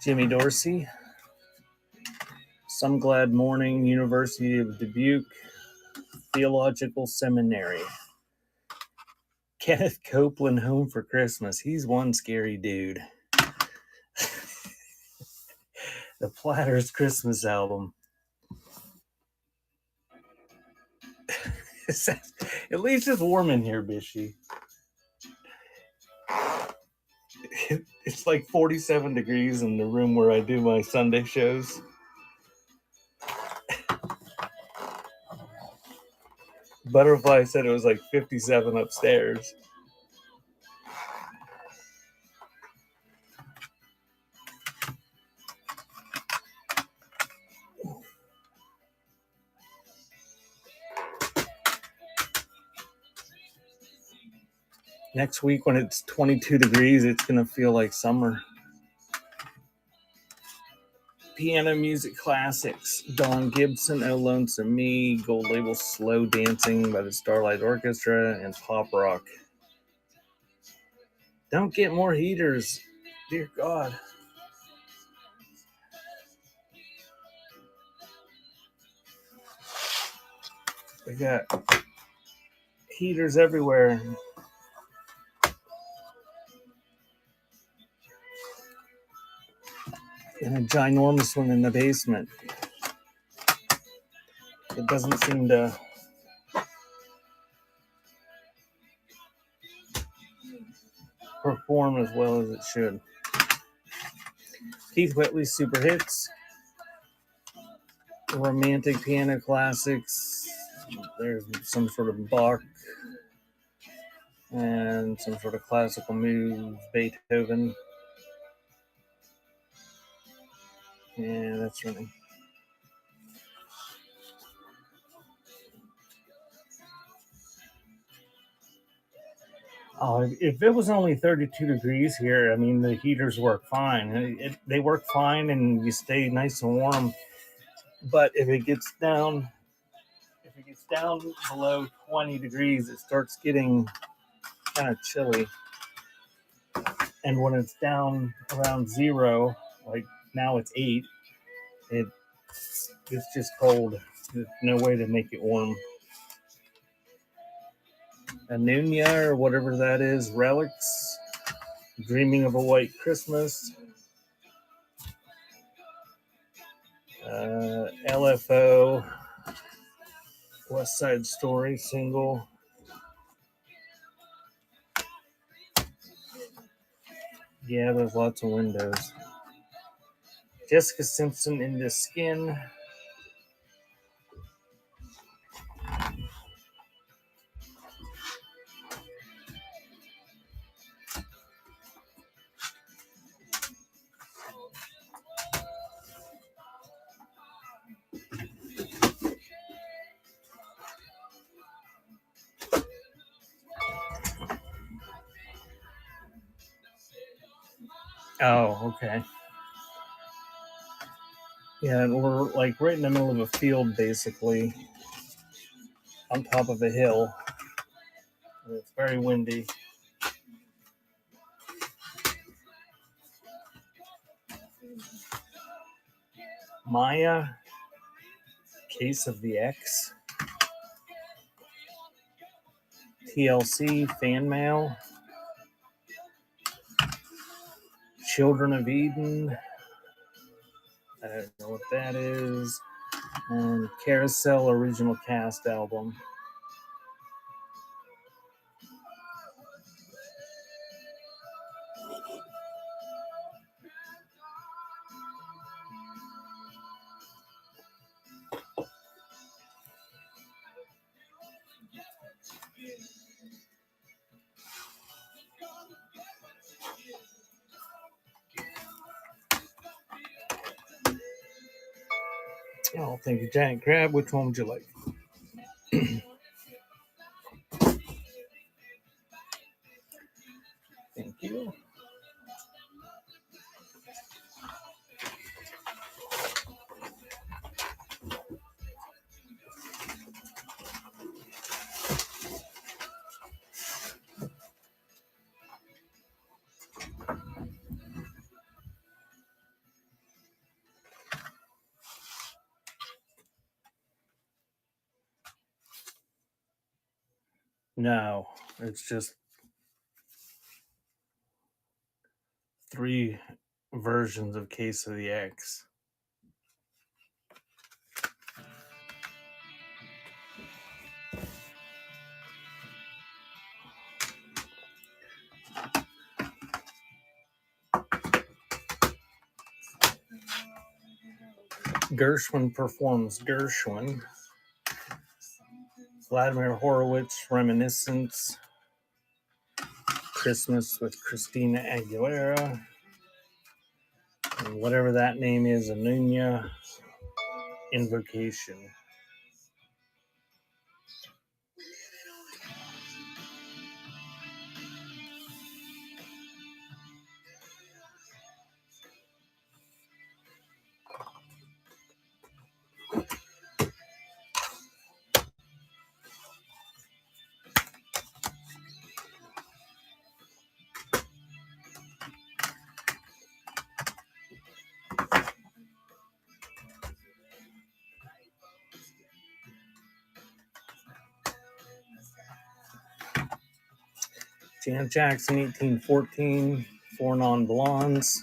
Jimmy Dorsey, Some Glad Morning, University of Dubuque Theological Seminary. Kenneth Copeland, Home for Christmas. He's one scary dude. The Platters Christmas album. At least it's warm in here, Bishy. It's like 47 degrees in the room where I do my Sunday shows. Butterfly said it was like 57 upstairs. Next week when it's 22 degrees, it's going to feel like summer. Piano music classics. Don Gibson, Oh Lonesome Me, Gold Label Slow Dancing by the Starlight Orchestra, and pop rock. Don't get more heaters. Dear God. We got heaters everywhere. And a ginormous one in the basement. It doesn't seem to perform as well as it should. Keith Whitley's Super Hits. Romantic piano classics. There's some sort of Bach and some sort of classical moves, Beethoven. Yeah, that's right. Oh, if it was only 32 degrees here, I mean, the heaters work fine. They work fine and you stay nice and warm. But if it gets down below 20 degrees, it starts getting kind of chilly. And when it's down around 0, like now it's 8, it's just cold. There's no way to make it warm. Anunia or whatever that is, Relics, Dreaming of a White Christmas, LFO, West Side Story single. Yeah, there's lots of windows. Jessica Simpson, In the Skin. Oh, okay. Yeah, and we're like right in the middle of a field, basically, on top of a hill. And it's very windy. Maya, Case of the X, TLC, Fan Mail, Children of Eden, I don't know what that is, and Carousel Original Cast Album. Oh, thank you, Giant Crab. Which one would you like? Thank you. No, it's just 3 versions of Case of the X. Gershwin performs Gershwin. Vladimir Horowitz, Reminiscence. Christmas with Christina Aguilera. And whatever that name is, Anunya, Invocation. Janet Jackson, 1814, Four Non-Blondes.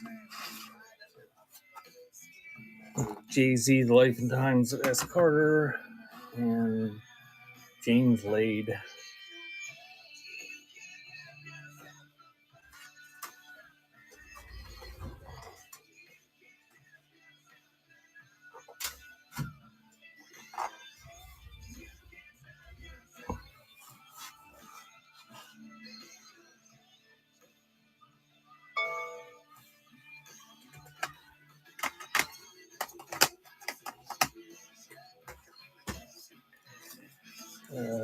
Jay-Z, The Life and Times of S. Carter, and James Lade.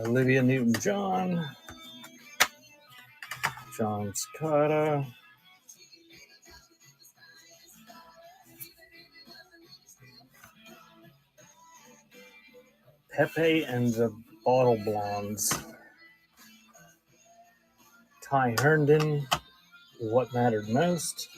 Olivia Newton-John, John Scotta, Pepe and the Bottle Blondes, Ty Herndon, What Mattered Most,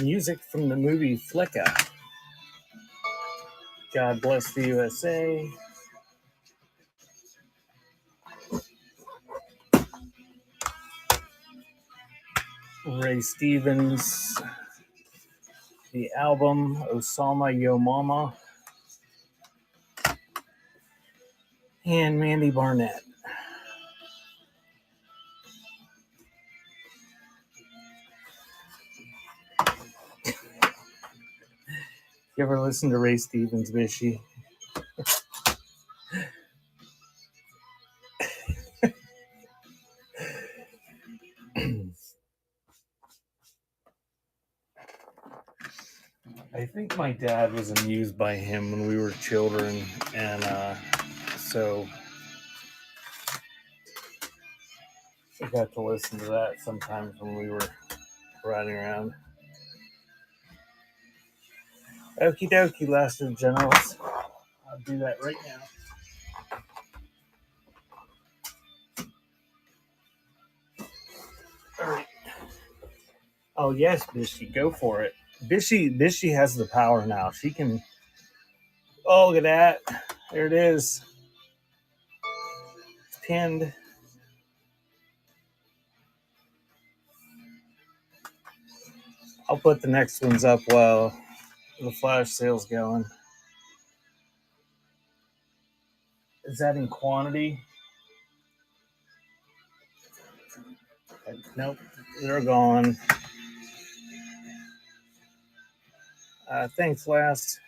music from the movie Flicka, God Bless the USA, Ray Stevens, the album Osama Yo Mama, and Mandy Barnett. You ever listen to Ray Stevens, Bishy? I think my dad was amused by him when we were children, and so I got to listen to that sometimes when we were riding around. Okie dokie, last of the generals. I'll do that right now. All right. Oh yes, Bishy, go for it. Bishy has the power now. She can. Oh, look at that. There it is. It's pinned. I'll put the next ones up while the flash sale's going. Is that in quantity? Nope, they're gone. Thanks, last.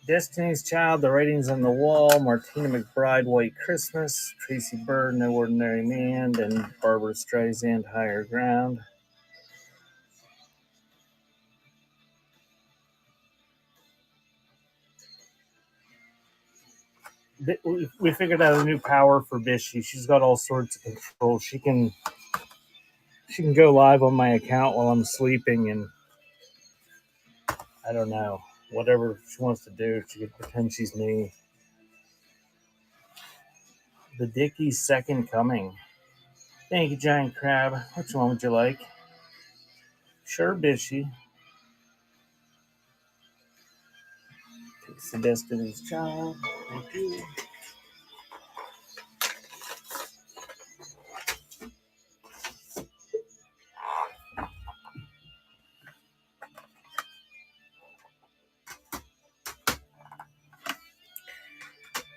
Destiny's Child, The Ratings on the Wall, Martina McBride, White Christmas, Tracy Byrd, No Ordinary Man, and Barbara Streisand, Higher Ground. We figured out a new power for Bishy. She's got all sorts of control. She can go live on my account while I'm sleeping, and I don't know, whatever she wants to do. She could pretend she's me. The Dickie's Second Coming. Thank you, Giant Crab. Which one would you like? Sure, Bishy. It's the Destiny's Child. Thank you.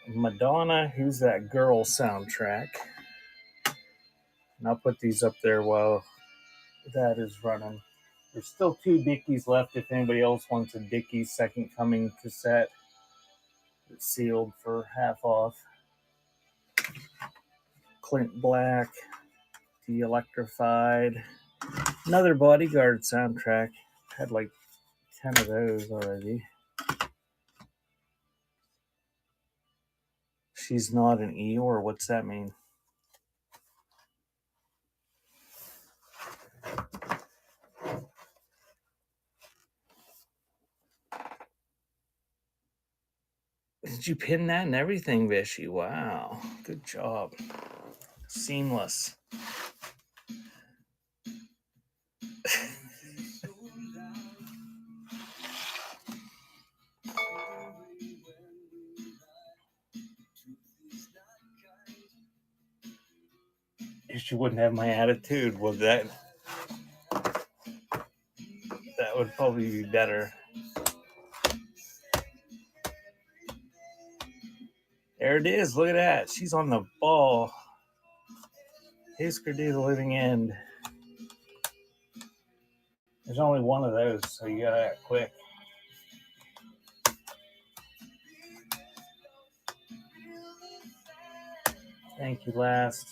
Madonna, Who's That Girl soundtrack. And I'll put these up there while that is running. There's still 2 Dickies left if anybody else wants a Dickie's Second Coming cassette. It's sealed for half off. Clint Black, De-Electrified. Another Bodyguard soundtrack. Had like 10 of those already. She's Not an Eeyore. What's that mean? Did you pin that and everything, Vishy? Wow. Good job. Seamless. If you wouldn't have my attitude, well, that would probably be better. There it is. Look at that. She's on the ball. Hisker Do the Living End. There's only one of those, so you gotta act quick. Thank you, last.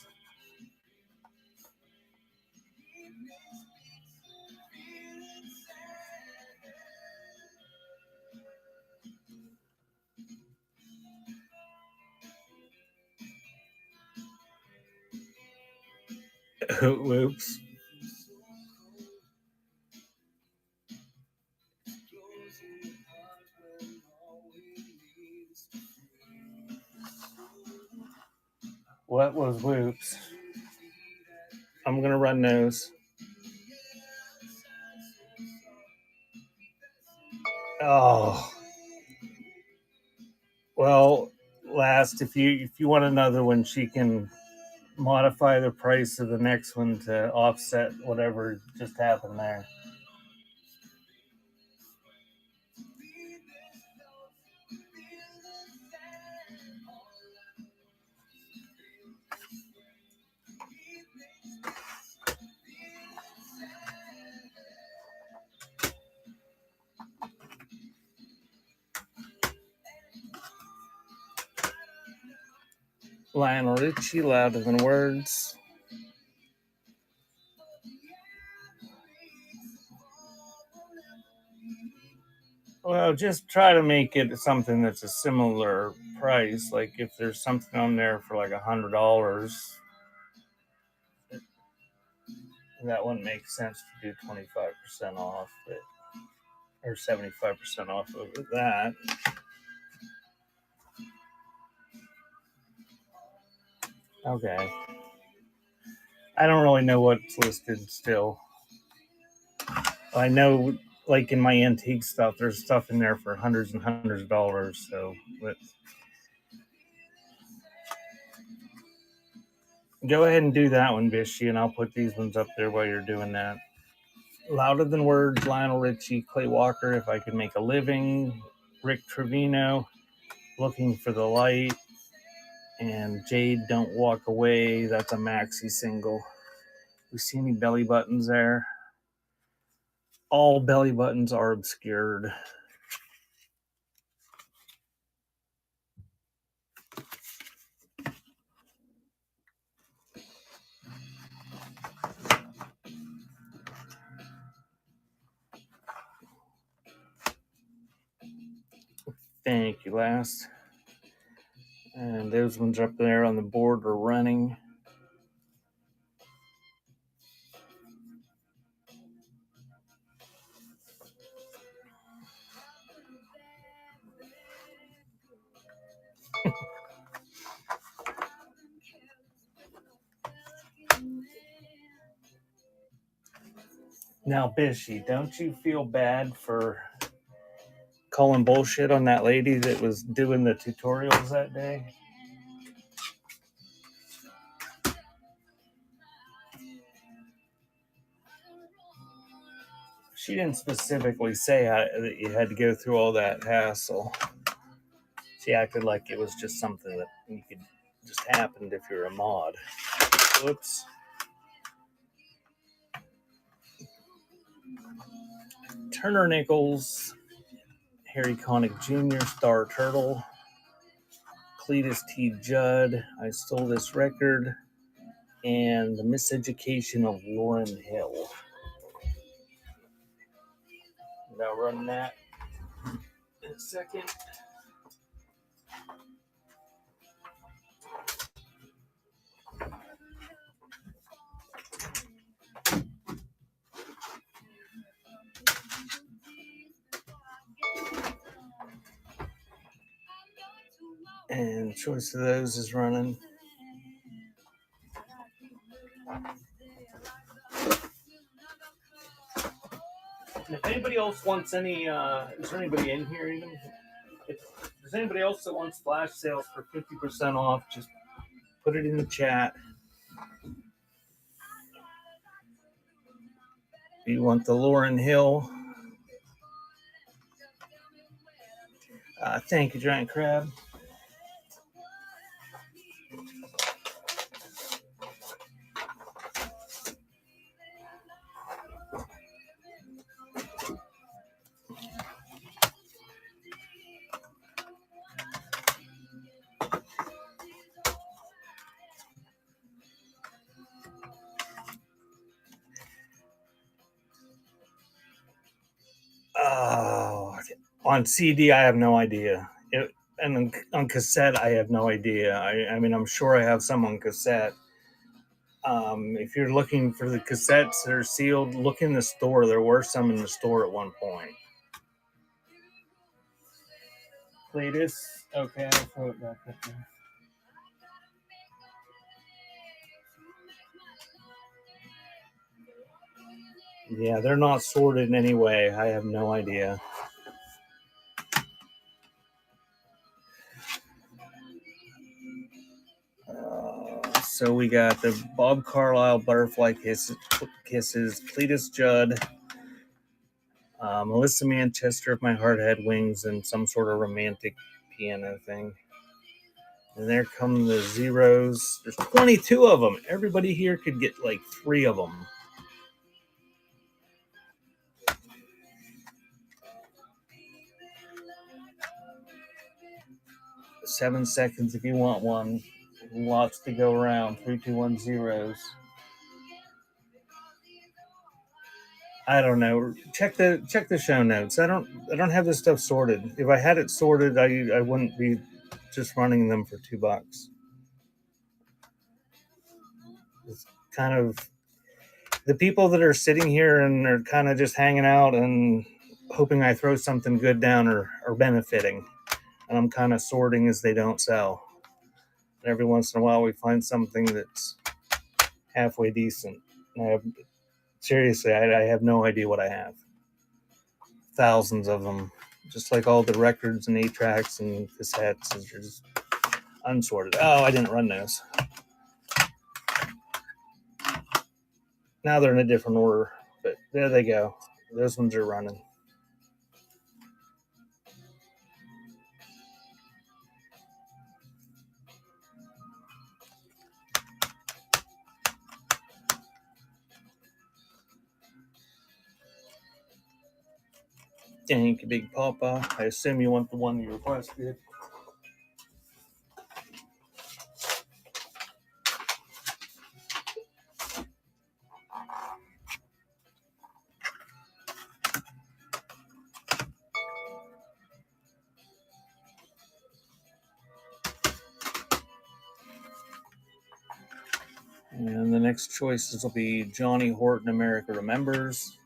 Whoops. What was whoops? I'm gonna run those. Oh. Well, last, if you want another one, she can modify the price of the next one to offset whatever just happened there. Lionel Richie, Louder Than Words. Well, just try to make it something that's a similar price. Like if there's something on there for like $100, that wouldn't make sense to do 25% off, or 75% off over that. Okay. I don't really know what's listed still. I know, like in my antique stuff, there's stuff in there for hundreds and hundreds of dollars. So, but go ahead and do that one, Bishy, and I'll put these ones up there while you're doing that. Louder Than Words, Lionel Richie, Clay Walker, If I Could Make a Living, Rick Trevino, Looking for the Light, and Jade Don't Walk Away. That's a maxi single. You see any belly buttons there? All belly buttons are obscured. Thank you, last. And those ones up there on the board are running. Now, Bishy, don't you feel bad for calling bullshit on that lady that was doing the tutorials that day? She didn't specifically say that you had to go through all that hassle. She acted like it was just something that you could just happened if you're a mod. Whoops. Turner Nichols, Harry Connick Jr., Star Turtle, Cletus T. Judd, I Stole This Record, and The Miseducation of Lauryn Hill. And I'll run that in a second. And choice of those is running. And if anybody else wants any, is there anybody in here even? If there's anybody else that wants flash sales for 50% off, just put it in the chat. If you want the Lauryn Hill. Thank you, Giant Crab. On CD, I have no idea. And on cassette, I have no idea. I mean, I'm sure I have some on cassette. If you're looking for the cassettes that are sealed, look in the store. There were some in the store at one point. Cletus, okay, I'll throw it back up there. Yeah, they're not sorted in any way. I have no idea. So we got the Bob Carlisle Butterfly Kisses, Cletus Judd, Melissa Manchester, If My Heart Had Wings, and some sort of romantic piano thing. And there come the zeros. There's 22 of them. Everybody here could get like 3 of them. $7 seconds if you want one. Lots to go around. 3210s. I don't know. Check the show notes. I don't have this stuff sorted. If I had it sorted, I wouldn't be just running them for $2. It's kind of the people that are sitting here and are kind of just hanging out and hoping I throw something good down are benefiting. And I'm kind of sorting as they don't sell. And every once in a while we find something that's halfway decent. Seriously, I have no idea what I have. Thousands of them. Just like all the records and 8-tracks and cassettes are just unsorted. Oh, I didn't run those. Now they're in a different order, but there they go. Those ones are running. Thank you, Big Papa. I assume you want the one you requested. And the next choices will be Johnny Horton, America Remembers,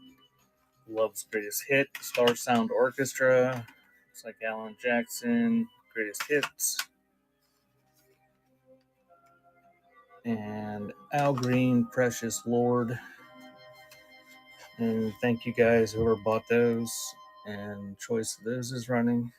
Love's Greatest Hit, Star Sound Orchestra, it's like Alan Jackson, Greatest Hits, and Al Green, Precious Lord. And thank you guys whoever bought those. And choice of those is running.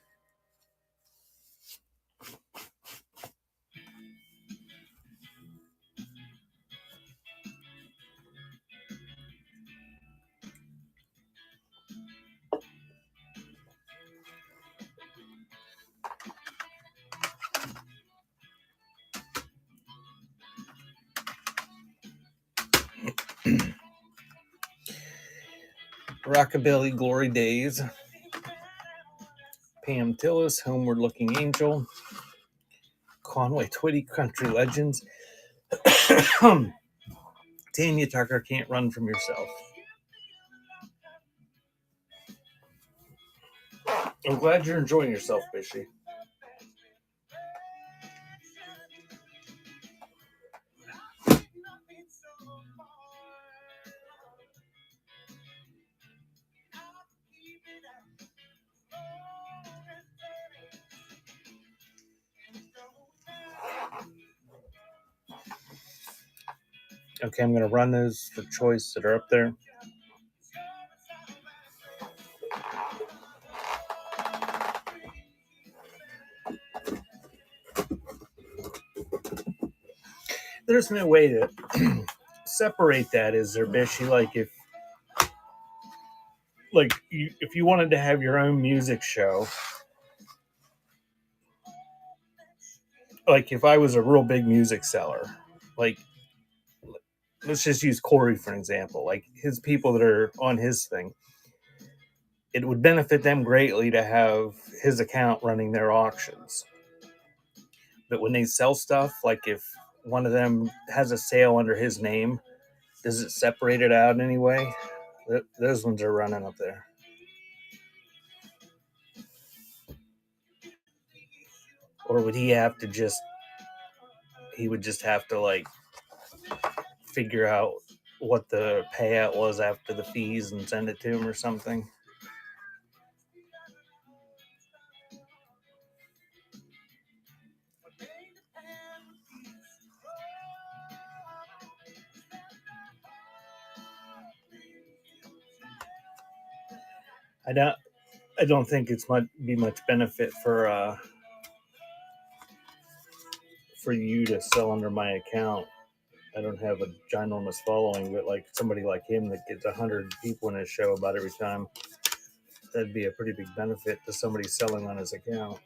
Rockabilly Glory Days, Pam Tillis, Homeward Looking Angel, Conway Twitty, Country Legends, Tanya Tucker, Can't Run From Yourself. I'm glad you're enjoying yourself, Bishy. Okay, I'm going to run those for choice that are up there. There's no way to separate that, is there, Bishy? If you wanted to have your own music show, like if I was a real big music seller, like let's just use Corey for an example, like his people that are on his thing, it would benefit them greatly to have his account running their auctions. But when they sell stuff, like if one of them has a sale under his name, does it separate it out anyway? Those ones are running up there. Or would he have to he would just have to like figure out what the payout was after the fees and send it to him or something? I don't think it's be much benefit for you to sell under my account. I don't have a ginormous following, but like somebody like him that gets 100 people in his show about every time, that'd be a pretty big benefit to somebody selling on his account.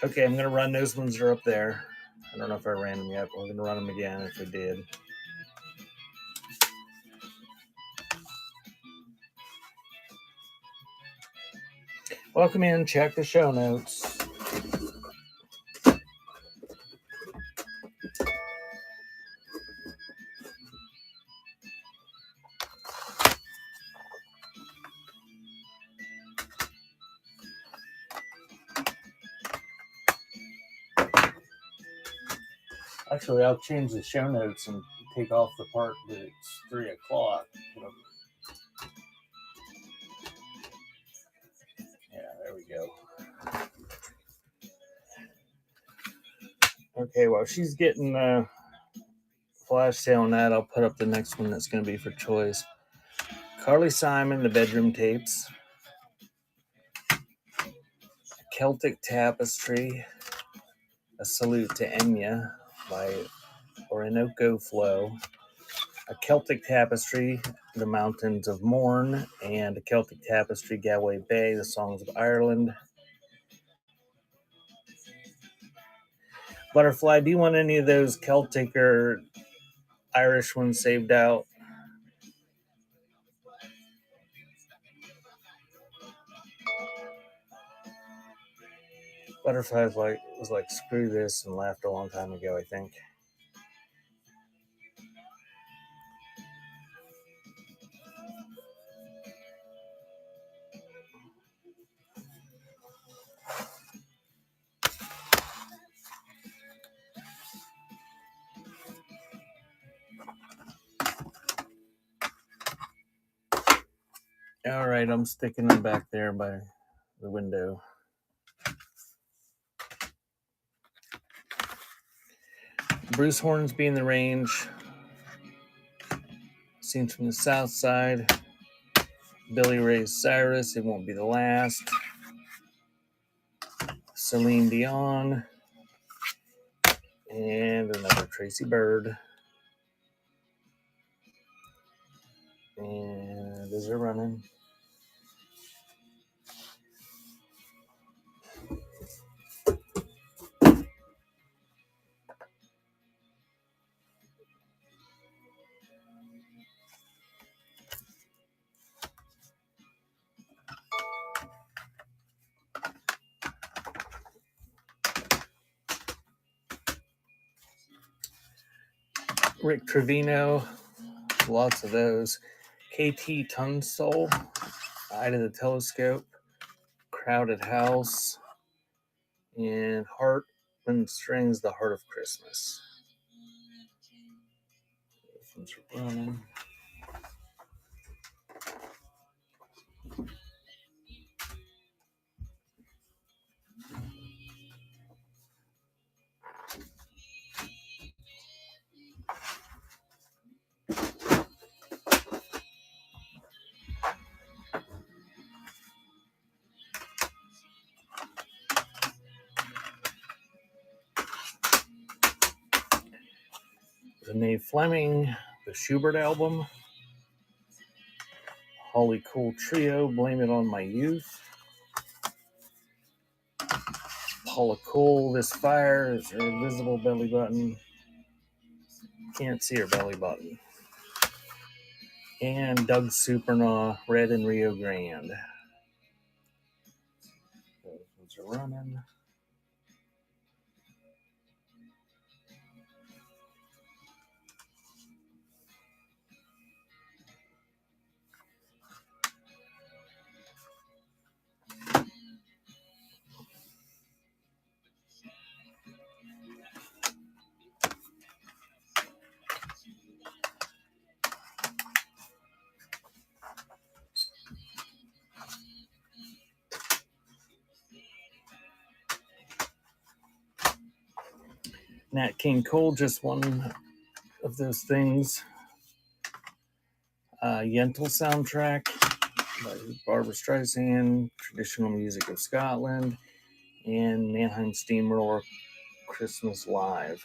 Okay, I'm gonna run those ones that are up there. I don't know if I ran them yet, but we're gonna run them again if we did. Welcome in. Check the show notes. Actually, I'll change the show notes and take off the part that it's 3 o'clock. Yeah, there we go. Okay, while she's getting flash sale on that, I'll put up the next one that's going to be for choice. Carly Simon, The Bedroom Tapes. Celtic Tapestry, A Salute to Enya by Orinoco Flow. A Celtic Tapestry, The Mountains of Mourne, and A Celtic Tapestry, Galway Bay, The Songs of Ireland. Butterfly, do you want any of those Celtic or Irish ones saved out? Butterfly was like, screw this, and laughed a long time ago, I think. All right, I'm sticking them back there by the window. Bruce Hornsby in the Range. Scenes from the South Side. Billy Ray Cyrus, It Won't Be the Last. Celine Dion. And another Tracy Bird. And is it running? Rick Trevino, lots of those. KT Tunstall, Eye to the Telescope, Crowded House, and Heart and Strings, The Heart of Christmas. Those ones are running. Renee Fleming, The Schubert Album. Holly Cole Trio, Blame It on My Youth. Paula Cole, This Fire, is her invisible belly button. Can't see her belly button. And Doug Supernaw, Red in Rio Grande. Those are running. Nat King Cole, just one of those things. Yentl soundtrack by Barbara Streisand, Traditional Music of Scotland, and Mannheim Steamroller Christmas Live.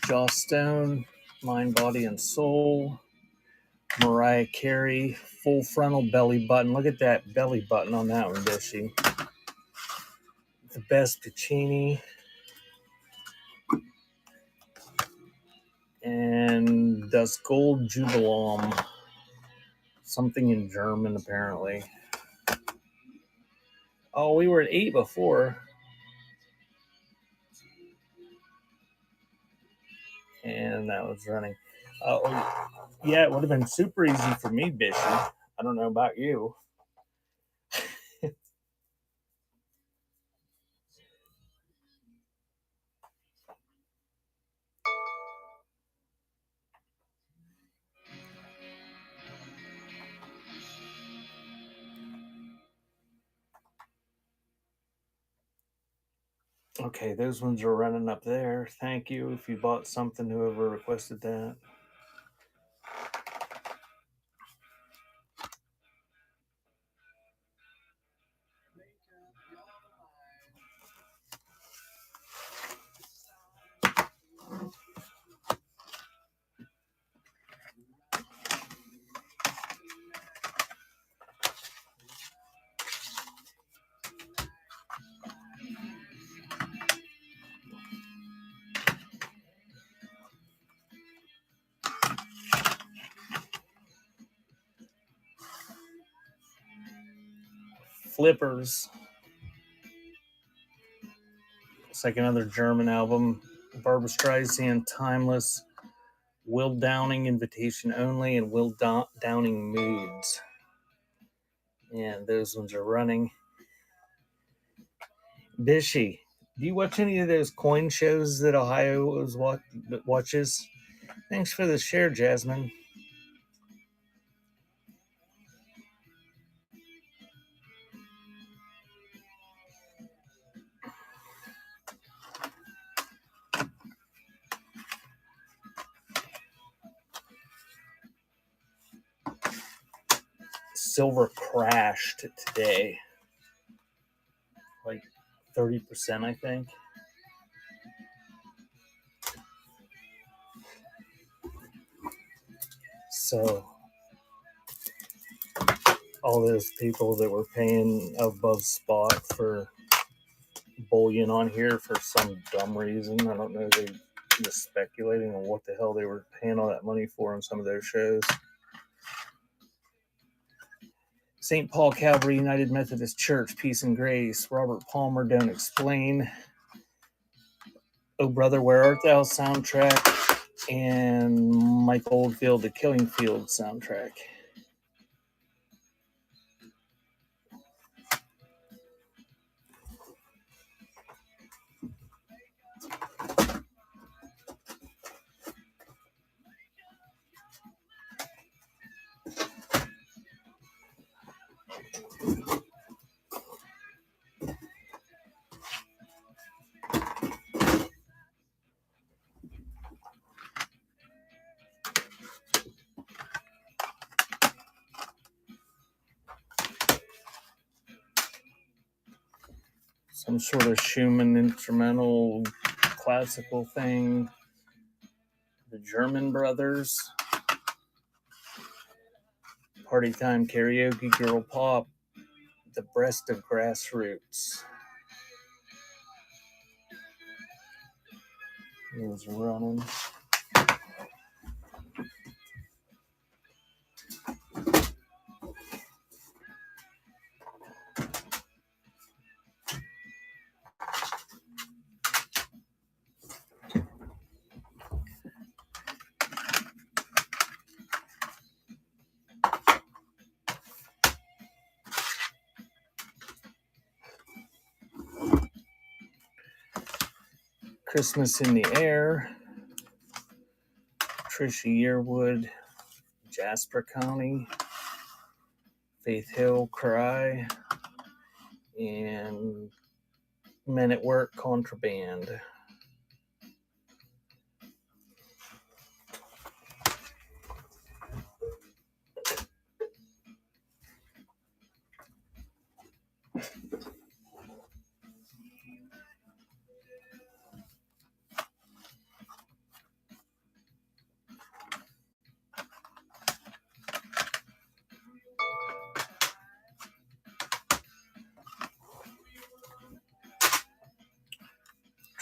Joss Stone, Mind, Body, and Soul. Mariah Carey, Full Frontal Belly Button. Look at that belly button on that one, Bishy. The Best Puccini. And Das Gold Jubiläum. Something in German, apparently. Oh, we were at 8 before. And that was running. Yeah, it would have been super easy for me, Bishy. I don't know about you. Okay, those ones are running up there. Thank you if you bought something, whoever requested that. Flippers. It's like another German album. Barbra Streisand, Timeless. Will Downing, Invitation Only, and Will Downing, Moods. And those ones are running. Bishy, do you watch any of those coin shows that Ohio watches? Thanks for the share, Jasmine. Silver crashed today. Like 30%, I think. So all those people that were paying above spot for bullion on here for some dumb reason, I don't know, they just speculating on what the hell they were paying all that money for on some of their shows. St. Paul Calvary United Methodist Church, Peace and Grace. Robert Palmer, Don't Explain. Oh Brother, Where Art Thou soundtrack. And Mike Oldfield, The Killing Field soundtrack. Some sort of Schumann instrumental classical thing. The German Brothers. Party Time Karaoke, Girl Pop. The Breast of Grassroots. It was running. Christmas in the Air. Trisha Yearwood. Jasper County. Faith Hill, Cry. And Men at Work, Contraband.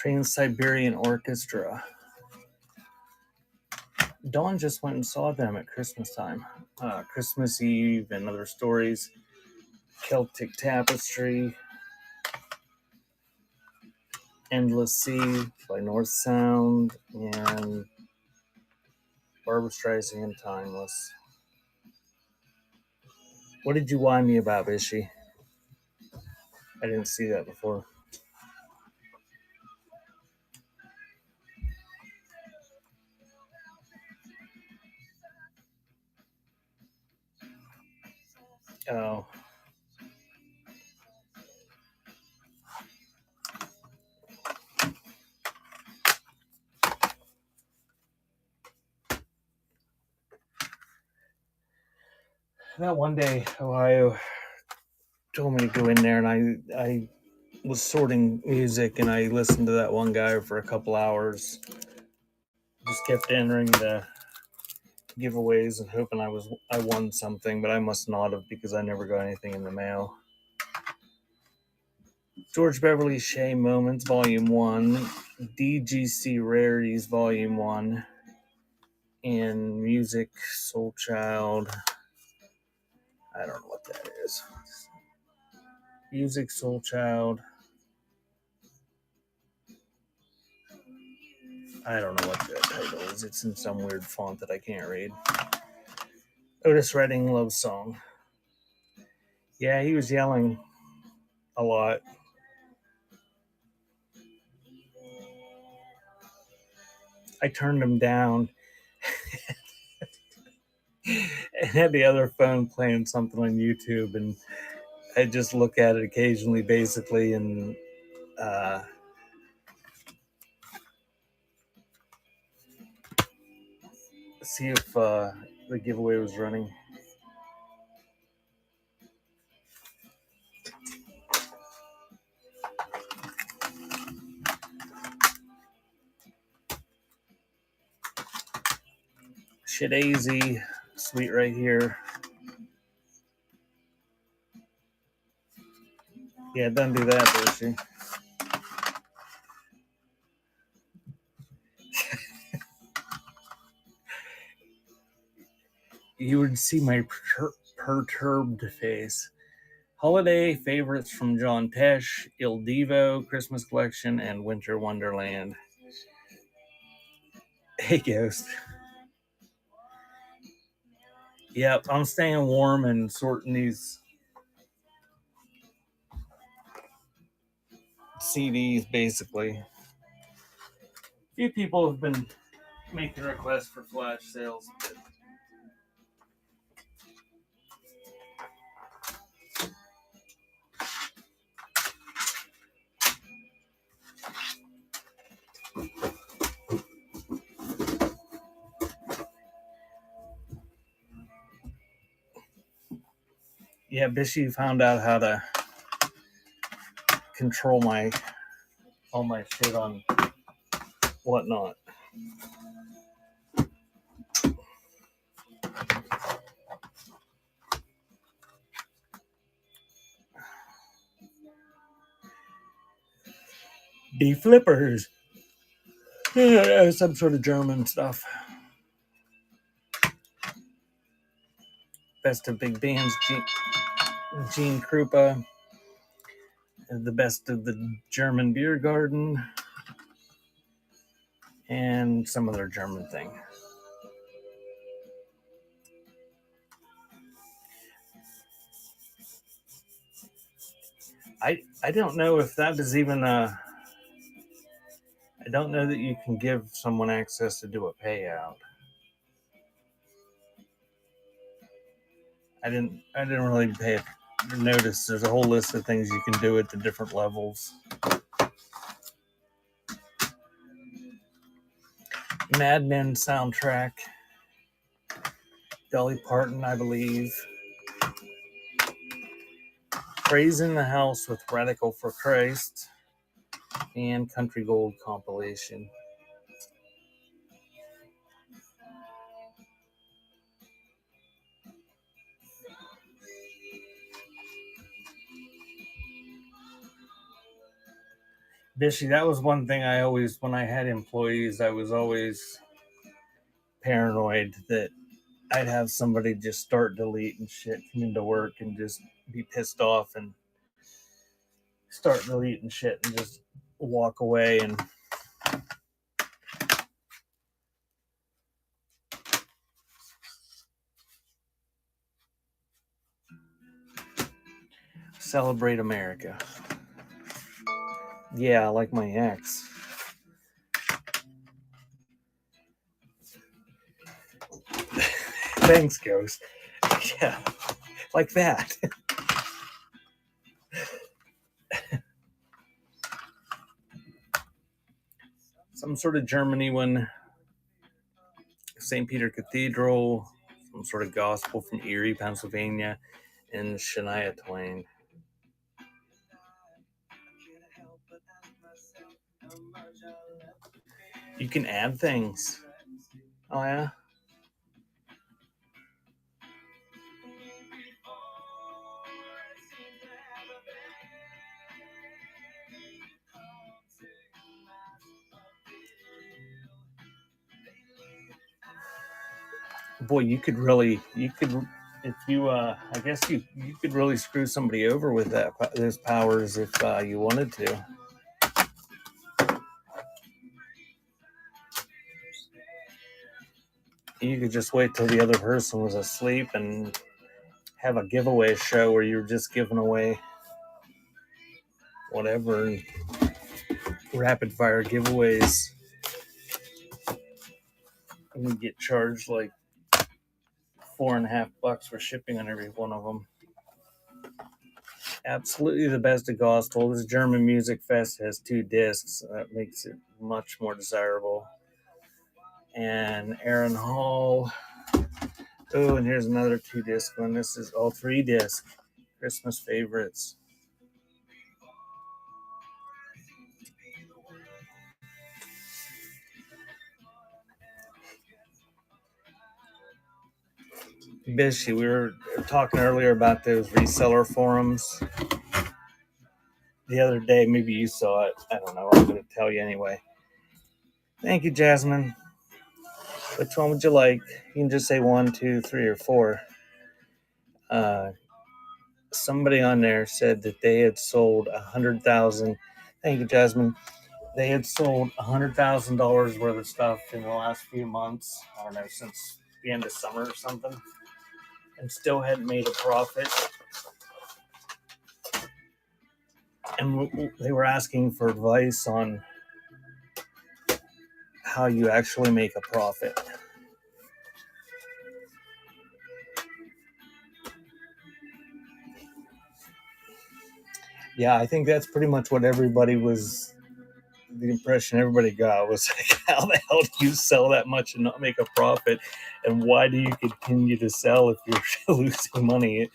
Trans-Siberian Orchestra. Dawn just went and saw them at Christmas time. Christmas Eve and Other Stories. Celtic Tapestry. Endless Sea by North Sound. And Barbra Streisand, Timeless. What did you whine me about, Bishy? I didn't see that before. Oh. That one day, Ohio told me to go in there, and I was sorting music, and I listened to that one guy for a couple hours. Just kept entering the giveaways and hoping I won something, but I must not have because I never got anything in the mail. George Beverly Shea Moments, Volume 1, DGC Rarities, Volume 1, and Music Soul Child. I don't know what that is. Music Soul Child. I don't know what the title is. It's in some weird font that I can't read. Otis Redding Love Song. Yeah, he was yelling a lot. I turned him down and had the other phone playing something on YouTube, and I just look at it occasionally, basically, and see if the giveaway was running. Shadazy, Sweet Right Here. Yeah, don't do that, Bushy. You would see my perturbed face. Holiday favorites from John Tesh, Il Divo, Christmas Collection, and Winter Wonderland. Hey, Ghost. Yep, I'm staying warm and sorting these CDs, basically. A few people have been making requests for flash sales. Yeah, Bishy found out how to control all my shit on whatnot. D flippers. Yeah, some sort of German stuff. Best of big bands, Gene Krupa. The best of the German beer garden. And some other German thing. I don't know if that is even a. I don't know that you can give someone access to do a payout. I didn't really pay notice. There's a whole list of things you can do at the different levels. Mad Men soundtrack. Dolly Parton, I believe. Praise in the House with Radical for Christ. And Country Gold compilation. Bishy, that was one thing I always, when I had employees, I was always paranoid that I'd have somebody just start deleting shit, come into work and just be pissed off and start deleting shit and just walk away and celebrate America. Yeah, like my ex. Thanks, Ghost. Yeah, like that. Some sort of Germany one, St. Peter Cathedral, some sort of gospel from Erie, Pennsylvania, and Shania Twain. You can add things. Oh, yeah? Boy, you could, if you, I guess you could really screw somebody over with those powers if you wanted to. You could just wait till the other person was asleep and have a giveaway show where you're just giving away whatever, and rapid fire giveaways. And you get charged like $4.50 for shipping on every one of them. Absolutely the best of gospel. This German Music Fest has 2 discs. That makes it much more desirable. And Aaron Hall. Oh, and here's another 2-disc one. This is all 3-disc Christmas favorites. Bishy, we were talking earlier about those reseller forums. The other day, maybe you saw it. I don't know. I'm going to tell you anyway. Thank you, Jasmine. Which one would you like? You can just say 1, 2, 3, or 4. Somebody on there said that they had sold 100,000. Thank you, Jasmine. They had sold $100,000 worth of stuff in the last few months. I don't know, since the end of summer or something, and still hadn't made a profit. And they were asking for advice on how you actually make a profit. Yeah, I think that's pretty much what everybody was, the impression everybody got was like, how the hell do you sell that much and not make a profit? And why do you continue to sell if you're losing money?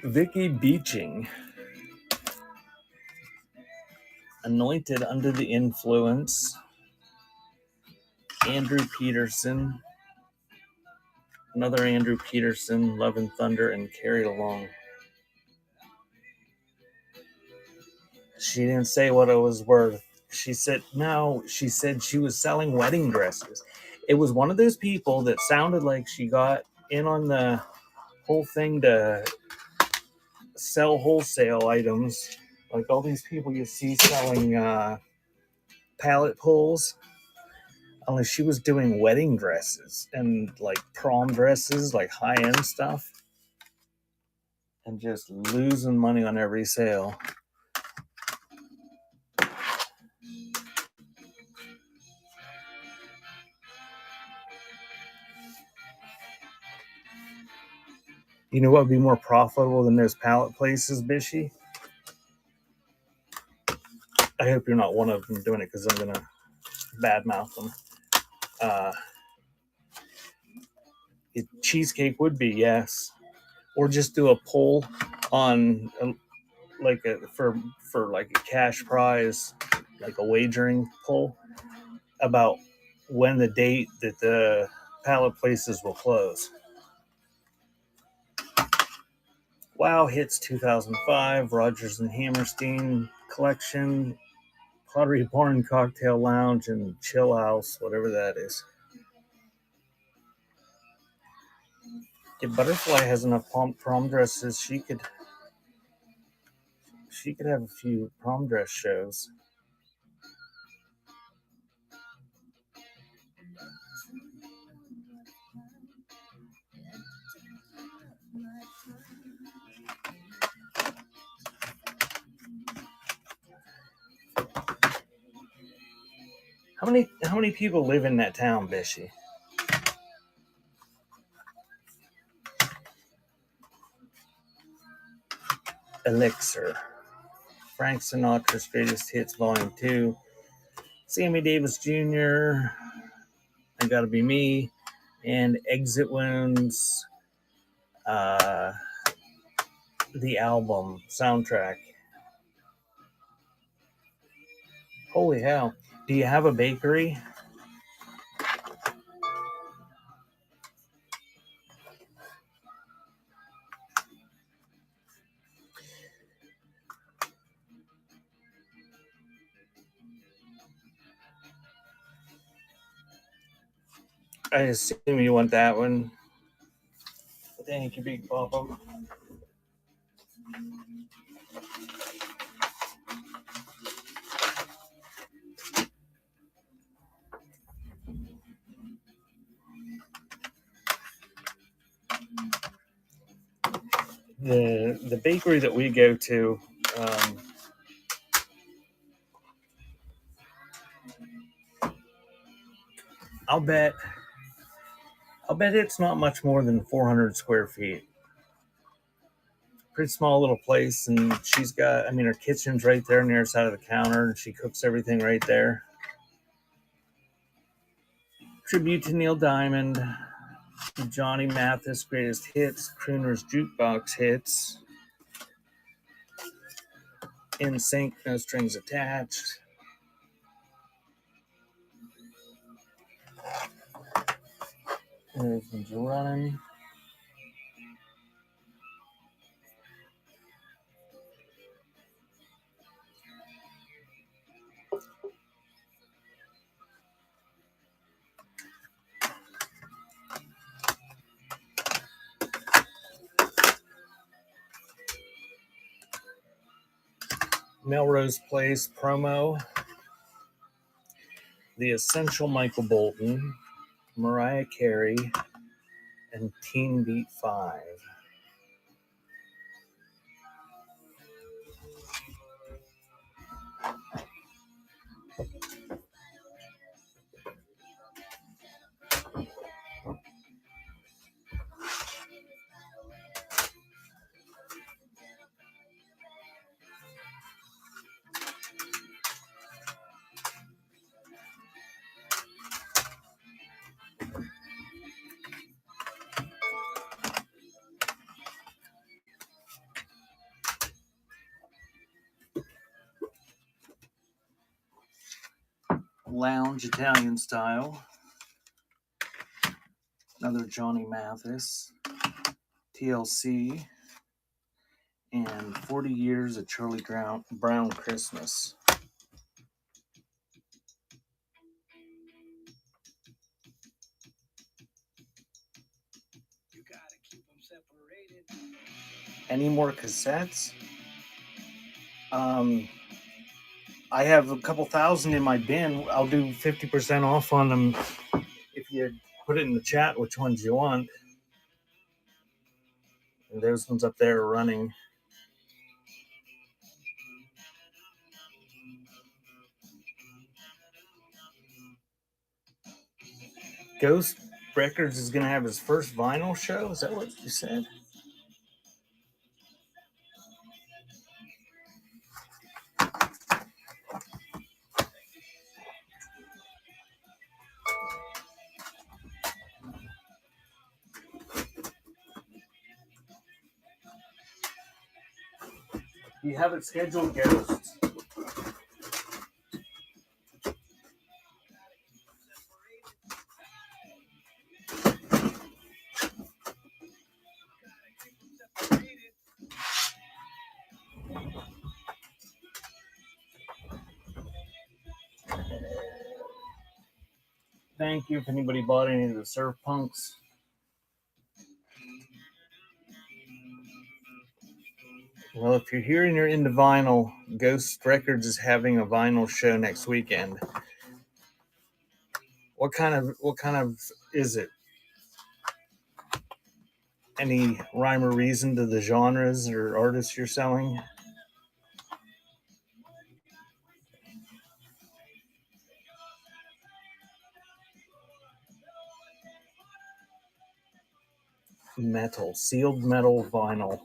Vicky Beeching. Anointed Under the Influence. Andrew Peterson. Another Andrew Peterson, Love and Thunder, and Carried Along. She didn't say what it was worth. She said, no, she said she was selling wedding dresses. It was one of those people that sounded like she got in on the whole thing to sell wholesale items. Like all these people you see selling pallet pulls. Only she was doing wedding dresses and like prom dresses, like high-end stuff. And just losing money on every sale. You know what would be more profitable than those pallet places, Bishy? I hope you're not one of them doing it because I'm going to badmouth them. Cheesecake would be, yes. Or just do a poll on for like a cash prize, like a wagering poll about when the date that the pallet places will close. Wow Hits 2005, Rogers and Hammerstein Collection, Pottery Barn Cocktail Lounge, and Chill House, whatever that is. If Butterfly has enough prom dresses, she could have a few prom dress shows. How many people live in that town, Bishy? Elixir. Frank Sinatra's Greatest Hits Volume 2. Sammy Davis Jr. I Gotta Be Me. And Exit Wounds. The album soundtrack. Holy hell. Do you have a bakery? I assume you want that one. Thank you, Big Papa. The bakery that we go to, I'll bet it's not much more than 400 square feet. Pretty small little place, and she's got, her kitchen's right there near the side of the counter, and she cooks everything right there. Tribute to Neil Diamond, Johnny Mathis Greatest Hits, Crooner's Jukebox Hits, In Sync, No Strings Attached. Everything's running. Melrose Place promo. The Essential Michael Bolton, Mariah Carey, and Teen Beat 5. Lounge Italian Style. Another Johnny Mathis. TLC. And 40 Years of Charlie Brown Christmas. You gotta keep them separated. Any more cassettes? I have a couple thousand in my bin. I'll do 50% off on them if you put it in the chat which ones you want. And those ones up there are running. Ghost Records is going to have his first vinyl show? Is that what you said? You have it scheduled, Ghost? Thank you if anybody bought any of the Surf Punks. Well, if you're here and you're into vinyl, Ghost Records is having a vinyl show next weekend. What kind of is it? Any rhyme or reason to the genres or artists you're selling? Metal, sealed metal vinyl.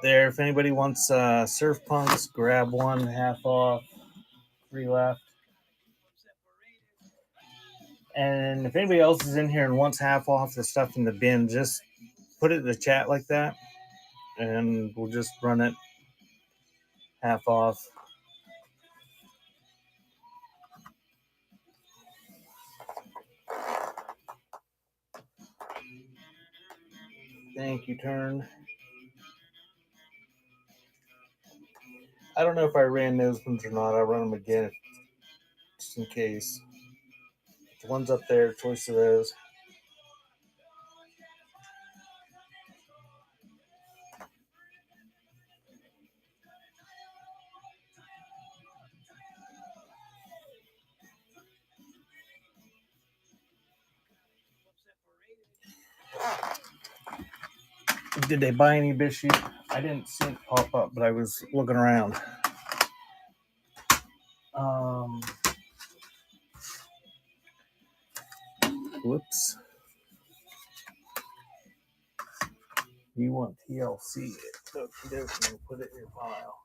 There, if anybody wants Surf Punks, grab one, half off, free left. And if anybody else is in here and wants half off the stuff in the bin, just put it in the chat like that, and we'll just run it half off. Thank you, Turn. I don't know if I ran those ones or not. I'll run them again just in case. The ones up there, choice of those. Did they buy any Bishy? I didn't see it pop up, but I was looking around. Whoops. You want TLC? Okie dokie, we'll put it in your pile.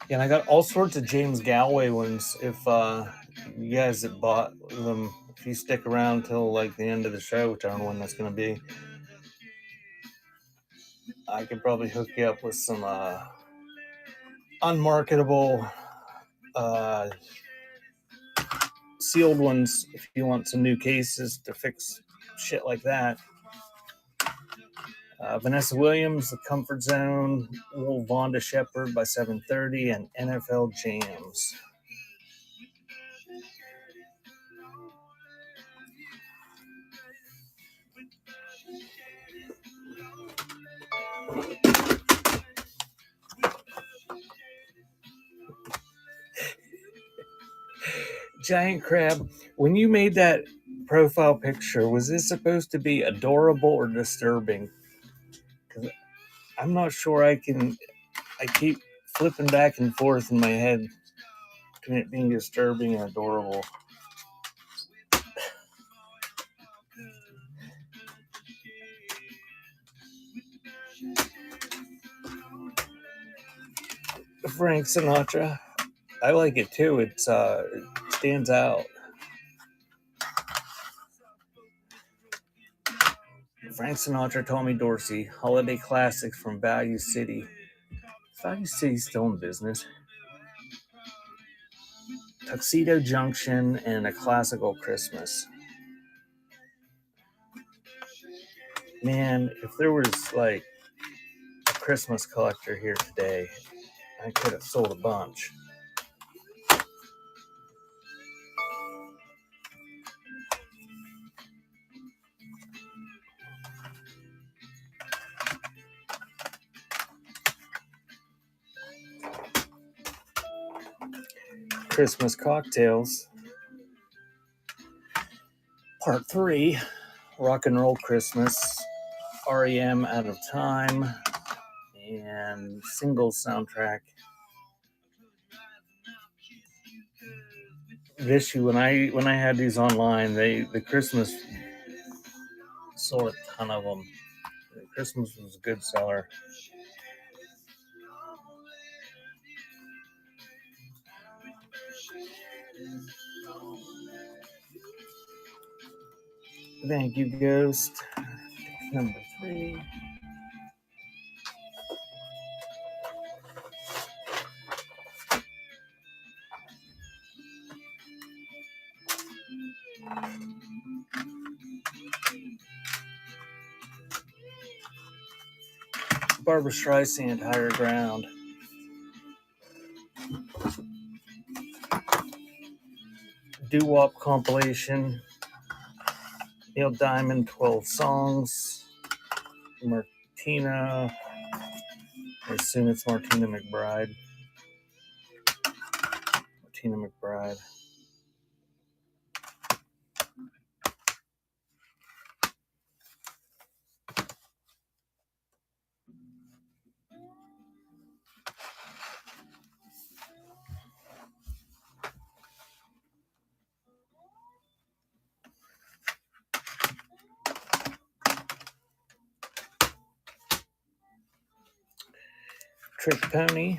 Yeah, and I got all sorts of James Galway ones. If you guys that bought them, if you stick around till like the end of the show, which I don't know when that's going to be, I could probably hook you up with some unmarketable sealed ones if you want some new cases to fix shit like that. Vanessa Williams, The Comfort Zone, Little Vonda Shepherd by 7:30, and NFL Jams. Giant Crab, when you made that profile picture, was this supposed to be adorable or disturbing? Because I'm not sure I keep flipping back and forth in my head between it being disturbing and adorable. Frank Sinatra, I like it too. It stands out. Frank Sinatra, Tommy Dorsey, holiday classics from Value City. Value City's still in business. Tuxedo Junction and A Classical Christmas. Man, if there was like a Christmas collector here today, I could have sold a bunch. Christmas Cocktails, Part 3, Rock and Roll Christmas, REM Out of Time, and Singles Soundtrack. This when I had these online, the Christmas sold a ton of them. Christmas was a good seller. Thank you, Ghost. Number 3. Barbra Streisand, Higher Ground. Doo-wop compilation. Neil Diamond, 12 songs. Martina. I assume it's Martina McBride. Martina McBride. Trick Pony.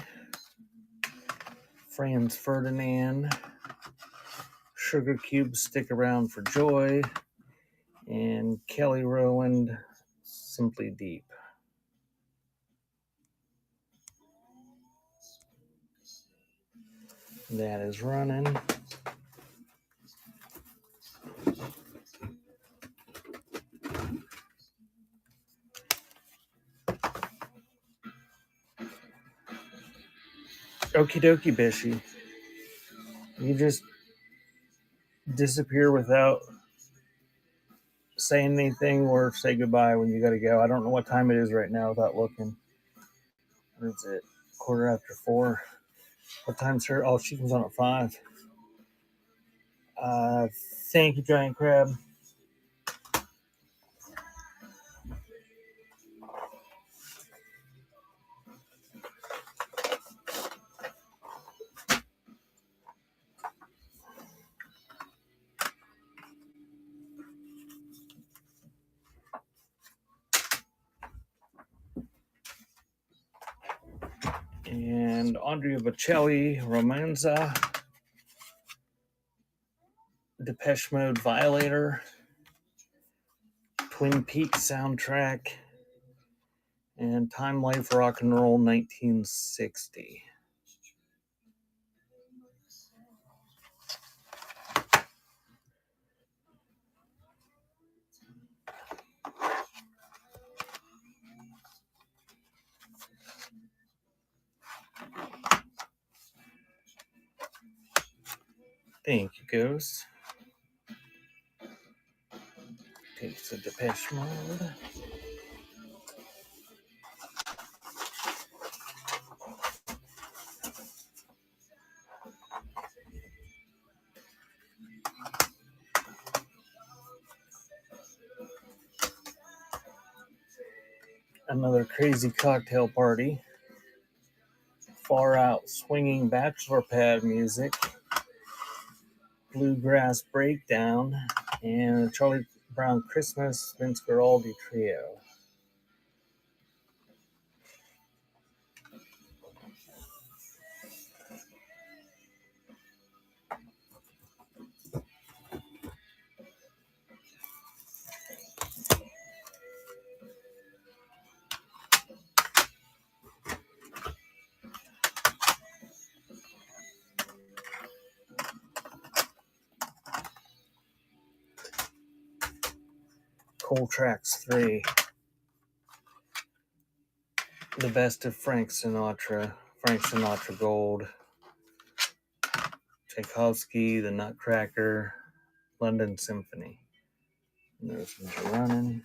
Franz Ferdinand. Sugar Cube, Stick Around for Joy. And Kelly Rowland, Simply Deep. That is running. Okie dokie, Bishy. You just disappear without saying anything or say goodbye when you gotta go. I don't know what time it is right now without looking. What is it? 4:15. What time's her? Oh, she comes on at 5. Thank you, Giant Crab. And Andrea Bocelli, Romanza. Depeche Mode, Violator. Twin Peaks soundtrack. And Time Life Rock and Roll 1960. Thank you, Ghost. Takes a Depeche Mode. Another crazy cocktail party. Far out swinging bachelor pad music. Bluegrass breakdown. And Charlie Brown Christmas, Vince Guaraldi trio. Cold Tracks 3. The best of Frank Sinatra. Frank Sinatra Gold. Tchaikovsky, The Nutcracker, London Symphony. And those ones are running.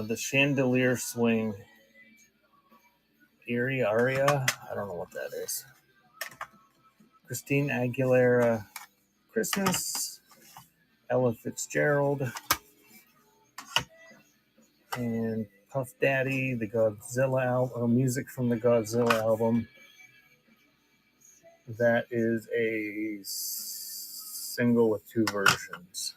The Chandelier Swing. Aria? I don't know what that is. Christine Aguilera, Christmas. Ella Fitzgerald. And Puff Daddy, the Godzilla album, music from the Godzilla album. That is a single with 2 versions.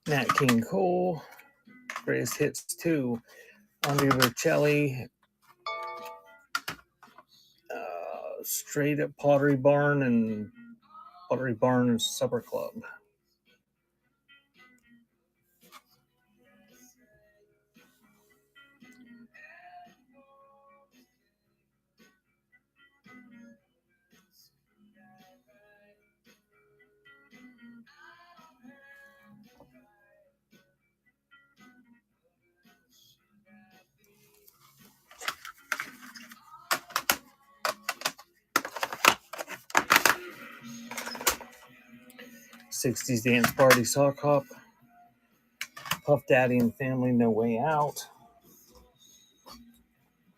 Nat King Cole, Greatest Hits 2, Andre Bocelli, Straight at Pottery Barn and Pottery Barn Supper Club. '60s Dance Party Sock Hop, Puff Daddy and Family No Way Out,